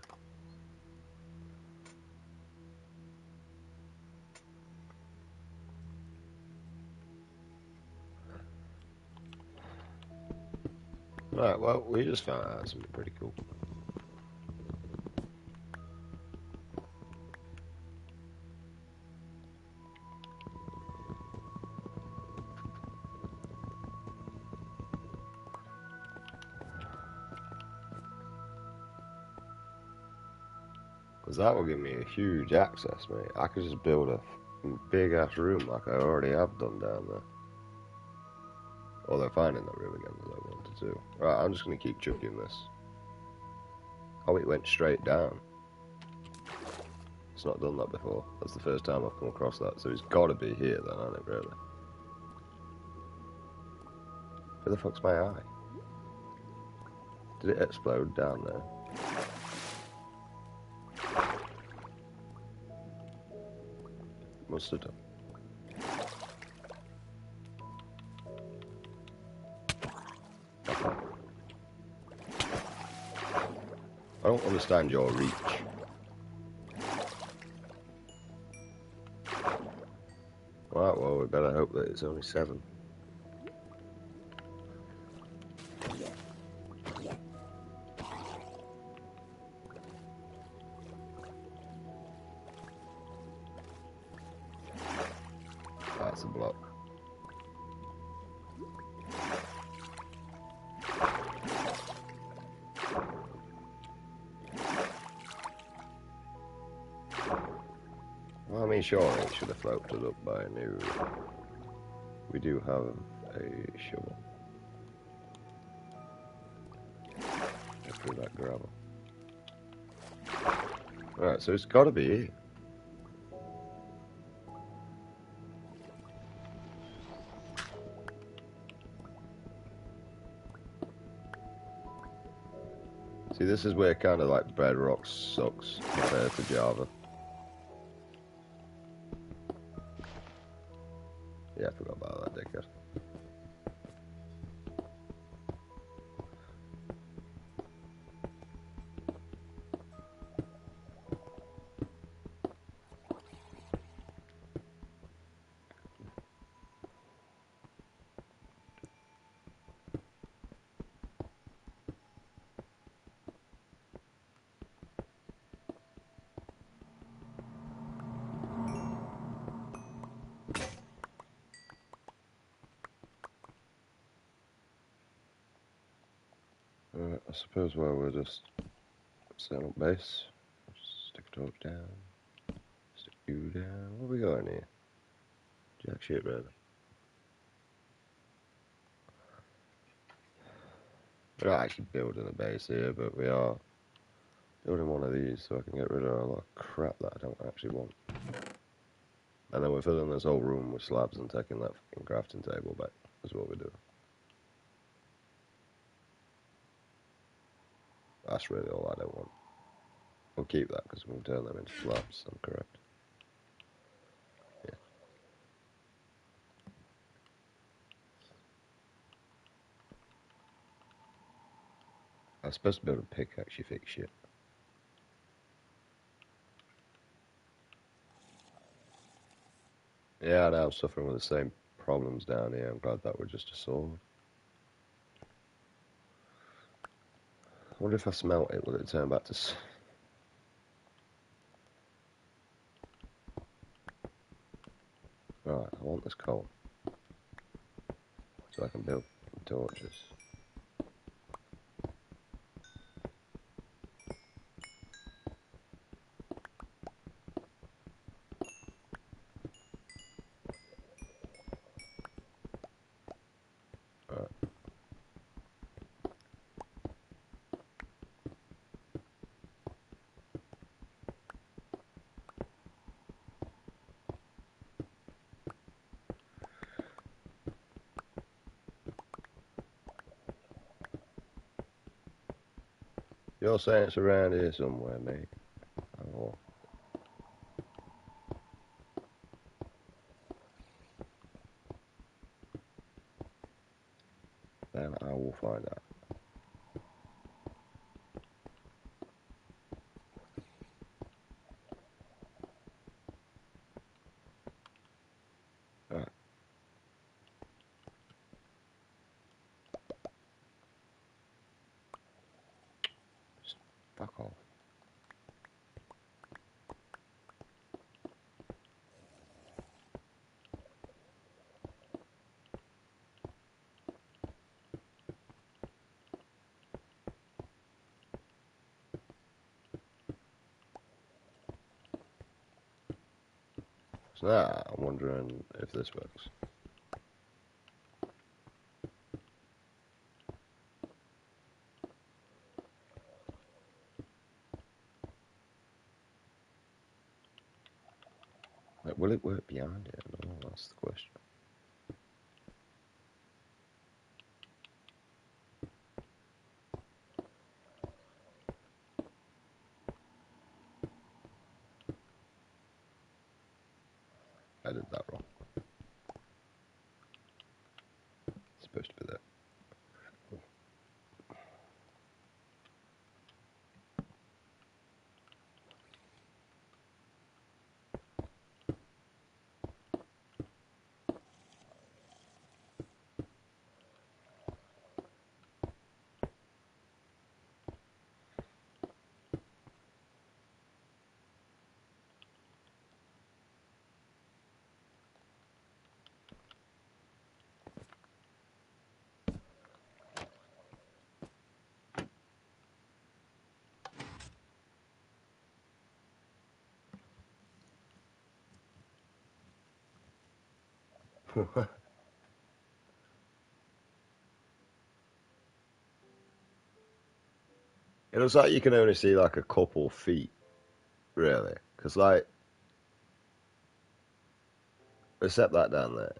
Right, well, we just found out something pretty cool. Because that will give me a huge access, mate. I could just build a big ass room like I already have done down there. Although finding that room again was I wanted to. Right, I'm just going to keep chucking this. Oh, it went straight down. It's not done that before. That's the first time I've come across that. So it's got to be here then, hasn't it, really? Where the fuck's my eye? Did it explode down there? Must have done. I don't understand your reach. Right, well, we better hope that it's only 7. That's a block. Well, I mean, sure, it should have floated up by now. We do have a shovel. Get through that gravel. Right, so it's got to be here. See, this is where kind of like Bedrock sucks compared to Java. Yeah, I forgot about that, dickhead. I suppose while we're just setting up base, just stick a torch down, stick you down. What have we got in here? Jack shit, really. We're not actually building a base here, but we are building one of these so I can get rid of a lot of crap that I don't actually want. And then we're filling this whole room with slabs and taking that fucking crafting table back, is what we do. That's really all I don't want. We'll keep that because we can turn them into slabs, I'm correct. Yeah. I'm supposed to be able to pickaxe you fix shit. Yeah, I know, I'm suffering with the same problems down here. I'm glad that we're just a sword. I wonder if I smelt it, will it turn back to... Right, I want this coal. So I can build torches. Right. You're saying it's around here somewhere, mate. Oh, then I will find out. Right. Just fuck off. So now I'm wondering if this works. Like, will it work behind it? No, that's the question. I did that wrong. It's supposed to be there. It looks like you can only see like a couple feet, really. Because, like, except that down there.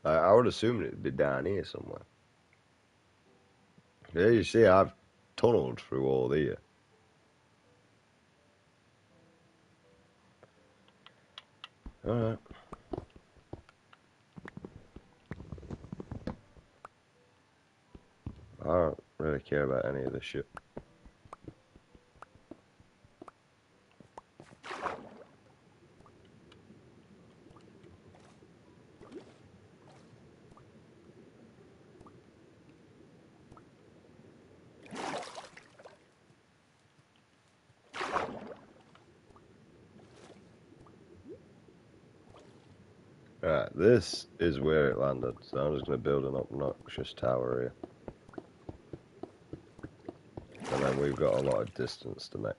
I would assume it'd be down here somewhere. Yeah, you see, I've tunneled through all here. Alright. I don't really care about any of this shit. Alright, this is where it landed, so I'm just going to build an obnoxious tower here. And then we've got a lot of distance to make.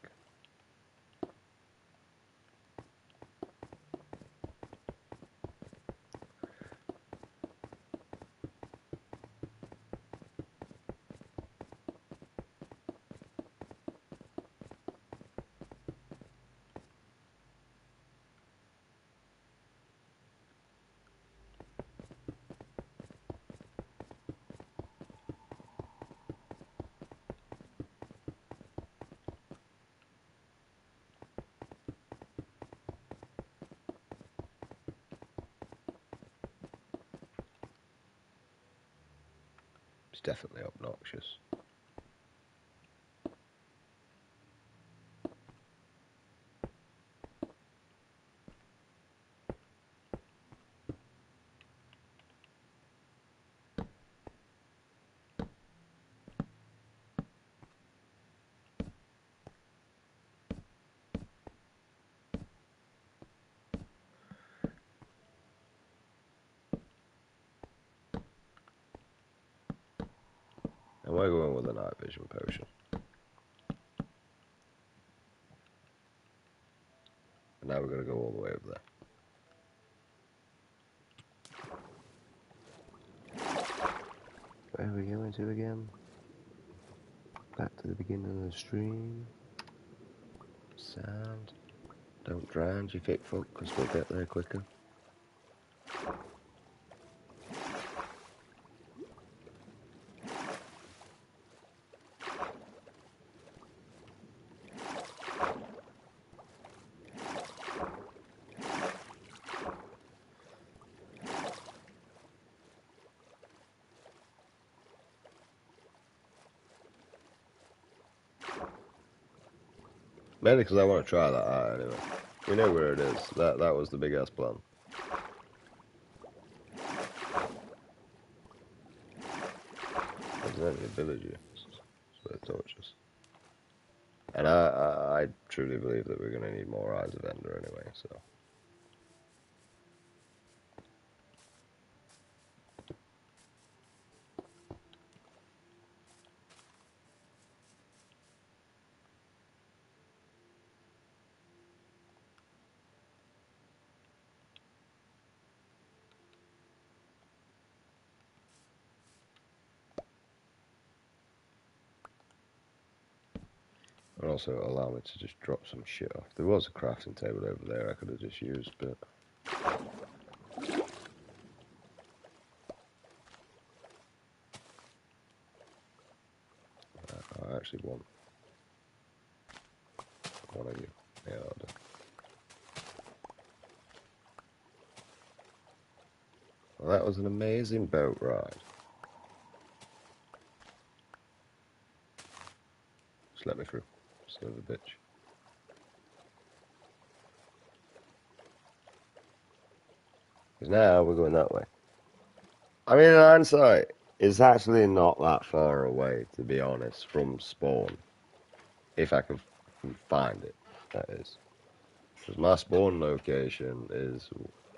It's definitely obnoxious. And we're going with a night vision potion. And now we're going to go all the way over there. Where are we going to again? Back to the beginning of the stream. Sound. Don't drown, you thick fuck, because we'll get there quicker. Mainly because I want to try that out anyway. We know where it is. That was the big ass plan. There's only a villager. Spare torches. And I truly believe that we're going to need more Eyes of Ender anyway, so. And also allow me to just drop some shit off. There was a crafting table over there I could have just used, but I actually want one of you. Yeah, I'll do. Well, that was an amazing boat ride. Just let me through, son of a bitch. Because now we're going that way. I mean, in hindsight, it's actually not that far away, to be honest, from spawn. If I can find it, that is. Because my spawn location is,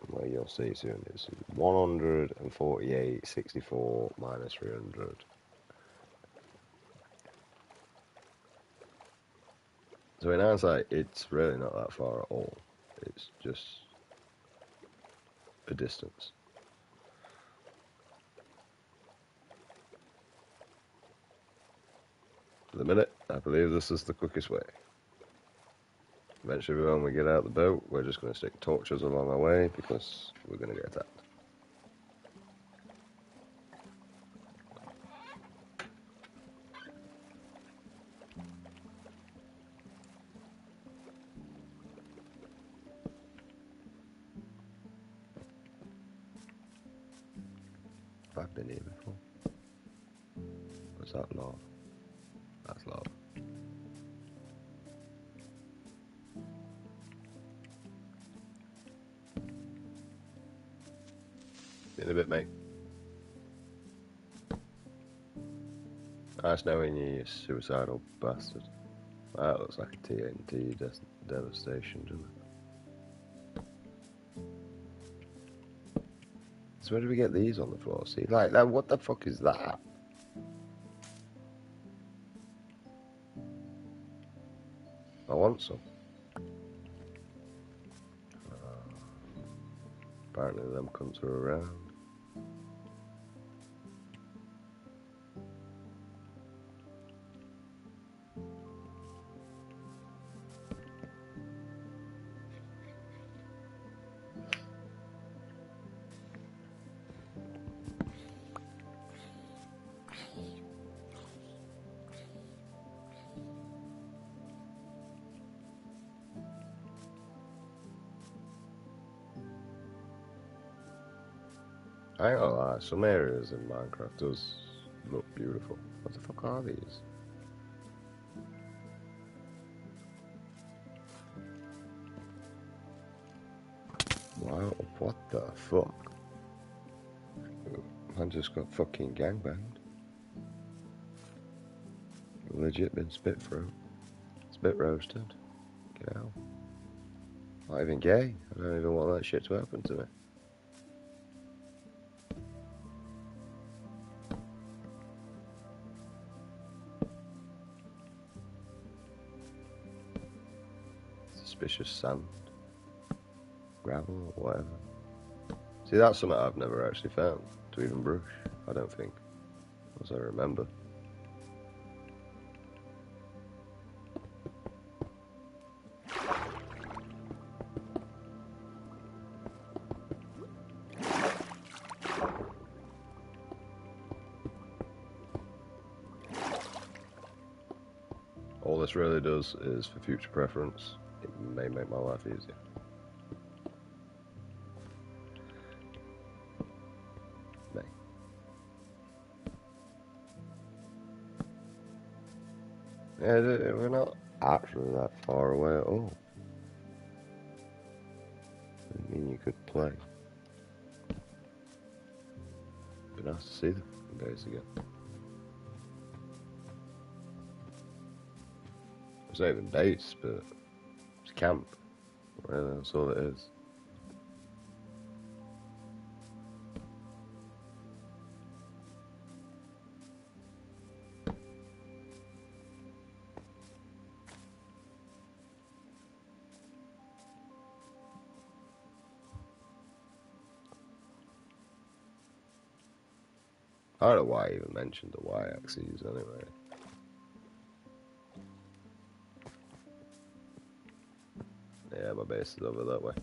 well, you'll see soon, it's 148, 64, minus 300. So in hindsight, it's really not that far at all. It's just a distance. For the minute, I believe this is the quickest way. Eventually, when we get out the boat, we're just going to stick torches along our way because we're going to get attacked. I've been here before. What's that lava? That's lava. In a bit, mate. Nice knowing you, you suicidal bastard. That looks like a TNT devastation, doesn't it? So where do we get these on the floor? See, like, what the fuck is that? I want some. Apparently them cunts are around. I ain't gonna lie, some areas in Minecraft does Look beautiful. What the fuck are these? Wow, what the fuck? Man just got fucking gangbanged. Legit been spit through. Spit roasted. Get out. Not even gay. I don't even want that shit to happen to me. Suspicious sand. Gravel or whatever. See, that's something I've never actually found to even brush, I don't think. As I remember. All this really does is for future preference. It may make my life easier. May. Yeah, we're not actually that far away at all. I mean, you could play. Be nice to see the guys again. It's not even base, but it's camp. Really, that's all it is. I don't know why I even mentioned the y-axis anyway. Yeah, my base is over that way.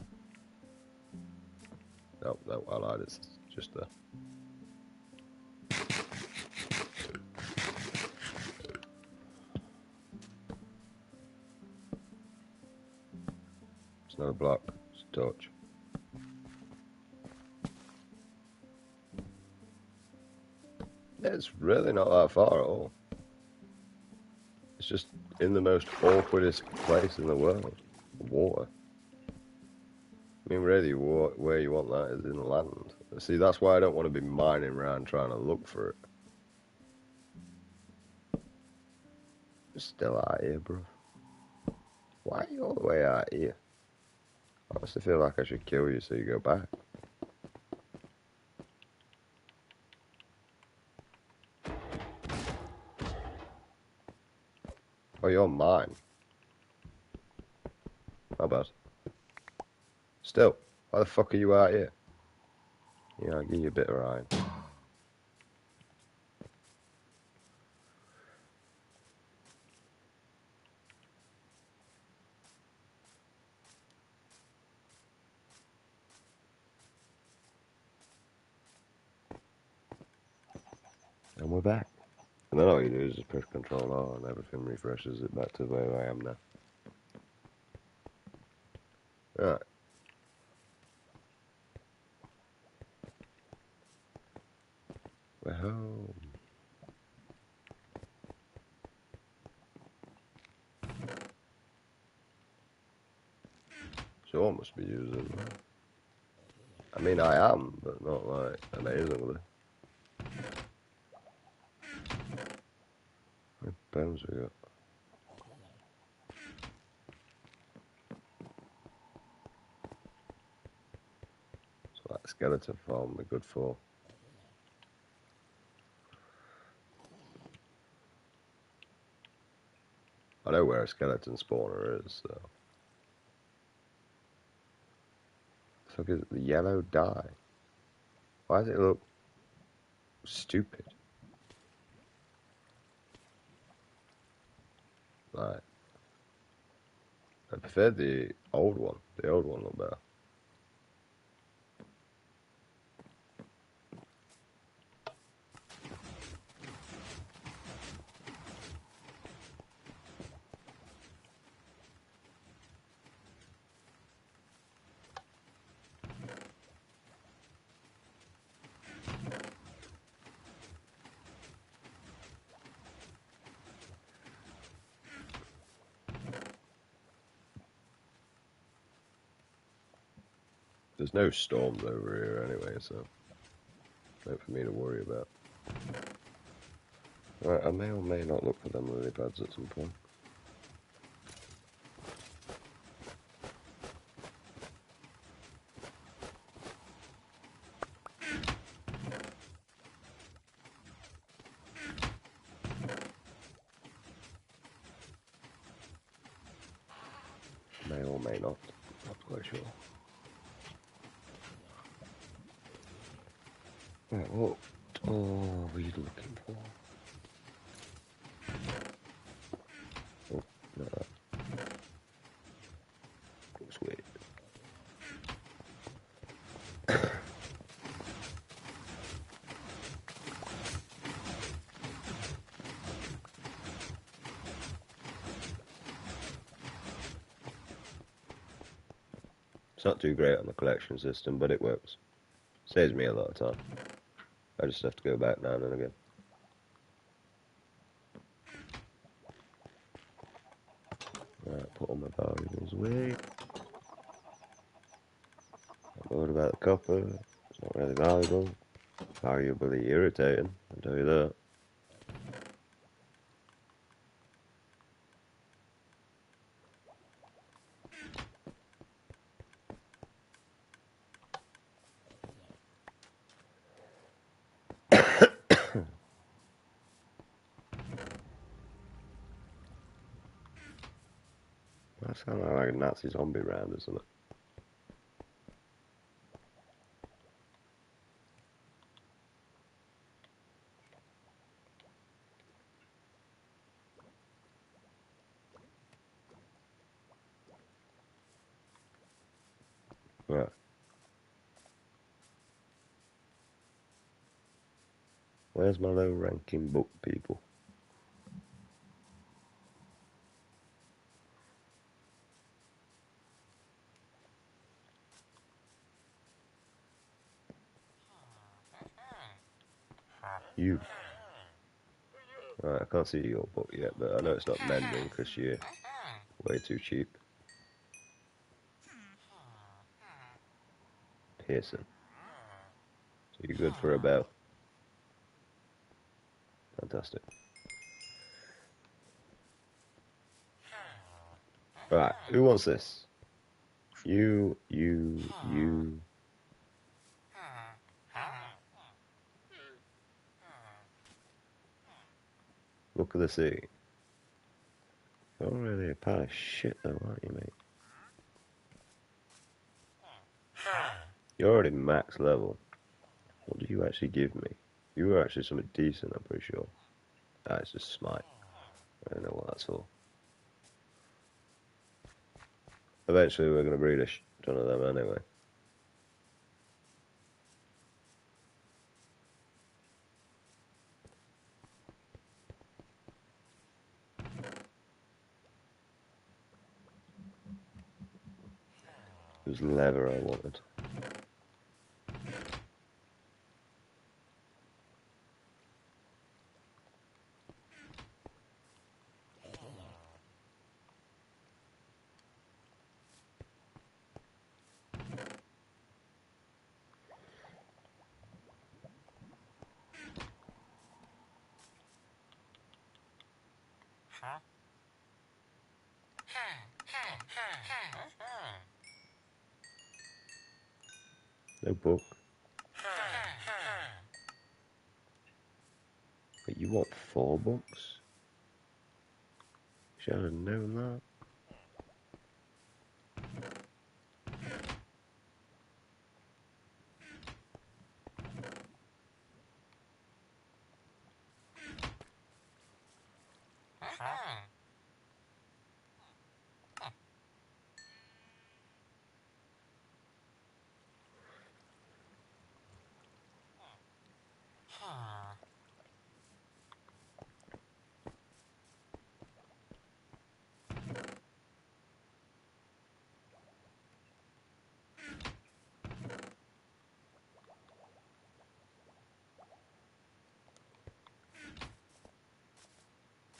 No, I lied, it's just there. It's not a block, it's a torch. It's really not that far at all. It's just in the most awkwardest place in the world. Water. I mean, really, where you want that is in land. See, that's why I don't want to be mining around trying to look for it. You're still out here, bro. Why are you all the way out here? I honestly feel like I should kill you so you go back. Oh, you're mine. My bad. Still, why the fuck are you out here? Yeah, I'll give you a bit of iron. And we're back. And then all you do is just push Control R and everything refreshes it back to where I am now. Right. We're home. So I must be using that. I mean, I am, but not like amazingly. How many bones we got? So that skeleton farm we're good for. I know where a skeleton spawner is, so. Look at the yellow dye. Why does it look stupid? Like, I prefer the old one. The old one looked better. There's no storms over here anyway, so nothing for me to worry about. Right, I may or may not look for them lily pads at some point. May or may not. Not quite sure. Right, what are we looking for? Oh, no. Looks weird. It's not too great on the collection system, but it works. Saves me a lot of time. I just have to go back now and again. Right, put all my valuables away. Not worried about the copper. It's not really valuable. Valuably irritating, I'll tell you that. That sounds like a Nazi zombie round, isn't it? Right. Where's my low-ranking book people? You. Right, I can't see your book yet, but I know it's not mending because you're way too cheap. Pearson. So you're good for a bell. Fantastic. Right, who wants this? You. Look at the sea. You're really a pile of shit though, aren't you, mate? You're already max level. What did you actually give me? You were actually something decent, I'm pretty sure. Ah, it's just smite. I don't know what that's for. Eventually we're going to breed a ton of them anyway. It was leather I wanted. No book. But you want 4 books? Should have known that.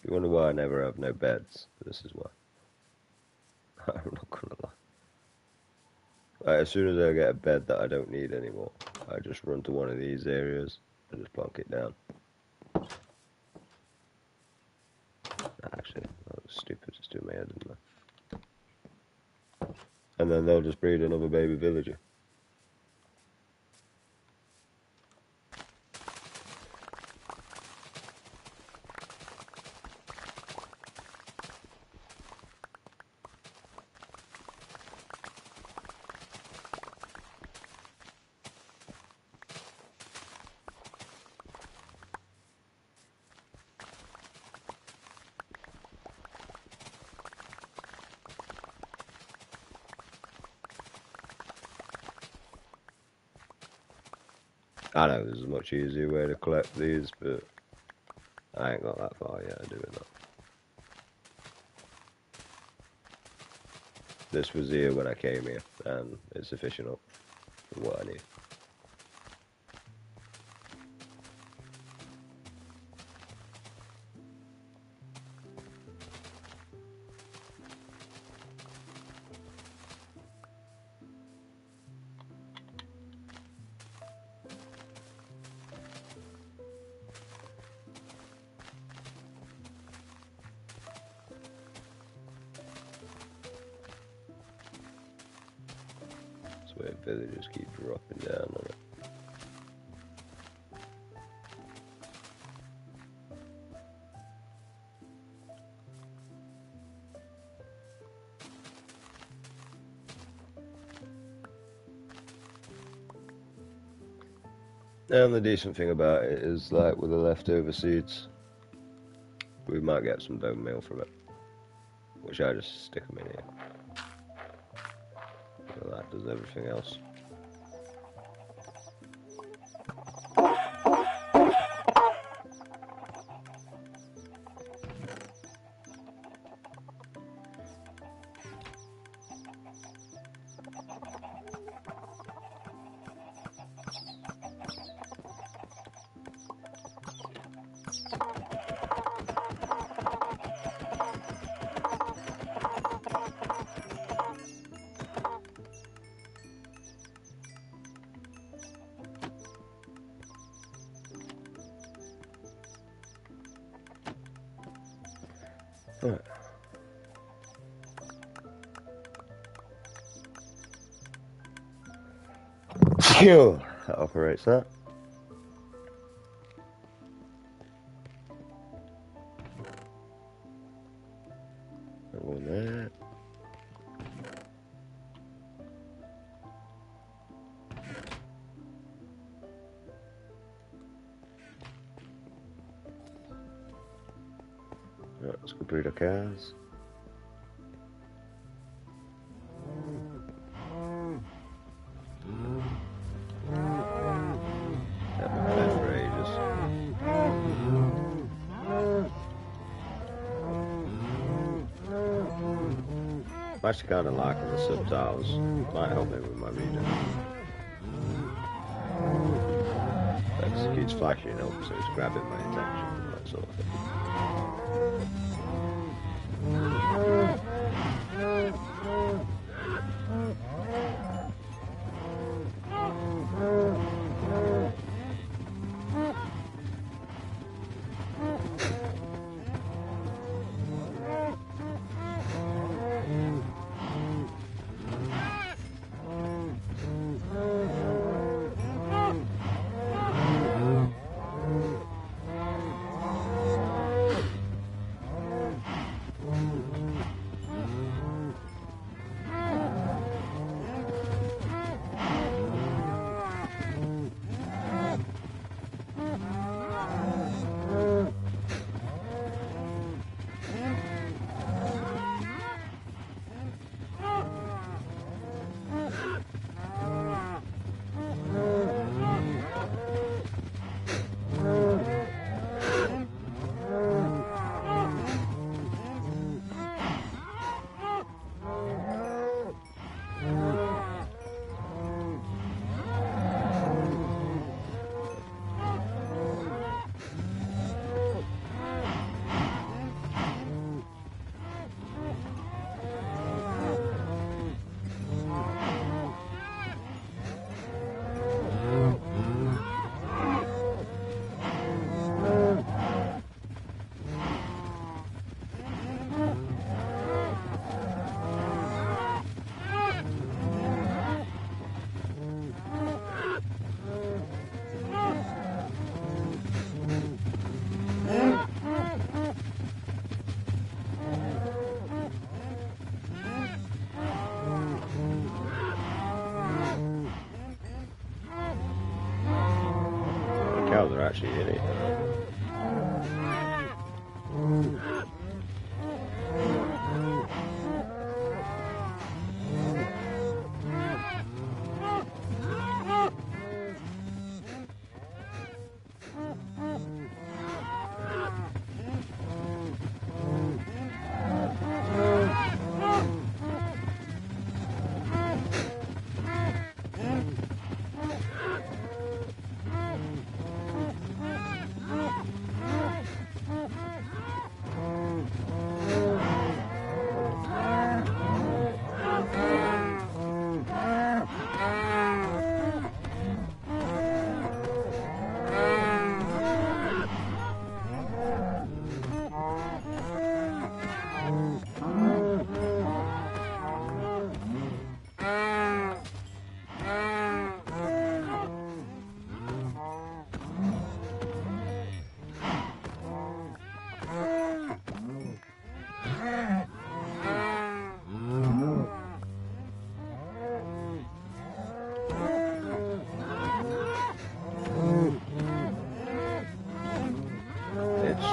You wonder why I never have no beds? This is why. I'm not gonna lie. Like, as soon as I get a bed that I don't need anymore, I just run to one of these areas and just plonk it down. Actually, that was stupid. Just do my head, didn't I? And then they'll just breed another baby villager. I know there's a much easier way to collect these, but I ain't got that far yet doing that. This was here when I came here, and it's sufficient up for what I need. Where villagers keep dropping down on it. And the decent thing about it is, like, with the leftover seeds, we might get some bone meal from it, which I just stick them in here. So that does everything else. Right. Phew, that operates that. One there. Right, let's go breed our cows. Haven't fed for ages. I'm actually kind of liking the subtitles. Might help me with my reading. It keeps flashing up, so it's grabbing my attention, that sort of thing. cows are actually in it.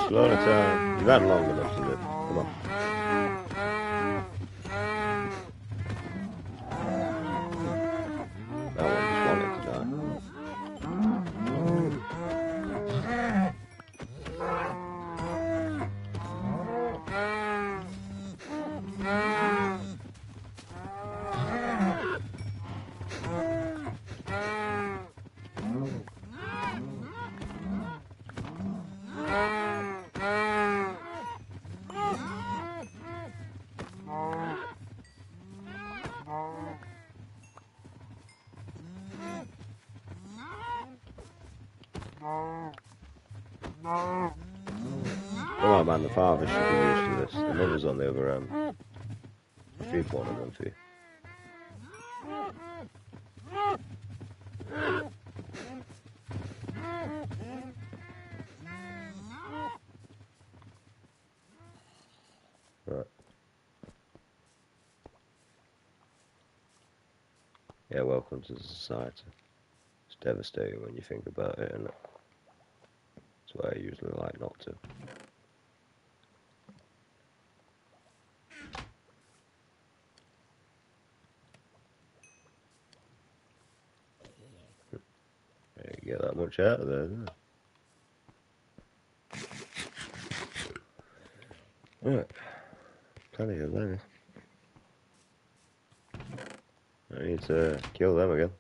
Slow it down. You've had long enough to live. Come on. That one just wanted to die. Come on, man, the father should be used to this. The mother's on the other end. Feed one of them for you. Right. Yeah, welcome to society. It's devastating when you think about it, isn't it? That's why I usually like not to. You get that much out of there, didn't it? Right. Plenty of them. I need to kill them again.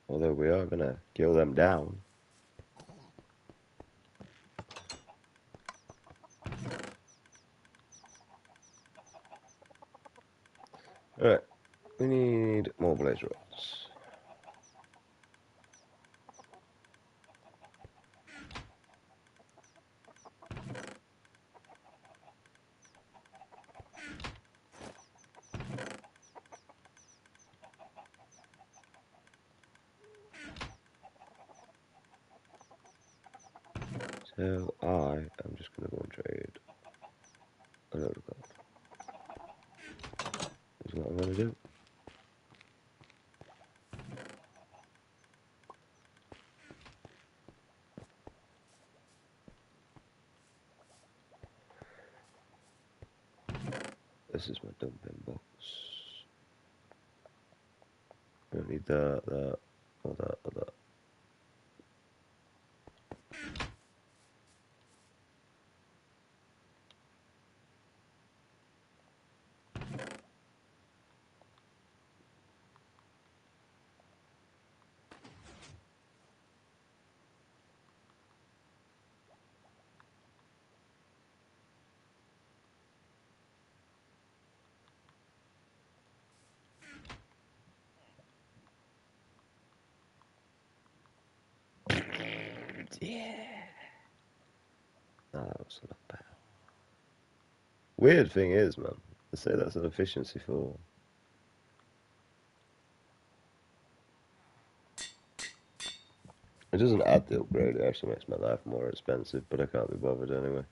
Although we are gonna kill them down. Alright, we need more blaze rods. So I am just gonna go and trade a load of gold. That's what I'm gonna do. This is my dumping box. I don't need that, or that, or that. Yeah. That was not bad. Weird thing is, man, they say that's an efficiency 4. It doesn't add the upgrade, it actually makes my life more expensive, but I can't be bothered anyway.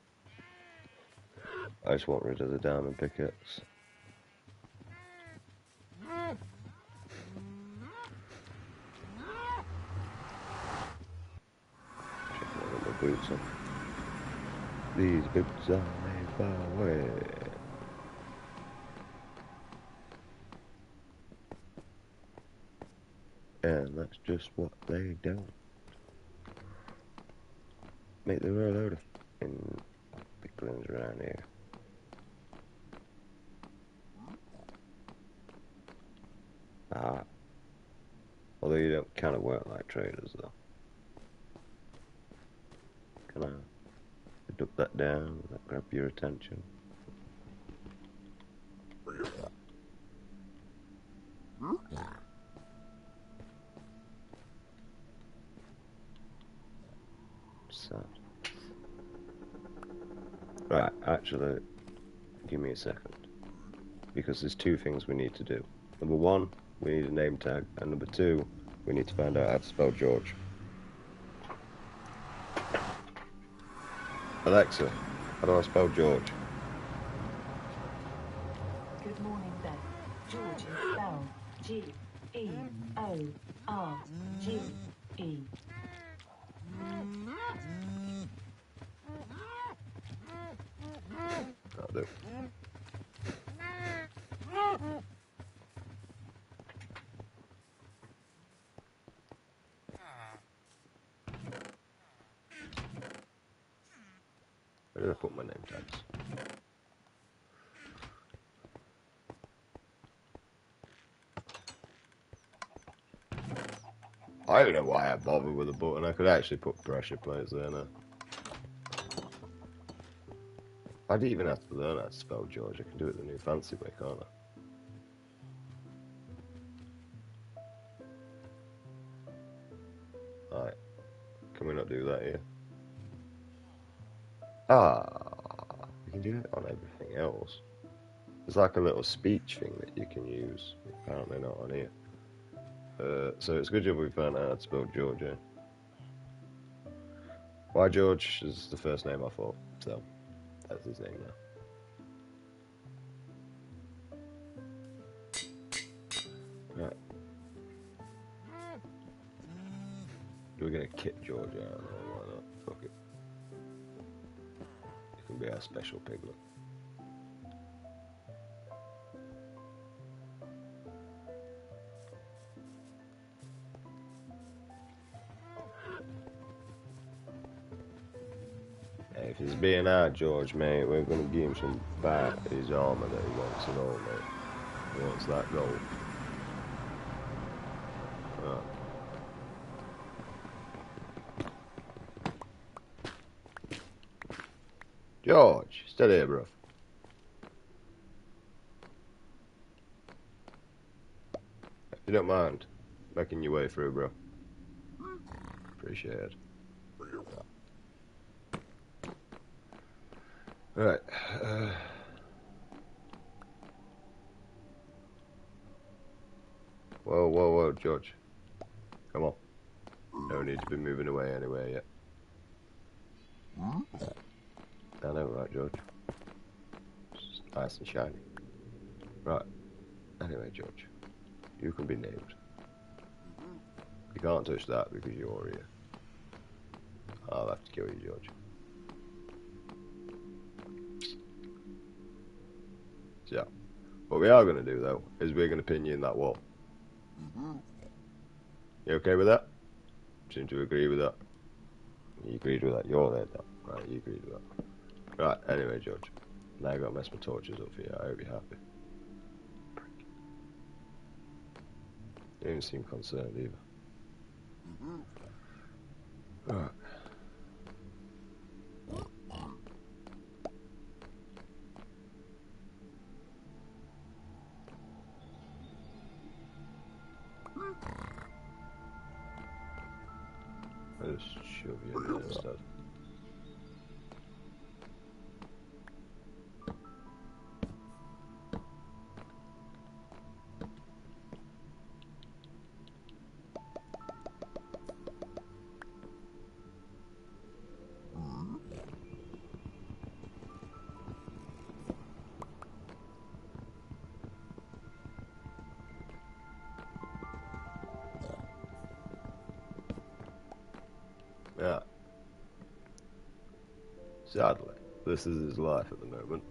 I just want rid of the diamond pickaxe. boots on. These boots are made for wear. And that's just what they don't. Make the world out of in picklings around here. Ah. Although you don't kind of work like traders though. Can I duck that down? Will that grab your attention? Sad. Right, actually, give me a second. Because there's two things we need to do. Number one, we need a name tag, and number two, we need to find out how to spell George. Alexa, how do I spell George? Good morning, Beth. George is spelled G-E-O-R-G-E. That'll do. Where did I put my name tags? I don't know why I bothered with a button. I could actually put pressure plates there now. I didn't even have to learn how to spell George. I can do it the new fancy way, can't I? Alright. Can we not do that here? Ah, we can do it on everything else. There's like a little speech thing that you can use. Apparently not on here. So it's a good job we found out how to spell George, eh? Why George is the first name I thought, so that's his name now. Right. We're gonna kick George out, no, why not? Fuck it. It can be our special piglet. If he's being our George, mate, we're gonna give him some back his armour that he wants and all, mate. He wants that gold. Right. George, steady here, bro. If you don't mind, making your way through, bro. Appreciate it. Right. Whoa, George. Come on. No need to be moving away anywhere yet. I know, right, George? It's nice and shiny. Right. Anyway, George, you can be named. You can't touch that because you're here. I'll have to kill you, George. So, yeah. What we are going to do, though, is we're going to pin you in that wall. You okay with that? Seem to agree with that. You agreed with that. You're there, though. Right, you agreed with that. Right, anyway, George. Now I've got to mess my torches up for you. I hope you're happy. You didn't seem concerned either. Right. I'll just shove you in there instead. Yeah. Sadly, this is his life at the moment.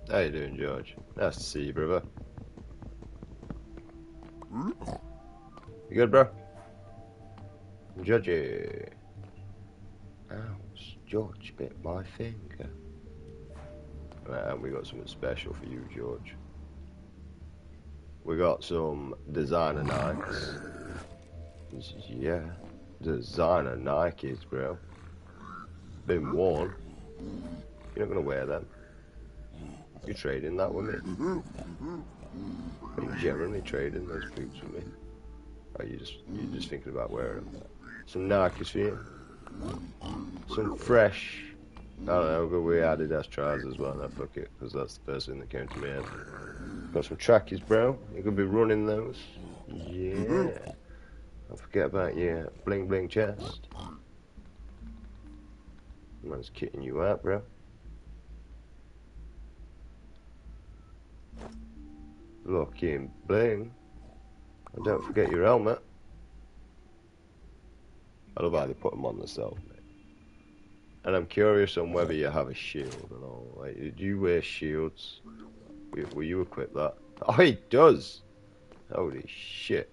How you doing, George? Nice to see you, brother. You good, bro? Georgie. Ouch, George bit my finger. Right, and we got something special for you, George. We got some designer Nikes. Yeah, designer Nikes, bro. Been worn. You're not gonna wear them. You trading that with me? Are you generally trading those boots with me? Or are you just thinking about wearing them? Some Nikes for you. Some fresh, I don't know, go with Adidas trousers as well. No, fuck it, because that's the first thing that came to my head. Got some trackies, bro. You could be running those. Yeah. Don't forget about your bling bling chest. Man's kitting you out, bro. Looking bling. And don't forget your helmet. I love how they put them on themselves, mate. And I'm curious on whether you have a shield and all. Like, did you wear shields? Will you equip that? Oh, he does! Holy shit.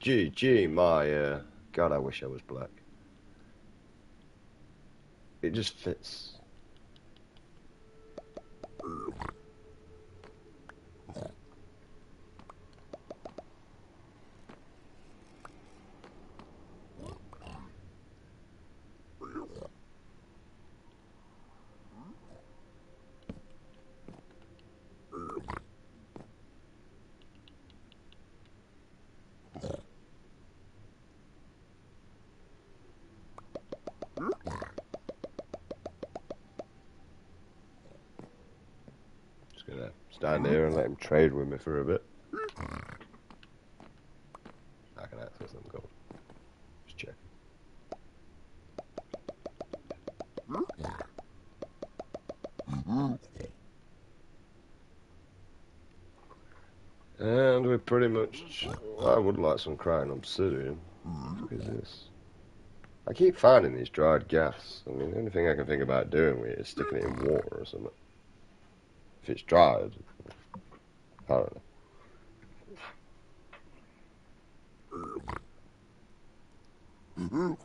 GG, my, God, I wish I was black. It just fits. Just gonna stand here and let him trade with me for a bit. I can access them gold. Just check. And we're pretty much... I would like some crying obsidian. What is this? I keep finding these dried gas. I mean, the only thing I can think about doing with it is sticking it in water or something. If it's dried, I don't know.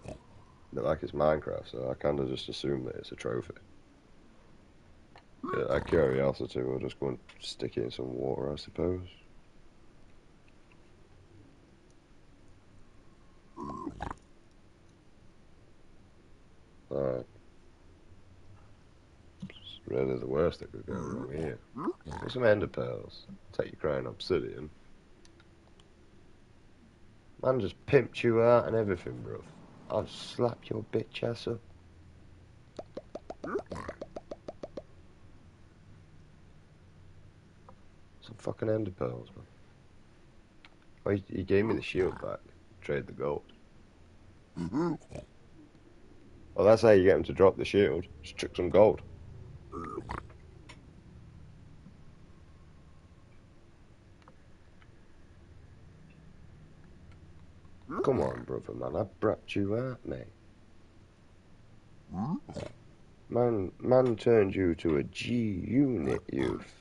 But like it's Minecraft, so I kind of just assume that it's a trophy. Yeah, out of curiosity, we'll just go and stick it in some water, I suppose. Alright. It's really the worst that could go wrong here. Get some ender pearls. Take your crying obsidian. Man just pimped you out and everything, bro. I'll slap your bitch ass up. Some fucking ender pearls, man. Oh, he gave me the shield back. Trade the gold. Well, that's how you get him to drop the shield. Just chuck some gold. Come on, brother, man. I brought you out, mate. Man turned you to a G-Unit youth.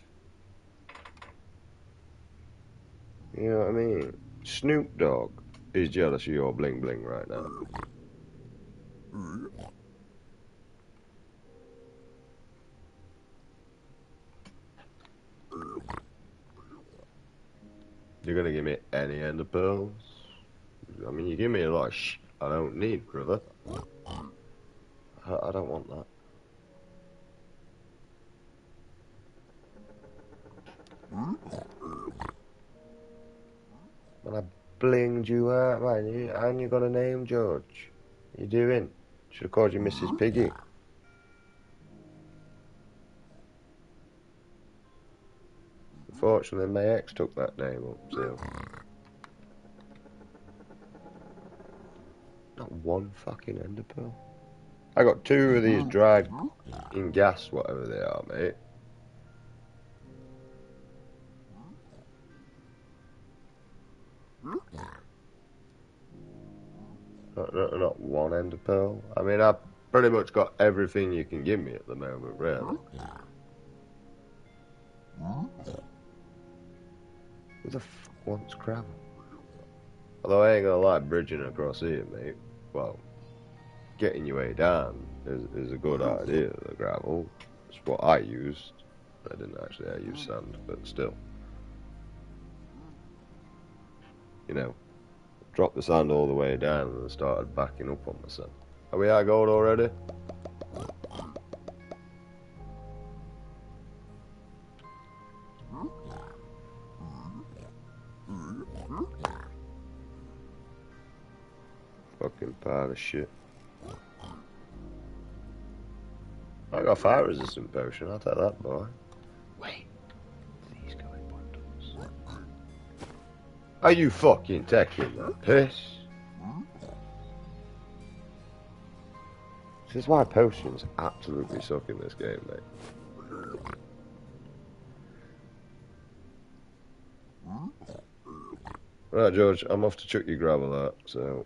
You know what I mean? Snoop Dogg is jealous of your bling bling right now. You're gonna give me any ender pearls? I mean, you give me a lot of I don't need, brother. I don't want that. Man, I blinged you out, man. And you got a name, George. You doing? Should have called you Mrs. Piggy. Unfortunately, my ex took that name up, so... Not one fucking ender pearl. I got 2 of these dried in gas, whatever they are, mate. Not one ender pearl. I mean, I've pretty much got everything you can give me at the moment, really. Who the fuck wants gravel? Although I ain't gonna lie, bridging across here, mate. Well, getting your way down is a good idea, the gravel. It's what I used. I didn't actually, I used sand, but still. You know, dropped the sand all the way down and then started backing up on the sand. Are we out gold already? Fucking pile of shit. I got a fire resistant potion, I'll take that, boy. Wait, these go in bundles. Are you fucking taking the piss? This is why potions absolutely suck in this game, mate. Right, George, I'm off to chuck your gravel out, so...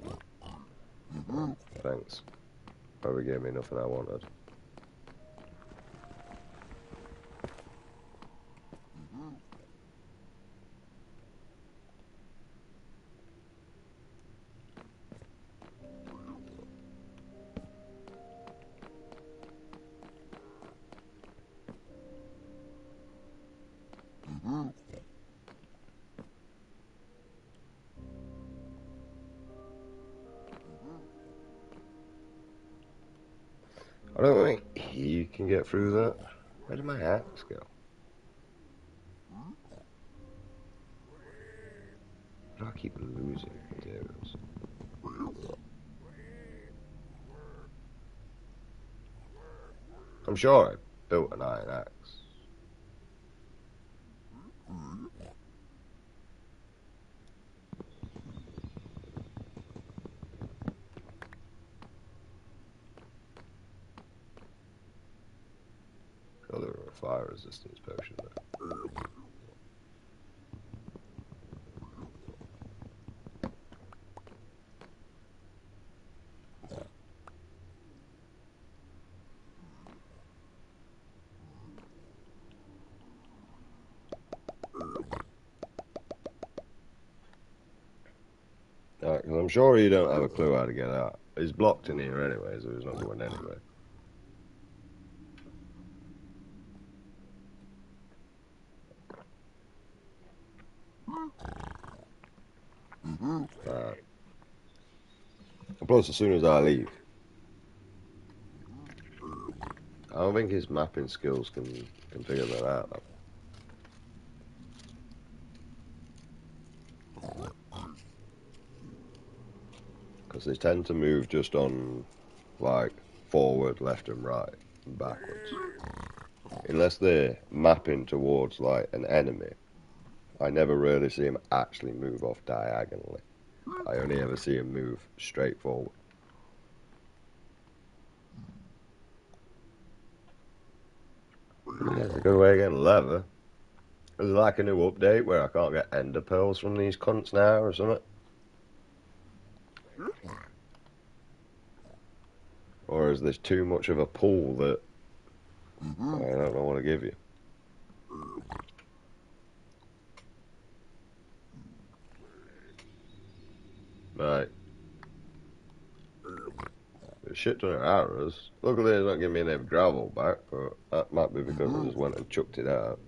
Thanks. Probably gave me nothing I wanted. I don't think he can get through that. Where did my axe go? Why do I keep losing materials? I'm sure I built an iron axe. Oh, there were a fire resistance potion there. Alright, because I'm sure you don't have a clue how to get out. He's blocked in here anyway, so he's not going anywhere. Right. Plus, as soon as I leave, I don't think his mapping skills can figure that out. Because they tend to move just on, like, forward, left and right, and backwards. Unless they're mapping towards, like, an enemy, I never really see him actually move off diagonally. I only ever see him move straight forward. Yeah, it's a good way of getting leather. Is there like a new update where I can't get ender pearls from these cunts now or something? Or is this too much of a pool that I don't know what to give you? Right. There's shit ton of arrows. Luckily it's not giving me any gravel back, but that might be because I just went and chucked it out.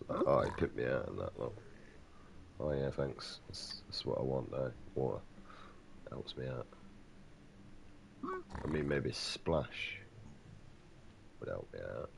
Like, oh, he picked me out and that lot. Oh yeah, thanks. That's what I want though. Water. Helps me out. I mean, maybe splash would help me out.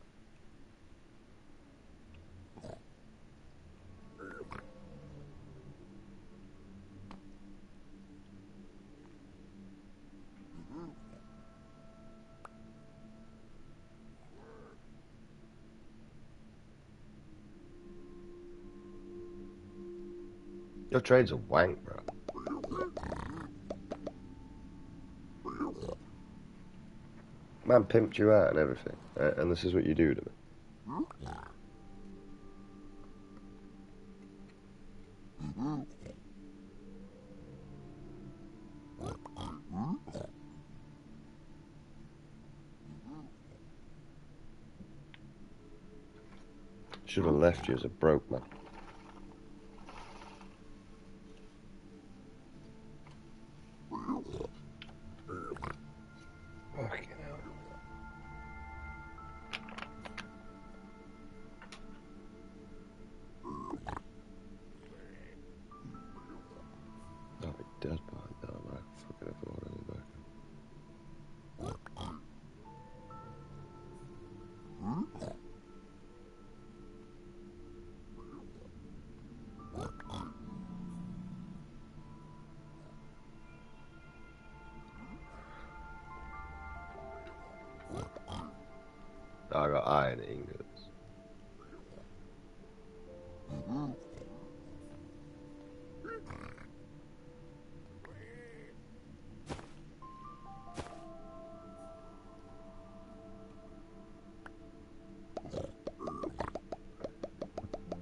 Your trade's a wank, bro. Man pimped you out and everything, and this is what you do to me. Should have left you as a broke man. Fucking hell. I'll be dead by now, man. Fucking afford anything. I got iron ingots.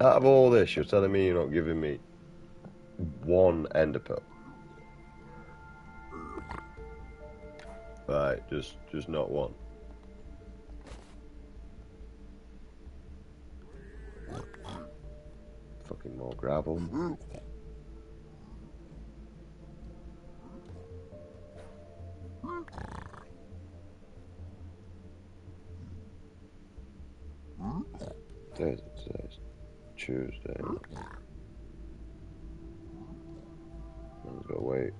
Out of all this, you're telling me you're not giving me one ender pearl? Right, just not one. Fucking more gravel. Today's Tuesday. I'm gonna wait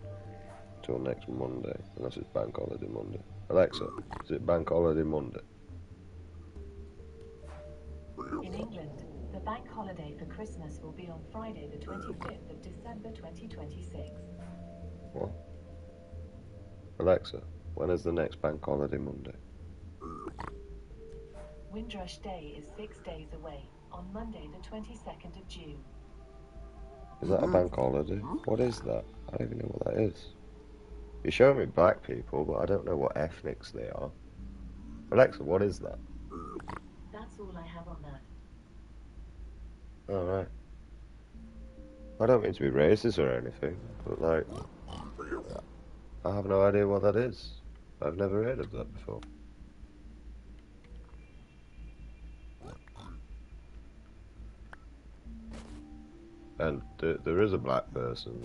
till next Monday, unless it's Bank Holiday Monday. Alexa, is it Bank Holiday Monday? In England, the bank holiday for Christmas will be on Friday the 25th of December 2026. What? Alexa, when is the next Bank Holiday Monday? Windrush Day is 6 days away, on Monday the 22nd of June. Is that a bank holiday? What is that? I don't even know what that is. You're showing me black people, but I don't know what ethnics they are. Alexa, what is that? That's all I have on that. Alright. I don't mean to be racist or anything, but like, I have no idea what that is. I've never heard of that before. And there is a black person.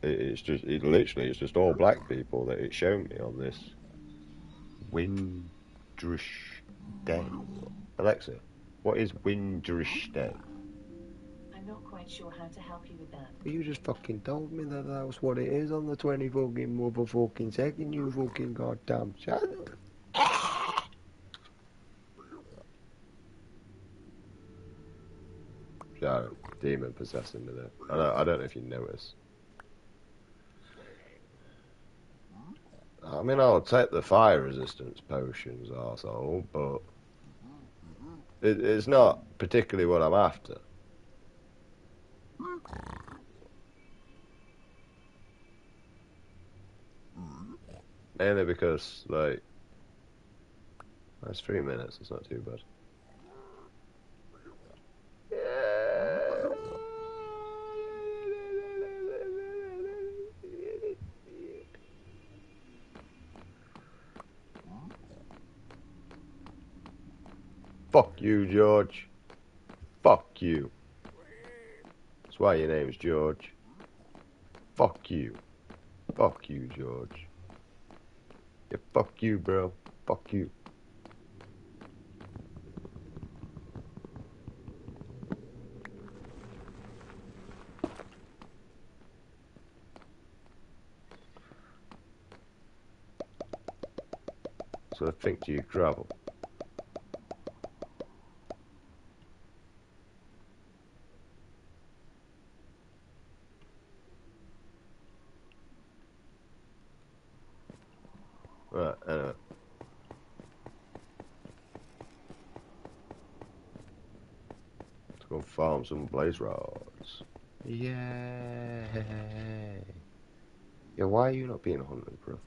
It's just all black people that it's shown me on this Windrush Day. Alexa, what is Windrush Day? I'm not quite sure how to help you with that. You just fucking told me that was what it is on the 20 fucking motherfucking second, you fucking goddamn son. Yeah, demon possessing me there. I don't know if you notice. I mean, I'll take the fire resistance potions, arsehole, but it's not particularly what I'm after. Mainly because, like, that's 3 minutes, it's not too bad. Fuck you, George. Fuck you. That's why your name's George. Fuck you. Fuck you, George. Yeah, fuck you, bro. Fuck you. So I think you gravel. Right, anyway. Let's go farm some blaze rods. Yeah. Yeah, why are you not being hunted, bro?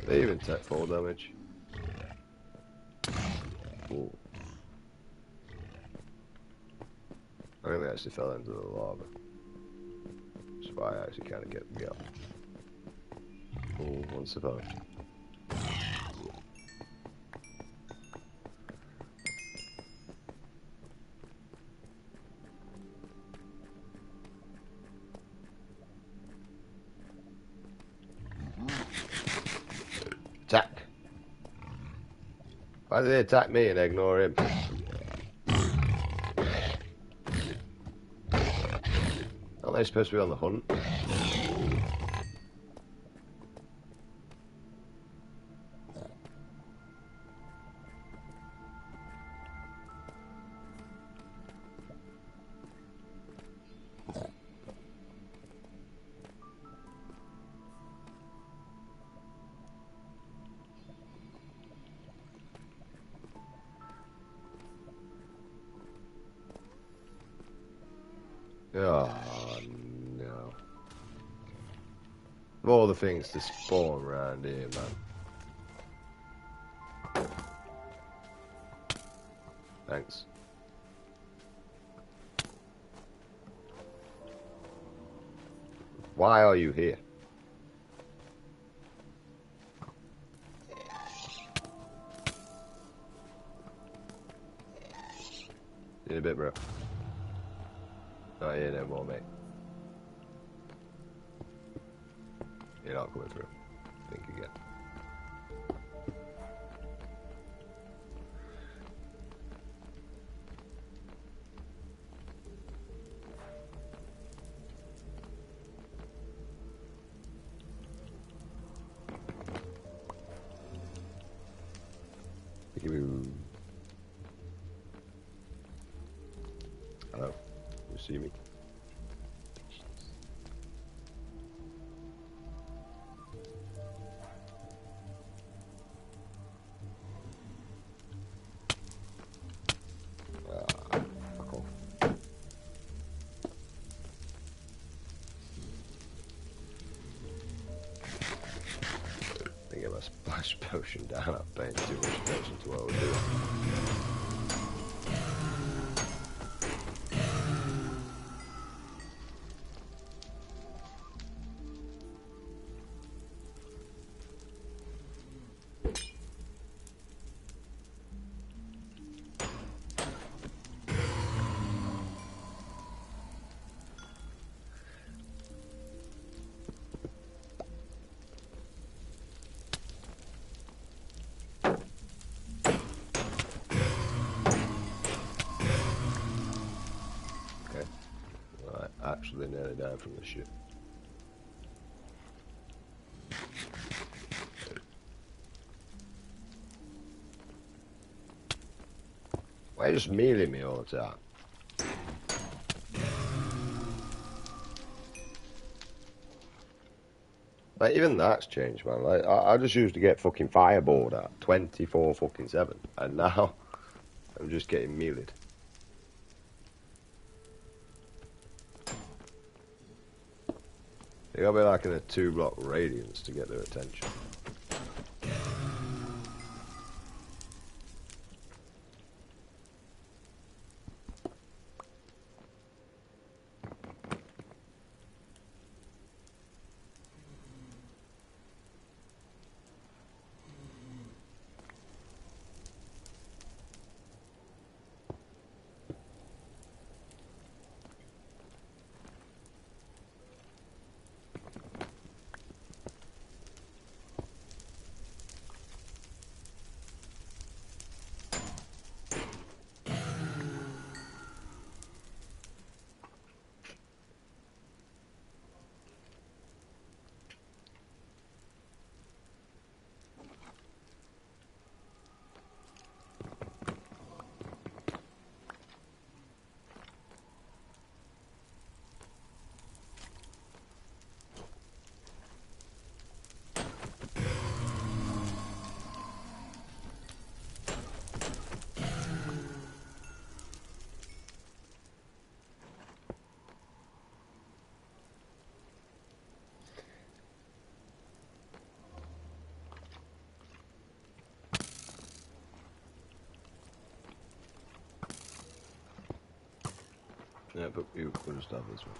They even take fall damage. Ooh. I think they actually fell into the lava. That's why I actually kind of get me up. Ooh, one survived. Attack! Why did they attack me and ignore him? Aren't they supposed to be on the hunt? Oh, no. Of all the things to spawn around here, man. Thanks. Why are you here? In a bit, bro. Not here no more, mate. You're not coming through. Think again. Hello. You see me? Fuck off. I think I must splash potion down. I'm paying too much attention to what we're doing. Actually nearly died from this shit. Why are you just mealing me all the time? Like, even that's changed, man. Like, I just used to get fucking fireballed at 24 fucking 7, and now I'm just getting mealed. You gotta be like in a 2-block radius to get their attention. Yeah, but we'll just have this one.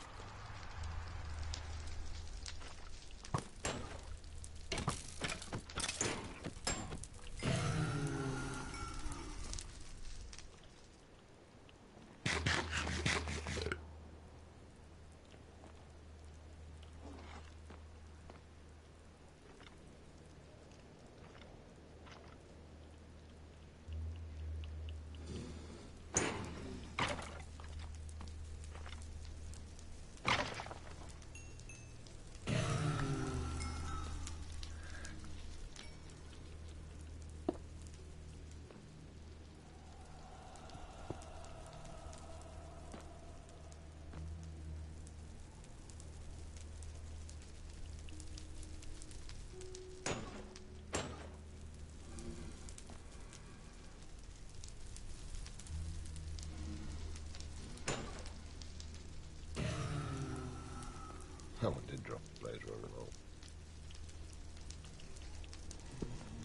That one did drop the Blaze Runner roll.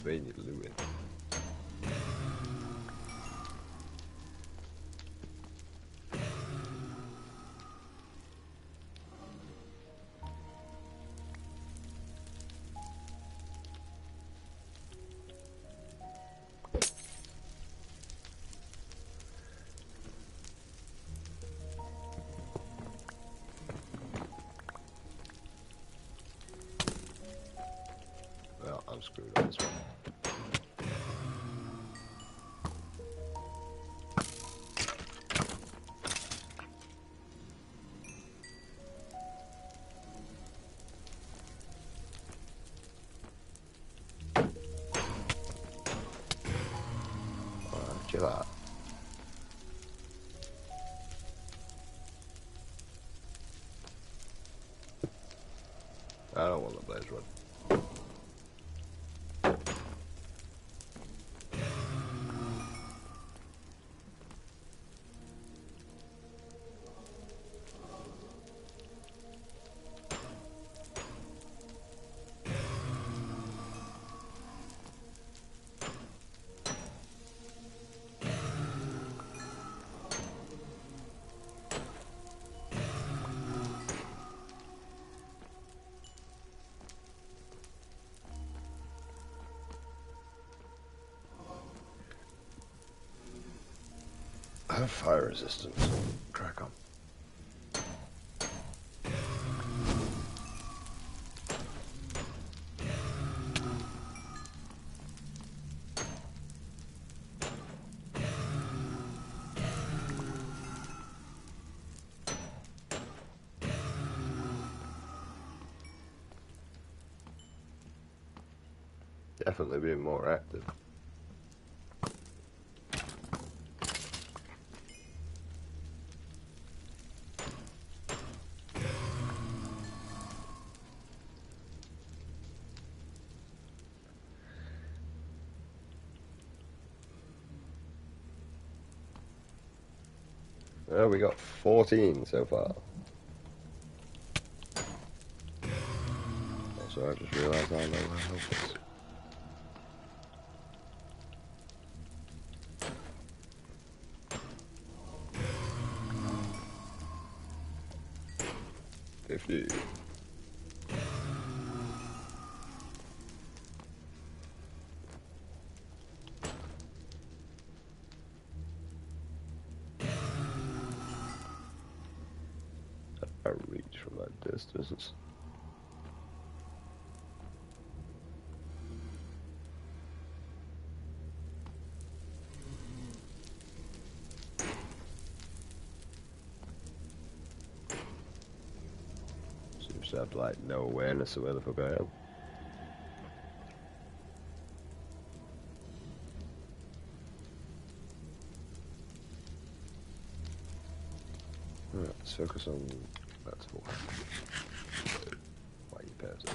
They need to loot it. Well, I'm screwed on this one. Chill out. I don't want the Blaze Run. I have fire resistance. Crack on. Definitely being more active. Well, we got 14 so far. Also, I just realised I know where health is. I reach from that distance. Seems to have like no awareness of where the fuck I am. Right, let's focus on that tool. Why you pairs it?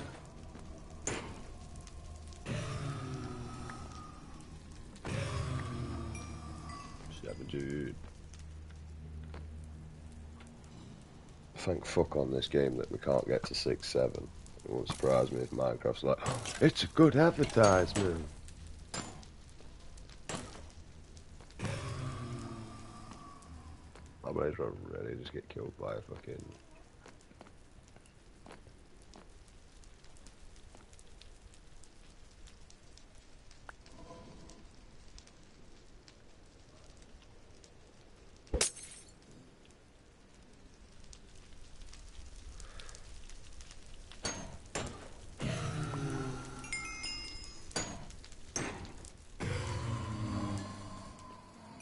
Dude. Thank fuck on this game that we can't get to 6-7. It won't surprise me if Minecraft's like, oh, it's a good advertisement. I'll Blaze already just get killed by a fucking...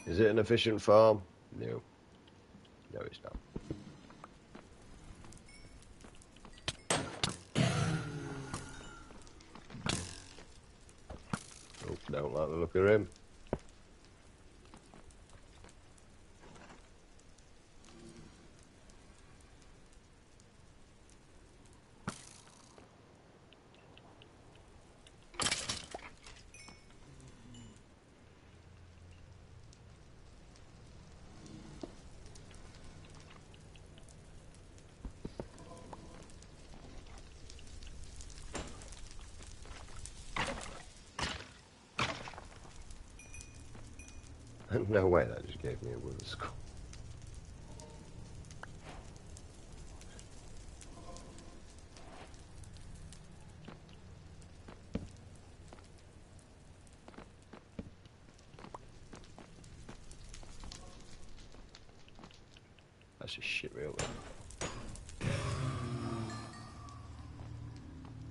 Is it an efficient farm? No. No, it's not. Oh, don't like the look of him. No way, that just gave me a wooden skull. That's just shit, really.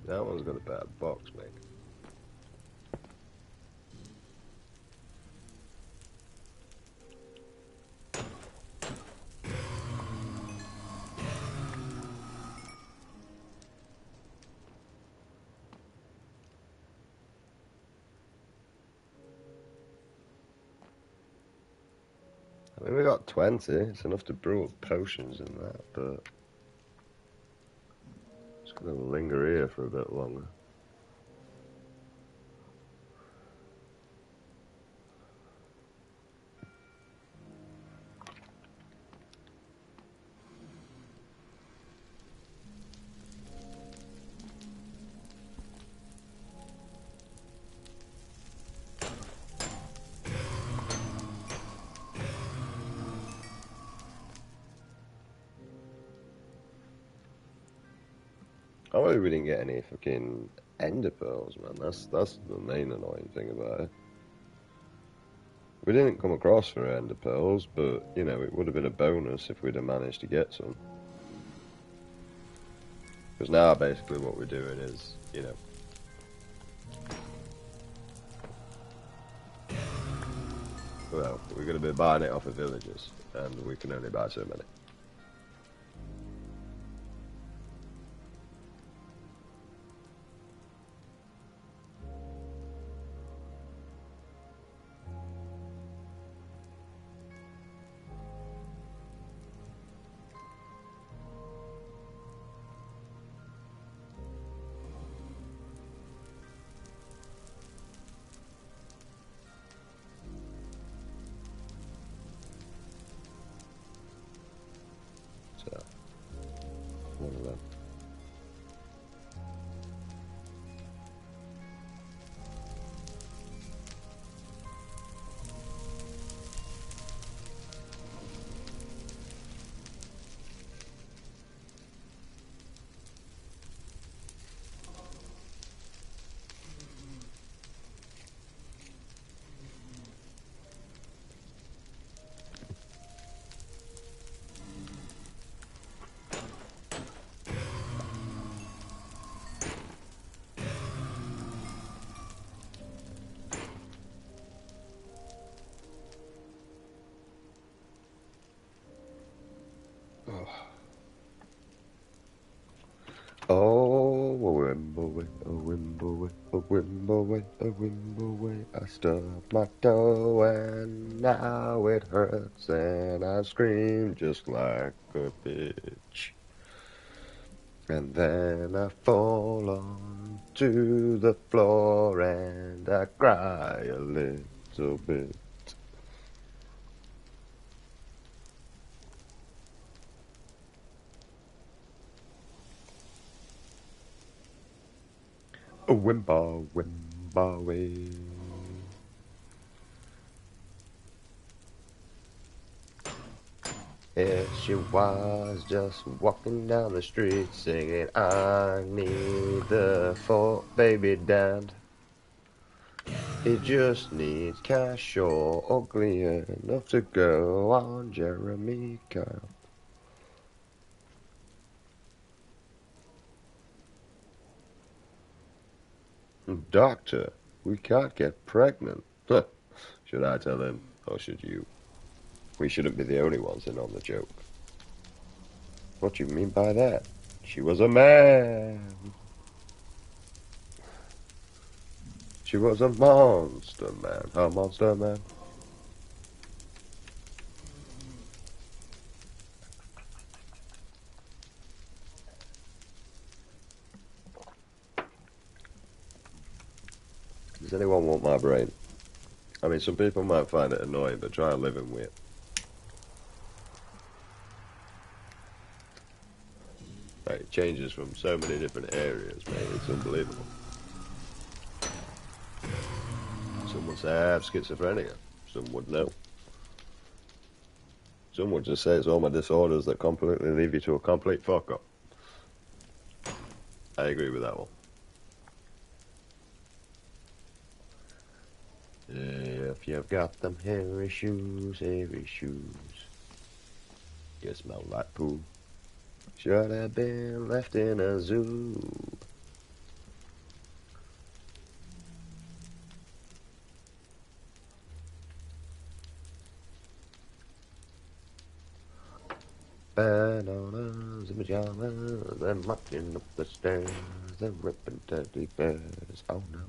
That one's got a bad box, mate. I mean, we got 20. It's enough to brew up potions in that, but it's going to linger here for a bit longer. I really we didn't get any fucking ender pearls, man. That's the main annoying thing about it. We didn't come across for ender pearls, but, you know, it would have been a bonus if we'd have managed to get some. Because now, basically, what we're doing is, you know... Well, we're going to be buying it off of villagers, and we can only buy so many. One of them. Oh, a Wimbleway, a Wimbleway, a Wimbleway, a Wimbleway. I stubbed my toe and now it hurts and I scream just like a bitch. And then I fall onto the floor and I cry a little bit. A Wimbaway. Here she was, just walking down the street, singing, I need the Fort Baby Dad. He just needs cash or ugly enough to go on Jeremy Kyle. Doctor, we can't get pregnant. Should I tell him, or should you? We shouldn't be the only ones in on the joke. What do you mean by that? She was a man. She was a monster man. A monster man. Does anyone want my brain? I mean, some people might find it annoying, but try living with it. Like, it changes from so many different areas, mate. It's unbelievable. Some would say I have schizophrenia. Some would know. Some would just say it's all my disorders that completely leave you to a complete fuck up. I agree with that one. If you've got them hairy shoes, you smell like poo. Should have been left in a zoo. Bananas and pajamas, and marching up the stairs, and ripping teddy bears. Oh no.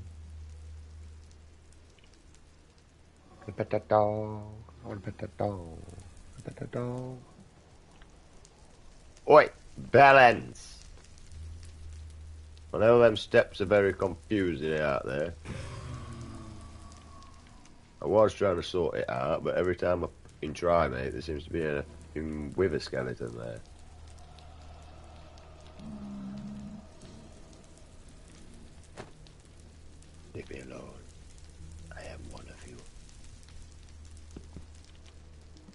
I pet that dog. I want to pet that dog. I pet that dog. Oi, balance. I know them steps are very confusing out there. I was trying to sort it out, but every time I fucking try, mate, there seems to be a wither skeleton there. Leave me alone. I am one of you.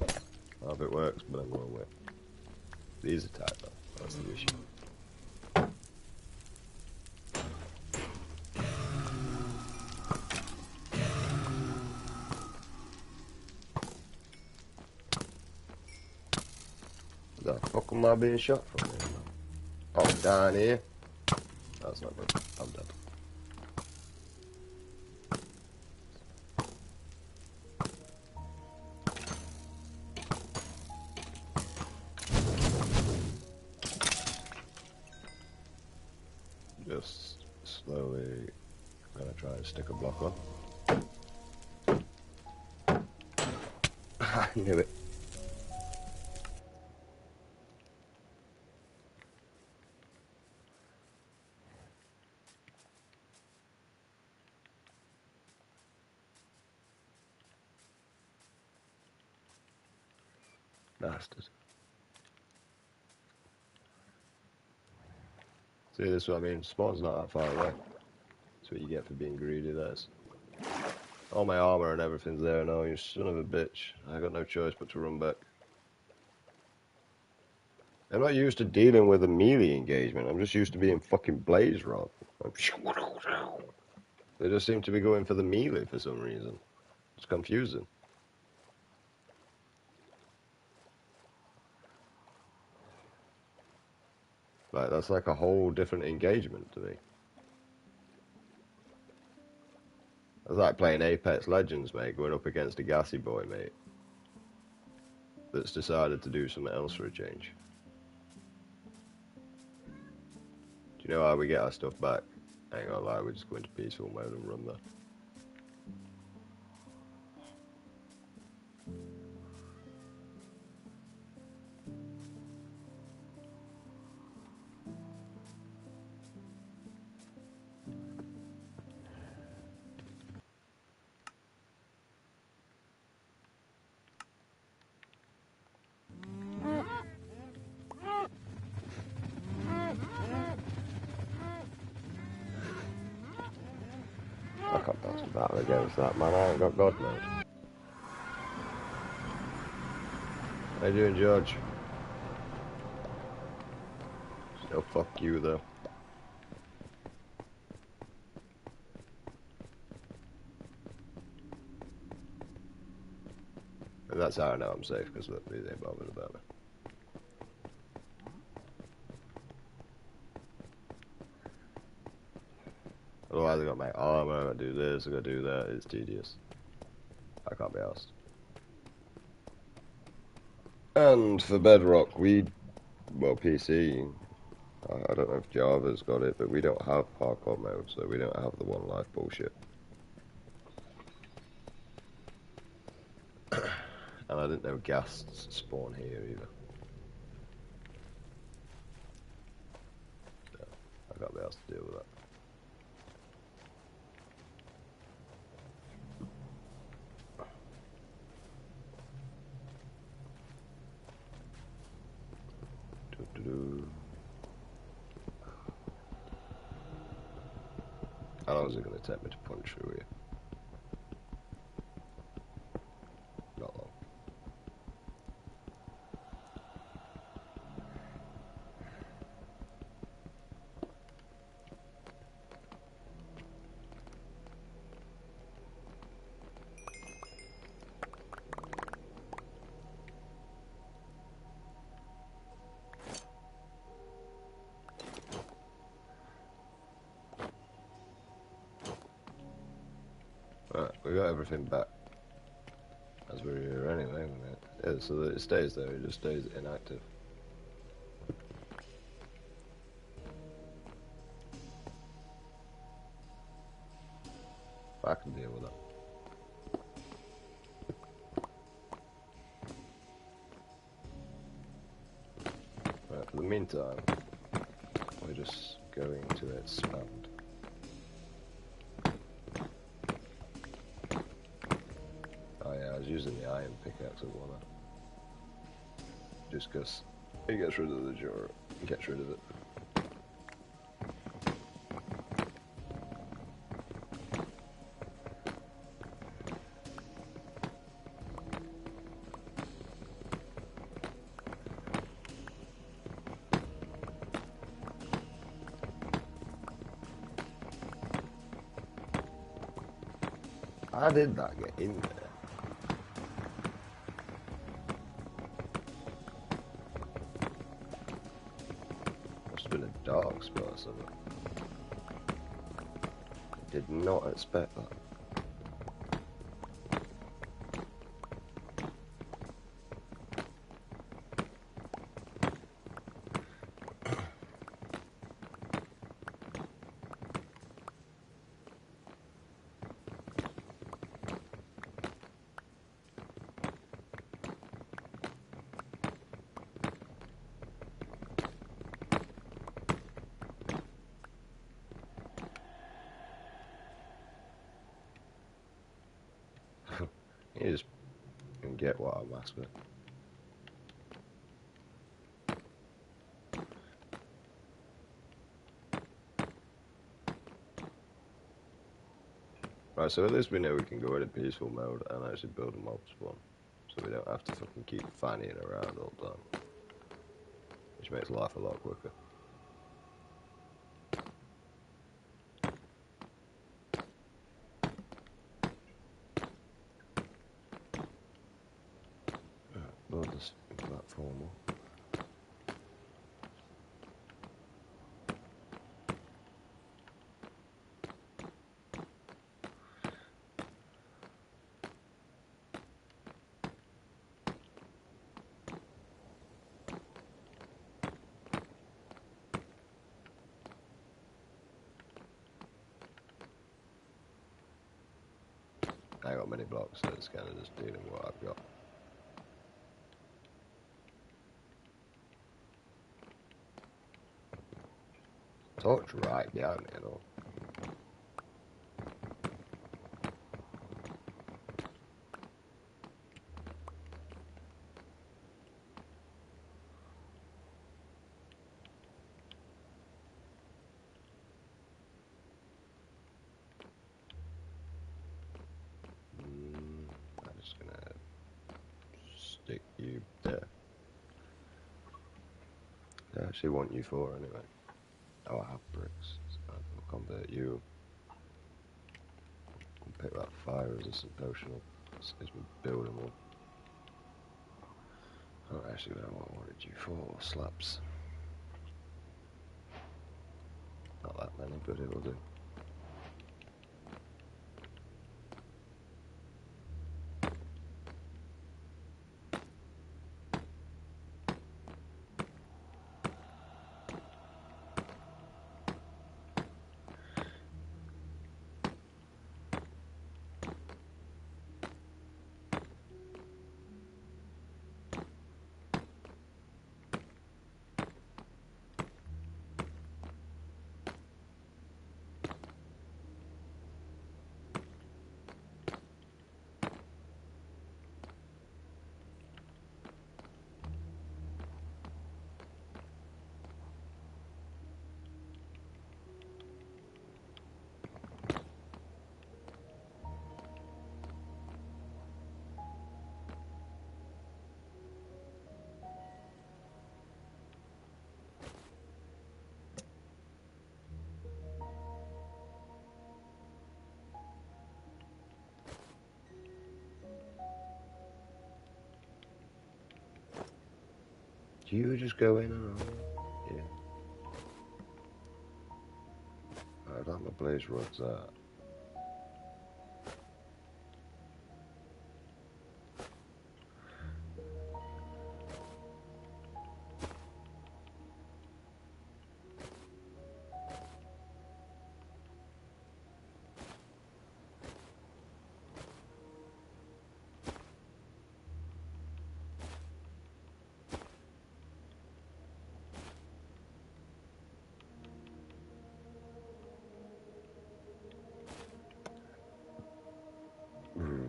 I hope it works, but I'm going with. These are tight though. That's the issue. The fuck am I being shot from here? Oh, down here. That's not good. I'm dead. Just slowly gonna try and stick a block on. I knew it. Bastard. See, this is what I mean. Spawn's not that far away. That's what you get for being greedy, that is. All my armor and everything's there now, you son of a bitch. I got no choice but to run back. I'm not used to dealing with a melee engagement. I'm just used to being fucking Blaze Rod. They just seem to be going for the melee for some reason. It's confusing. Like, that's like a whole different engagement to me. That's like playing Apex Legends, mate, going up against a gassy boy, mate, that's decided to do something else for a change. Do you know how we get our stuff back? I ain't gonna lie, we just go into peaceful mode and run there. I can't pass a battle against that, man. I ain't got God mode. How you doing, George? Still fuck you, though. And that's how I know I'm safe, because look, these ain't bothered about me. Otherwise I got my armor, I gotta do this, I gotta do that, it's tedious. I can't be asked. And for Bedrock, well, PC, I don't know if Java's got it, but we don't have hardcore mode, so we don't have the one life bullshit. And I didn't know ghasts spawn here either. So, I can't be asked to deal with that. Doo-doo-doo. How long is it going to take me to punch through here? Not long. Right, we got everything back. As we're here anyway, yeah, so that it stays there, it just stays inactive. I can deal with that. Right, for the meantime, we're just going to expand. Oh yeah, I was using the iron pickaxe as well now. Just because it gets rid of the jar, it gets rid of it. How did that get in there? Must have been a dark spot or something. Did not expect that. You just can get what I'm asking. Right, so at least we know we can go in a peaceful mode and actually build a mob spawn. So we don't have to fucking keep fannying around all the time. Which makes life a lot quicker. Load this platform up. I got many blocks, so it's kind of just dealing with what I've got. Torch right behind me, you know. I'm just gonna stick you there. actually want you for anyway? Oh, I have bricks. So I'll convert you. And pick that fire resistant potion up. That saves me building one. Oh, actually, what I wanted you for slaps. Not that many, but it will do. Do you just go in and all? Yeah. I'd like my blaze rods out.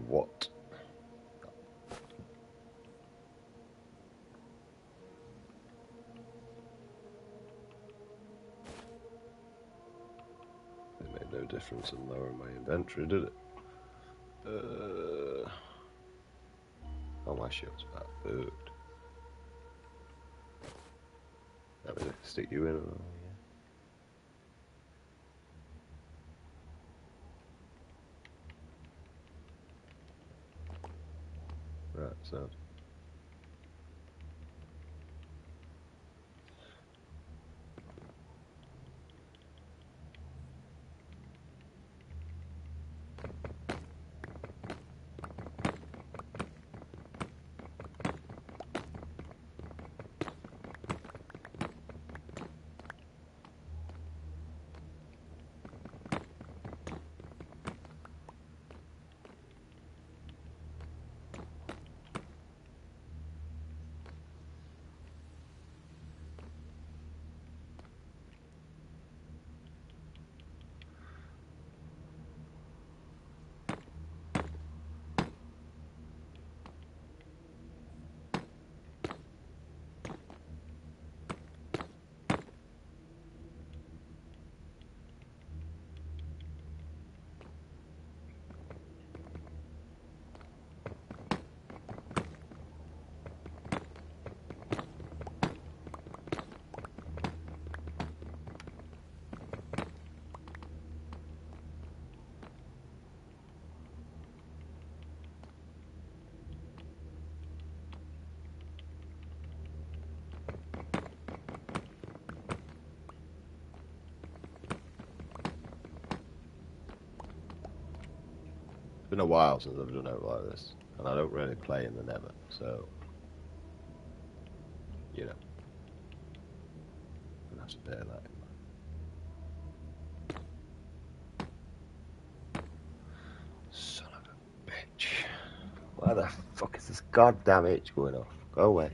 What? It made no difference in lowering my inventory, did it? Oh, my shield's about third. That was it. Stick you in and all, yeah. Right, so. It's been a while since I've done out like this, and I don't really play in the Nether, so you know, I'm gonna have to bear that in mind. Son of a bitch! Why the fuck is this goddamn H going off? Go away.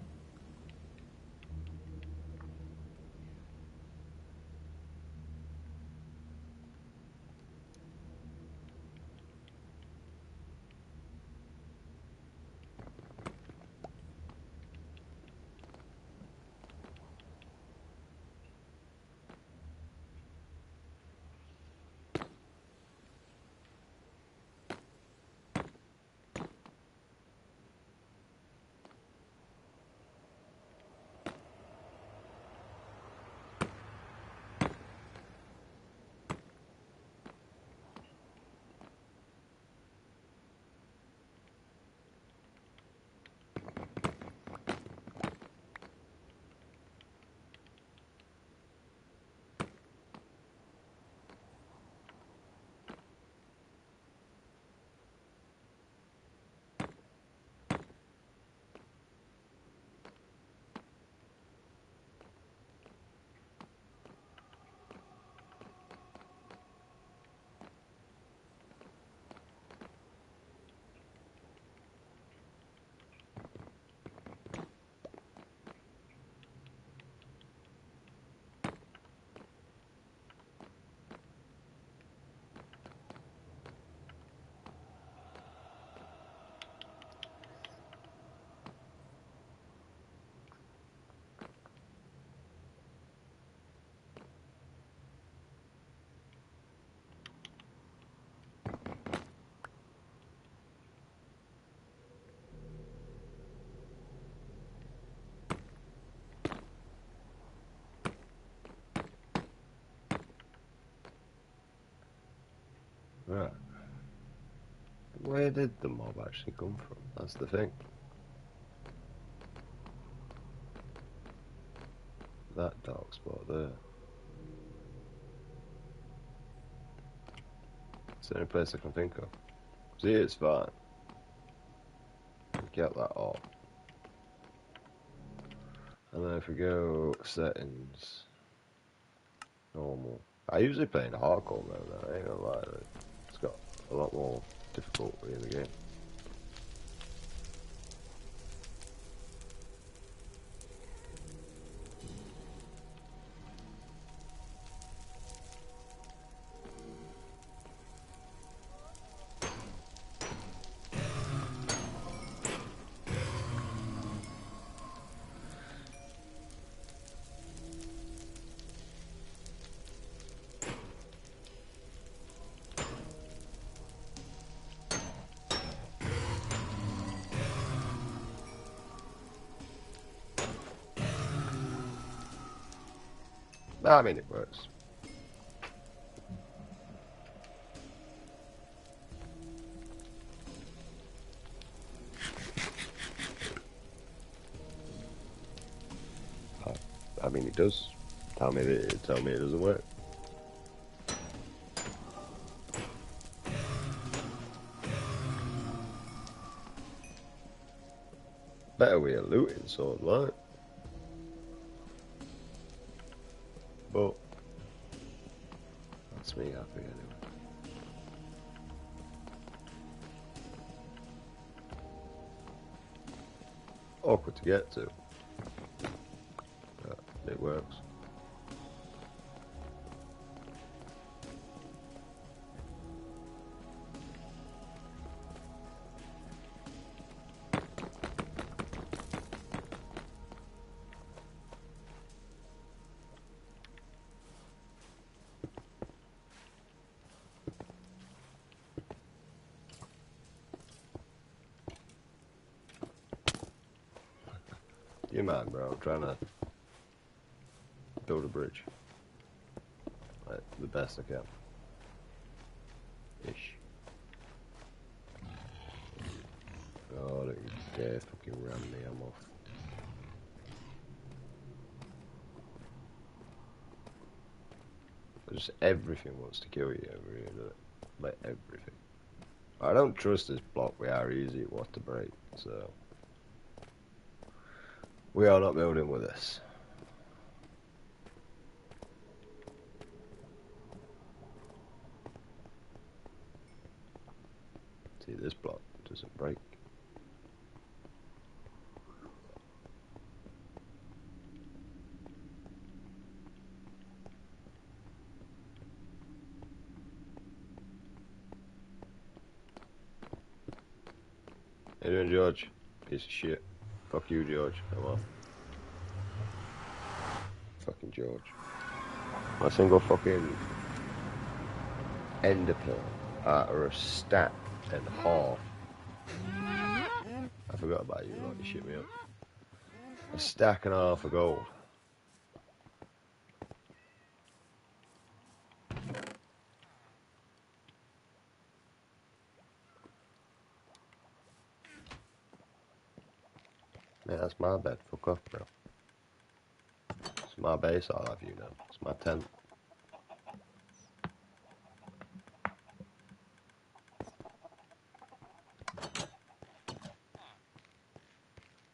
Right. Where did the mob actually come from? That's the thing. That dark spot there. It's the only place I can think of. See, it's fine. Get that off. And then if we go settings, normal. I usually play in hardcore mode now, I ain't gonna lie. It's got a lot more difficulty in the game. I mean, it works. I mean, it does. Tell me it doesn't work. Better way of looting, so like. But that's me happy anyway. Awkward to get to, but it works. You mind, bro? I'm trying to build a bridge, like the best I can. Ish. Oh, don't you dare fucking ram me! I'm off. Because everything wants to kill you over here, doesn't it? Like everything. I don't trust this block with how easy it was to break, so we are not building with this. See, this block doesn't break. How you doing, George? Piece of shit. Fuck you, George. I'm off. Fucking George. My single fucking ender pearl are a stack and a half. I forgot about you, like you shit me up. A stack and a half of gold. Man, that's my bed. Fuck off, bro. It's my base, I'll have you know. It's my tent.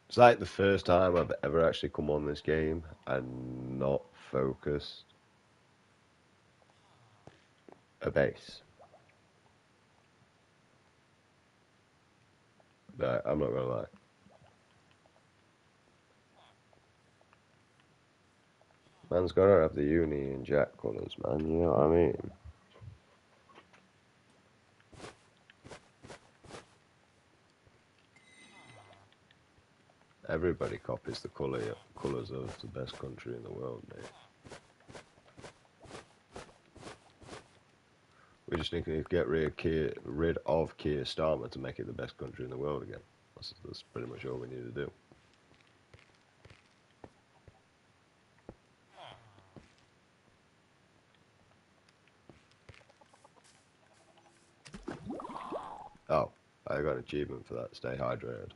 It's like the first time I've ever actually come on this game and not focused a base. Like, I'm not gonna lie. Man's gotta have the uni and Jack colours, man, you know what I mean? Everybody copies the colours of the best country in the world, mate. We just need to get rid of Keir Starmer to make it the best country in the world again. That's pretty much all we need to do. Oh, I got an achievement for that. Stay hydrated.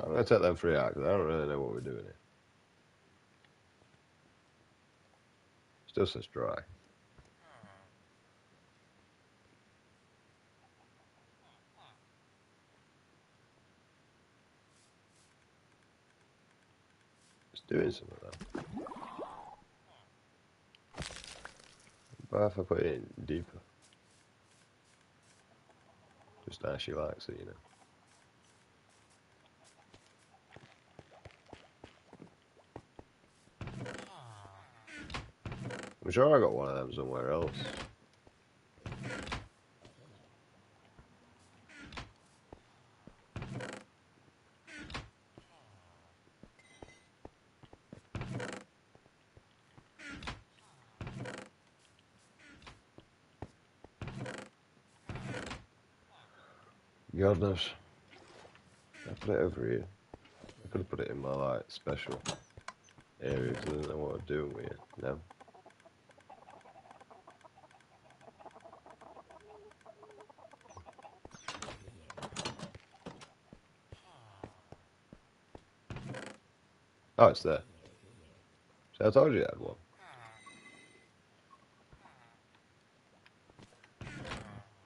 I'm going to take them 3 out because I don't really know what we're doing here. Still says dry. It's doing something though. But if I put it in deeper, just as she likes it, you know. I'm sure I got one of them somewhere else. God knows. I put it over here. I could have put it in my like special area because I didn't know what I'm doing with it. No. Oh, it's there. So I told you I had one.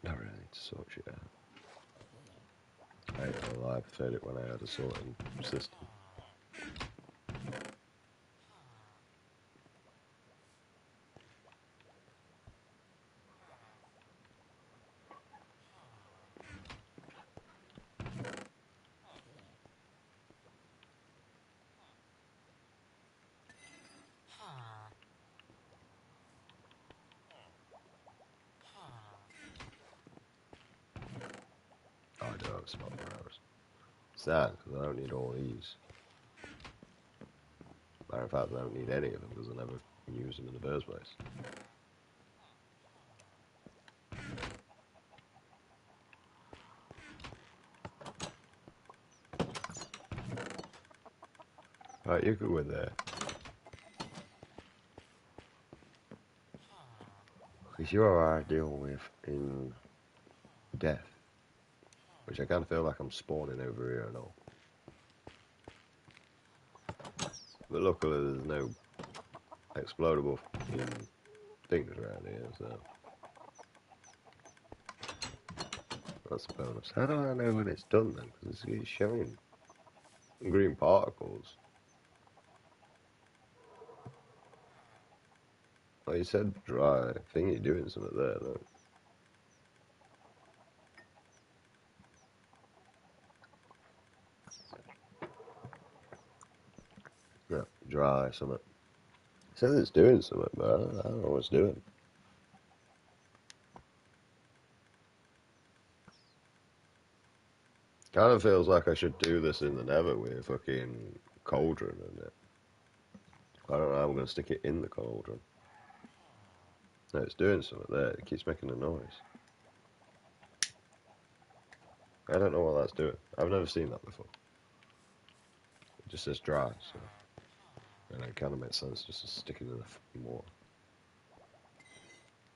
Not really need to sort shit out. I ain't gonna lie, I preferred it when I had a sorting system. Oh, I do have a spot for hours. Sad, because I don't need all these. Matter of fact, I don't need any of them because I never use them in the first place. Right, you go in there. Because you are I deal with in death. Which I kind of feel like I'm spawning over here and all. But luckily there's no explodable things around here, so that's a bonus. How do I know when it's done then? Because it's showing green particles. Oh, you said dry. I think you're doing something there, though. No, dry something. It says it's doing something, but I don't know what it's doing. Kind of feels like I should do this in the Nether with a fucking cauldron in it. I don't know how I'm going to stick it in the cauldron. No, it's doing something there. It keeps making a noise. I don't know what that's doing. I've never seen that before. It just says dry, so... And it kind of makes sense just to stick it in the fucking water.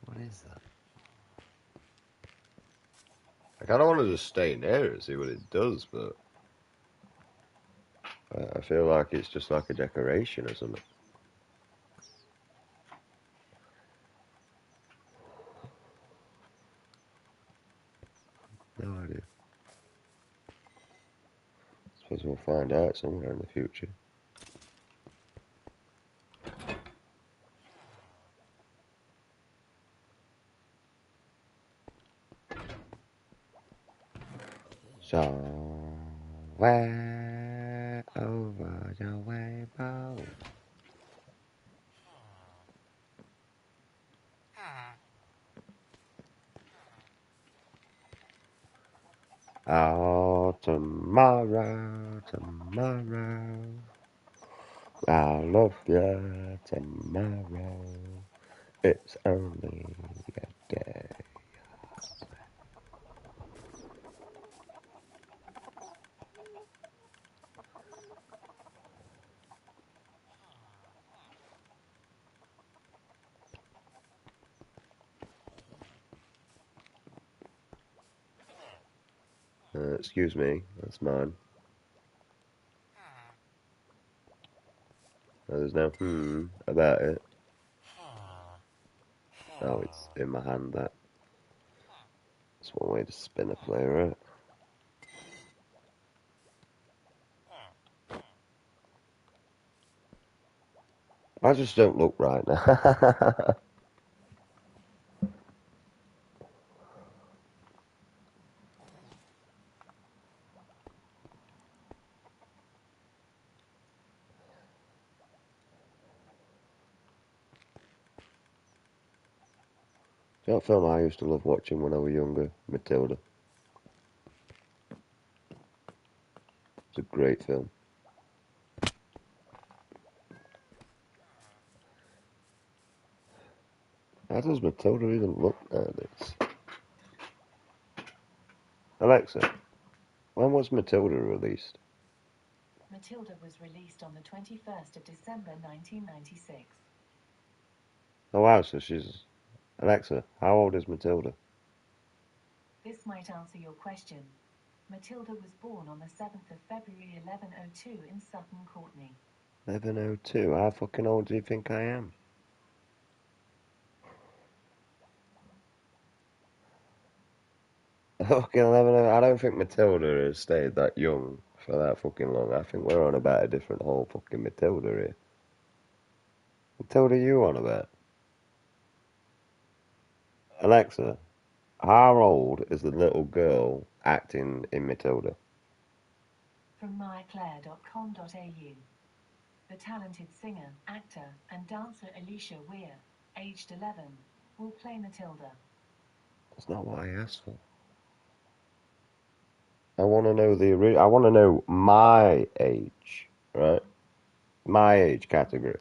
What is that? I kind of want to just stay near it and see what it does, but... I feel like it's just like a decoration or something. No idea. Suppose we'll find out somewhere in the future. Somewhere over the rainbow. Oh, tomorrow, tomorrow. I'll love you tomorrow. It's only a day. Excuse me, that's mine. There's no about it. Oh, it's in my hand, that. That's one way to spin a play, right? I just don't look right now. That film I used to love watching when I was younger, Matilda. It's a great film. How does Matilda even look nowadays? Alexa, when was Matilda released? Matilda was released on the 21st of December 1996. Oh wow, so she's... Alexa, how old is Matilda? This might answer your question. Matilda was born on the 7th of February 1102 in Sutton Courtenay. 1102. How fucking old do you think I am? Fucking 11. I don't think Matilda has stayed that young for that fucking long. I think we're on about a different whole fucking Matilda here. Matilda, you on about? Alexa, how old is the little girl acting in Matilda? From myclaire.com.au. The talented singer, actor, and dancer Alicia Weir, aged 11, will play Matilda. That's not what I asked for. I want to know I want to know my age, right? My age category.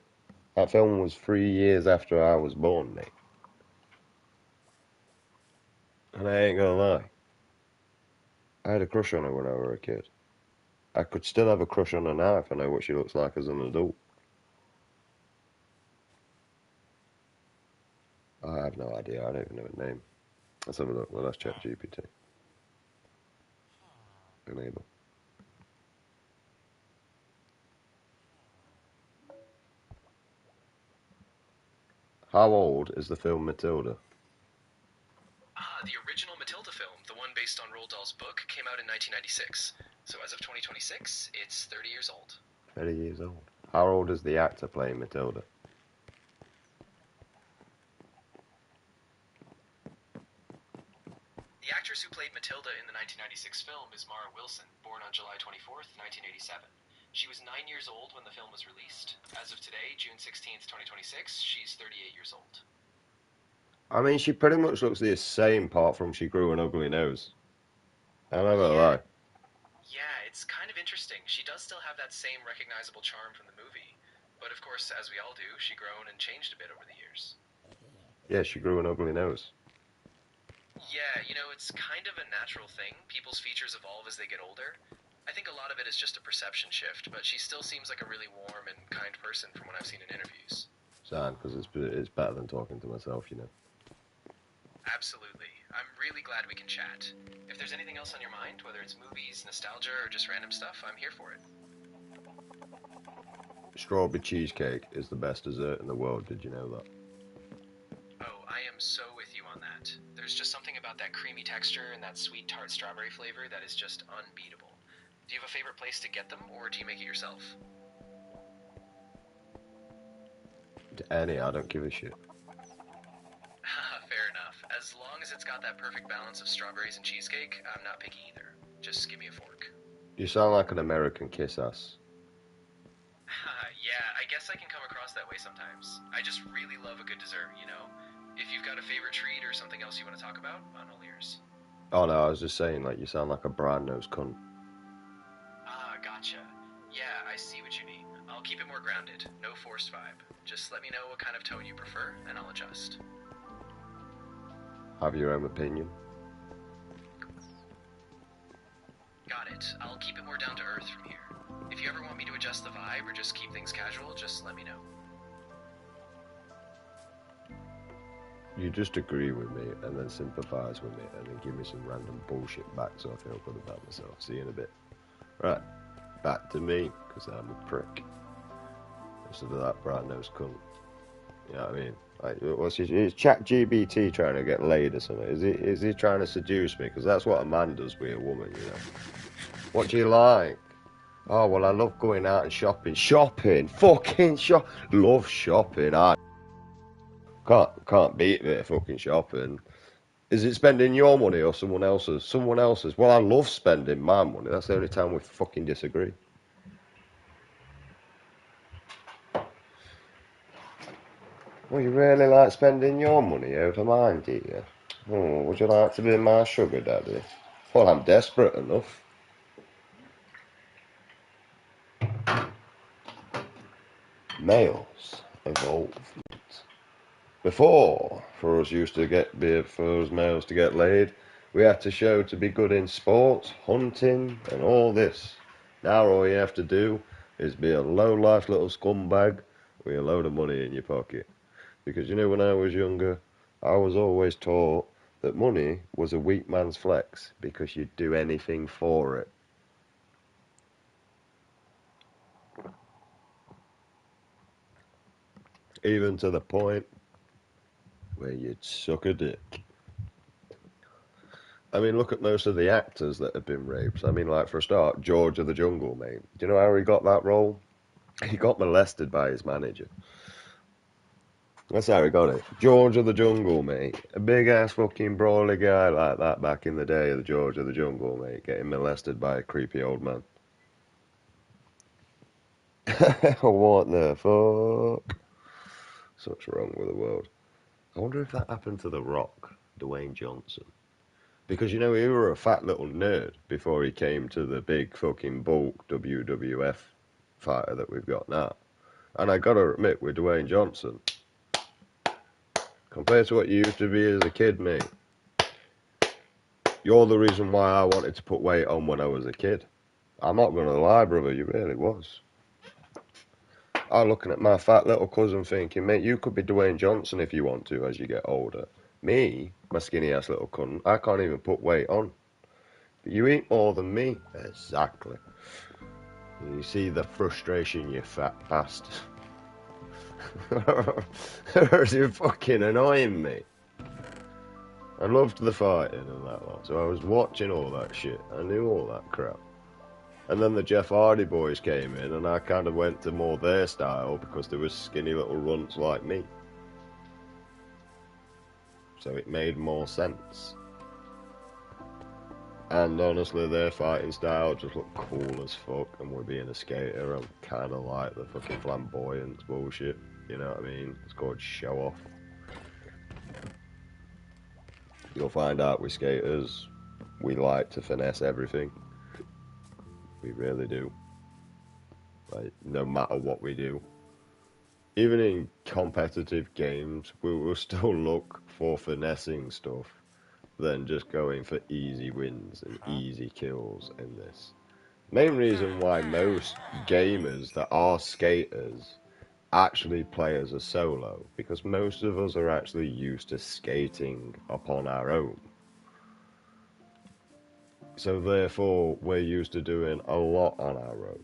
That film was 3 years after I was born, mate. And I ain't gonna lie, I had a crush on her when I was a kid. I could still have a crush on her now if I know what she looks like as an adult. I have no idea. I don't even know her name. Let's have a look. Well, that's ChatGPT. Enable. How old is the film Matilda? The original Matilda film, the one based on Roald Dahl's book, came out in 1996. So as of 2026, it's 30 years old. 30 years old. How old is the actor playing Matilda? The actress who played Matilda in the 1996 film is Mara Wilson, born on July 24th, 1987. She was 9 years old when the film was released. As of today, June 16th, 2026, she's 38 years old. I mean, she pretty much looks the same apart from she grew an ugly nose. I'm not gonna lie. Yeah, it's kind of interesting. She does still have that same recognizable charm from the movie. But of course, as we all do, she grown and changed a bit over the years. Yeah, she grew an ugly nose. Yeah, it's kind of a natural thing. People's features evolve as they get older. I think a lot of it is just a perception shift, but she still seems like a really warm and kind person from what I've seen in interviews. Sad, because it's better than talking to myself, you know. Absolutely. I'm really glad we can chat. If there's anything else on your mind, whether it's movies, nostalgia, or just random stuff, I'm here for it. Strawberry cheesecake is the best dessert in the world. Did you know that? Oh, I am so with you on that. There's just something about that creamy texture and that sweet tart strawberry flavor that is just unbeatable. Do you have a favorite place to get them, or do you make it yourself? Any, I don't give a shit. Fair enough. As long as it's got that perfect balance of strawberries and cheesecake, I'm not picky either. Just give me a fork. You sound like an American kiss ass. Yeah, I guess I can come across that way sometimes. I just really love a good dessert, If you've got a favorite treat or something else you want to talk about, I'm all ears. Oh no, I was just saying, like, you sound like a brown nosed cunt. Gotcha. Yeah, I see what you mean. I'll I'll keep it more grounded. No forced vibe. Just let me know what kind of tone you prefer, and I'll adjust. Have your own opinion. Got it. I'll keep it more down to earth from here. If you ever want me to adjust the vibe or just keep things casual, just let me know. You just agree with me and then sympathise with me and then give me some random bullshit back so I feel good about myself. See you in a bit. Right, back to me, because I'm a prick. Instead of that bright-nosed cunt. You know what I mean? Like, is ChatGPT trying to get laid or something? Is he trying to seduce me? Because that's what a man does with a woman, you know. What do you like? Oh, well, I love going out and shopping. Shopping? Fucking shop. Love shopping. I can't beat it, fucking shopping. Is it spending your money or someone else's? Someone else's. Well, I love spending my money. That's the only time we fucking disagree. Well, you really like spending your money over mine, do you? Oh, would you like to be my sugar daddy? Well, I'm desperate enough. Males evolvement. Before, for us males to get laid, we had to show to be good in sports, hunting, and all this. Now all you have to do is be a low-life little scumbag with a load of money in your pocket. Because you know, when I was younger, I was always taught that money was a weak man's flex because you'd do anything for it. Even to the point where you'd suck a dick. I mean, look at most of the actors that have been raped. I mean, like, for a start, George of the Jungle, mate. Do you know how he got that role? He got molested by his manager. That's how he got it. George of the Jungle, mate. A big-ass fucking brawly guy like that back in the day of the George of the Jungle, mate. Getting molested by a creepy old man. What the fuck? What's wrong with the world? I wonder if that happened to The Rock, Dwayne Johnson. Because, you know, he were a fat little nerd before he came to the big fucking bulk WWF fighter that we've got now. And I gotta admit, with Dwayne Johnson, compared to what you used to be as a kid, mate, you're the reason why I wanted to put weight on when I was a kid. I'm not gonna lie, brother, you really was. I'm looking at my fat little cousin thinking, mate, you could be Dwayne Johnson if you want to as you get older. Me, my skinny ass little cunt, I can't even put weight on. But you eat more than me. Exactly. You see the frustration, you fat bastard. You're fucking annoying me. I loved the fighting and that lot, so I was watching all that shit. I knew all that crap. And then the Jeff Hardy boys came in, and I kind of went to more their style because there was skinny little runts like me. So it made more sense. And honestly, their fighting style just looked cool as fuck, and with being a skater, I'm kind of like the fucking flamboyant bullshit, you know what I mean? It's called show off. You'll find out with skaters, we like to finesse everything. We really do. Like, no matter what we do. Even in competitive games, we will still look for finessing stuff than just going for easy wins and easy kills in this. Main reason why most gamers that are skaters actually play as a solo, because most of us are actually used to skating upon our own. So therefore, we're used to doing a lot on our own.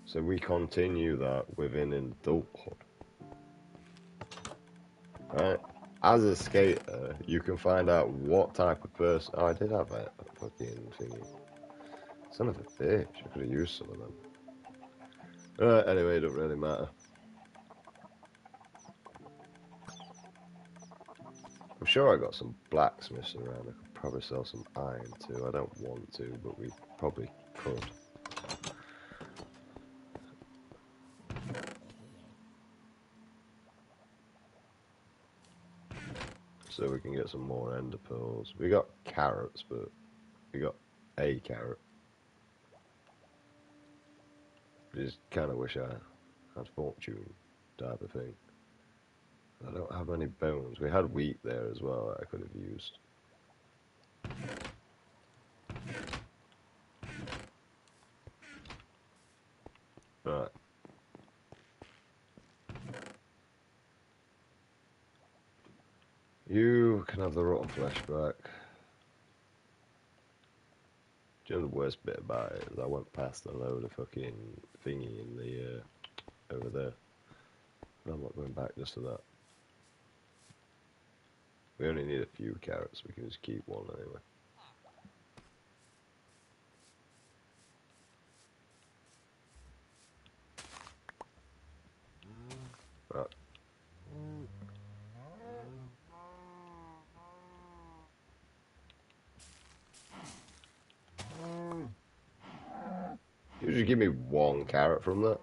So we continue that within adulthood. Right? As a skater, you can find out what type of person... Oh, I did have a fucking thingy. Son of a bitch, I could have used some of them. Anyway, it don't really matter. I'm sure I got some blacksmiths around. I could probably sell some iron too. I don't want to, but we probably could. So we can get some more ender pearls. We got carrots, but we got a carrot. Just kind of wish I had fortune type of thing. I don't have any bones. We had wheat there as well that I could have used. Right. You can have the rotten flesh back. Do you know the worst bit about it is I went past a load of fucking thingy in the over there. But I'm not going back just for that. We only need a few carrots, we can just keep one anyway. Right. You just give me one carrot from that.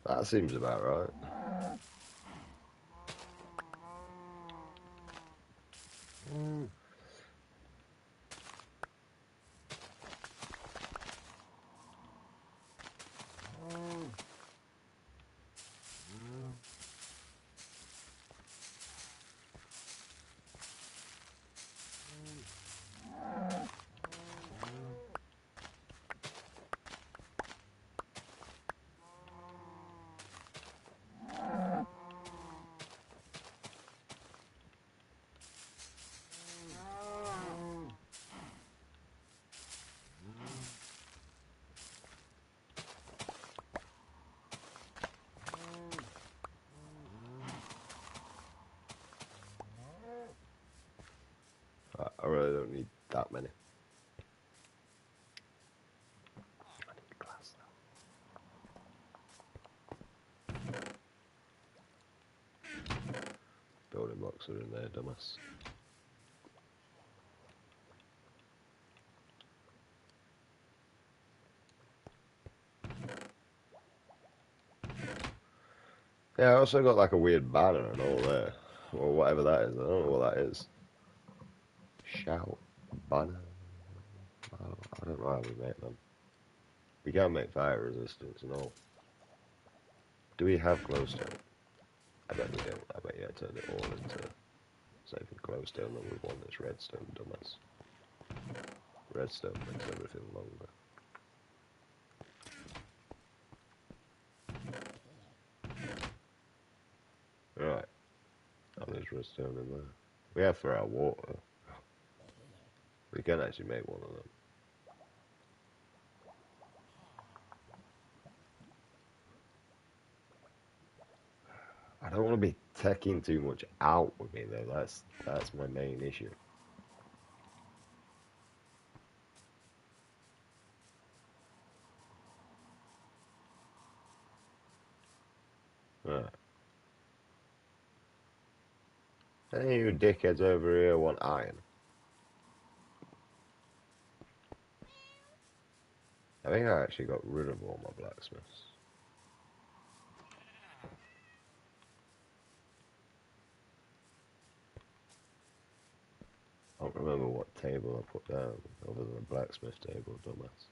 That seems about right. I really don't need that many. I need glass though. Building blocks are in there, dumbass. Yeah, I also got like a weird banner and all there. Or whatever that is. I don't know what that is. Shout. Banner. I don't know how we make them. We can't make fire resistance and all. Do we have glowstone? I bet we don't. I bet yeah, I turned it all into safe and glowstone, then we want this redstone, dumbass. Redstone makes everything longer. Right. Oh, there's redstone in there. We have for our water. We can actually make one of them. I don't want to be taking too much out with me though. That's my main issue. Right. Any of you dickheads over here want iron? I think I actually got rid of all my blacksmiths. I don't remember what table I put down other than the blacksmith table, dumbass.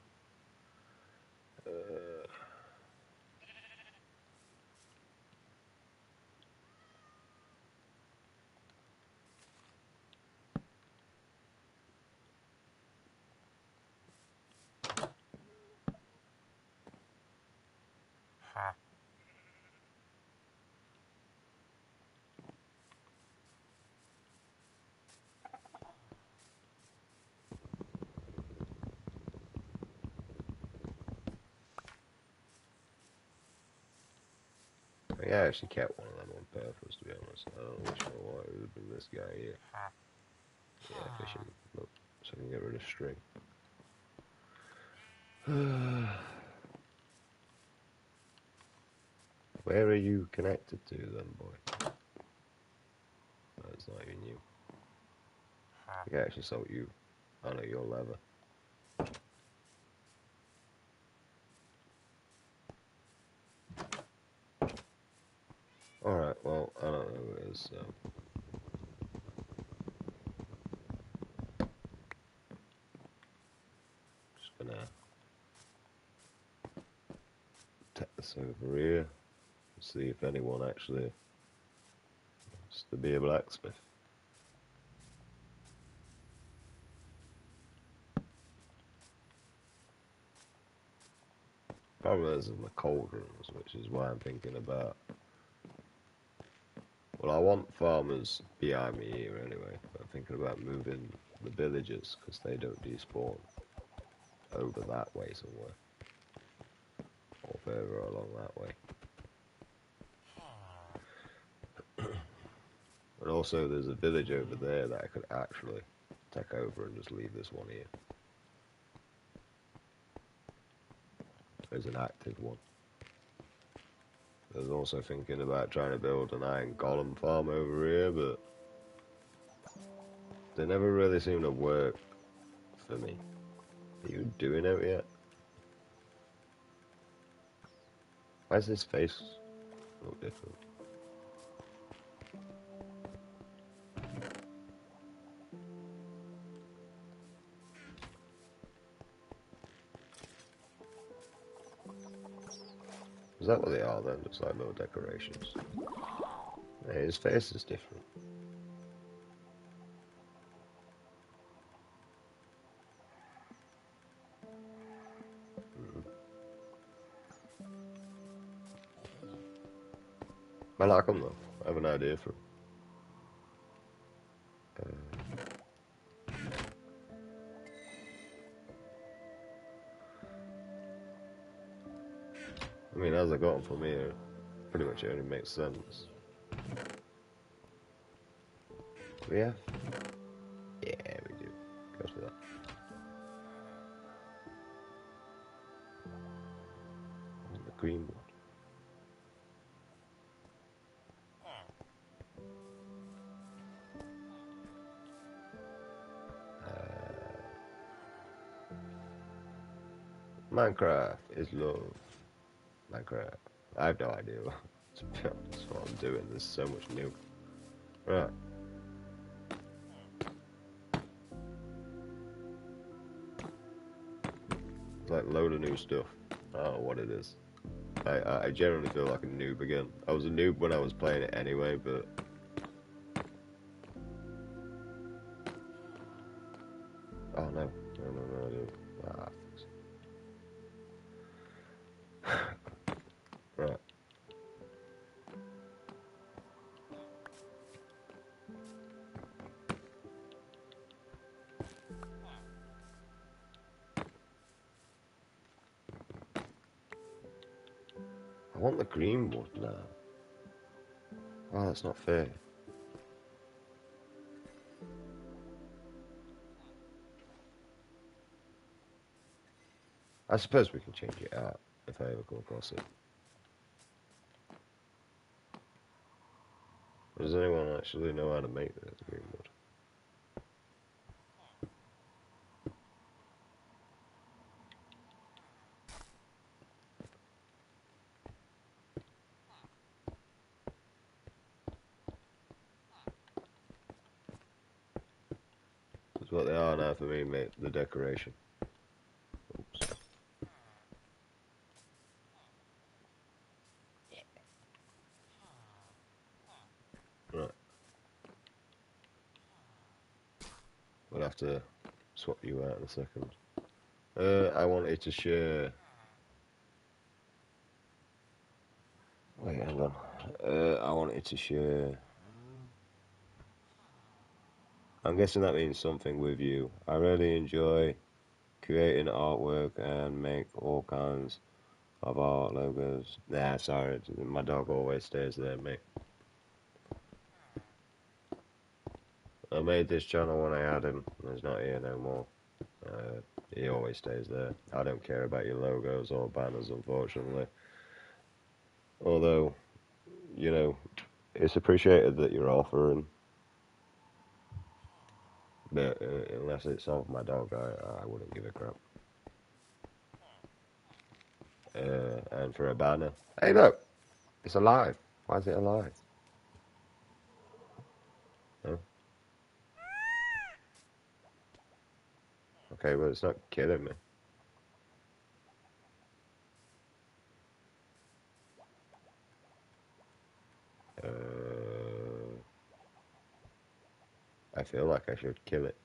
I think I actually kept one of them on purpose, to be honest. I don't know which one why it would have been this guy here. Yeah, fishing. Look, so I can get rid of string. Where are you connected to then, boy? No, it's not even you. I can actually sell you. I know you're leather. Alright, well, I don't know who it is, so. for now. Take this over here. See if anyone actually wants to be a blacksmith. Problem is in the cold rooms, which is why I'm thinking about. Well, I want farmers behind me here anyway. I'm thinking about moving the villagers because they don't despawn over that way somewhere, or further along that way. And also, there's a village over there that I could actually take over and just leave this one here. There's an active one. I was also thinking about trying to build an iron golem farm over here, but they never really seem to work for me. Are you doing it yet? Why does his face look different? Is that what they are then? Just like little decorations. Hey, his face is different. I like him though. I have an idea for him. I mean, as I got him from here, pretty much it only makes sense. We have? Yeah, we do. Go for that. And the green one. Minecraft is love. Minecraft. I have no idea what I'm doing. There's so much new. Right. It's like a load of new stuff. I don't know what it is. I generally feel like a noob again. I was a noob when I was playing it anyway, but... Oh no. No, dude. Ah, right. I want the green wood now. Oh, that's not fair. I suppose we can change it out if I ever come across it. Does anyone actually know how to make the green wood? That's what they are now for me, mate. The decoration. Oops. Right. We'll have to swap you out in a second. I wanted to share... Wait, hang on. I wanted to share... I'm guessing that means something with you. I really enjoy creating artwork and make all kinds of art logos. Nah, sorry, my dog always stays there, mate. I made this channel when I had him. He's not here no more. He always stays there. I don't care about your logos or banners, unfortunately. Although, you know, it's appreciated that you're offering. But unless it's of my dog, I wouldn't give a crap. And for a banner, hey look, it's alive. Why is it alive? Huh? Okay, well it's not killing me. feel like I should kill it.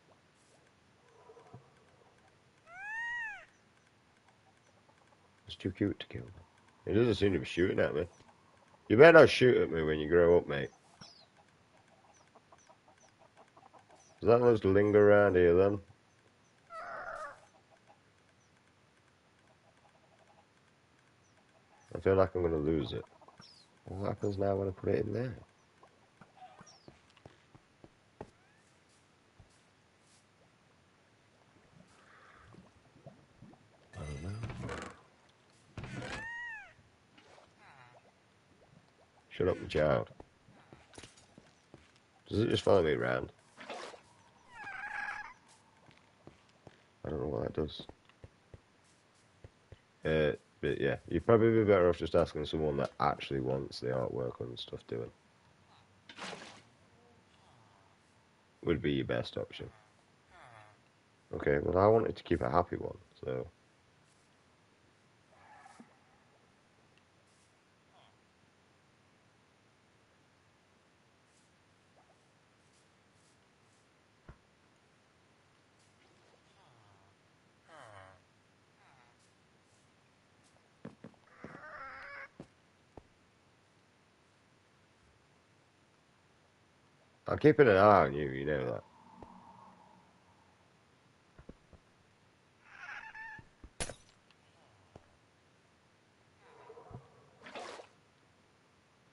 It's too cute to kill. It doesn't seem to be shooting at me. You better not shoot at me when you grow up, mate. Does that just linger around here then? I feel like I'm going to lose it. What happens now when I put it in there? I don't know. Shut up, my child. Does it just follow me around? I don't know what that does. But yeah, you'd probably be better off just asking someone that actually wants the artwork and stuff doing. Would be your best option. Okay, well I wanted to keep a happy one, so... I'm keeping an eye on you, you know that.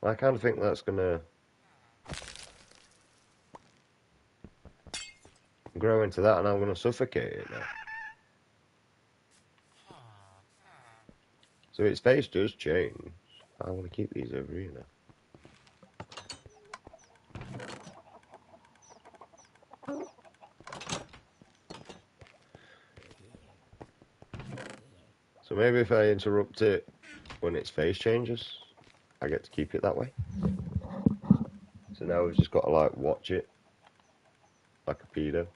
I kind of think that's gonna grow into that, and I'm gonna suffocate it now. So its face does change. I want to keep these over here now. So maybe if I interrupt it when its face changes, I get to keep it that way. So now we've just got to like watch it like a pedo.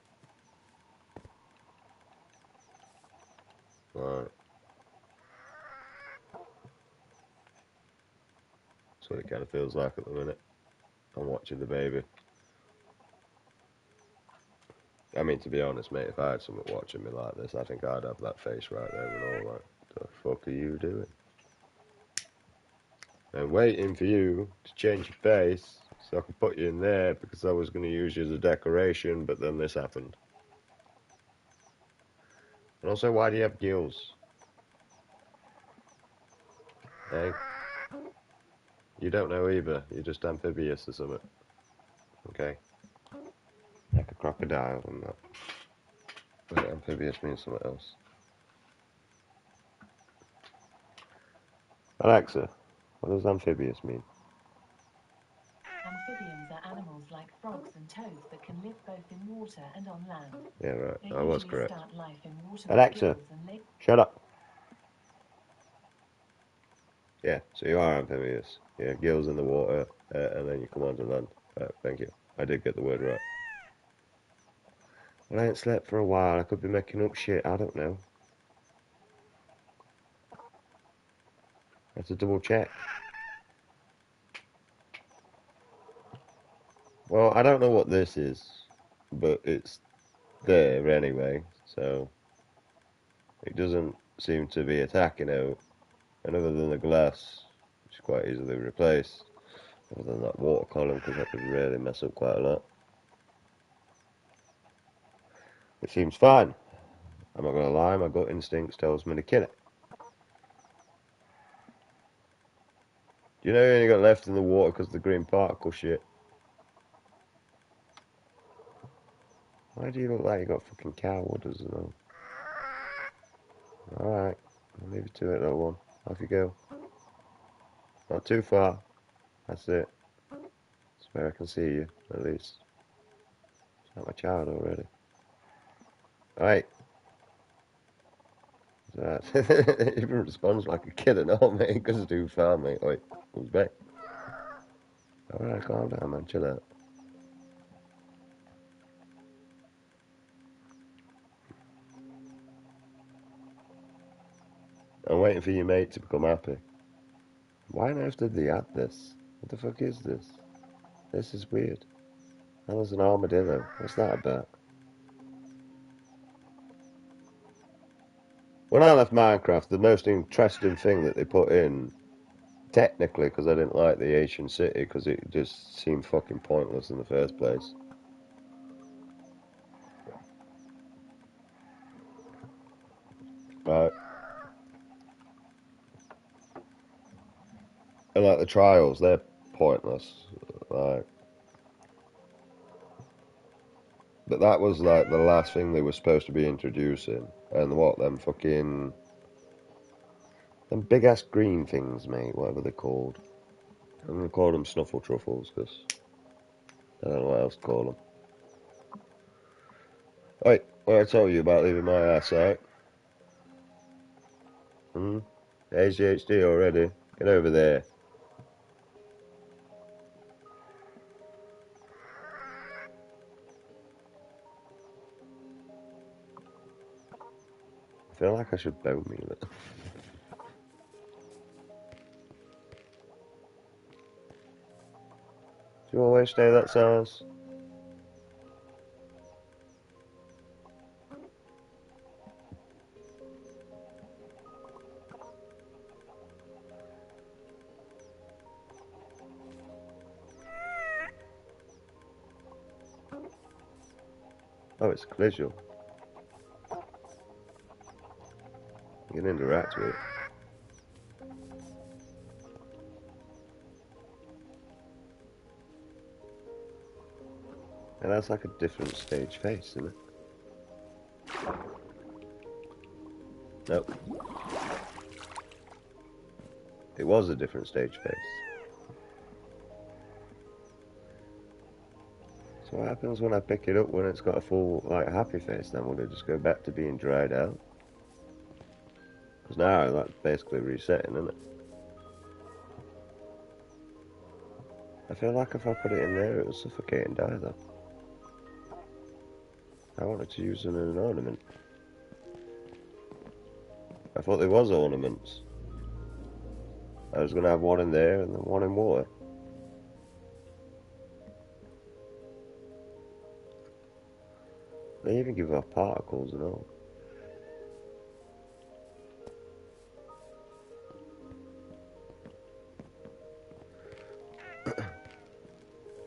Right. That's what it kind of feels like at the minute. I'm watching the baby. I mean, to be honest, mate, if I had someone watching me like this, I think I'd have that face right there and all like, the fuck are you doing? I'm waiting for you to change your face so I can put you in there because I was going to use you as a decoration, but then this happened. And also, why do you have gills? Hey? You don't know either. You're just amphibious or something. Okay? Like a crocodile and that. But amphibious means something else. Alexa, what does amphibious mean? Amphibians are animals like frogs and toads that can live both in water and on land. Yeah, right. They I was usually correct. start life in water with Alexa, gills and shut up. Yeah, so you are amphibious. Yeah, gills in the water, and then you come onto land. Thank you. I did get the word right. Well, I ain't slept for a while. I could be making up shit. I don't know. I have to double check. Well, I don't know what this is, but it's there anyway, so it doesn't seem to be attacking out. And other than the glass, which is quite easily replaced, other than that water column, because that could really mess up quite a lot. It seems fine. I'm not gonna lie, my gut instincts tells me to kill it. You know, you only got left in the water because of the green particle shit. Why do you look like you got fucking cow udders and all? Alright, I'll leave you to it, little one. Off you go. Not too far. That's it. That's where I can see you, at least. It's not my child already. Alright. That even responds like a kid and all, mate, because it's too far, mate. Oi, who's back? Alright, calm down, man. Chill out. I'm waiting for your mate to become happy. Why on earth did they add this? What the fuck is this? This is weird. And there's an armadillo. What's that about? When I left Minecraft, the most interesting thing that they put in, technically, because I didn't like the Asian city, because it just seemed fucking pointless in the first place. Right. And like the trials, they're pointless. Like, but that was like the last thing they were supposed to be introducing. And what, them big ass green things, mate, whatever they're called. I'm gonna call them snuffle truffles, because I don't know what else to call them. Wait, what I told you about leaving my ass out? Hmm? ADHD already? Get over there. I feel like I should bone meal it. Do you always stay that size? Oh, it's a visual. You can interact with it. And that's like a different stage face, isn't it? Nope. It was a different stage face. So what happens when I pick it up when it's got a full, like, happy face then? Will it just go back to being dried out? Because now that's basically resetting, isn't it? I feel like if I put it in there, it will suffocate and die though. I wanted to use it in an ornament. I thought there was ornaments. I was going to have one in there and then one in water. They even give off particles and all.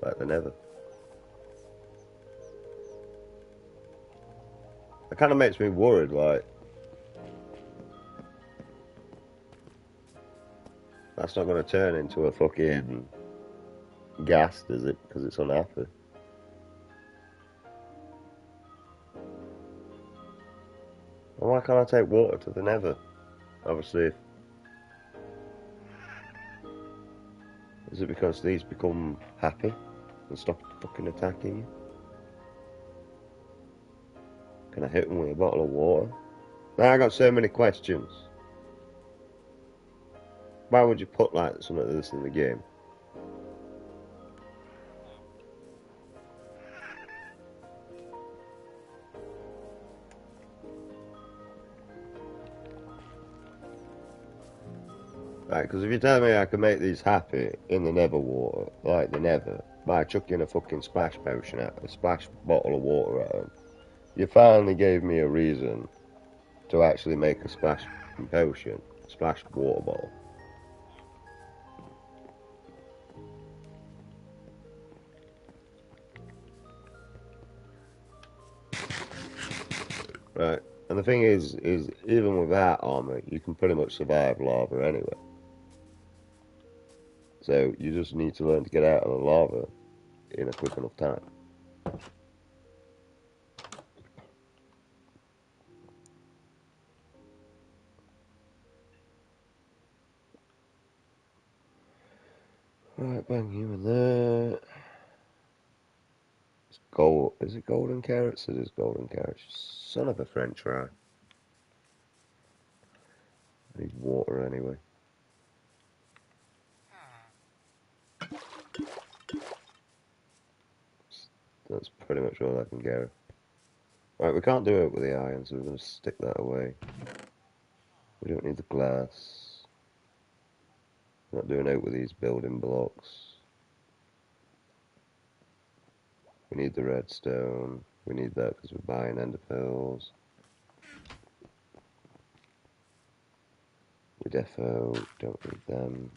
Like the Nether. It kind of makes me worried, like, that's not going to turn into a fucking ghast, is it? Because it's unhappy. Well, why can't I take water to the Nether? Obviously, is it because these become happy and stop fucking attacking you? Can I hit them with a bottle of water? Now I got so many questions. Why would you put like something like this in the game? Right, because if you tell me I can make these happy in the Nether water, like the Nether, by chucking a fucking splash potion at a splash bottle of water at them, you finally gave me a reason to actually make a splash potion, splash water bottle. Right, and the thing is even without armor, you can pretty much survive lava anyway. So you just need to learn to get out of the lava in a quick enough time. Right, bang you in there. It's gold. Is it golden carrots? It is golden carrots. Son of a French fry. I need water anyway. That's pretty much all I can get. Right, we can't do it with the iron, so we're going to stick that away. We don't need the glass. We're not doing it with these building blocks. We need the redstone. We need that because we're buying ender pearls. We defo don't need them.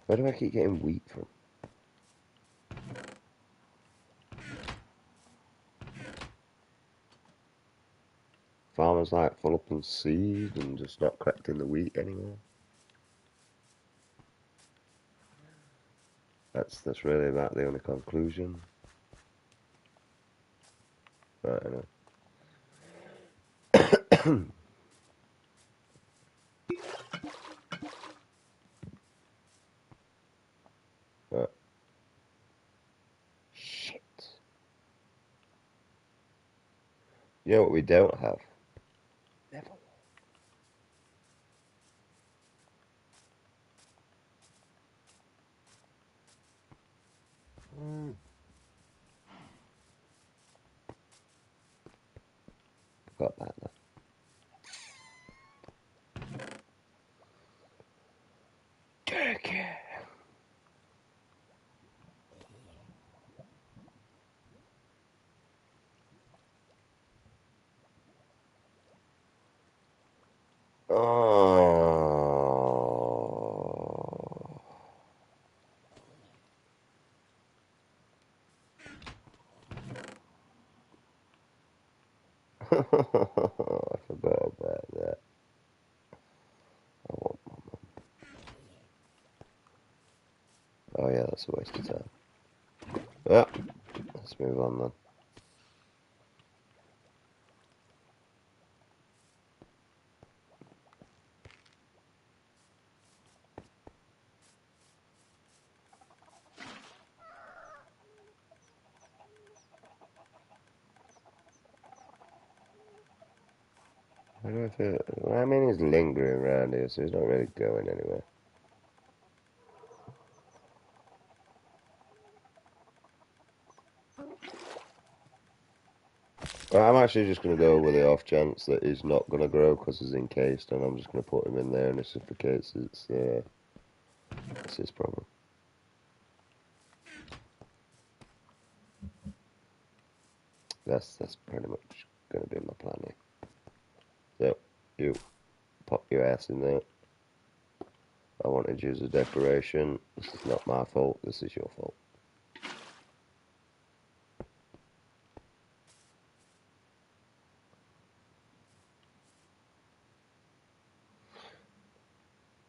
Where do I keep getting wheat from? Farmers like full up on seed and just not collecting the wheat anymore. That's really about the only conclusion. Right, I know. Right. Shit. You know what we don't have? Never. Got that now. Turkey. Oh. I forgot about that. I want my mum. Oh yeah, that's a waste of time. Yeah, let's move on then. I don't know if it, I mean, he's lingering around here, so he's not really going anywhere. Well, I'm actually just going to go with the off chance that he's not going to grow because he's encased, and I'm just going to put him in there, and if it suffocates, it's his problem. That's pretty much going to be my plan here. So, you pop your ass in there. I wanted to use a decoration. This is not my fault, this is your fault.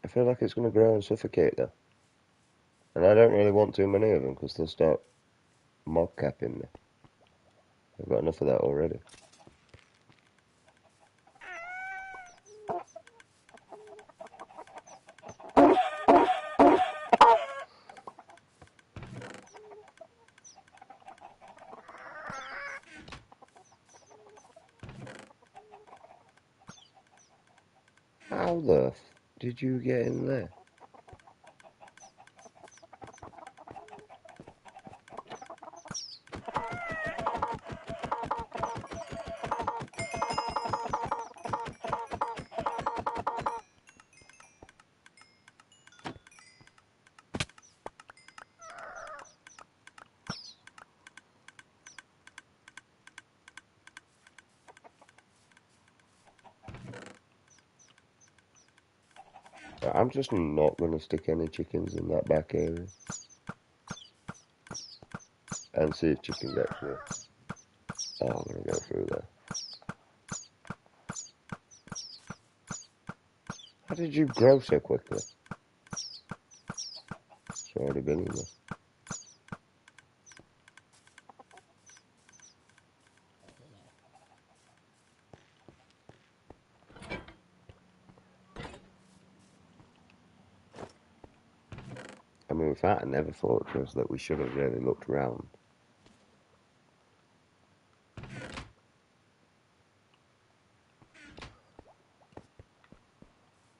I feel like it's going to grow and suffocate though. And I don't really want too many of them because they'll start mob capping me. I've got enough of that already. How the f did you get in there? I'm just not going to stick any chickens in that back area. And see if chickens actually... Oh, I'm going to go through there. How did you grow so quickly? It's already been in there. I mean, with that, I never thought it was that we should have really looked around.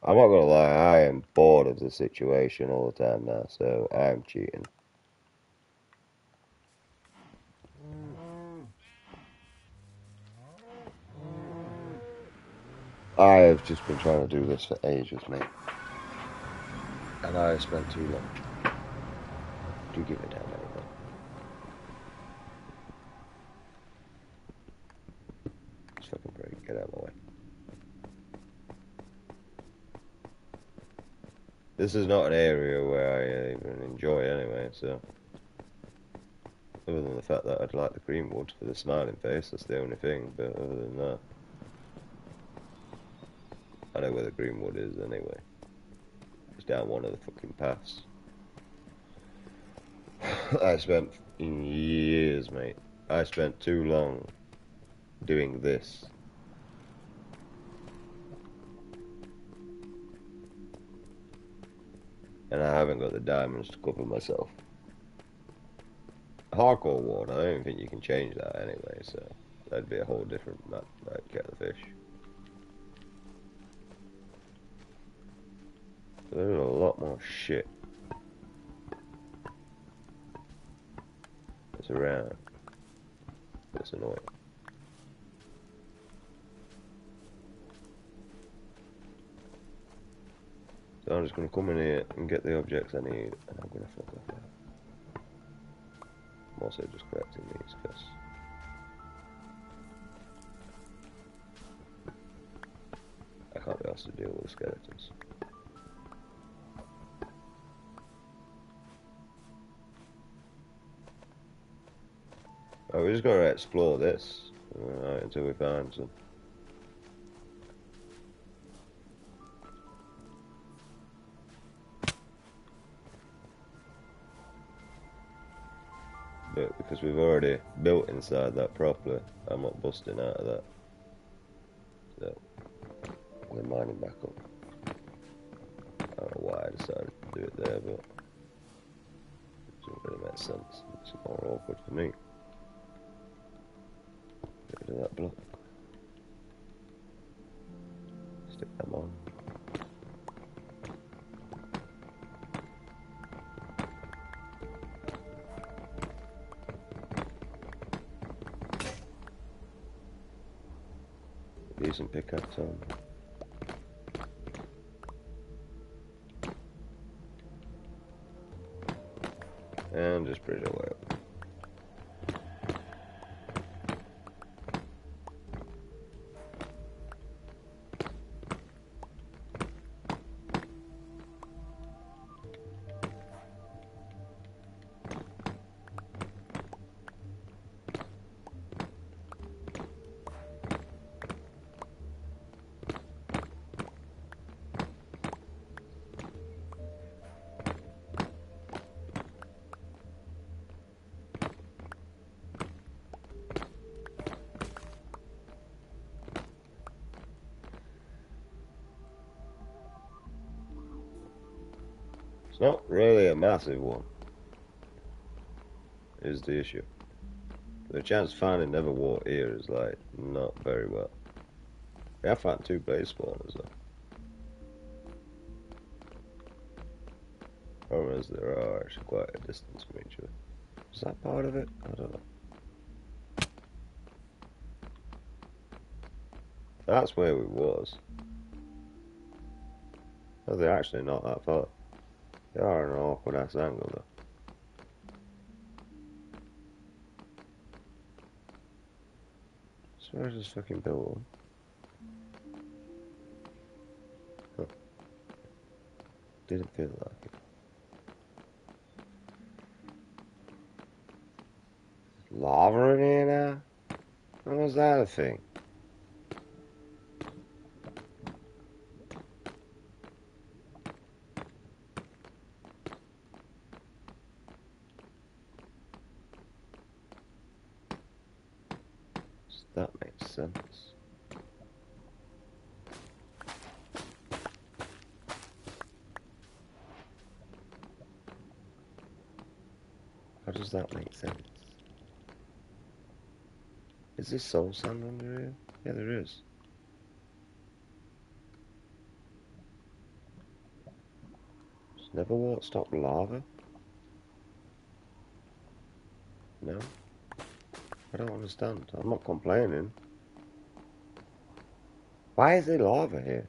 I'm not gonna lie, I am bored of the situation all the time now, so I'm cheating. I have just been trying to do this for ages, mate. And I have spent too long. Do give it down anyway. Just fucking break. Get out of my way. This is not an area where I even enjoy anyway, so... Other than the fact that I'd like the Greenwood for the smiling face, that's the only thing, but other than that... I know where the Greenwood is anyway. It's down one of the fucking paths. I spent years, mate. I spent too long doing this. And I haven't got the diamonds to cover myself. Hardcore ward, I don't think you can change that anyway, so that'd be a whole different map. I'd get the fish. So there's a lot more shit that's around. That's annoying. So I'm just going to come in here and get the objects I need, and I'm going to fuck off now. I'm also just collecting these because I can't be asked to deal with the skeletons. Oh, we're just going to explore this until we find some. But because we've already built inside that properly, I'm not busting out of that. So, we're mining back up. I don't know why I decided to do it there, but it doesn't really make sense. It's more awkward for me. Get rid of that block. Stick them on. Decent pickaxe on. And just bridge our way up. It's not really a massive one, is the issue. The chance of finding Neverwater here is like not very well. We have found 2 blaze spawners though. Problem is there are actually quite a distance from each other. Is that part of it? I don't know. That's where we was. Oh, they're actually not that far. They are an awkward ass angle though. So where's this fucking build? Huh. Didn't feel like it. Lava in here now? When was that a thing? That makes sense. How does that make sense? Is this soul sand under here? Yeah, there is. Just never won't stop lava? No? I don't understand. I'm not complaining. Why is there lava here?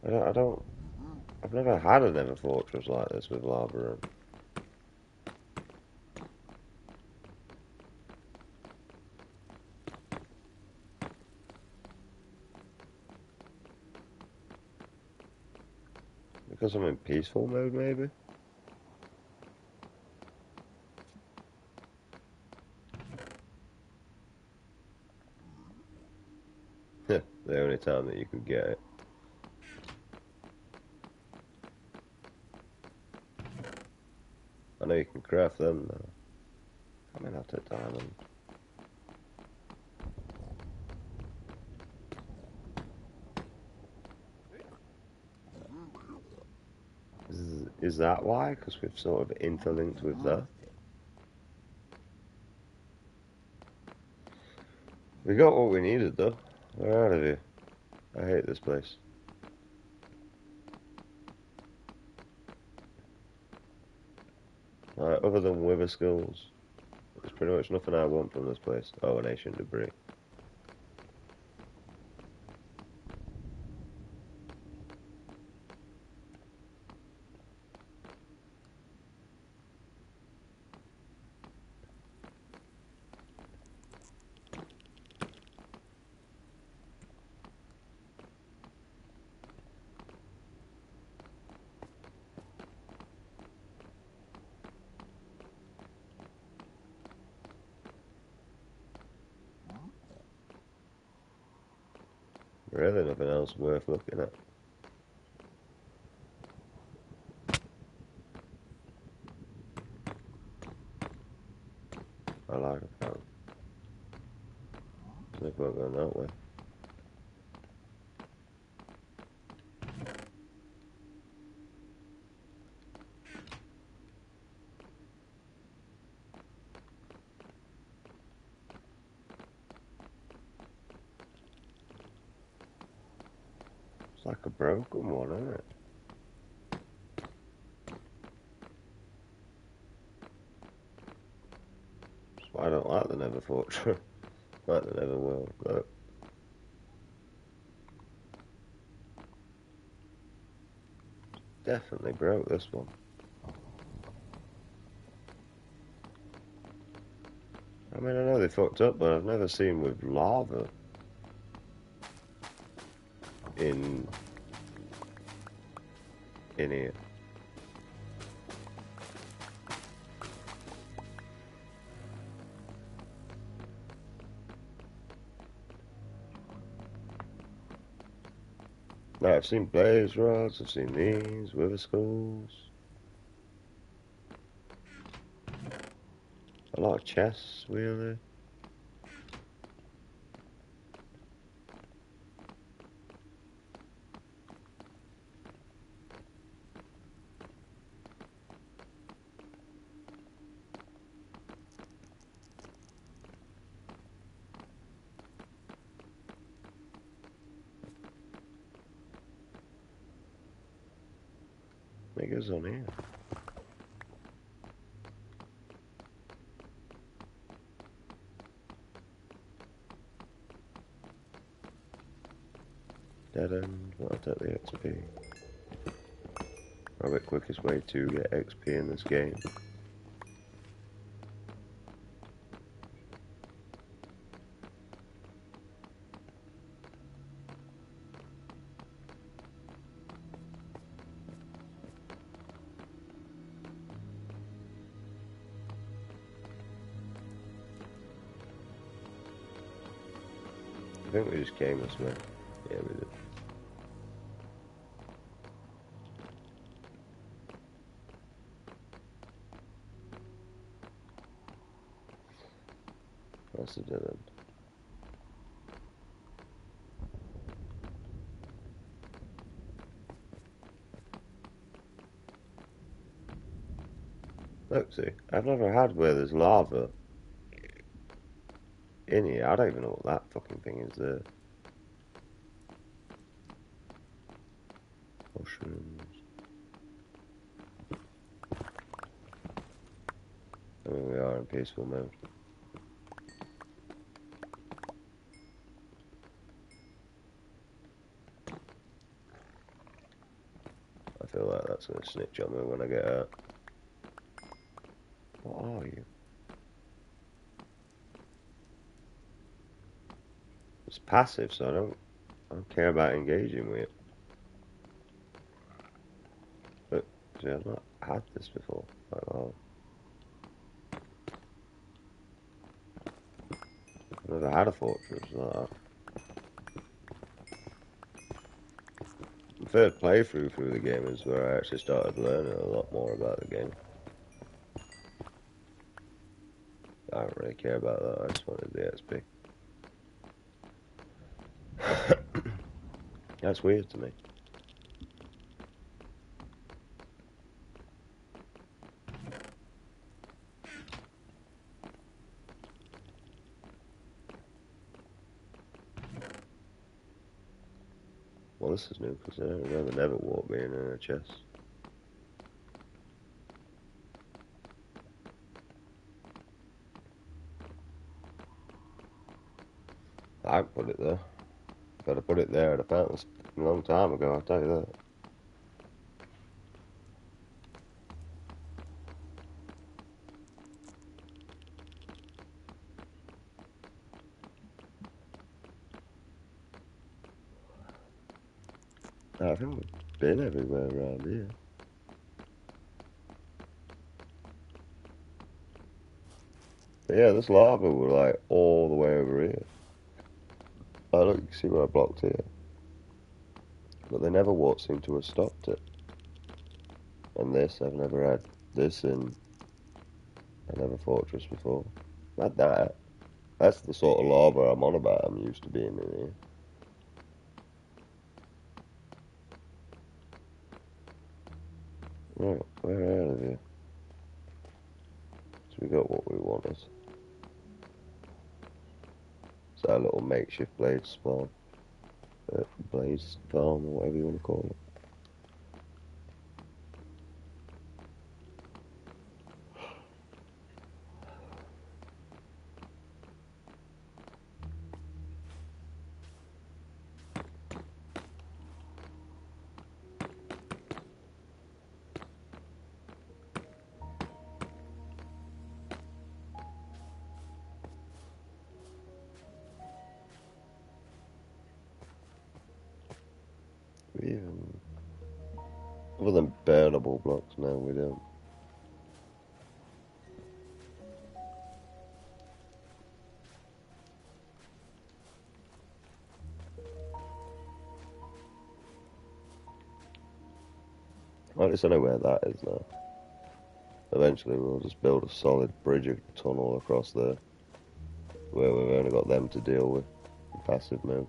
I've never had a Nether Fortress like this with lava in. Because I'm in peaceful mode, maybe? The only time that you could get it. I know you can craft them though. I mean, I'll take diamond. Is that why? Because we've sort of interlinked with that? We got what we needed though. We're out of here. I hate this place. Alright, other than wither skills, there's pretty much nothing I want from this place. Oh, and ancient debris. Really nothing else worth looking at. I like it. I think we're going that way. It's like a broken one, isn't it? That's why I don't like the Nether Fortress. I like the Nether World. Look. Definitely broke this one. I mean, I know they fucked up, but I've never seen with lava in here. Now, I've seen blaze rods, I've seen these, wither skulls. A lot of chests, really. Niggas on here. Dead end, well, I'll take the XP. Probably the quickest way to get XP in this game. I think we just came this way. Yeah, we did. That's a dead end. Look, see, I've never had where there's lava in here. I don't even know what that fucking thing is there. Mushrooms. I mean, we are in peaceful mode. feel like that's going to snitch on me when I get out. What are you? It's passive, so I don't care about engaging with it. But see, I've not had this before. Like, oh, I've never had a fortress like that. The third playthrough through the game is where I actually started learning a lot more about the game. I don't really care about that, I just wanted the XP. That's weird to me. Well, this is new because I don't remember Neverwalk being in a chest. I put it there. Gotta put it there. I found this a long time ago, I'll tell you that. I think we've been everywhere around here. But yeah, this lava was like all the way over here. Oh look, you can see where I blocked here. But the Neverwalk seemed to have stopped it. And this, I've never had this in another fortress before. Not that. That's the sort of lava I'm on about. I'm used to being in here. Right, we're out of here. So we got what we wanted. It's our little makeshift blade spawn. Blaze farm, or whatever you want to call it. Even other than burnable blocks, no, we don't. I just don't know where that is now. Eventually, we'll just build a solid bridge or tunnel across there, where we've only got them to deal with in passive mode.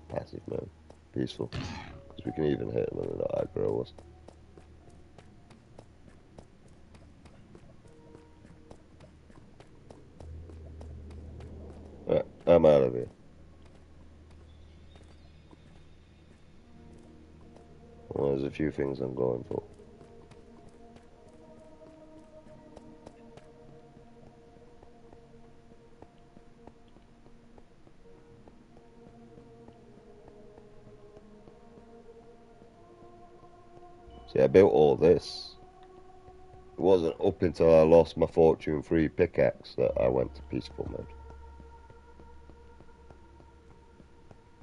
Passive mode, peaceful, because we can even hit them and they're not aggro us. Right, I'm out of here. Well, there's a few things I'm going for. See, I built all this. It wasn't up until I lost my Fortune 3 pickaxe that I went to peaceful mode.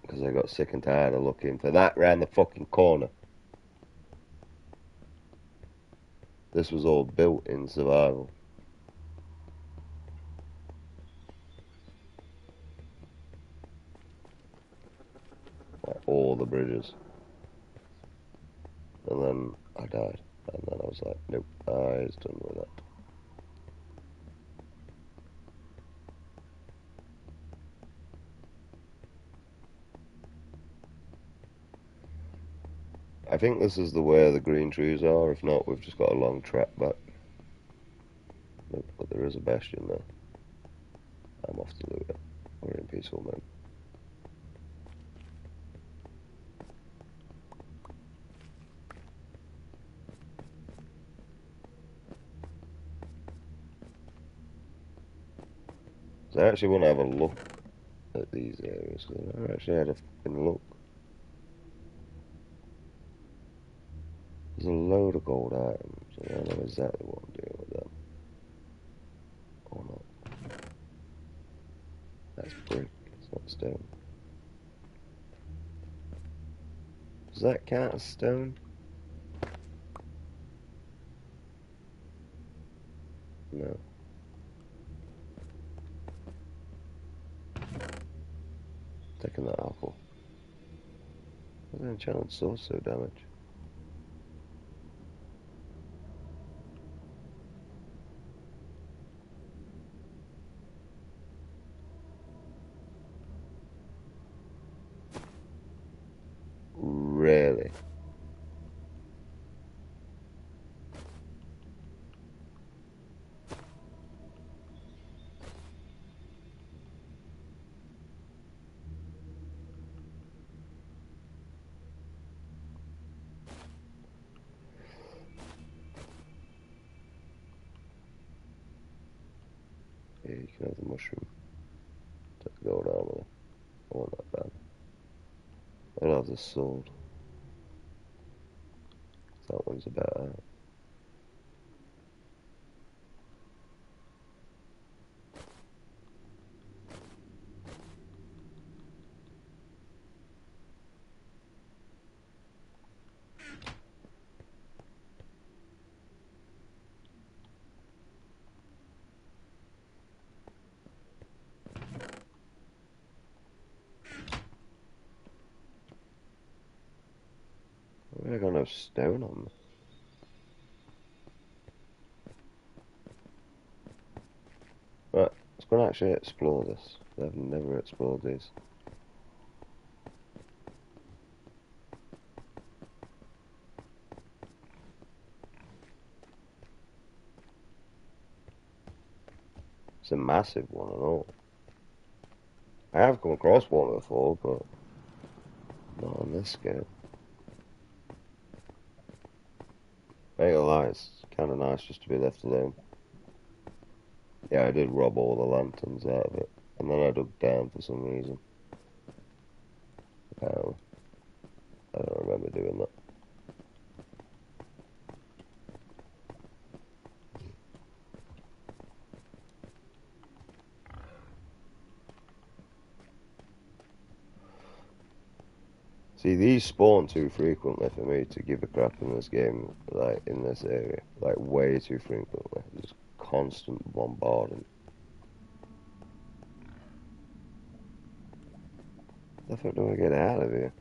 Because I got sick and tired of looking for that round the fucking corner. This was all built in survival. Like all the bridges. And then I died. And then I was like, nope, I was done with that. I think this is the way the green trees are. If not, we've just got a long trek back. Nope, but there is a bastion there. I'm off to loot it. We're in peaceful mode. So I actually want to have a look at these areas. Cause I never actually had a fucking look. a load of gold items, and I know exactly what I'm doing with them. Or not. That's brick, it's not stone. Does that count as stone? No. Taking that apple. Why does the enchanted sword so damage? Really? Yeah, you can have the mushroom. Take the gold armor. I want that bad. I'll have the sword. That one's about out. I got no stone on me. Right, let's go and actually explore this. I've never explored these. It's a massive one and all. I have come across one before, but not on this scale. I ain't gonna lie, it's kind of nice just to be left alone. Yeah, I did rob all the lanterns out of it, and then I dug down for some reason. Apparently. I don't remember doing that. See, these spawn too frequently for me to give a crap in this game, like, in this area. Like, way too frequently. Just constant bombarding. How the fuck do I get out of here?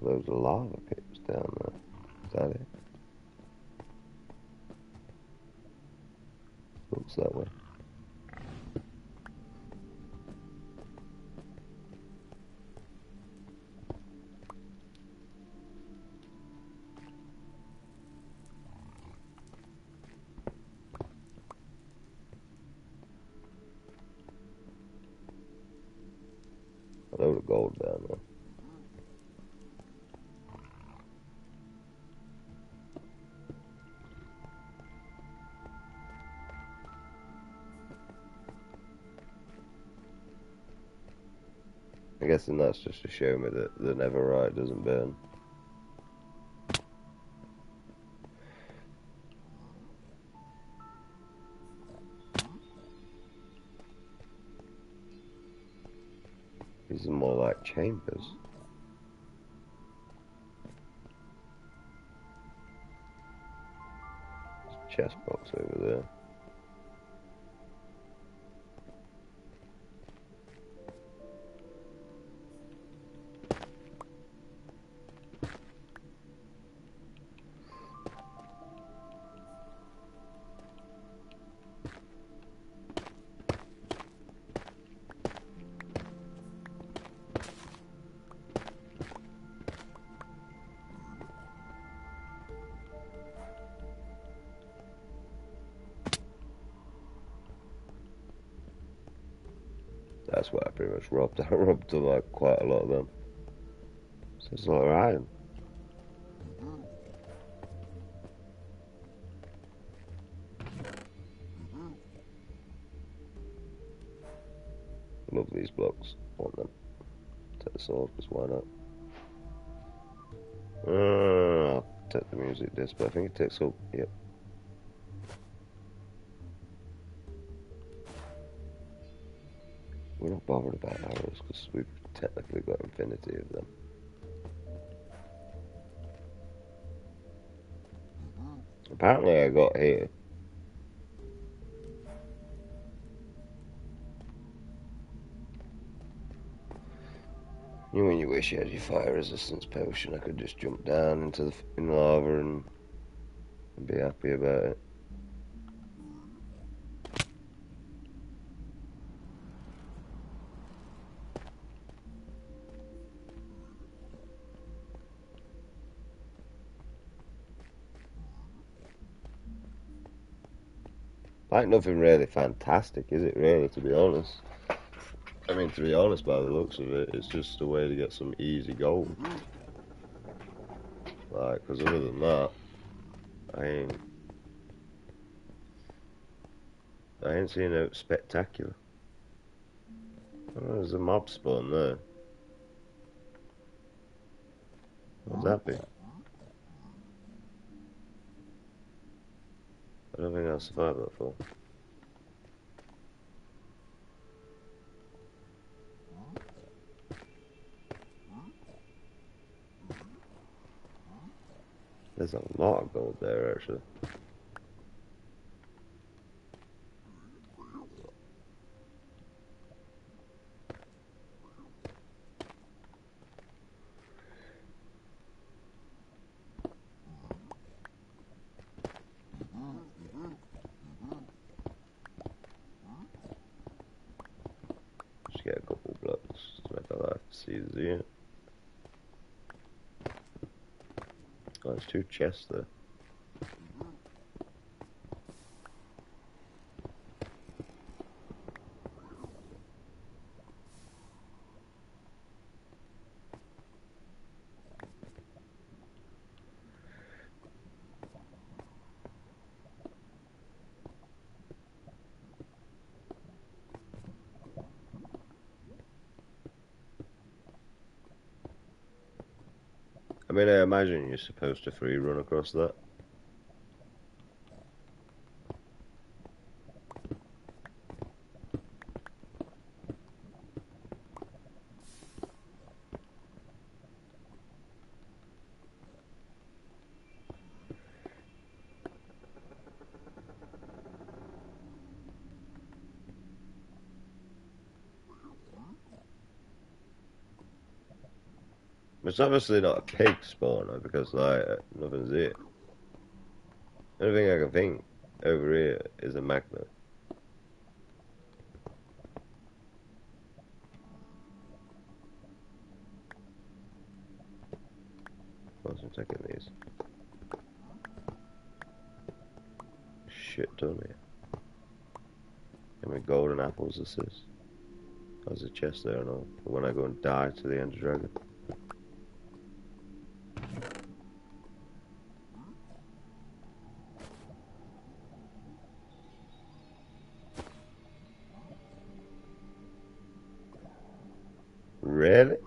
Loads of lava pits down there. Is that it? Looks that way. A load of gold down there. I'm guessing that's just to show me that the netherite doesn't burn. These are more like chambers. There's a chest box over there. That's what I pretty much robbed. I robbed like quite a lot of them. So it's a lot of iron. Love these blocks. Want them. Take the sword, because why not? I'll take the music disc, but I think it takes up. Yep. We're not bothered about arrows because we've technically got infinity of them. Apparently I got here. You know when you wish you had your fire resistance potion, I could just jump down into the lava and be happy about it. Like nothing really fantastic, is it really, to be honest? I mean, to be honest, by the looks of it, it's just a way to get some easy gold. Like, because other than that, I ain't seen it spectacular. Oh, there's a mob spawn there. What's that be? I don't think I'll survive that fall. There's a lot of gold there, actually. Just get a couple blocks to make our life easier. Oh, there's 2 chests there. I mean, I imagine you're supposed to free run across that. It's obviously not a pig spawner because, like, nothing's here. The only thing I can think over here is a magnet. Whilst I'm taking these. Shit ton here. How many golden apples this is? There's a chest there and all. When I go and die to the Ender Dragon. Really?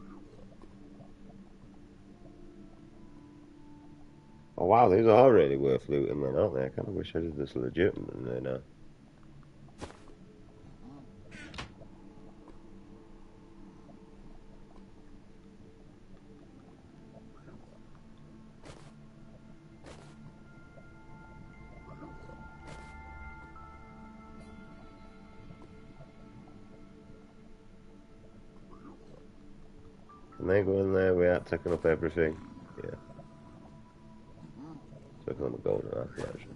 Oh wow, these are really worth looting then, aren't they? I kind of wish I did this legitimately now. Can they go in there without taking up everything? Yeah. Took on the golden apple actually.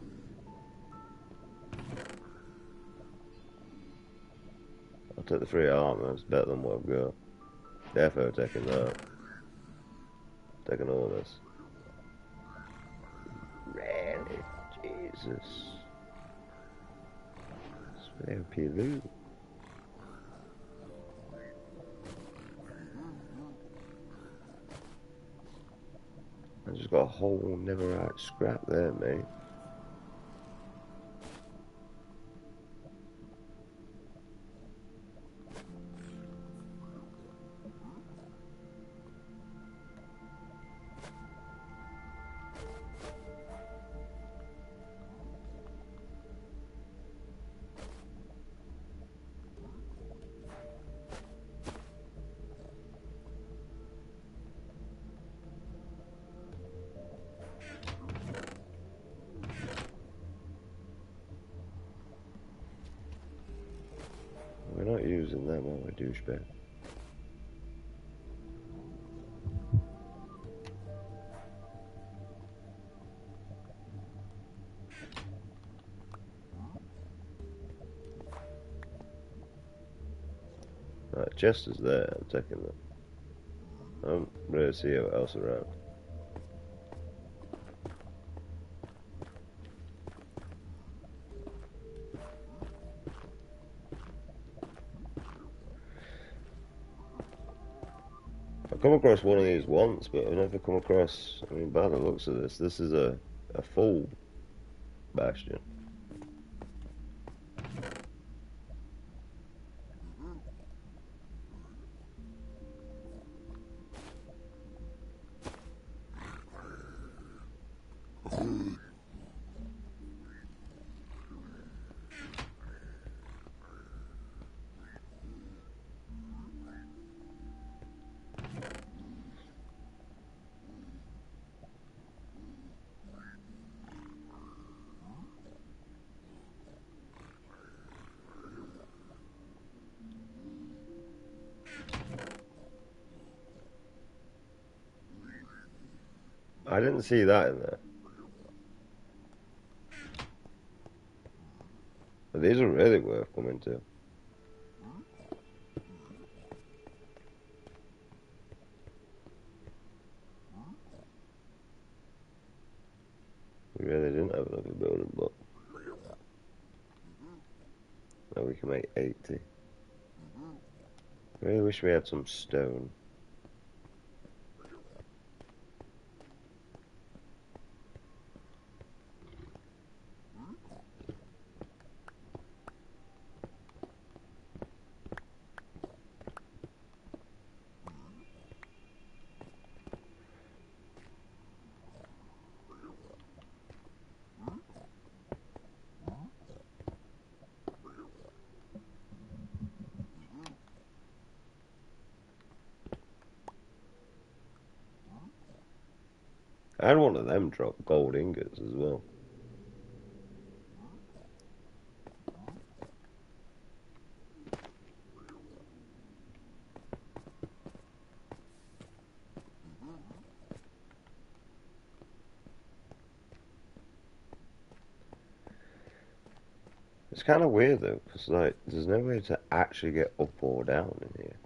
I'll take the 3 armor, it's better than what I've got. Therefore taking that. Taking all this. Really? Jesus. It's very OP loot. I just got a whole netherite scrap there, mate. We're not using them, are we, douchebag? Right, Chester's there, I'm taking that. I don't really see what else around. I've come across one of these once, but I've never come across, I mean, by the looks of this is a full bastion. I didn't see that in there. But these are really worth coming to. We really didn't have another building block. Now we can make 80. I really wish we had some stone. I had one of them drop gold ingots as well. It's kind of weird though, because like, there's no way to actually get up or down in here.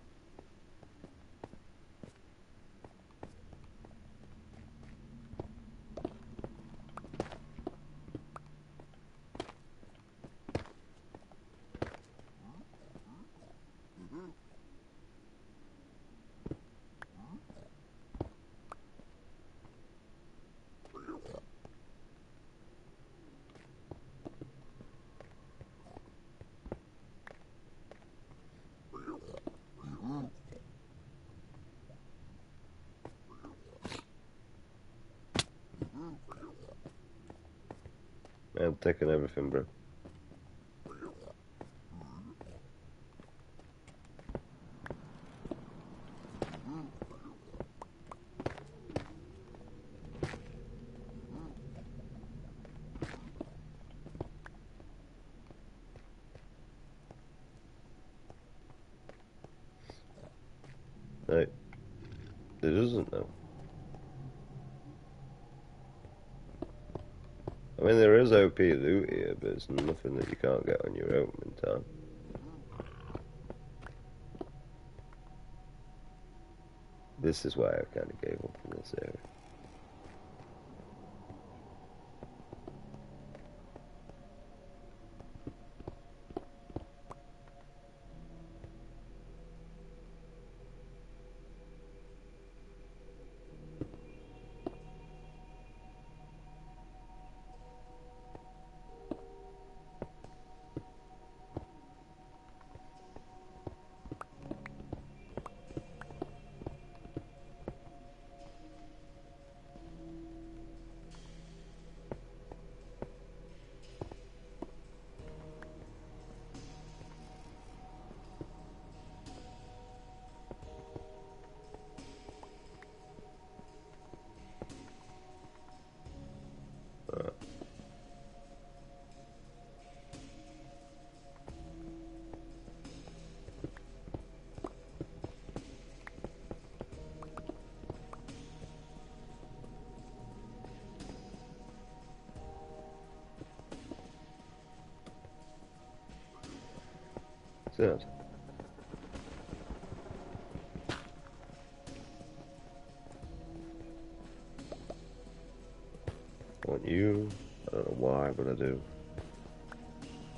I'm taking everything, bro. Right. It isn't though. I mean, there is OP loot here, but it's nothing that you can't get on your own in time. This is why I kind of gave up in this area. that? I want you. I don't know why, but I do.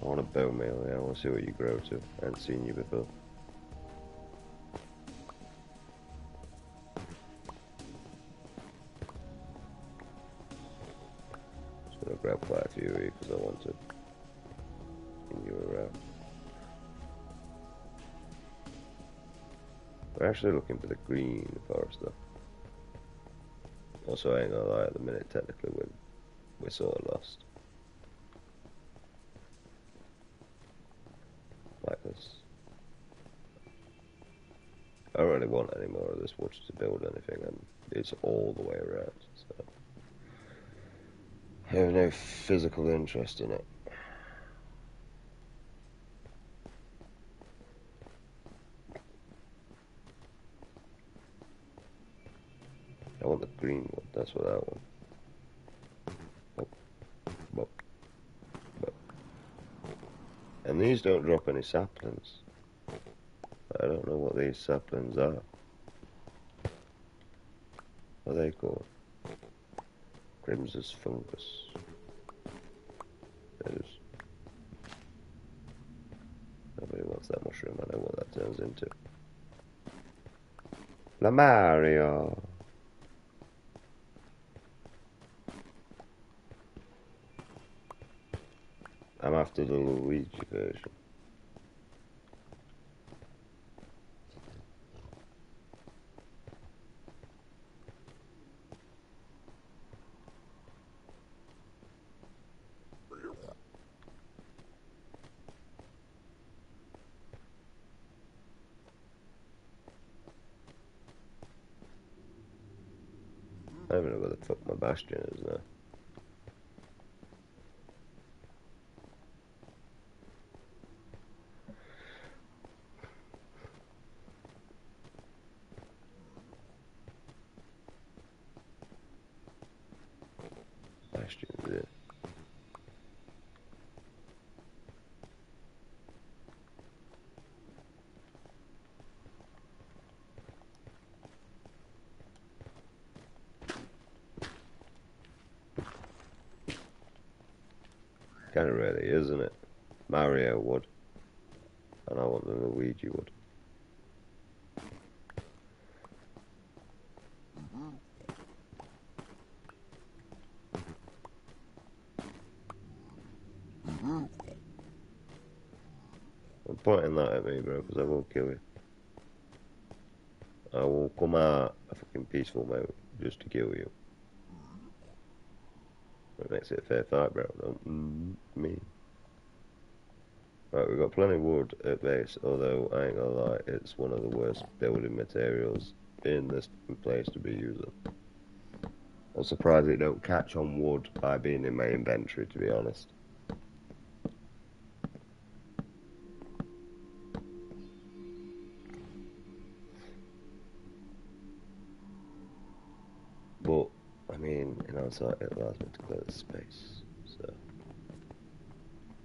I want a bone meal, yeah. I want to see what you grow to. I haven't seen you before. Just gonna grab quite a few here because I want to bring you around. We're actually looking for the green forest though. Also, I ain't gonna lie, at the minute technically we're sort of lost. Like this. I don't really want any more of this wood to build anything, and it's all the way around, so I have no physical interest in it. I want the green wood, that's what I want. But, and these don't drop any saplings. I don't know what these saplings are. What are they called? Crimson's fungus. Nobody wants that mushroom, I know what that turns into. La Mario! I'm after the Luigi version. I don't know where the fuck my bastion is now. Bastion is it. Kinda really is, isn't it? Mario wood. And I want the Luigi wood. I'm pointing that at me, bro, because I will kill you. I will come out a fucking peaceful mode just to kill you. That makes it a fair fight, bro. Don't me. Right, we've got plenty of wood at base, although I ain't gonna lie, it's one of the worst building materials in this place to be using. I'm surprised it don't catch on wood by being in my inventory, to be honest. But, I mean, in hindsight, it allows me to clear the space, so...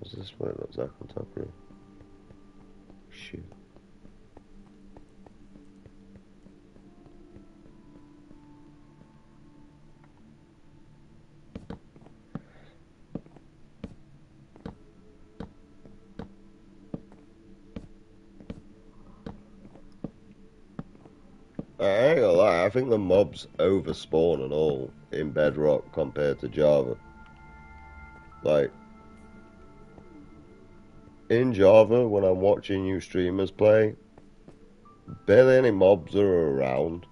Is this what it looks like on top of it? Shoot. I ain't gonna lie, I think the mobs overspawn and all in Bedrock compared to Java. Like, in Java, when I'm watching you streamers play, barely any mobs are around.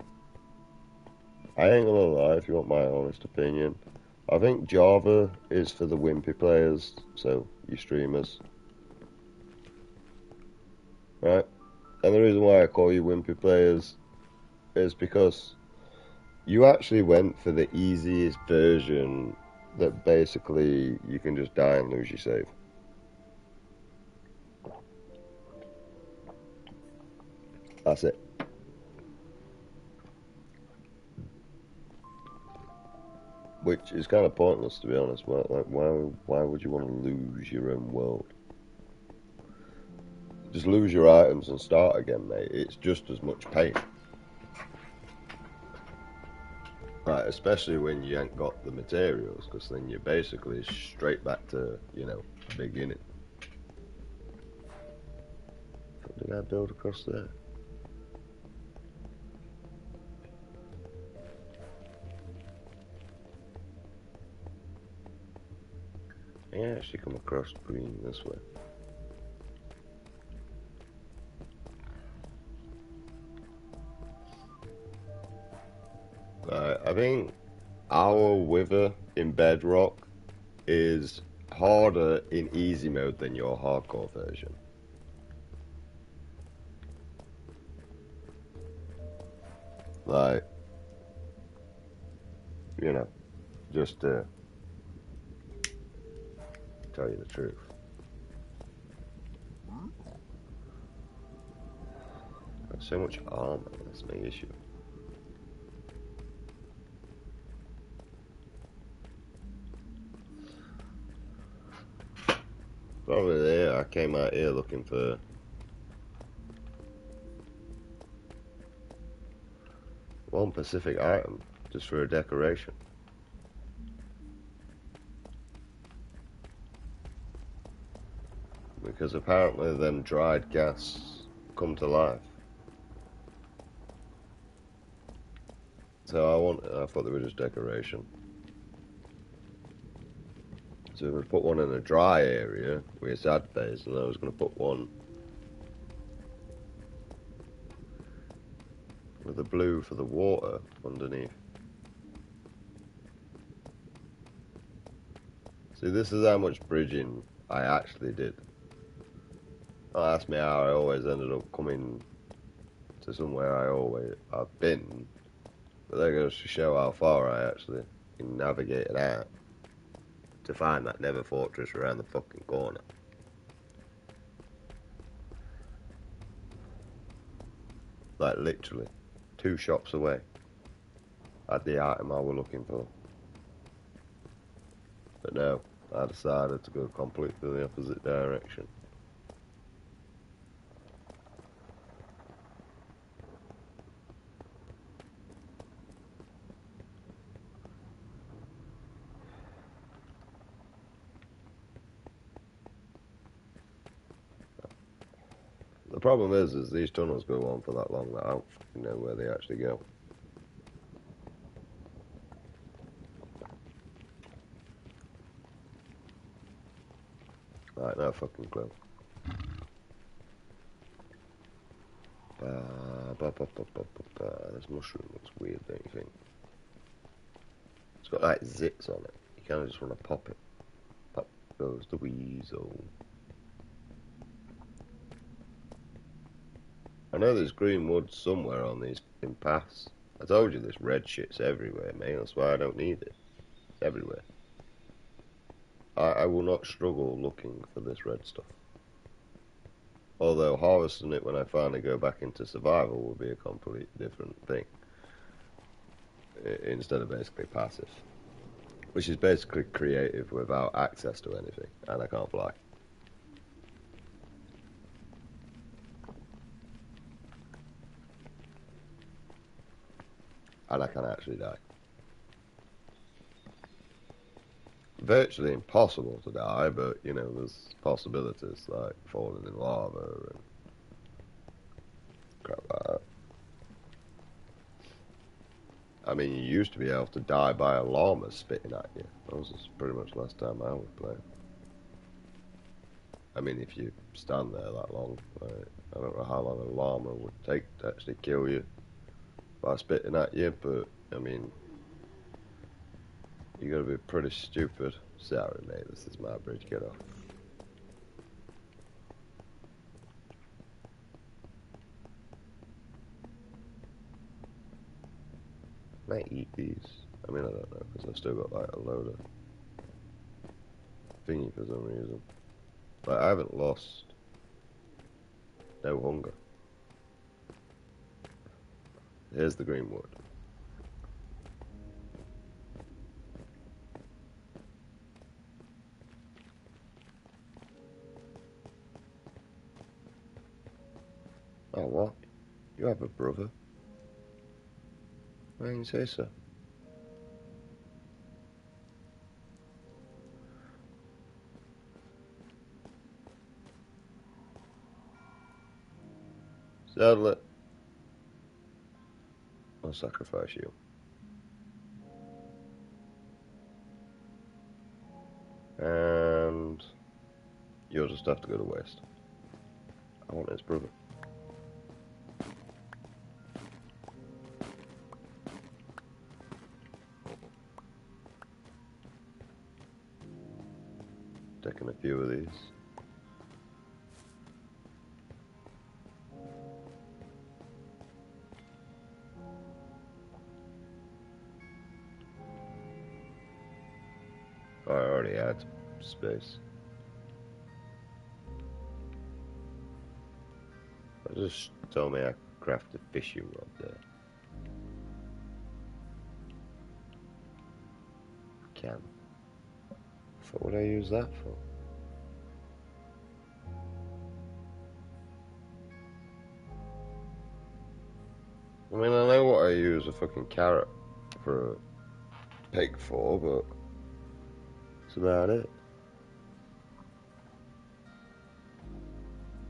I ain't gonna lie, if you want my honest opinion. I think Java is for the wimpy players, so you streamers. Right? And the reason why I call you wimpy players is because you actually went for the easiest version that basically you can just die and lose your save. That's it. Which is kind of pointless, to be honest. Why would you want to lose your own world? just lose your items and start again, mate. It's just as much pain. Right, especially when you ain't got the materials, because then you're basically straight back to, you know, beginning. What did I build across there? Yeah, actually come across green this way. I think our wither in Bedrock is harder in easy mode than your hardcore version. Like, you know, just to tell you the truth. Got so much armor, that's my issue. Probably there, I came out here looking for one specific item, just for a decoration. Because apparently them dried gas come to life. So I thought they were just decoration. So we're going to put one in a dry area where it's ad base, and I was going to put one with the blue for the water underneath. See, this is how much bridging I actually did. Oh, that's me how I always ended up coming to somewhere I've been. But that goes to show how far I actually navigated out to find that Nether Fortress around the fucking corner. Like literally 2 shops away. Had the item I was looking for. But no, I decided to go completely the opposite direction. The problem is these tunnels go on for that long that I don't fucking know where they actually go. Right, no fucking clue. This mushroom looks weird, don't you think? It's got like zits on it. You kind of just want to pop it. Pop goes the weasel. I know there's green wood somewhere on these paths. I told you this red shit's everywhere, mate. That's why I don't need it. It's everywhere. I will not struggle looking for this red stuff. Although harvesting it when I finally go back into survival will be a completely different thing. Instead of basically passive. Which is basically creative without access to anything. And I can't fly. And I can actually die. Virtually impossible to die, but, you know, there's possibilities, like falling in lava and crap like that. I mean, you used to be able to die by a llama spitting at you. That was pretty much the last time I was playing. I mean, if you stand there that long, like, I don't know how long a llama would take to actually kill you by spitting at you, but, I mean, you gotta be pretty stupid. Sorry, mate, this is my bridge, get off. Can I eat these? I mean, I don't know, because I've still got like a load of thingy for some reason. But I haven't lost no hunger. Here's the green wood. Oh, what? You have a brother? Why didn't you say so? Saddle it. I'll sacrifice you. And you'll just have to go to waste. I want his brother. Taking a few of these. I already had space. Just tell me I crafted fishing rod there. I can. So what would I use that for? I mean, I know what I use a fucking carrot for a pig for, but that's about it.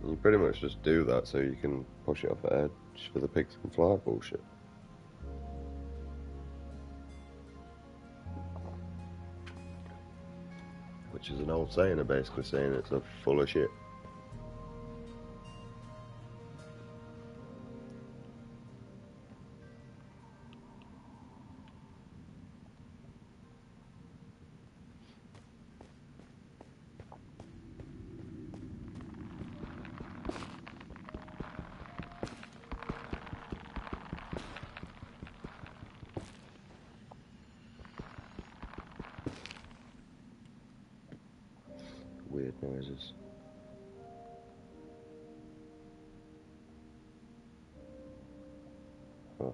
You pretty much just do that so you can push it off the edge for the pigs can fly bullshit. Which is an old saying of basically saying it's a full of shit. Weird noises. Huh.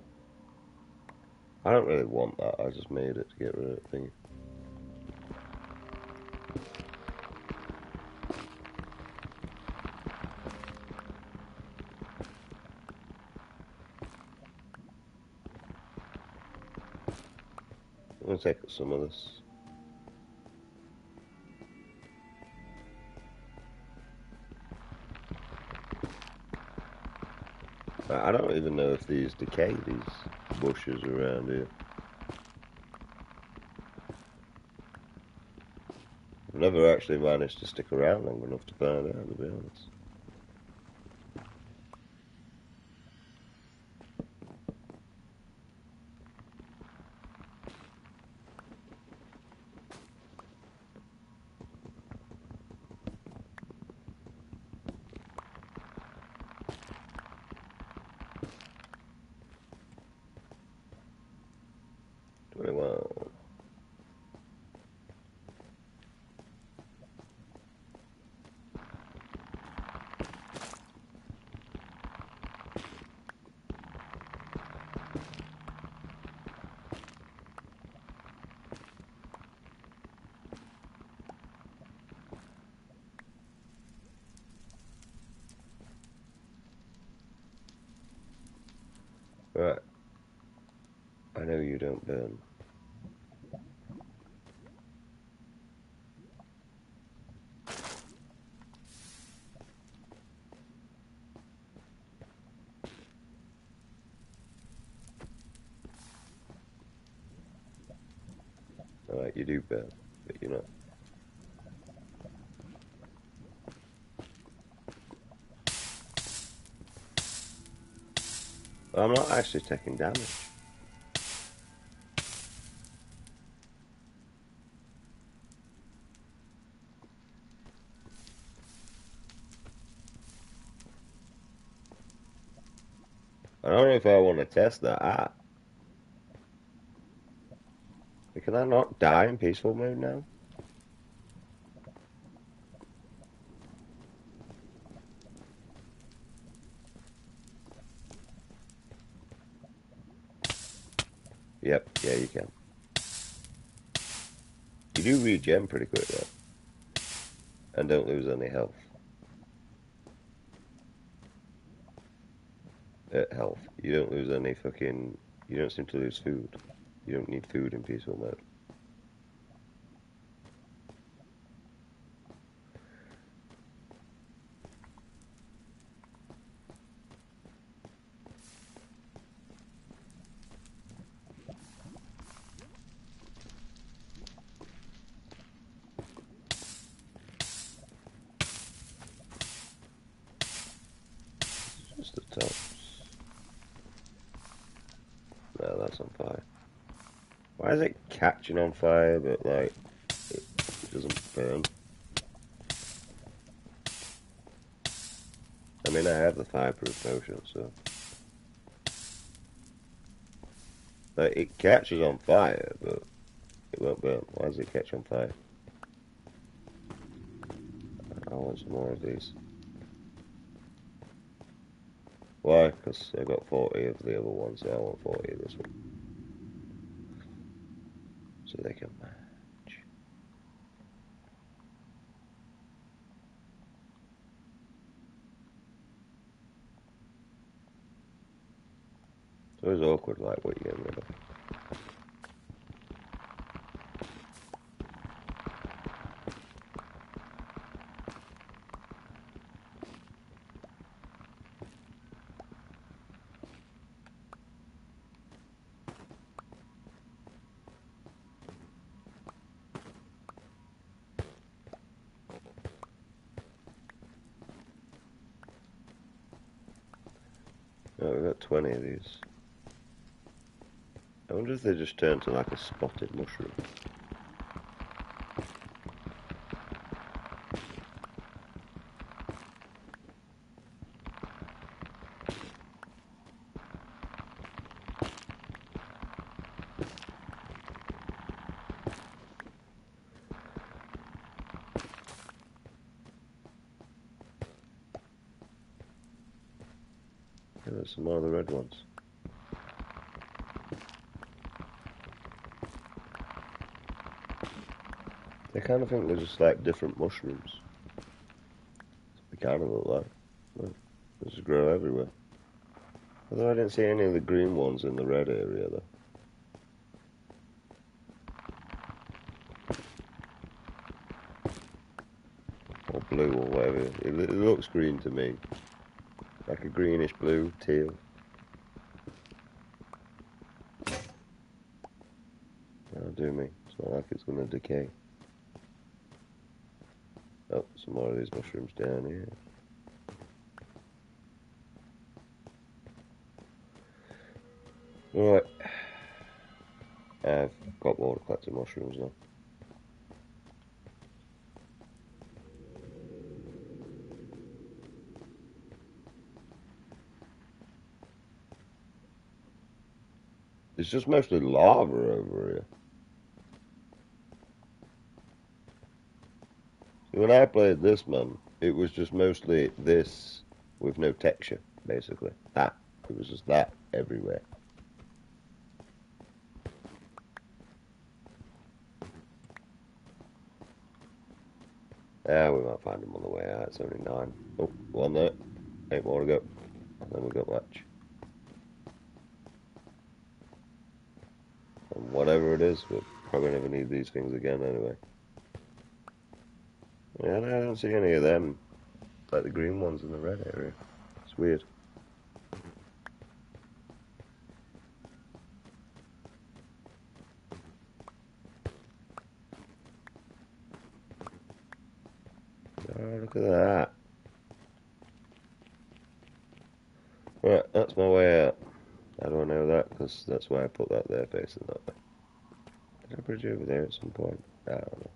I don't really want that, I just made it to get rid of that thing. I'm gonna take some of this. I don't even know if these decay, these bushes around here. I've never actually managed to stick around long enough to find out, to be honest. Well, right. I know you don't burn. Alright, you do burn, but you're not. I'm not actually taking damage. I don't know if I want to test that out. Can I not die in peaceful mode now? Yep, yeah, you can. You do regen pretty quick though. And don't lose any health. health. You don't lose any fucking... You don't seem to lose food. You don't need food in peaceful mode. Just the tops. No, that's on fire. Why is it catching on fire, but like it doesn't burn? I mean, I have the fireproof potion, so like it catches on fire, but it won't burn. Why does it catch on fire? I want some more of these. Why? Because I got 40 of the other one, so I want 40 of this one. So they can match. It's always awkward, like, what you're getting rid of. Oh, we've got 20 of these. I wonder if they just turn to like a spotted mushroom. Yeah, there's some more of the red ones. I kind of think they're just like different mushrooms. They kind of look like. Look, they just grow everywhere. Although I didn't see any of the green ones in the red area though. Or blue or whatever. It looks green to me. Like a greenish blue, teal. That'll do me. It's not like it's going to decay. Oh, some more of these mushrooms down here. Right. I've got water collecting mushrooms now. It's just mostly lava over here. See, when I played this, man, it was just mostly this with no texture, basically. That. It was just that everywhere. Yeah, we might find them on the way out. It's only 9. Oh, one there. 8 more to go. And then we got match. And whatever it is, we'll probably never need these things again anyway. Yeah, no, I don't see any of them. Like the green ones in the red area. It's weird. Oh, look at that. Right, that's my way out. How do I know that? Because that's why I put that there facing that way. Did I bridge over there at some point? I don't know.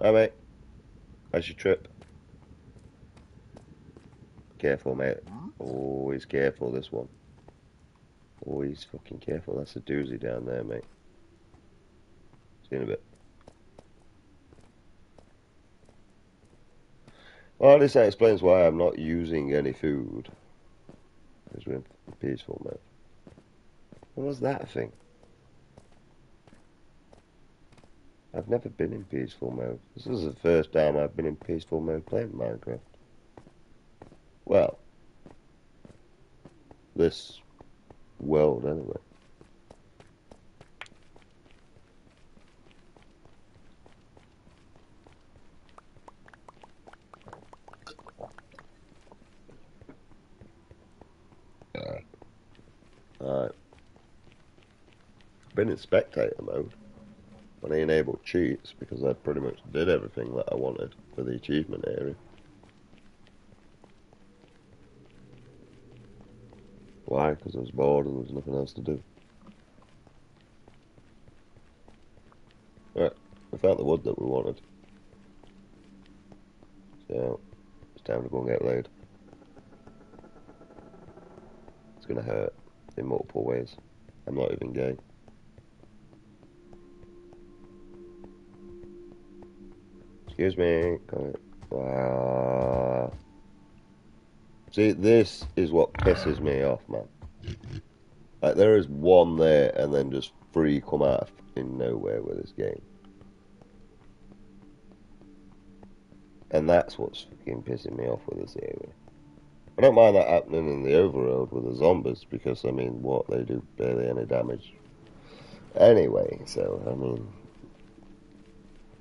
Hi, mate. How's your trip? Careful, mate. Always careful, this one. Always fucking careful. That's a doozy down there, mate. See you in a bit. Well, this explains why I'm not using any food. Because we're in peaceful mode. What was that thing? I've never been in peaceful mode. This is the first time I've been in peaceful mode playing Minecraft. Well, this world anyway. Alright. Been in spectator mode when I enabled cheats because I pretty much did everything that I wanted for the achievement area. Why? Because I was bored and there was nothing else to do. Right, we found the wood that we wanted. So, it's time to go and get laid. It's gonna hurt in multiple ways. I'm not even gay. Excuse me. See, this is what pisses me off, man. Like, there is one there and then just three come out in nowhere with this game. And that's what's fucking pissing me off with this area. I don't mind that happening in the overworld with the zombies because, I mean, what, they do barely any damage. Anyway, so, I mean,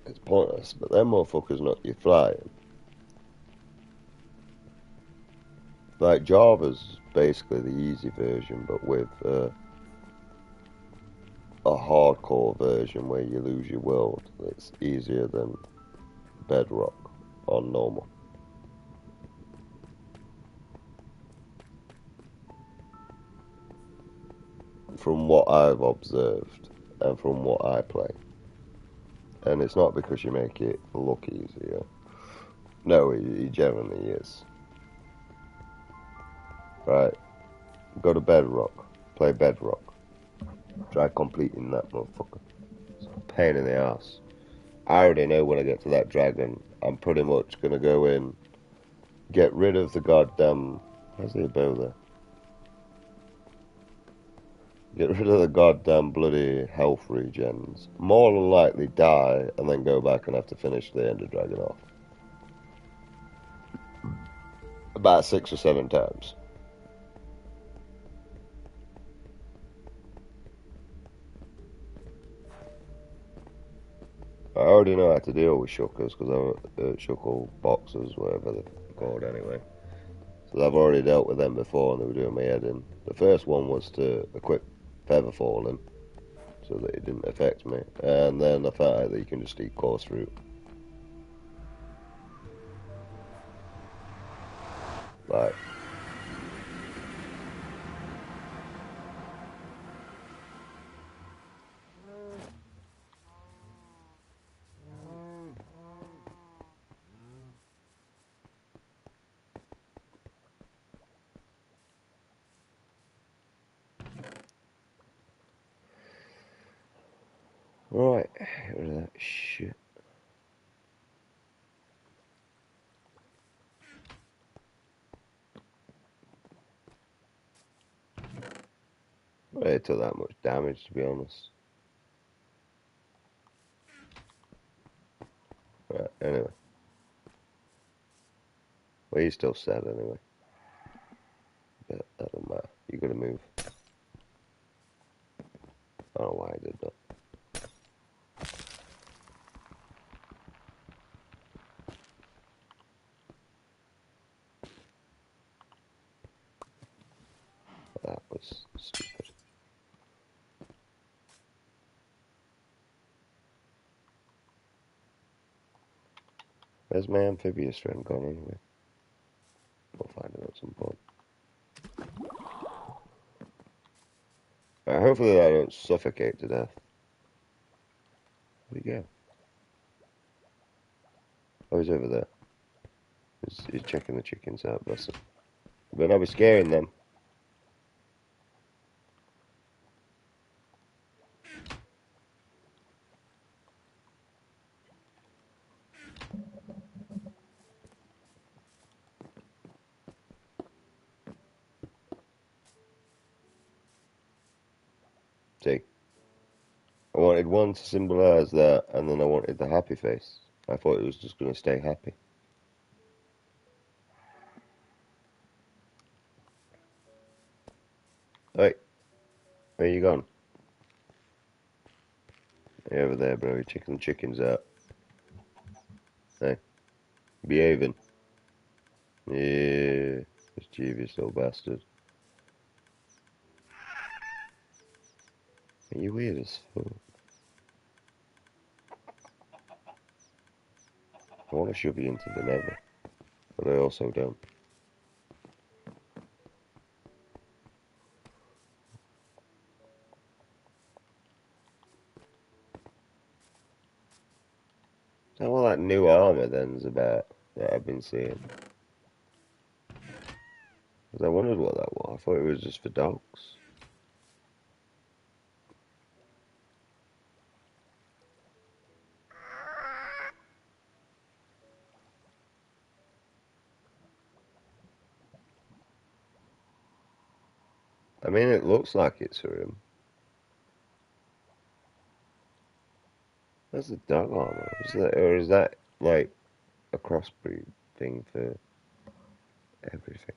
it's pointless, but them motherfuckers knock you flying. Like, Java's basically the easy version, but with a hardcore version where you lose your world. It's easier than Bedrock on normal. From what I've observed and from what I play. And it's not because you make it look easier. No, he generally is. Right. Go to Bedrock. Play Bedrock. Try completing that motherfucker. It's a pain in the ass. I already know when I get to that dragon, I'm pretty much gonna go in, get rid of the goddamn... Where's the bow there? Get rid of the goddamn bloody health regens. More than likely die, and then go back and have to finish the Ender Dragon off. About 6 or 7 times. I already know how to deal with shuckers, because I'm shuckle boxers, whatever they're called anyway. So I've already dealt with them before, and they were doing my head in. The first one was to equip Feather Falling, so that it didn't affect me. And then I found out that you can just eat coarse fruit. Like, right, get rid of that shit. It took that much damage, to be honest. Right, anyway. Well, he's still sad anyway. But that don't matter. You gotta move. I don't know why I did that. That was stupid. Where's my amphibious friend gone anyway? We'll find him at some point. Right, hopefully I don't suffocate to death. Where'd he go? Oh, he's over there. He's checking the chickens out, bless him. But I'll be scaring them. See? I wanted one to symbolise that, and then I wanted the happy face. I thought it was just going to stay happy. Where you gone? Hey, over there, bro. You're checking the chickens out. Hey, behaving. Yeah, mischievous little bastard. Are you weird as fuck? I want to shove you into the nether, but I also don't. Is that all that new armor then's about that I've been seeing? Because I wondered what that was. I thought it was just for dogs. I mean, it looks like it's for him. That's a dog armor. Or is that like a crossbreed thing for everything?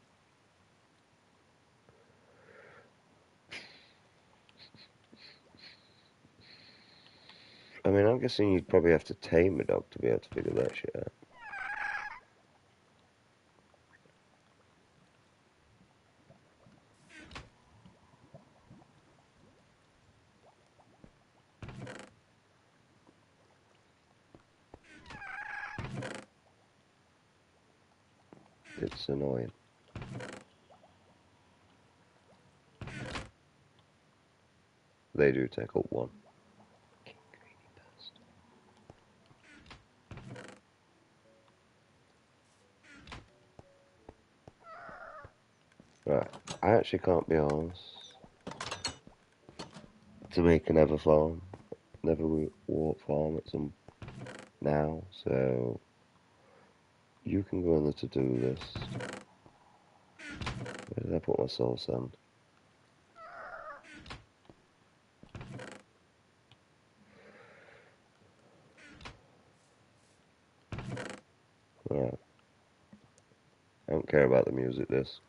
I mean, I'm guessing you'd probably have to tame a dog to be able to figure that shit out. It's annoying. They do take up one. Right, I actually can't be honest to make an ever farm, never walk farm at some now, so you can go on the to-do list. Where did I put my soul sand? Right, I don't care about the music this.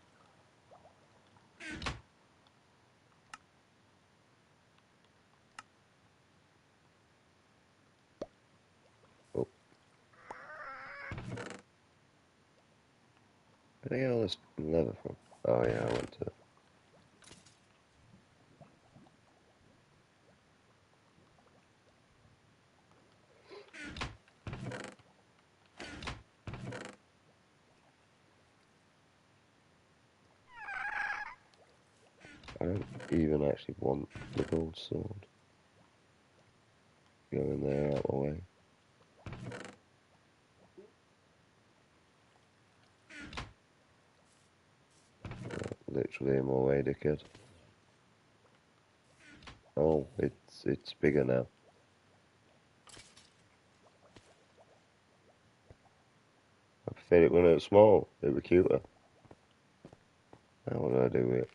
Oh, where did I get all this leather from? Oh yeah, I went to... I don't even actually want the gold sword. Go in there, out the way. Literally in my way, dickhead. Oh, it's bigger now. I preferred it when it was small. It was cuter. Now what do I do with it?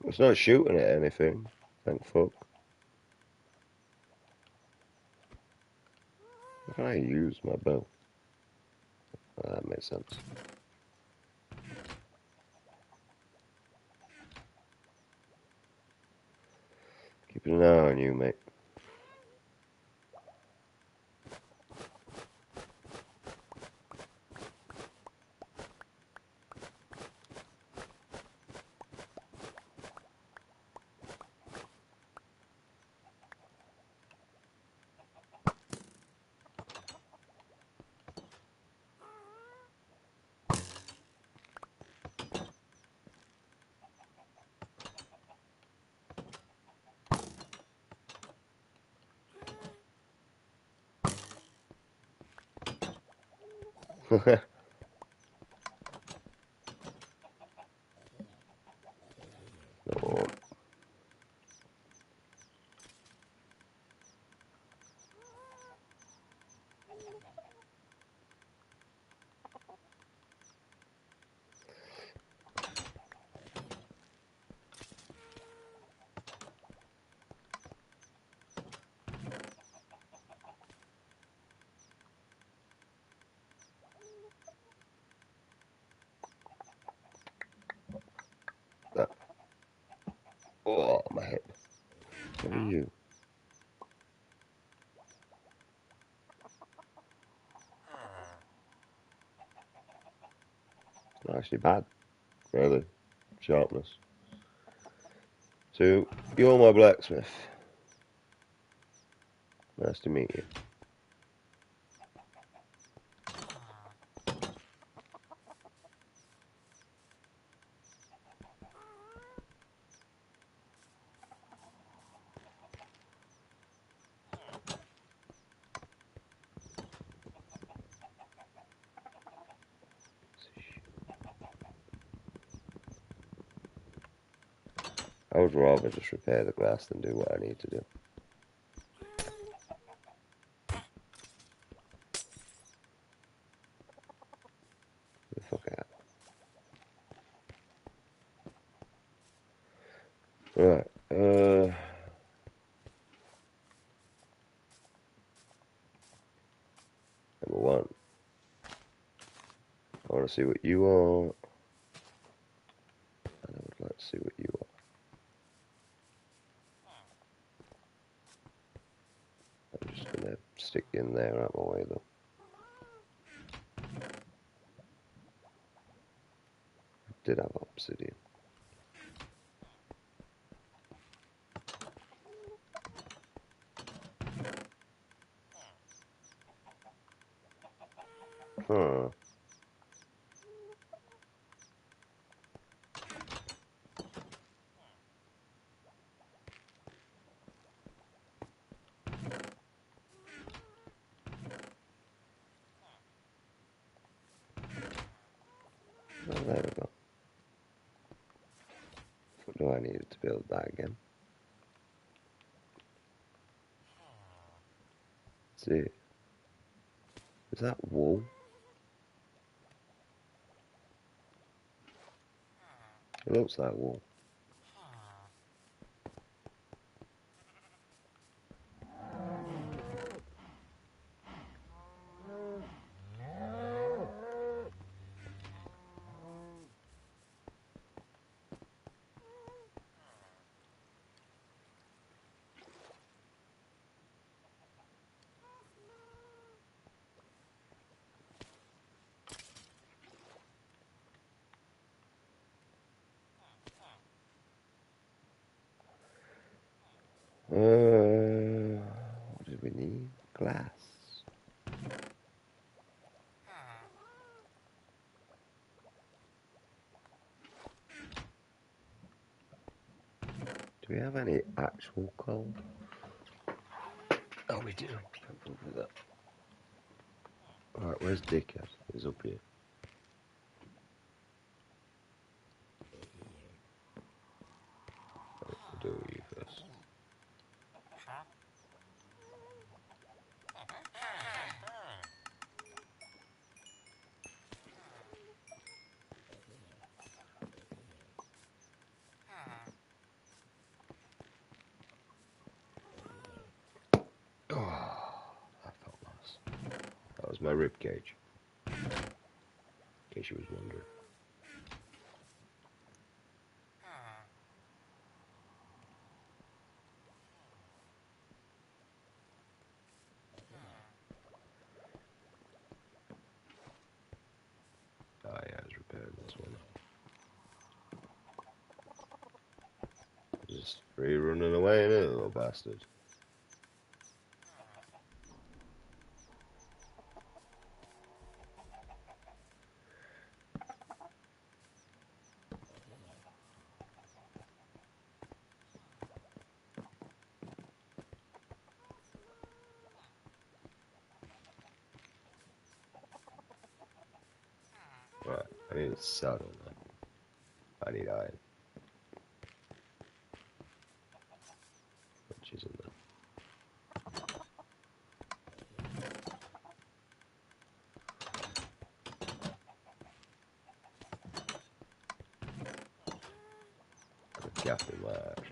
It's not shooting at anything. Thank fuck. How can I use my bow? Oh, that makes sense. Keeping an eye on you, mate. No. Where are you? Not actually bad, really. Sharpness. So, you're my blacksmith. Nice to meet you. I would rather just repair the glass than do what I need to do. The fuck out. Right, number one. I want to see what you are. And I would like to see what you are. I'm just going to stick you in there out my way though. I did have obsidian. Huh. Oh, there we go. What do I need to build that again? Let's see. Is that wool? It looks like wool. What did we need? Glass. Do we have any actual coal? Oh, we do. Look at that. Alright, where's Dick at? He's up here. Right, we'll do you first. Oh, that felt nice. That was my rib cage. In case you was wondering. Oh yeah, I was repairing this one. Just free running away, innit, little bastard. Right, I need a saddle now. I need iron. Which isn't there. Got a gap in my action.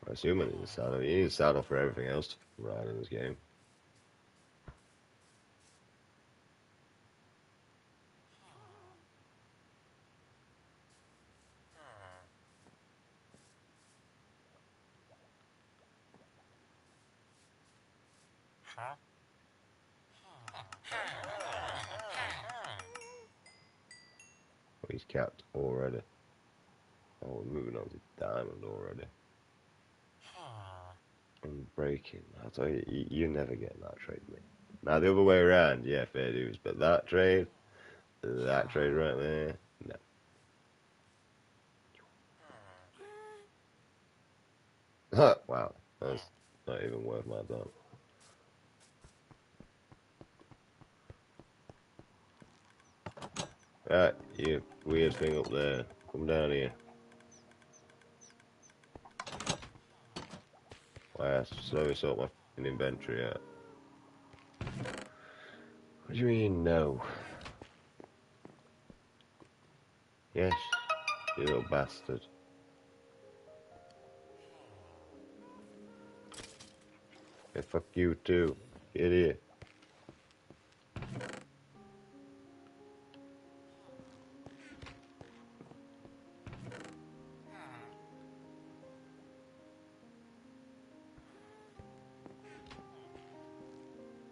I assume I need a saddle. You need a saddle for everything else to ride in this game. Oh, he's capped already. Oh, we're moving on to diamond already. I'm breaking. I tell you, you're never getting that trade, mate. Now the other way around, yeah, fair dues. But that trade right there, no. Wow, that's not even worth my time. Right, you weird thing up there. Come down here. Wow, slowly sort my f***ing inventory out. What do you mean, no? Yes, you little bastard. Yeah, fuck you too. Get here.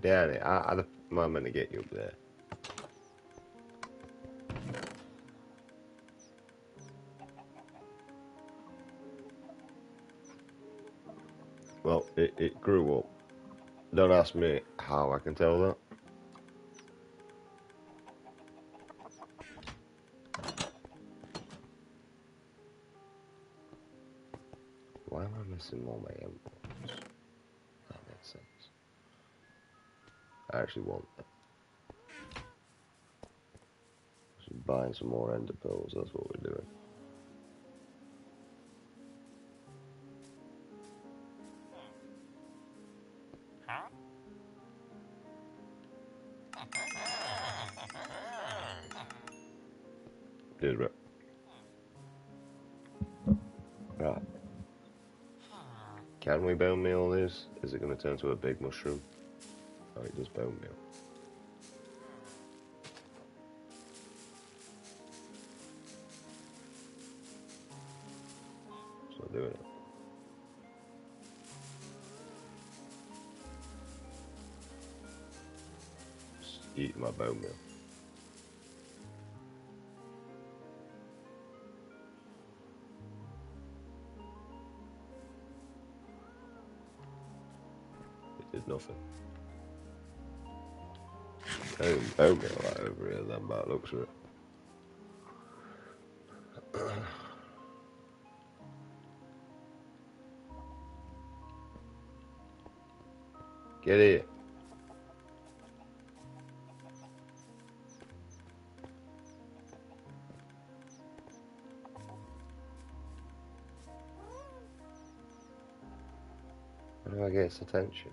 Down here. How the f*** am I meant to get you up there? Well, it grew up. Don't ask me how I can tell that. Why am I missing all my emeralds? That makes sense. I actually want that. Just buying some more ender pearls, that's what we're doing. Did it. Right. Can we bone meal this? Is it going to turn to a big mushroom? Oh, it does bone meal. It's not doing it. Just eating my bone meal. It did nothing. Bone meal right over here then, by the looks of it. Get here. How do I get its attention?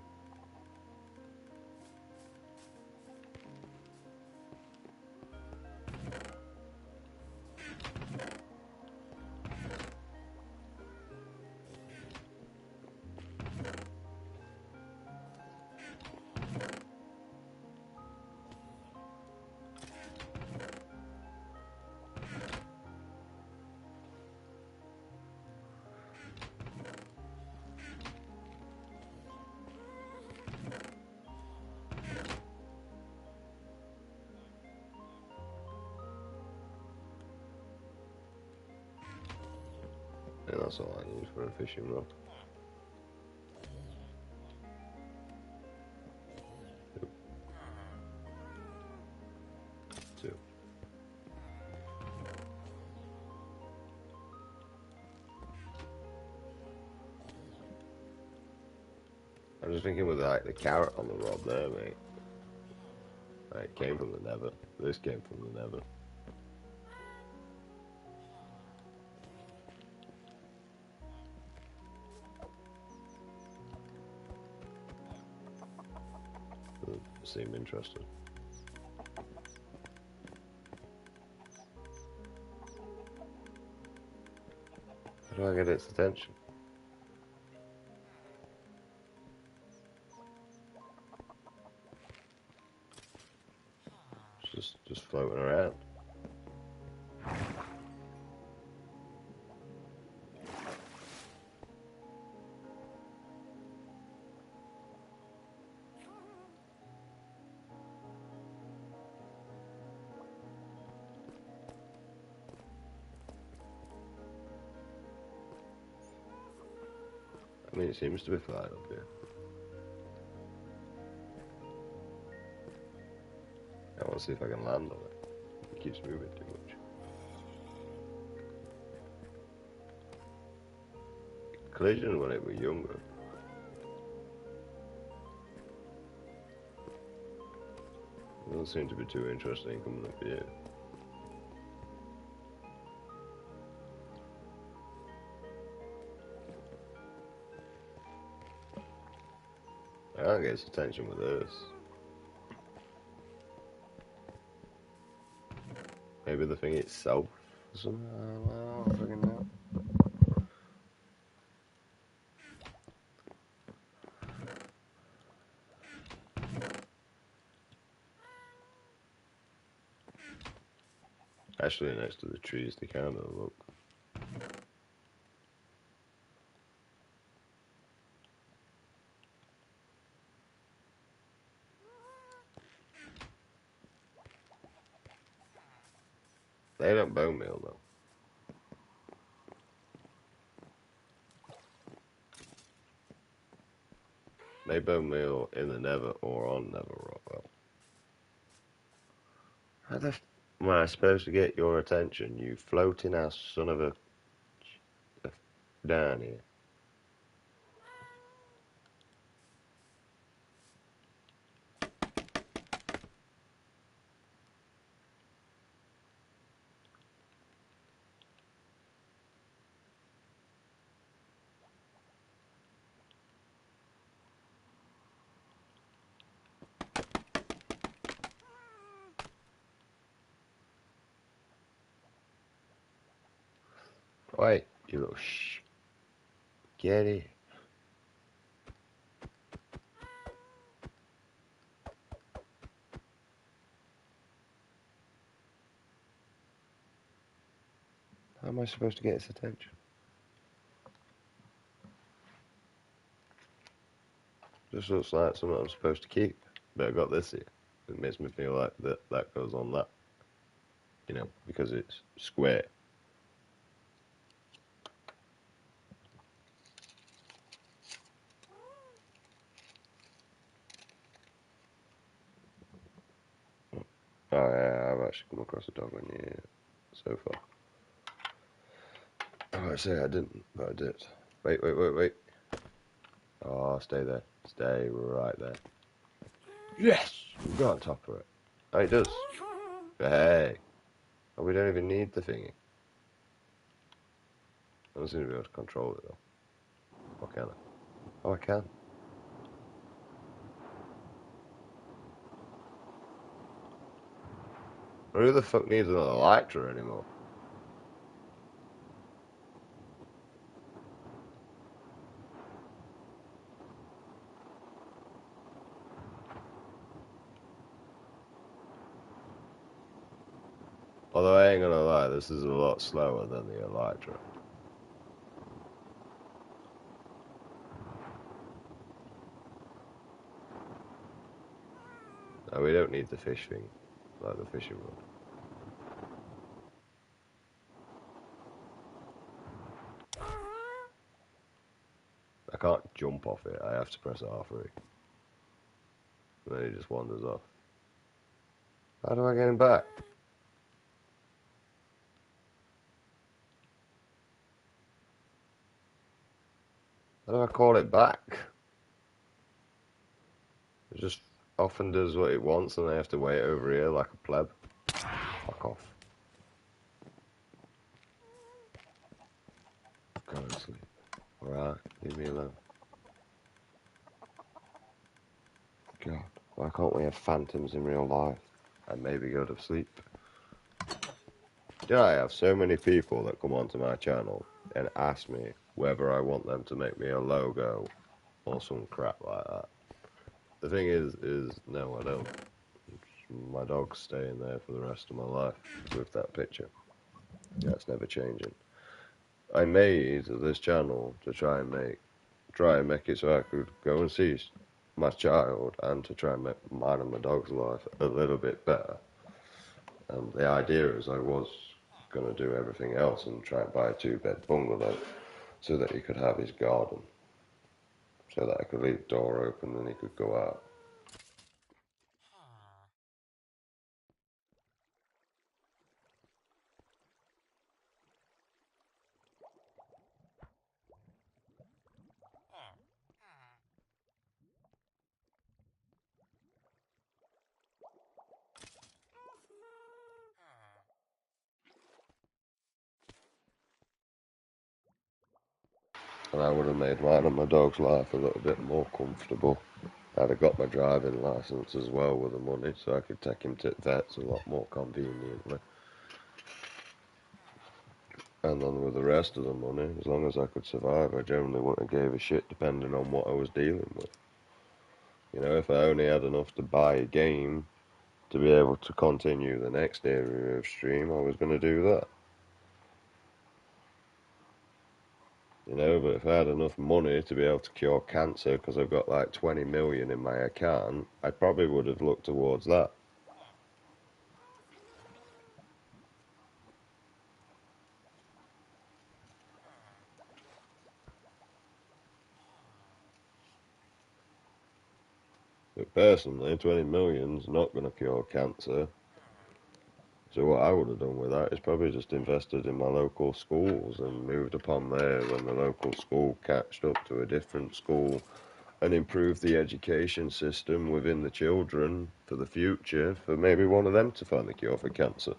And that's all I need for a fishing rod. Two. I'm just thinking with like the carrot on the rod there, mate. Like, it came from the nether. This came from the nether. Doesn't seem interesting. How do I get its attention? I mean, it seems to be fine up here. I want to see if I can land on it. It keeps moving too much. Collision when it were younger. It doesn't seem to be too interesting coming up here. I can't get its attention with this. Maybe the thing itself or something? I don't fucking know. Actually, next to the trees, they kind of look. They don't bone meal though. They bone meal in the Nether or on Nether Rockwell. How the am I supposed to get your attention, you floating ass son of a down here? Wait, you little get it. How am I supposed to get its attention? Just looks like something I'm supposed to keep. But I got this here. It makes me feel like that goes on that. You know, because it's square. Oh yeah, I've actually come across a dog on here so far. Oh, I say I didn't, but I did. Wait. Oh, stay there. Stay right there. Yes! We got on top of it. Oh, it does. Hey. Oh, we don't even need the thingy. I don't seem to be able to control it though. Or can I? Oh, I can. Who the fuck needs an Elytra anymore? Although I ain't gonna lie, this is a lot slower than the Elytra. No, we don't need the fish thing, like the fishing rod. I can't jump off it, I have to press R3. And then he just wanders off. How do I get him back? How do I call it back? It just often does what it wants and I have to wait over here like a pleb. Fuck off. Go to sleep. Alright, leave me alone. God, why can't we have phantoms in real life? And maybe go to sleep. I have so many people that come onto my channel and ask me whether I want them to make me a logo or some crap like that. The thing is no, I don't. My dog's staying there for the rest of my life with that picture. That's never changing. I made this channel to try and make it so I could go and see my child and to try and make mine and my dog's life a little bit better. And the idea is I was going to do everything else and try and buy a 2-bed bungalow so that he could have his garden. so that I could leave the door open and he could go out. And I would have made mine and my dog's life a little bit more comfortable. I'd have got my driving licence as well with the money, so I could take him to the vets a lot more conveniently. And then with the rest of the money, as long as I could survive, I generally wouldn't have gave a shit depending on what I was dealing with. You know, if I only had enough to buy a game to be able to continue the next area of stream, I was going to do that. You know, but if I had enough money to be able to cure cancer, because I've got like 20 million in my account, I probably would have looked towards that. But personally, 20 million's not going to cure cancer. So what I would have done with that is probably just invested in my local schools and moved upon there when the local school catched up to a different school and improved the education system within the children for the future for maybe one of them to find the cure for cancer.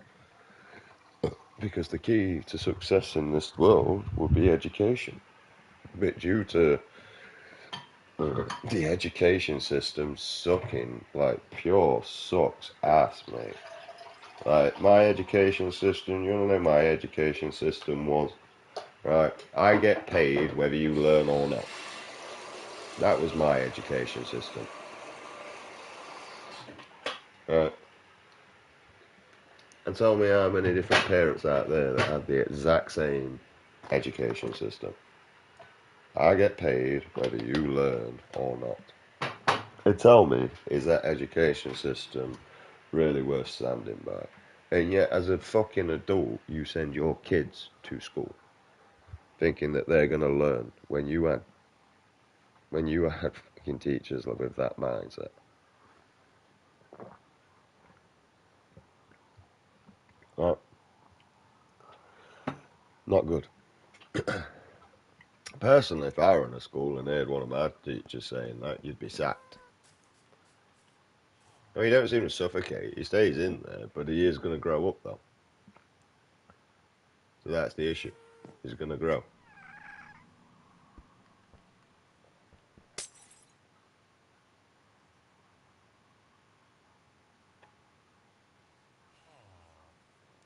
Because the key to success in this world would be education. But due to the education system sucking, like pure sucks ass, mate. Like, my education system, you wanna know my education system was? Right, I get paid whether you learn or not. That was my education system. Right. And tell me how many different parents out there that had the exact same education system. I get paid whether you learn or not. And tell me, is that education system really worth standing by? And yet, as a fucking adult, you send your kids to school thinking that they're going to learn when you had fucking teachers with that mindset. Right? Not good. Personally, if I were in a school and they had one of my teachers saying that, you'd be sacked. I mean, he don't seem to suffocate. He stays in there, but he is going to grow up, though. So that's the issue. He's going to grow.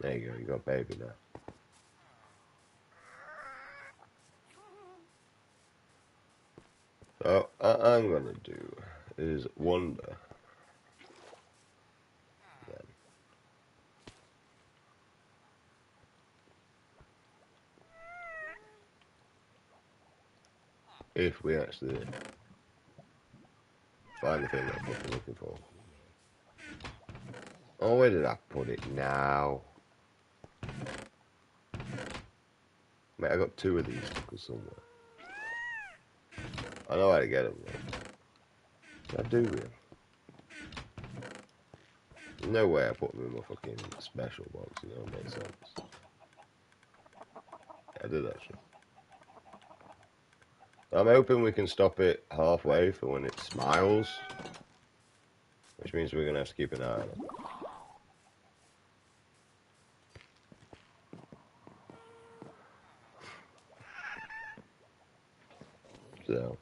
There you go. You got a baby now. So, what I'm going to do is wonder, then, if we actually find the thing that I'm fucking looking for. Oh, where did I put it now? Mate, I got two of these fuckers somewhere. I know how to get them, though. I do, really. There's no way I put them in my fucking special box, you know, it makes sense. Yeah, I did actually. I'm hoping we can stop it halfway for when it smiles, which means we're gonna have to keep an eye on it. So,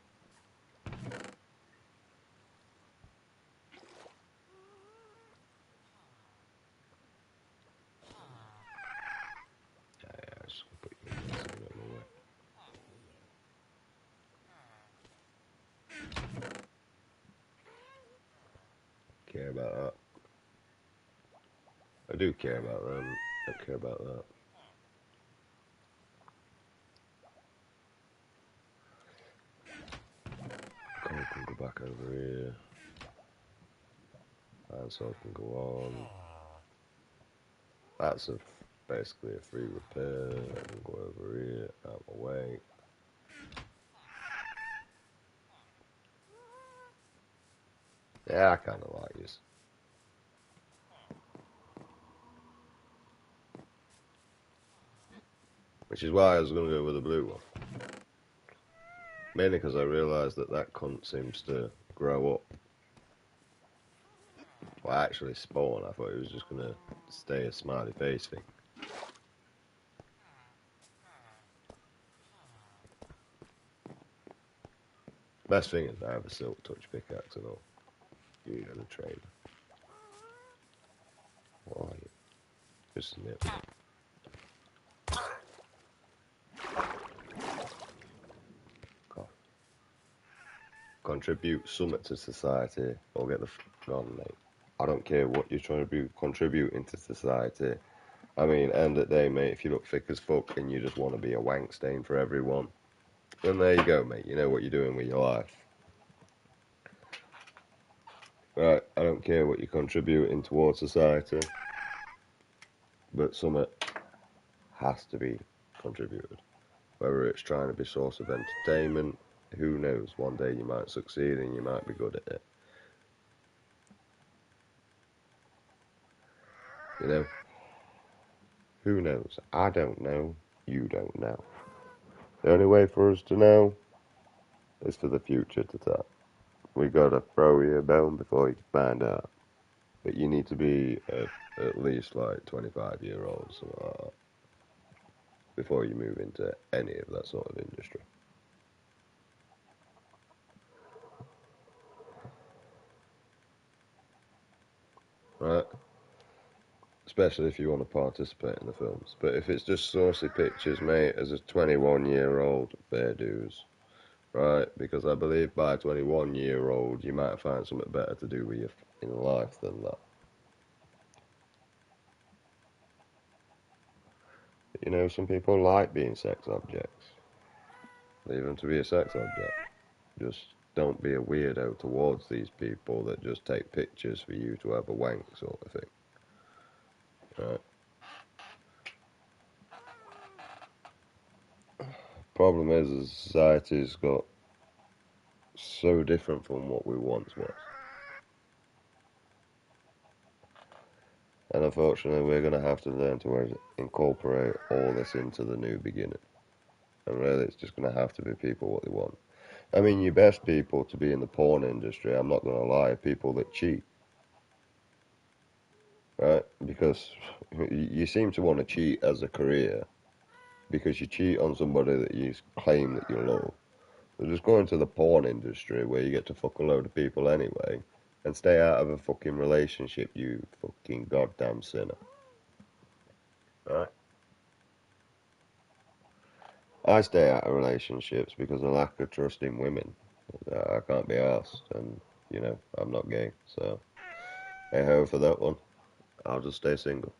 yeah, just put you in there so you don't know where. Care about that. I do care about them. I don't care about that. Cole can go back over here. Handsaw can go on. That's basically a free repair. I can go over here, out of my way. Yeah, I kind of like this. Which is why I was going to go with the blue one. Mainly because I realised that that cunt seems to grow up. Well, actually spawn. I thought it was just going to stay a smiley face thing. Best thing is I have a silk touch pickaxe and all. You're going to trade. What are you? Just a nip. Contribute something to society or get the f on, mate. I don't care what you're trying to do. Contribute into society. I mean, end of the day, mate, if you look thick as fuck and you just want to be a wank stain for everyone, then there you go, mate. You know what you're doing with your life. Right, I don't care what you're contributing towards society, but something has to be contributed. Whether it's trying to be a source of entertainment, who knows? One day you might succeed and you might be good at it. You know? Who knows? I don't know. You don't know. The only way for us to know is for the future to tell. We gotta throw you a bone before you can find out. But you need to be at least like 25-year-old, something like that, before you move into any of that sort of industry. Right? Especially if you want to participate in the films. But if it's just saucy pictures, mate, as a 21-year-old, fair dues. Right? Because I believe by a 21-year-old, you might find something better to do with your in life than that. You know, some people like being sex objects. Leave them to be a sex object. Just don't be a weirdo towards these people that just take pictures for you to have a wank sort of thing. Right? Problem is society's got so different from what we once was. And unfortunately, we're going to have to learn to incorporate all this into the new beginning. And really, it's just going to have to be people what they want. I mean, your best people to be in the porn industry, I'm not going to lie, are people that cheat. Right? Because you seem to want to cheat as a career because you cheat on somebody that you claim that you love. So just go into the porn industry where you get to fuck a load of people anyway and stay out of a fucking relationship, you fucking goddamn sinner. Right? I stay out of relationships because of lack of trust in women. I can't be asked, and you know, I'm not gay, so hey ho for that one. I'll just stay single.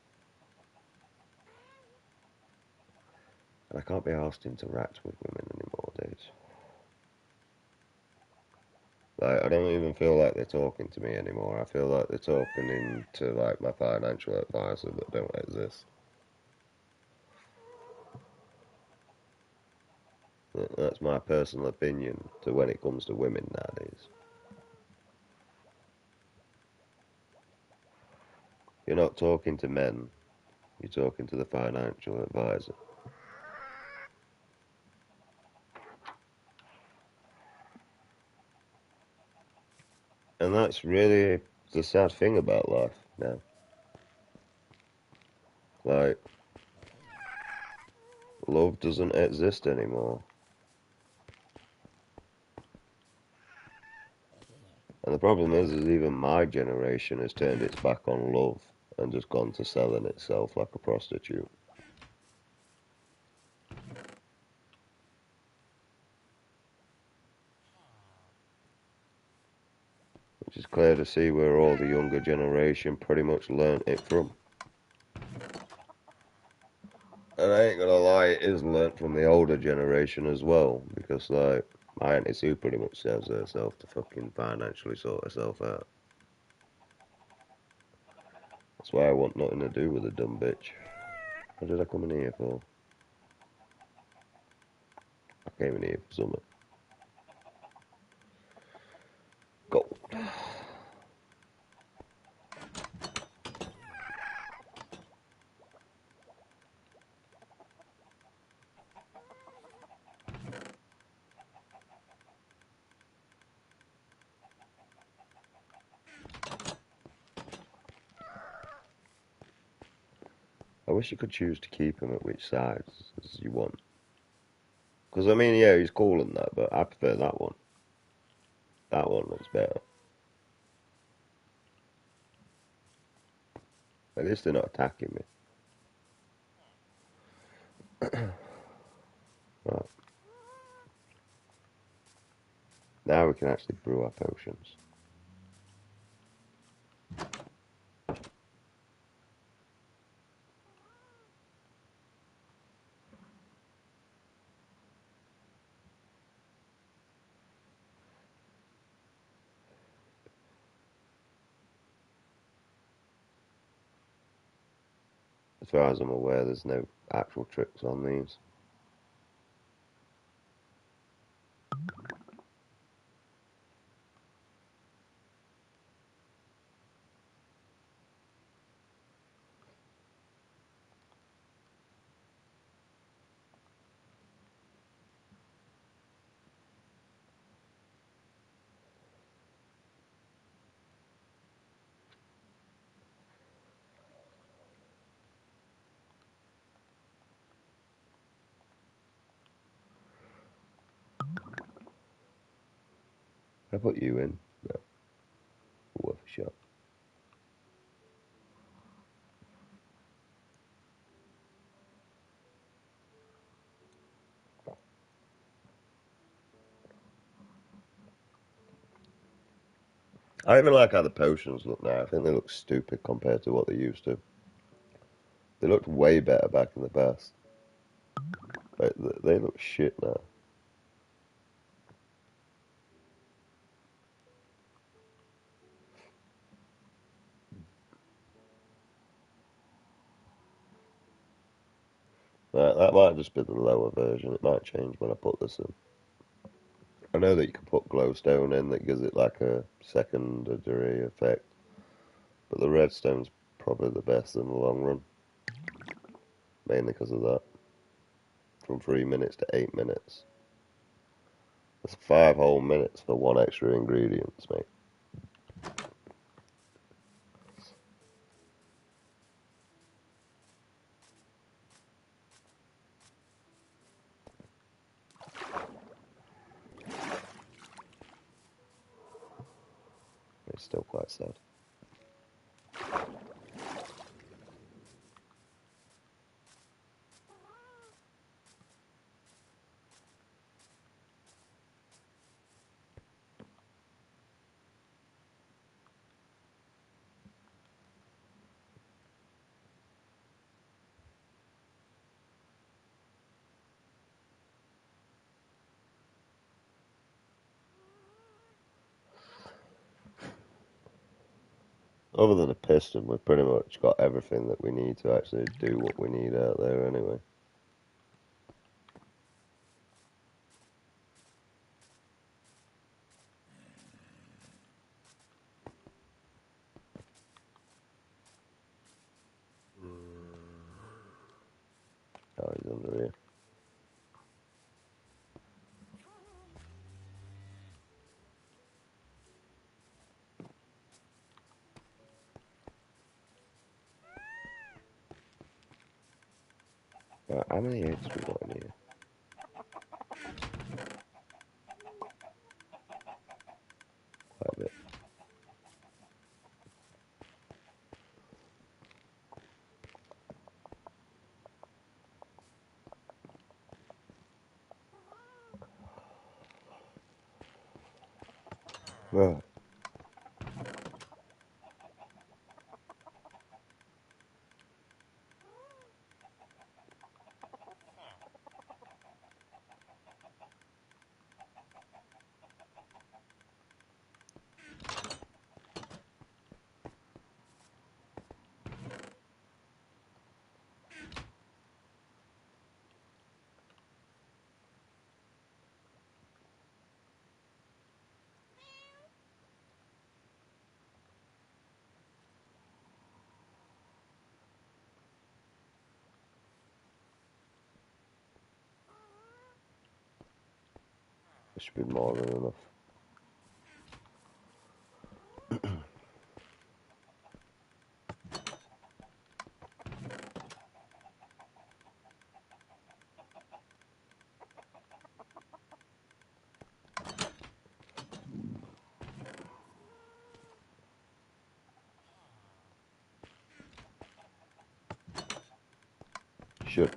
And I can't be asked to interact with women anymore, days. Like, I don't even feel like they're talking to me anymore. I feel like they're talking into like my financial advisor that don't exist. That's my personal opinion to when it comes to women nowadays. You're not talking to men, you're talking to the financial advisor. And that's really the sad thing about life now. Like, love doesn't exist anymore. And the problem is even my generation has turned its back on love and just gone to selling itself like a prostitute. Which is clear to see where all the younger generation pretty much learnt it from. And I ain't gonna lie, it is learnt from the older generation as well, because like my auntie Sue pretty much sells herself to fucking financially sort herself out. That's why I want nothing to do with a dumb bitch. What did I come in here for? I came in here for something. Gold. wish you could choose to keep him at which sides as you want. Because, I mean, yeah, he's cool and that, but I prefer that one. That one looks better. At least they're not attacking me. Right. Now we can actually brew our potions. As far as I'm aware, there's no actual tricks on these. I put you in. No, worth a shot. I even like how the potions look now. I think they look stupid compared to what they used to. They looked way better back in the past. But they look shit now. That might just be the lower version. It might change when I put this in. I know that you can put glowstone in that gives it like a secondary effect. But the redstone's probably the best in the long run. Mainly because of that. From 3 minutes to 8 minutes. That's 5 whole minutes for 1 extra ingredients, mate. It's still quite sad. Other than a piston, we've pretty much got everything that we need to actually do what we need out there anyway. Oh, he's under here. Right, how many eggs we got in here? Quite a bit. Right. This should be more than enough. should.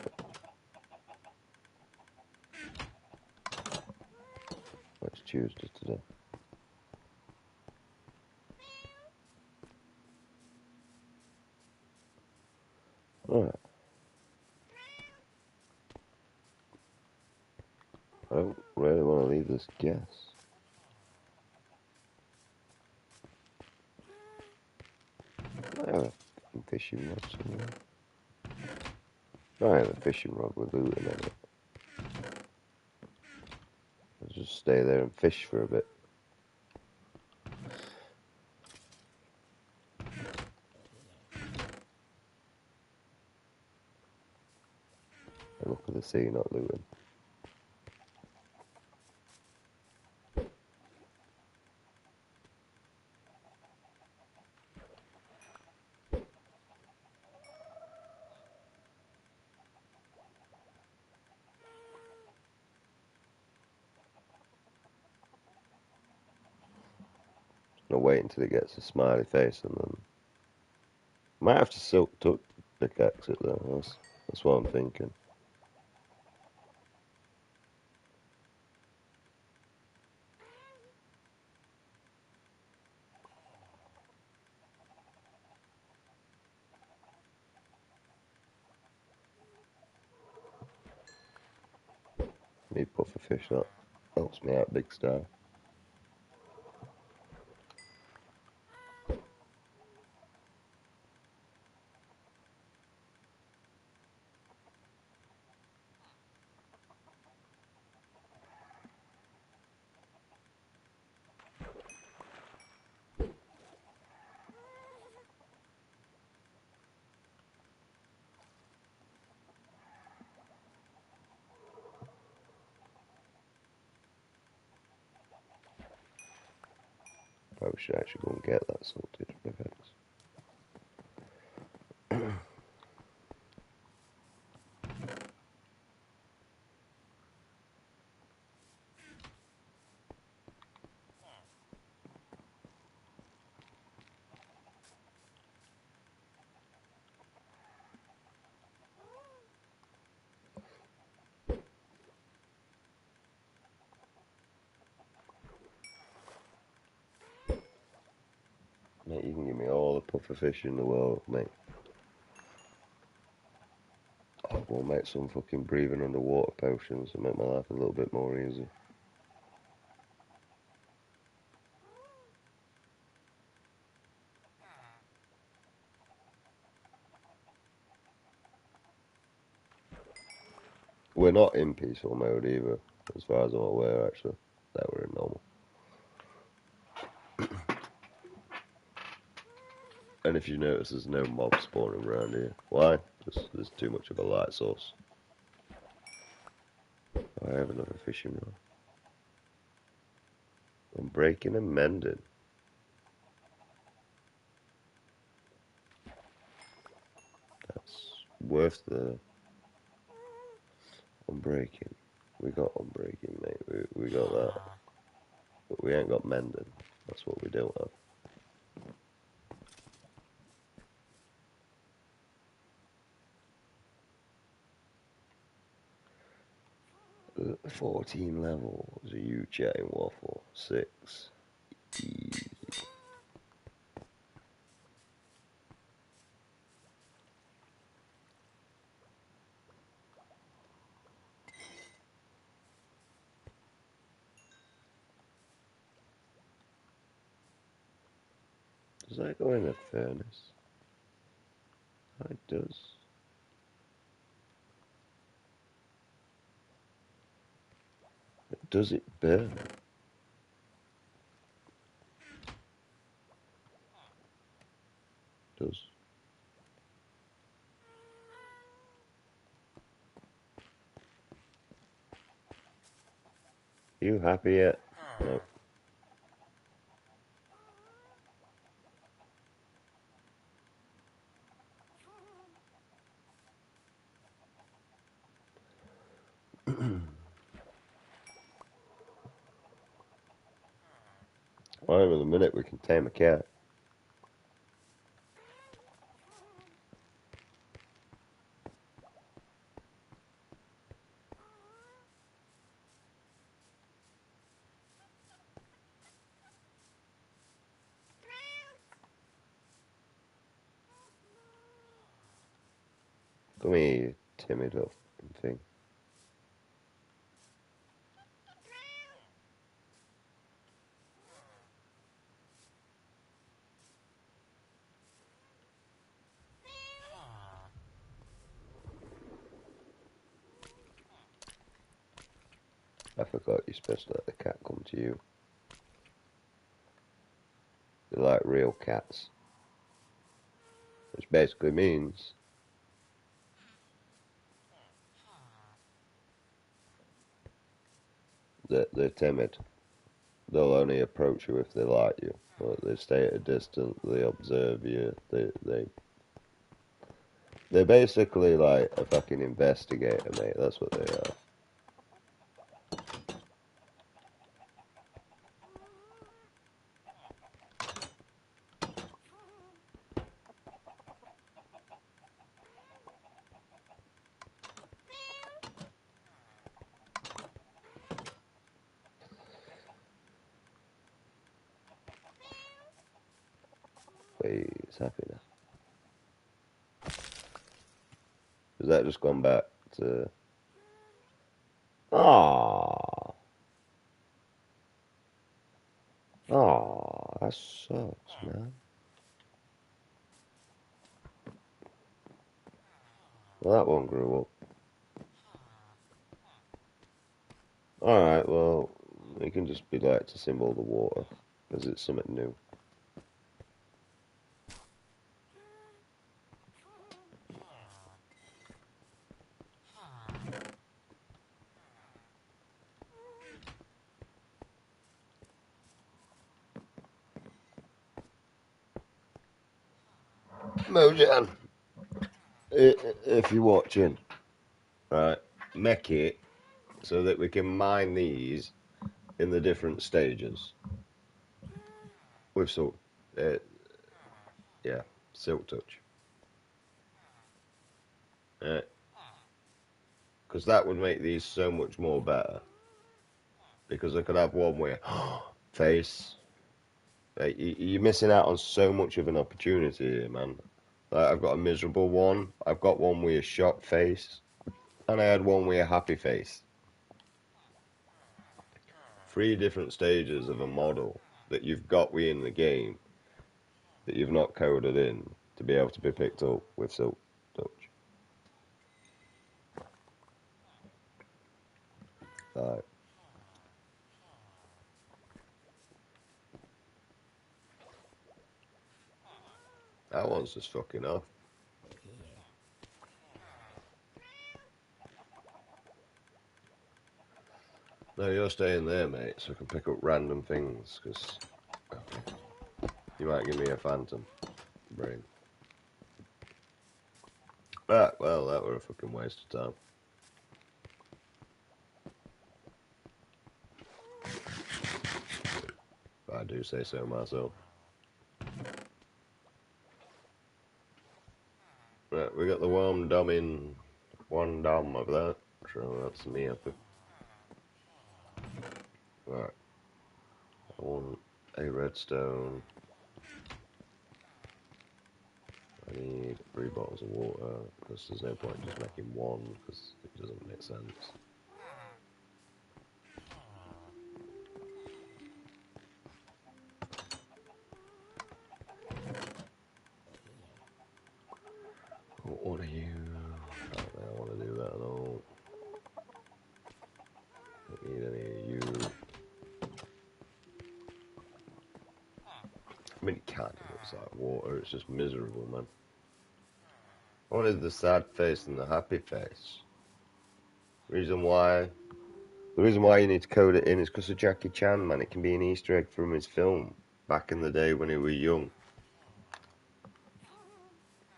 It's Tuesday today. Alright. I don't really want to leave this gas. I have a fishing rod somewhere. I have a fishing rod with loot in it. I'll just stay there and fish for a bit. And look at the sea, not looting. I'll wait until it gets a smiley face and then... Might have to silk tuck pickaxe it though, that's what I'm thinking. Need puffer fish, that helps me out big style. Probably should actually go and get that salted pickaxe. Mate, you can give me all the puffer fish in the world, mate. I'll go make some fucking breathing underwater potions and make my life a little bit more easy. We're not in peaceful mode either, as far as I'm aware, actually. That we're in normal. And if you notice, there's no mob spawning around here. Why? Because there's too much of a light source. I have another fishing rod. I'm breaking and mending. That's worth the unbreaking. We got unbreaking, mate. We got that. But we ain't got mending. That's what we don't have. 14 levels. Are you chatting waffle? 6. Easy. Does that go in a furnace? It does. Does it burn? Does. You happy yet? No. Well, in a minute we can tame a cat. Come here, you timid little thing. I forgot you're supposed to let the cat come to you. They're like real cats. Which basically means that they're timid. They'll only approach you if they like you. But they stay at a distance, they observe you, they're basically like a fucking investigator, mate. That's what they are. Wait, it's happy now. Has that just gone back to... Aww. Aww, that sucks, man. Well, that one grew up. Alright, well, we can just be like to symbol the water, because it's something new. Mojan, if you're watching, right, make it so that we can mine these in the different stages. With silk, yeah, silk touch. Because that would make these so much more better. Because I could have one where, face. Like, you're missing out on so much of an opportunity here, man. Like, I've got a miserable one, I've got one with a shocked face, and I had one with a happy face. 3 different stages of a model that you've got within the game that you've not coded in to be able to be picked up with Silk Touch. Right. That one's just fucking off. No, you're staying there, mate, so I can pick up random things, because you might give me a phantom brain. Ah, well, that were a fucking waste of time. If I do say so myself. Right, we got the warm dom in one dom of that, so that's me happy. Right. I want a redstone. I need 3 bottles of water, because there's no point just making one, because it doesn't make sense. What are you? I don't think I want to do that at all. Don't need any of you. I mean, it can't look like water, it's just miserable, man. What is the sad face and the happy face? The reason why you need to code it in is because of Jackie Chan, man. It can be an Easter egg from his film back in the day when he was young.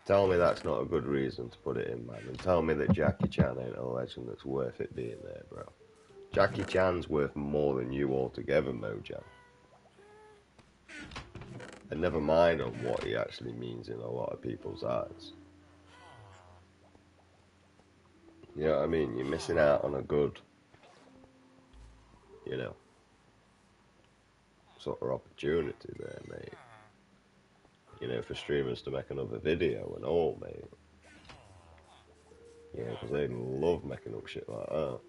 Tell me that's not a good reason to put it in, man. And tell me that Jackie Chan ain't a legend that's worth it being there, bro. Jackie Chan's worth more than you altogether, Mojan. And never mind on what he actually means in a lot of people's eyes. You know what I mean? You're missing out on a good, you know, sort of opportunity there, mate. You know, for streamers to make another video and all, mate. Yeah, because they love making up shit like that.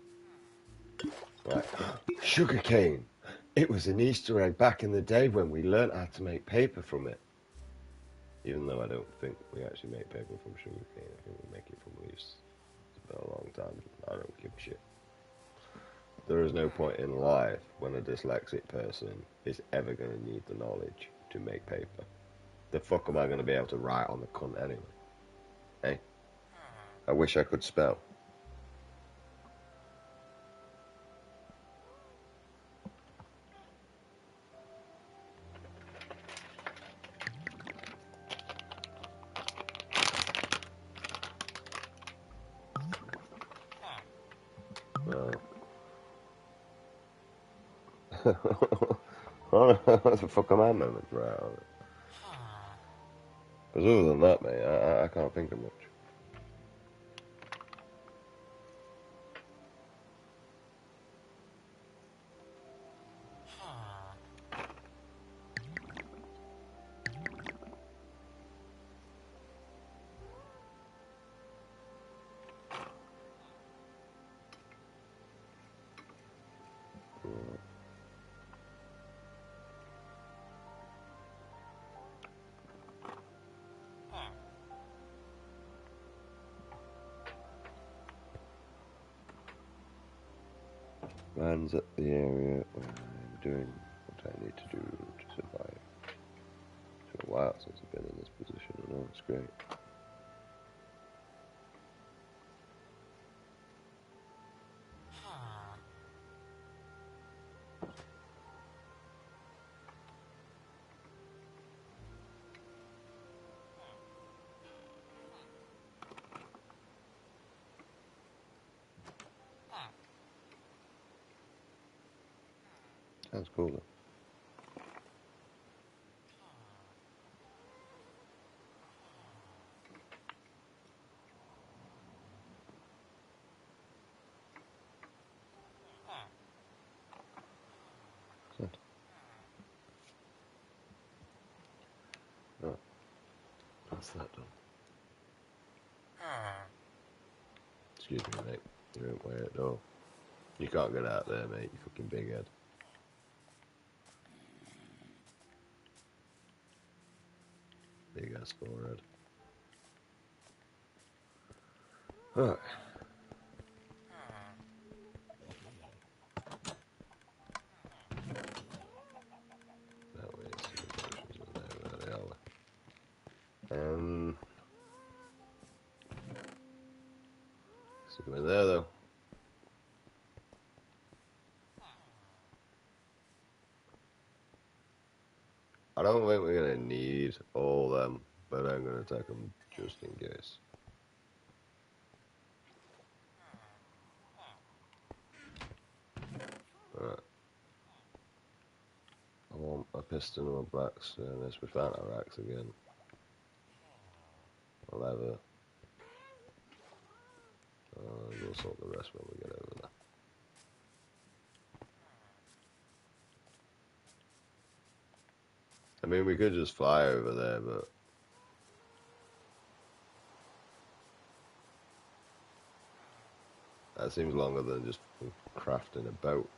Like, sugarcane. It was an Easter egg back in the day when we learnt how to make paper from it. Even though I don't think we actually make paper from sugarcane, I think we make it from leaves. It's been a long time. I don't give a shit. There is no point in life when a dyslexic person is ever going to need the knowledge to make paper. The fuck am I going to be able to write on the cunt anyway? Hey? I wish I could spell. Well. I don't know what the fuck am I meant to write on it? Because other than that, mate, I can't think of much. Man's at the area where I'm doing what I need to do to survive. It's been a while since I've been in this position, I know, it's great. Sounds cool though. Sad. Oh, that's that done. Excuse me, mate. You're in way at door. You can't get out there, mate, you fucking big head. Big ass forehead. Alright. That way, civilizations are there, where they are. So go in there though. I don't think we're gonna need all them, but I'm gonna take them just in case. Alright. I want a piston and a black sternus. We found our axe again. A leather. We'll sort the rest when we get over there. I mean, we could just fly over there, but that seems longer than just crafting a boat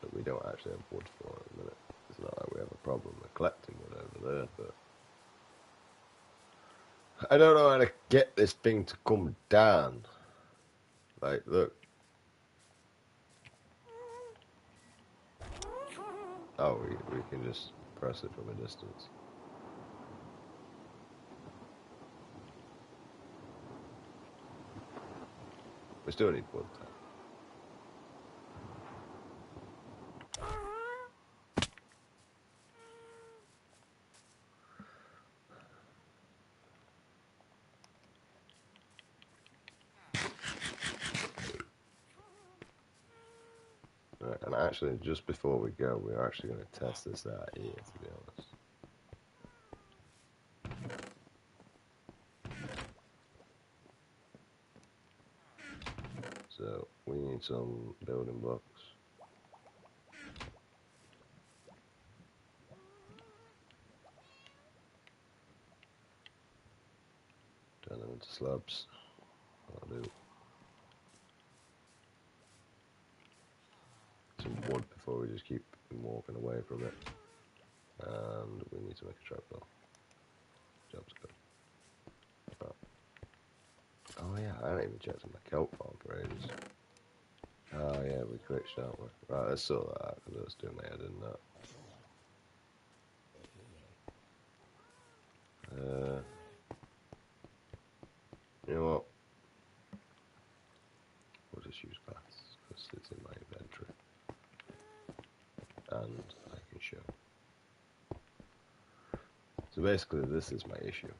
that we don't actually have wood for at the minute. It's not like we have a problem with collecting wood over there, but I don't know how to get this thing to come down. Like, look. Oh, we can just press it from a distance. We still need wood, though. Right, and actually, just before we go, we're actually going to test this out here, to be honest. So, we need some building blocks. Turn them into slabs. I'll do some wood before we just keep walking away from it. And we need to make a trapdoor. Job's good. Right. Oh yeah, I haven't even checked on my kelp farm for ages. Oh yeah, we glitched, aren't we? Right, let's sort that out because I was doing my head in that. You know what? We'll just use paths because it's in my inventory. And I can show. So basically this is my issue.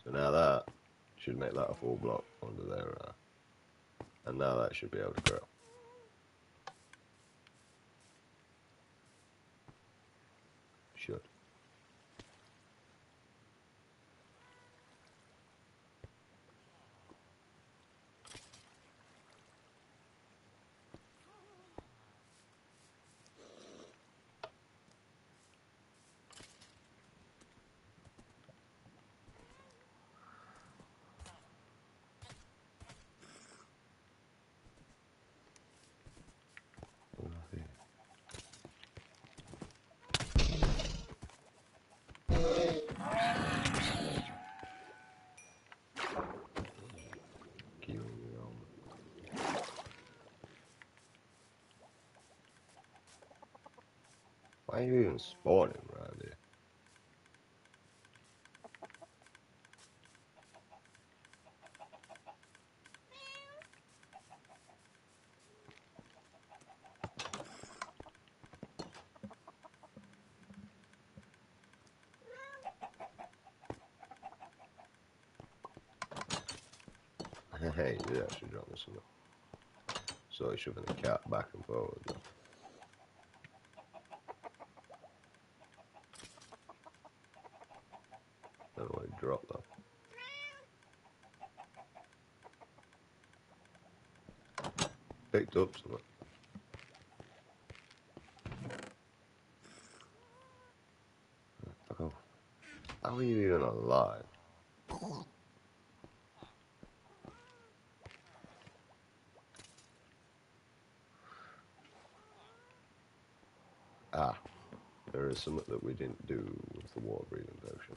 So now that should make that a full block under there. And now that should be able to grow. Should. Why are you even spawning around here? Hey, you did actually drop me something. So he's shoving the cat back and forward now. Don't know what he dropped though. Picked up something. Fuck off. How are you even alive? Ah, there is something that we didn't do with the water breathing potion.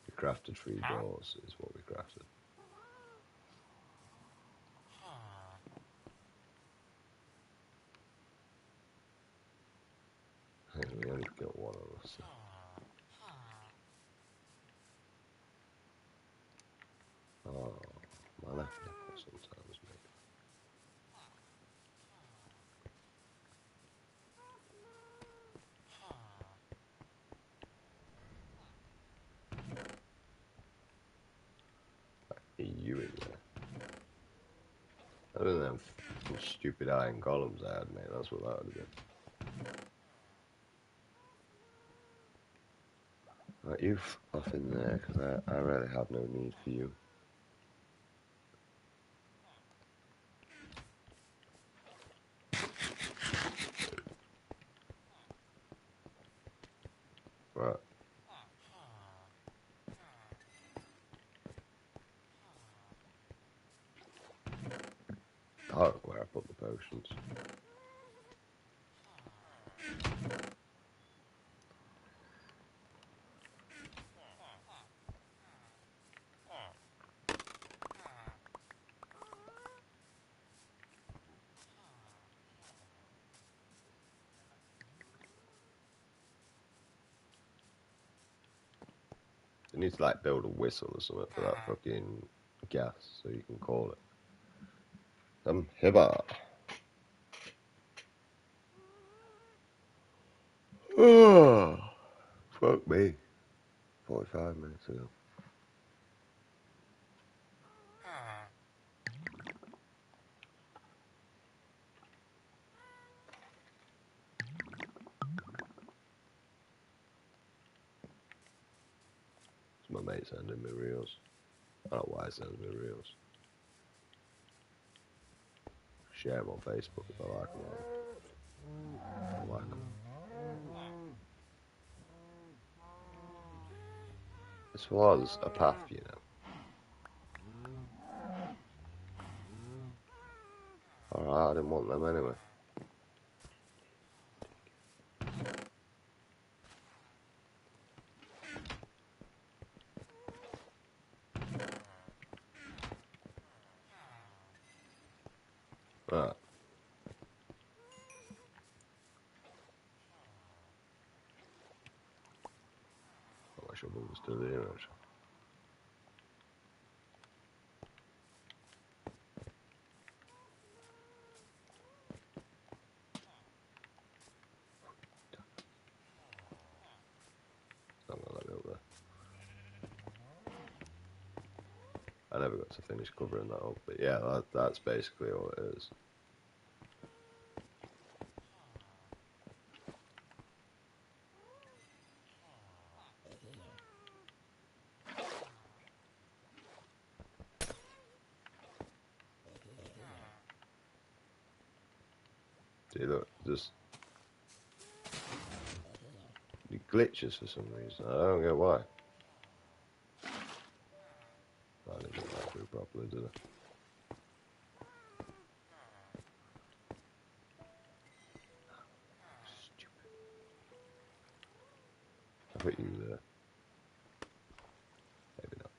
We crafted 3 doors is what we crafted. Hey, we only got one of us. Oh, my left nipple sometimes, mate. You in there. Other than them stupid iron columns I had, mate, that's what that would have been. Right, you off in there, because I really have no need for you. Right. I don't know where I put the potions. You need to like build a whistle or something for that fucking gas so you can call it. Come hither. Oh, fuck me. 45 minutes ago. mate sending me reels. I don't know why he sends me reels. Share them on Facebook if I like them. I don't like them. This was a path, you know. Alright, I didn't want them anyway. Right. I should have understood the image. I'm gonna let it up there. I never got to finish covering that up, but yeah, that's basically all it is. See, look, just it glitches for some reason. I don't get why. I didn't get that through properly, did I? Stupid. I put you there. Maybe not.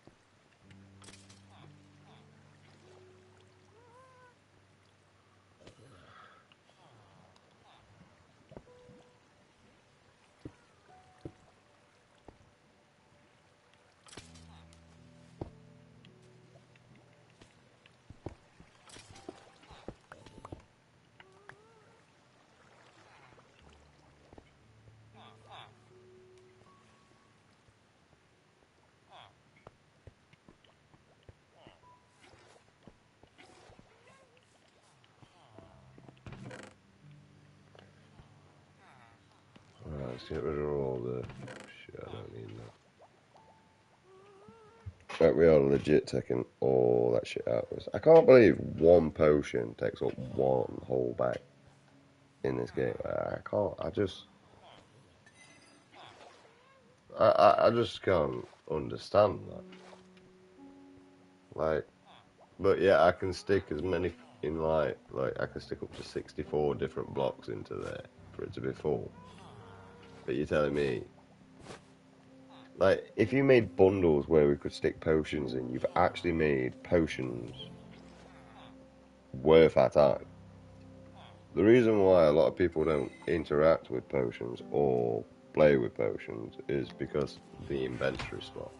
Alright, let's get rid of all the shit I don't need now. Right, we are legit taking all that shit out of us. I can't believe one potion takes up one whole bag in this game. I can't, I just can't understand that. Like, but yeah, I can stick as many in like I can stick up to 64 different blocks into there for it to be full. But you're telling me, like, if you made bundles where we could stick potions in, you've actually made potions worth our time. The reason why a lot of people don't interact with potions or play with potions is because the inventory slot.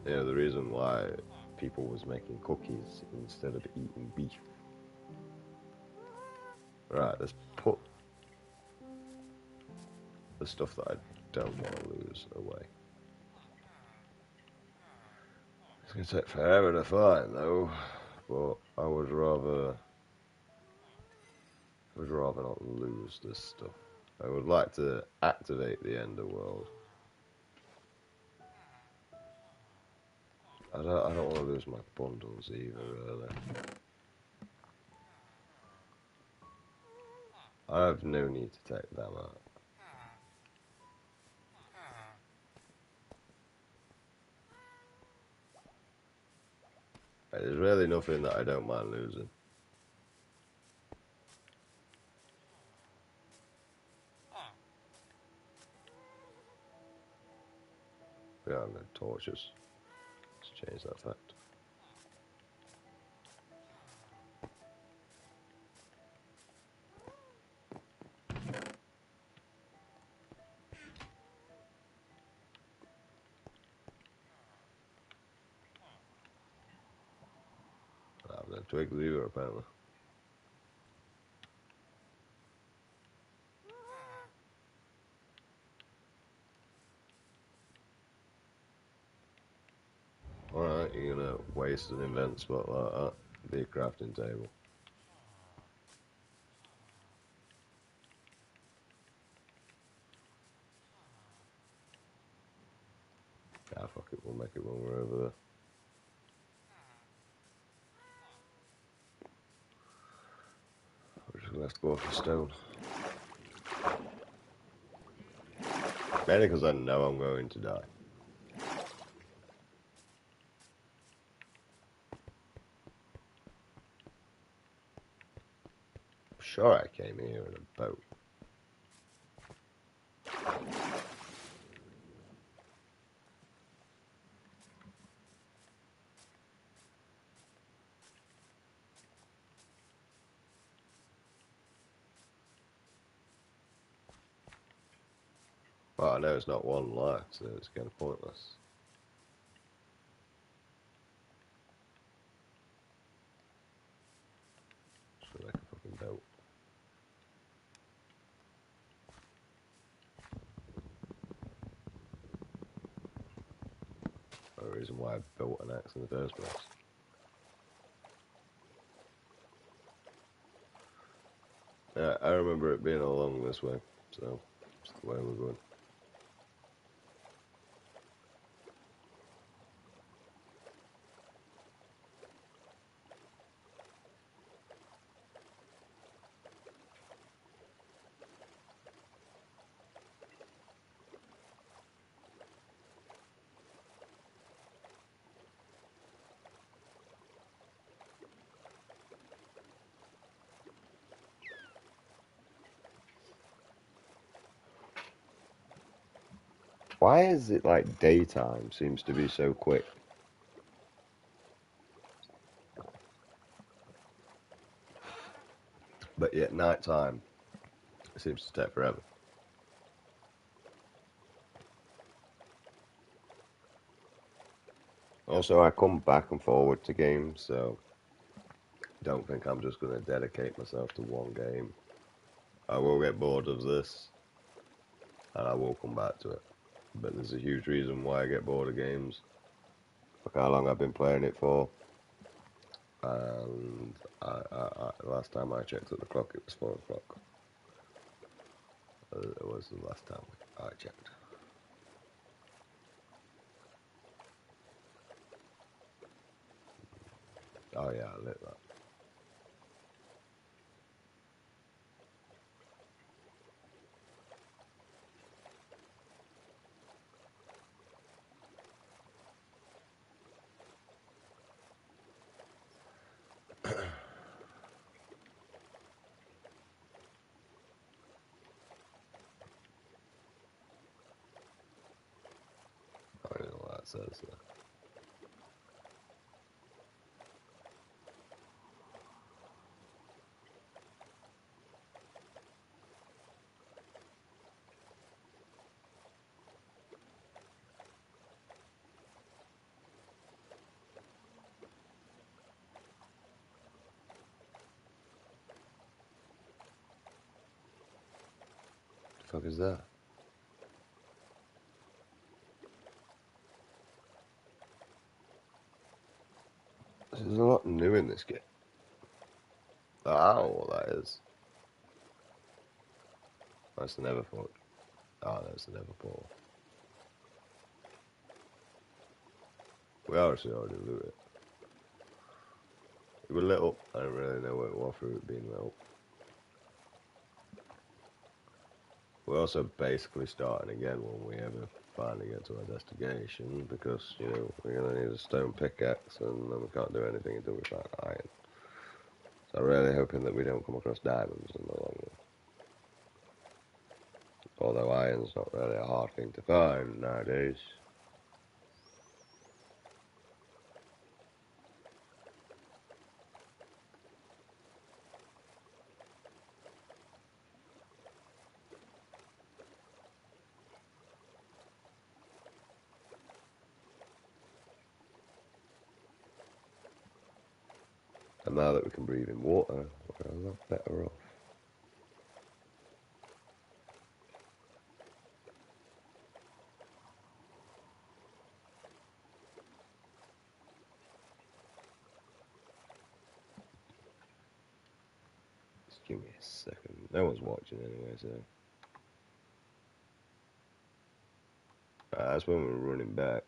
You know, the reason why people was making cookies instead of eating beef. Right, let's put the stuff that I don't want to lose away. It's going to take forever to find though, but I would rather not lose this stuff. I would like to activate the Ender World. I don't want to lose my bundles either, really. I have no need to take them out. There's really nothing that I don't mind losing. We have no torches. Let's change that fact. I have no twigs either, apparently. Alright, you're gonna waste an invent spot like that. Be a crafting table. we'll make it when we're over there. We're just gonna have to go off the stone. Mainly because I know I'm going to die. I'm sure I came here in a boat. Well, I know it's not one life, so it's kind of pointless. Just like a fucking boat. The reason why I built an axe in the first place. Yeah, I remember it being along this way, so it's the way we're going. Why is it like daytime seems to be so quick? But yet nighttime seems to take forever. Also, I come back and forward to games, so don't think I'm just going to dedicate myself to one game. I will get bored of this, and I will come back to it. But there's a huge reason why I get bored of games. Look how long I've been playing it for. And last time I checked at the clock, it was 4 o'clock. It was the last time I checked. Oh yeah, I lit that. I don't know what that says there. The fuck is that? There's a lot new in this game. Oh, I don't know what that is. That's the Neverfort. Oh, that's the Neverport. We obviously already looted it. It was lit up. I don't really know what it was through it being lit up. We're also basically starting again when we ever finally get to our destination because, you know, we're going to need a stone pickaxe and then we can't do anything until we find iron. So I'm really hoping that we don't come across diamonds in the long run. Although iron's not really a hard thing to find nowadays. And now that we can breathe in water, we're a lot better off. Just give me a second. No one's watching anyway, so. That's when we're running back.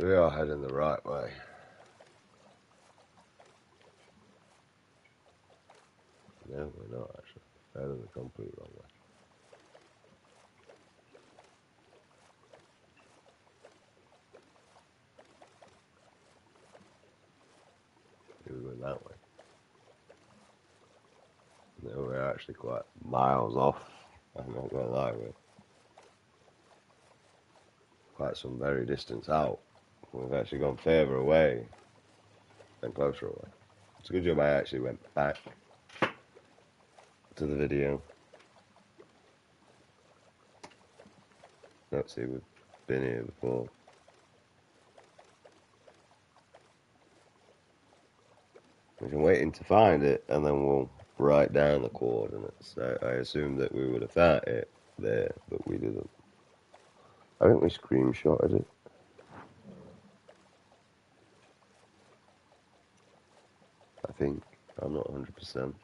We are heading the right way. No, we're not actually. We're heading the complete wrong way. We were going that way. No, we're actually quite miles off. I'm not gonna lie, we're quite some very distance out. We've actually gone further away than closer away. It's a good job I actually went back to the video. Let's see, we've been here before. We can wait to find it and then we'll write down the coordinates. I assumed that we would have found it there, but we didn't. I think we screenshotted it. I think. I'm not 100%.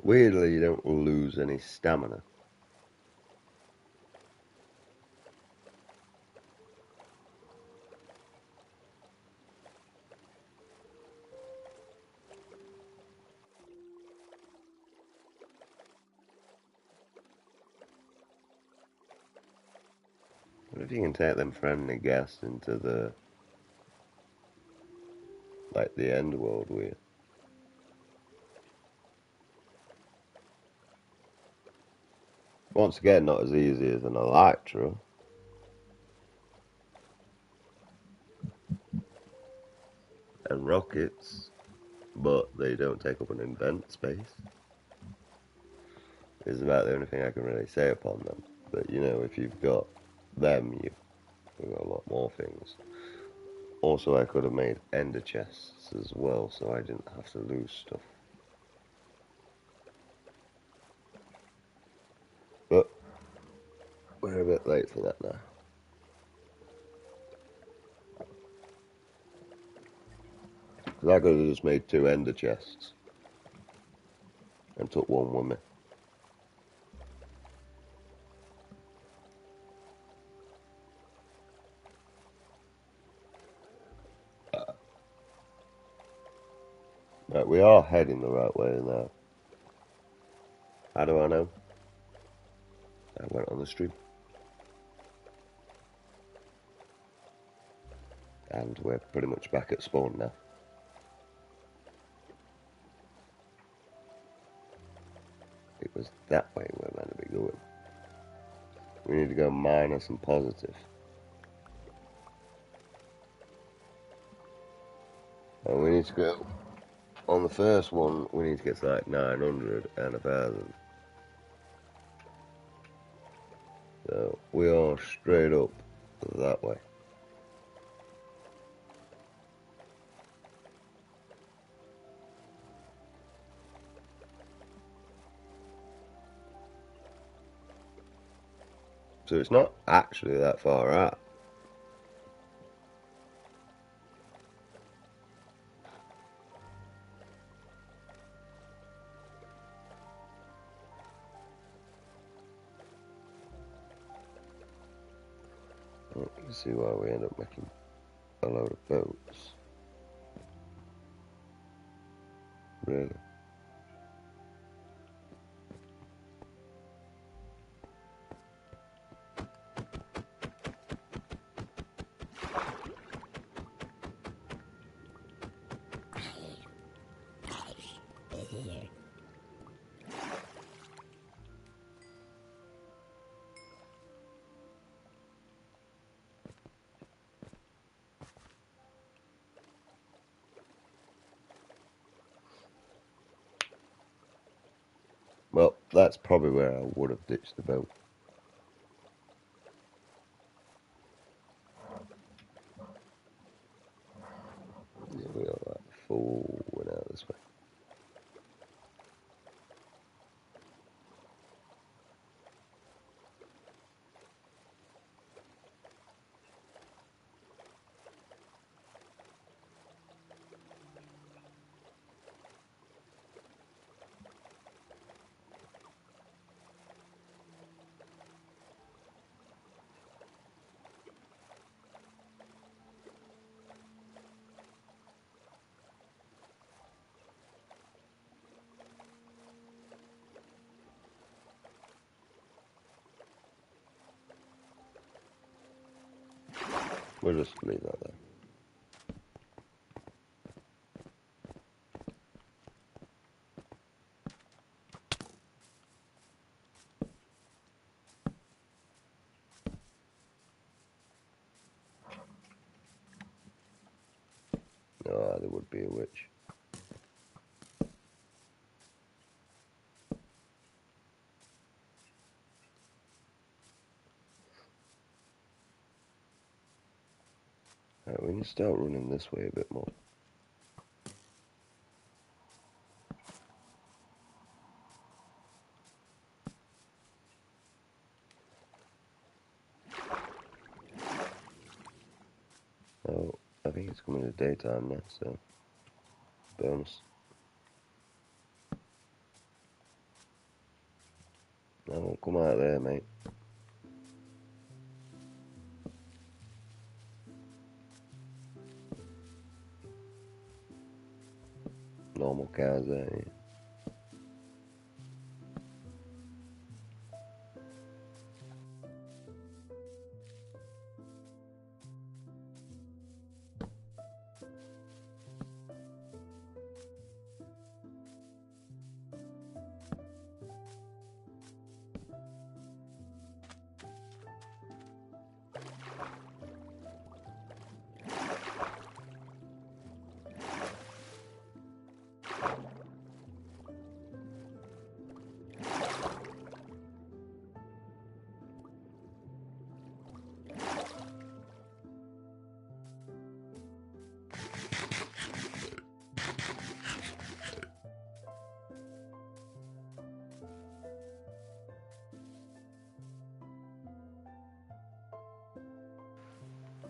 Weirdly, you don't lose any stamina. What if you can take them friendly guests into the, like, the end world with? Once again, not as easy as an Elytra. And rockets, but they don't take up an invent space. Is about the only thing I can really say upon them. But you know, if you've got them, you've got a lot more things. Also, I could have made ender chests as well, so I didn't have to lose stuff. But we're a bit late for that now. Because I could have just made 2 ender chests and took one with me. Right, we are heading the right way now. How do I know? I went on the stream. And we're pretty much back at spawn now. It was that way we're meant to be going. We need to go minus and positive. And we need to go, on the first one, we need to get to like 900 and 1,000. So we are straight up that way. So it's not actually that far out. You can see why we end up making a load of boats. Really. Well, that's probably where I would have ditched the boat. Yeah, we are like forward out this way. We'll just leave that there. Oh, there would be a witch. Alright, we need to start running this way a bit more. Oh, I think it's coming to daytime now, so bonus. No, come out there, mate. Normal cows there, yeah.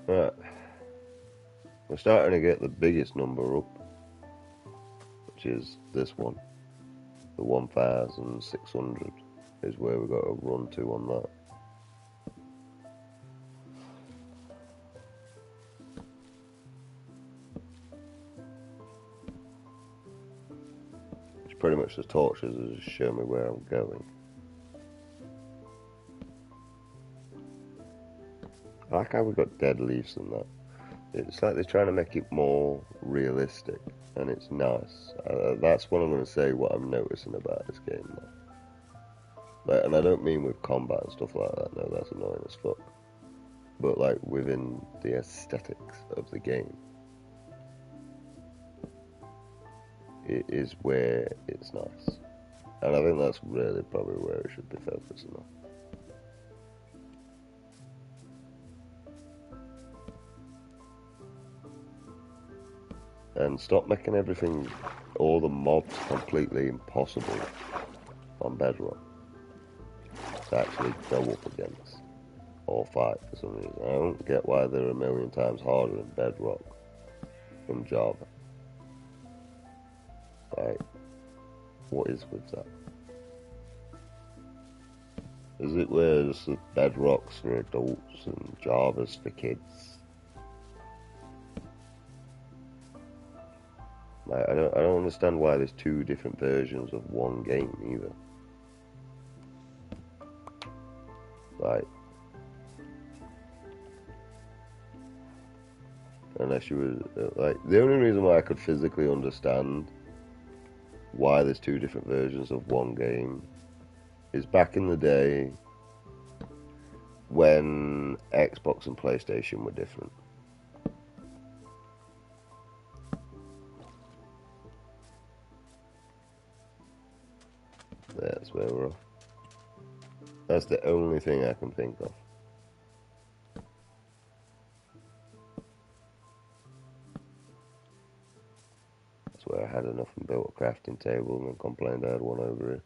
Right. We're starting to get the biggest number up, which is this one. The 1,600 is where we've got to run to on that. Which pretty much the torches is just show me where I'm going. I like how we got dead leaves and that. It's like they're trying to make it more realistic, and it's nice. That's what I'm going to say, what I'm noticing about this game now. Like, and I don't mean with combat and stuff like that, no, that's annoying as fuck. But like within the aesthetics of the game, it is where it's nice. And I think that's really probably where we should be focusing on. And stop making everything, all the mobs, completely impossible on Bedrock to actually go up against or fight for some reason. I don't get why they're a million times harder in Bedrock than Java. Like, what is with that? Is it where the Bedrock's for adults and Java's for kids? Like, I don't understand why there's two different versions of one game either. Like, unless you were like, the only reason why I could physically understand why there's two different versions of one game is back in the day when Xbox and PlayStation were different. That's where we're off. That's the only thing I can think of. That's where I had enough and built a crafting table and then complained I had one over here.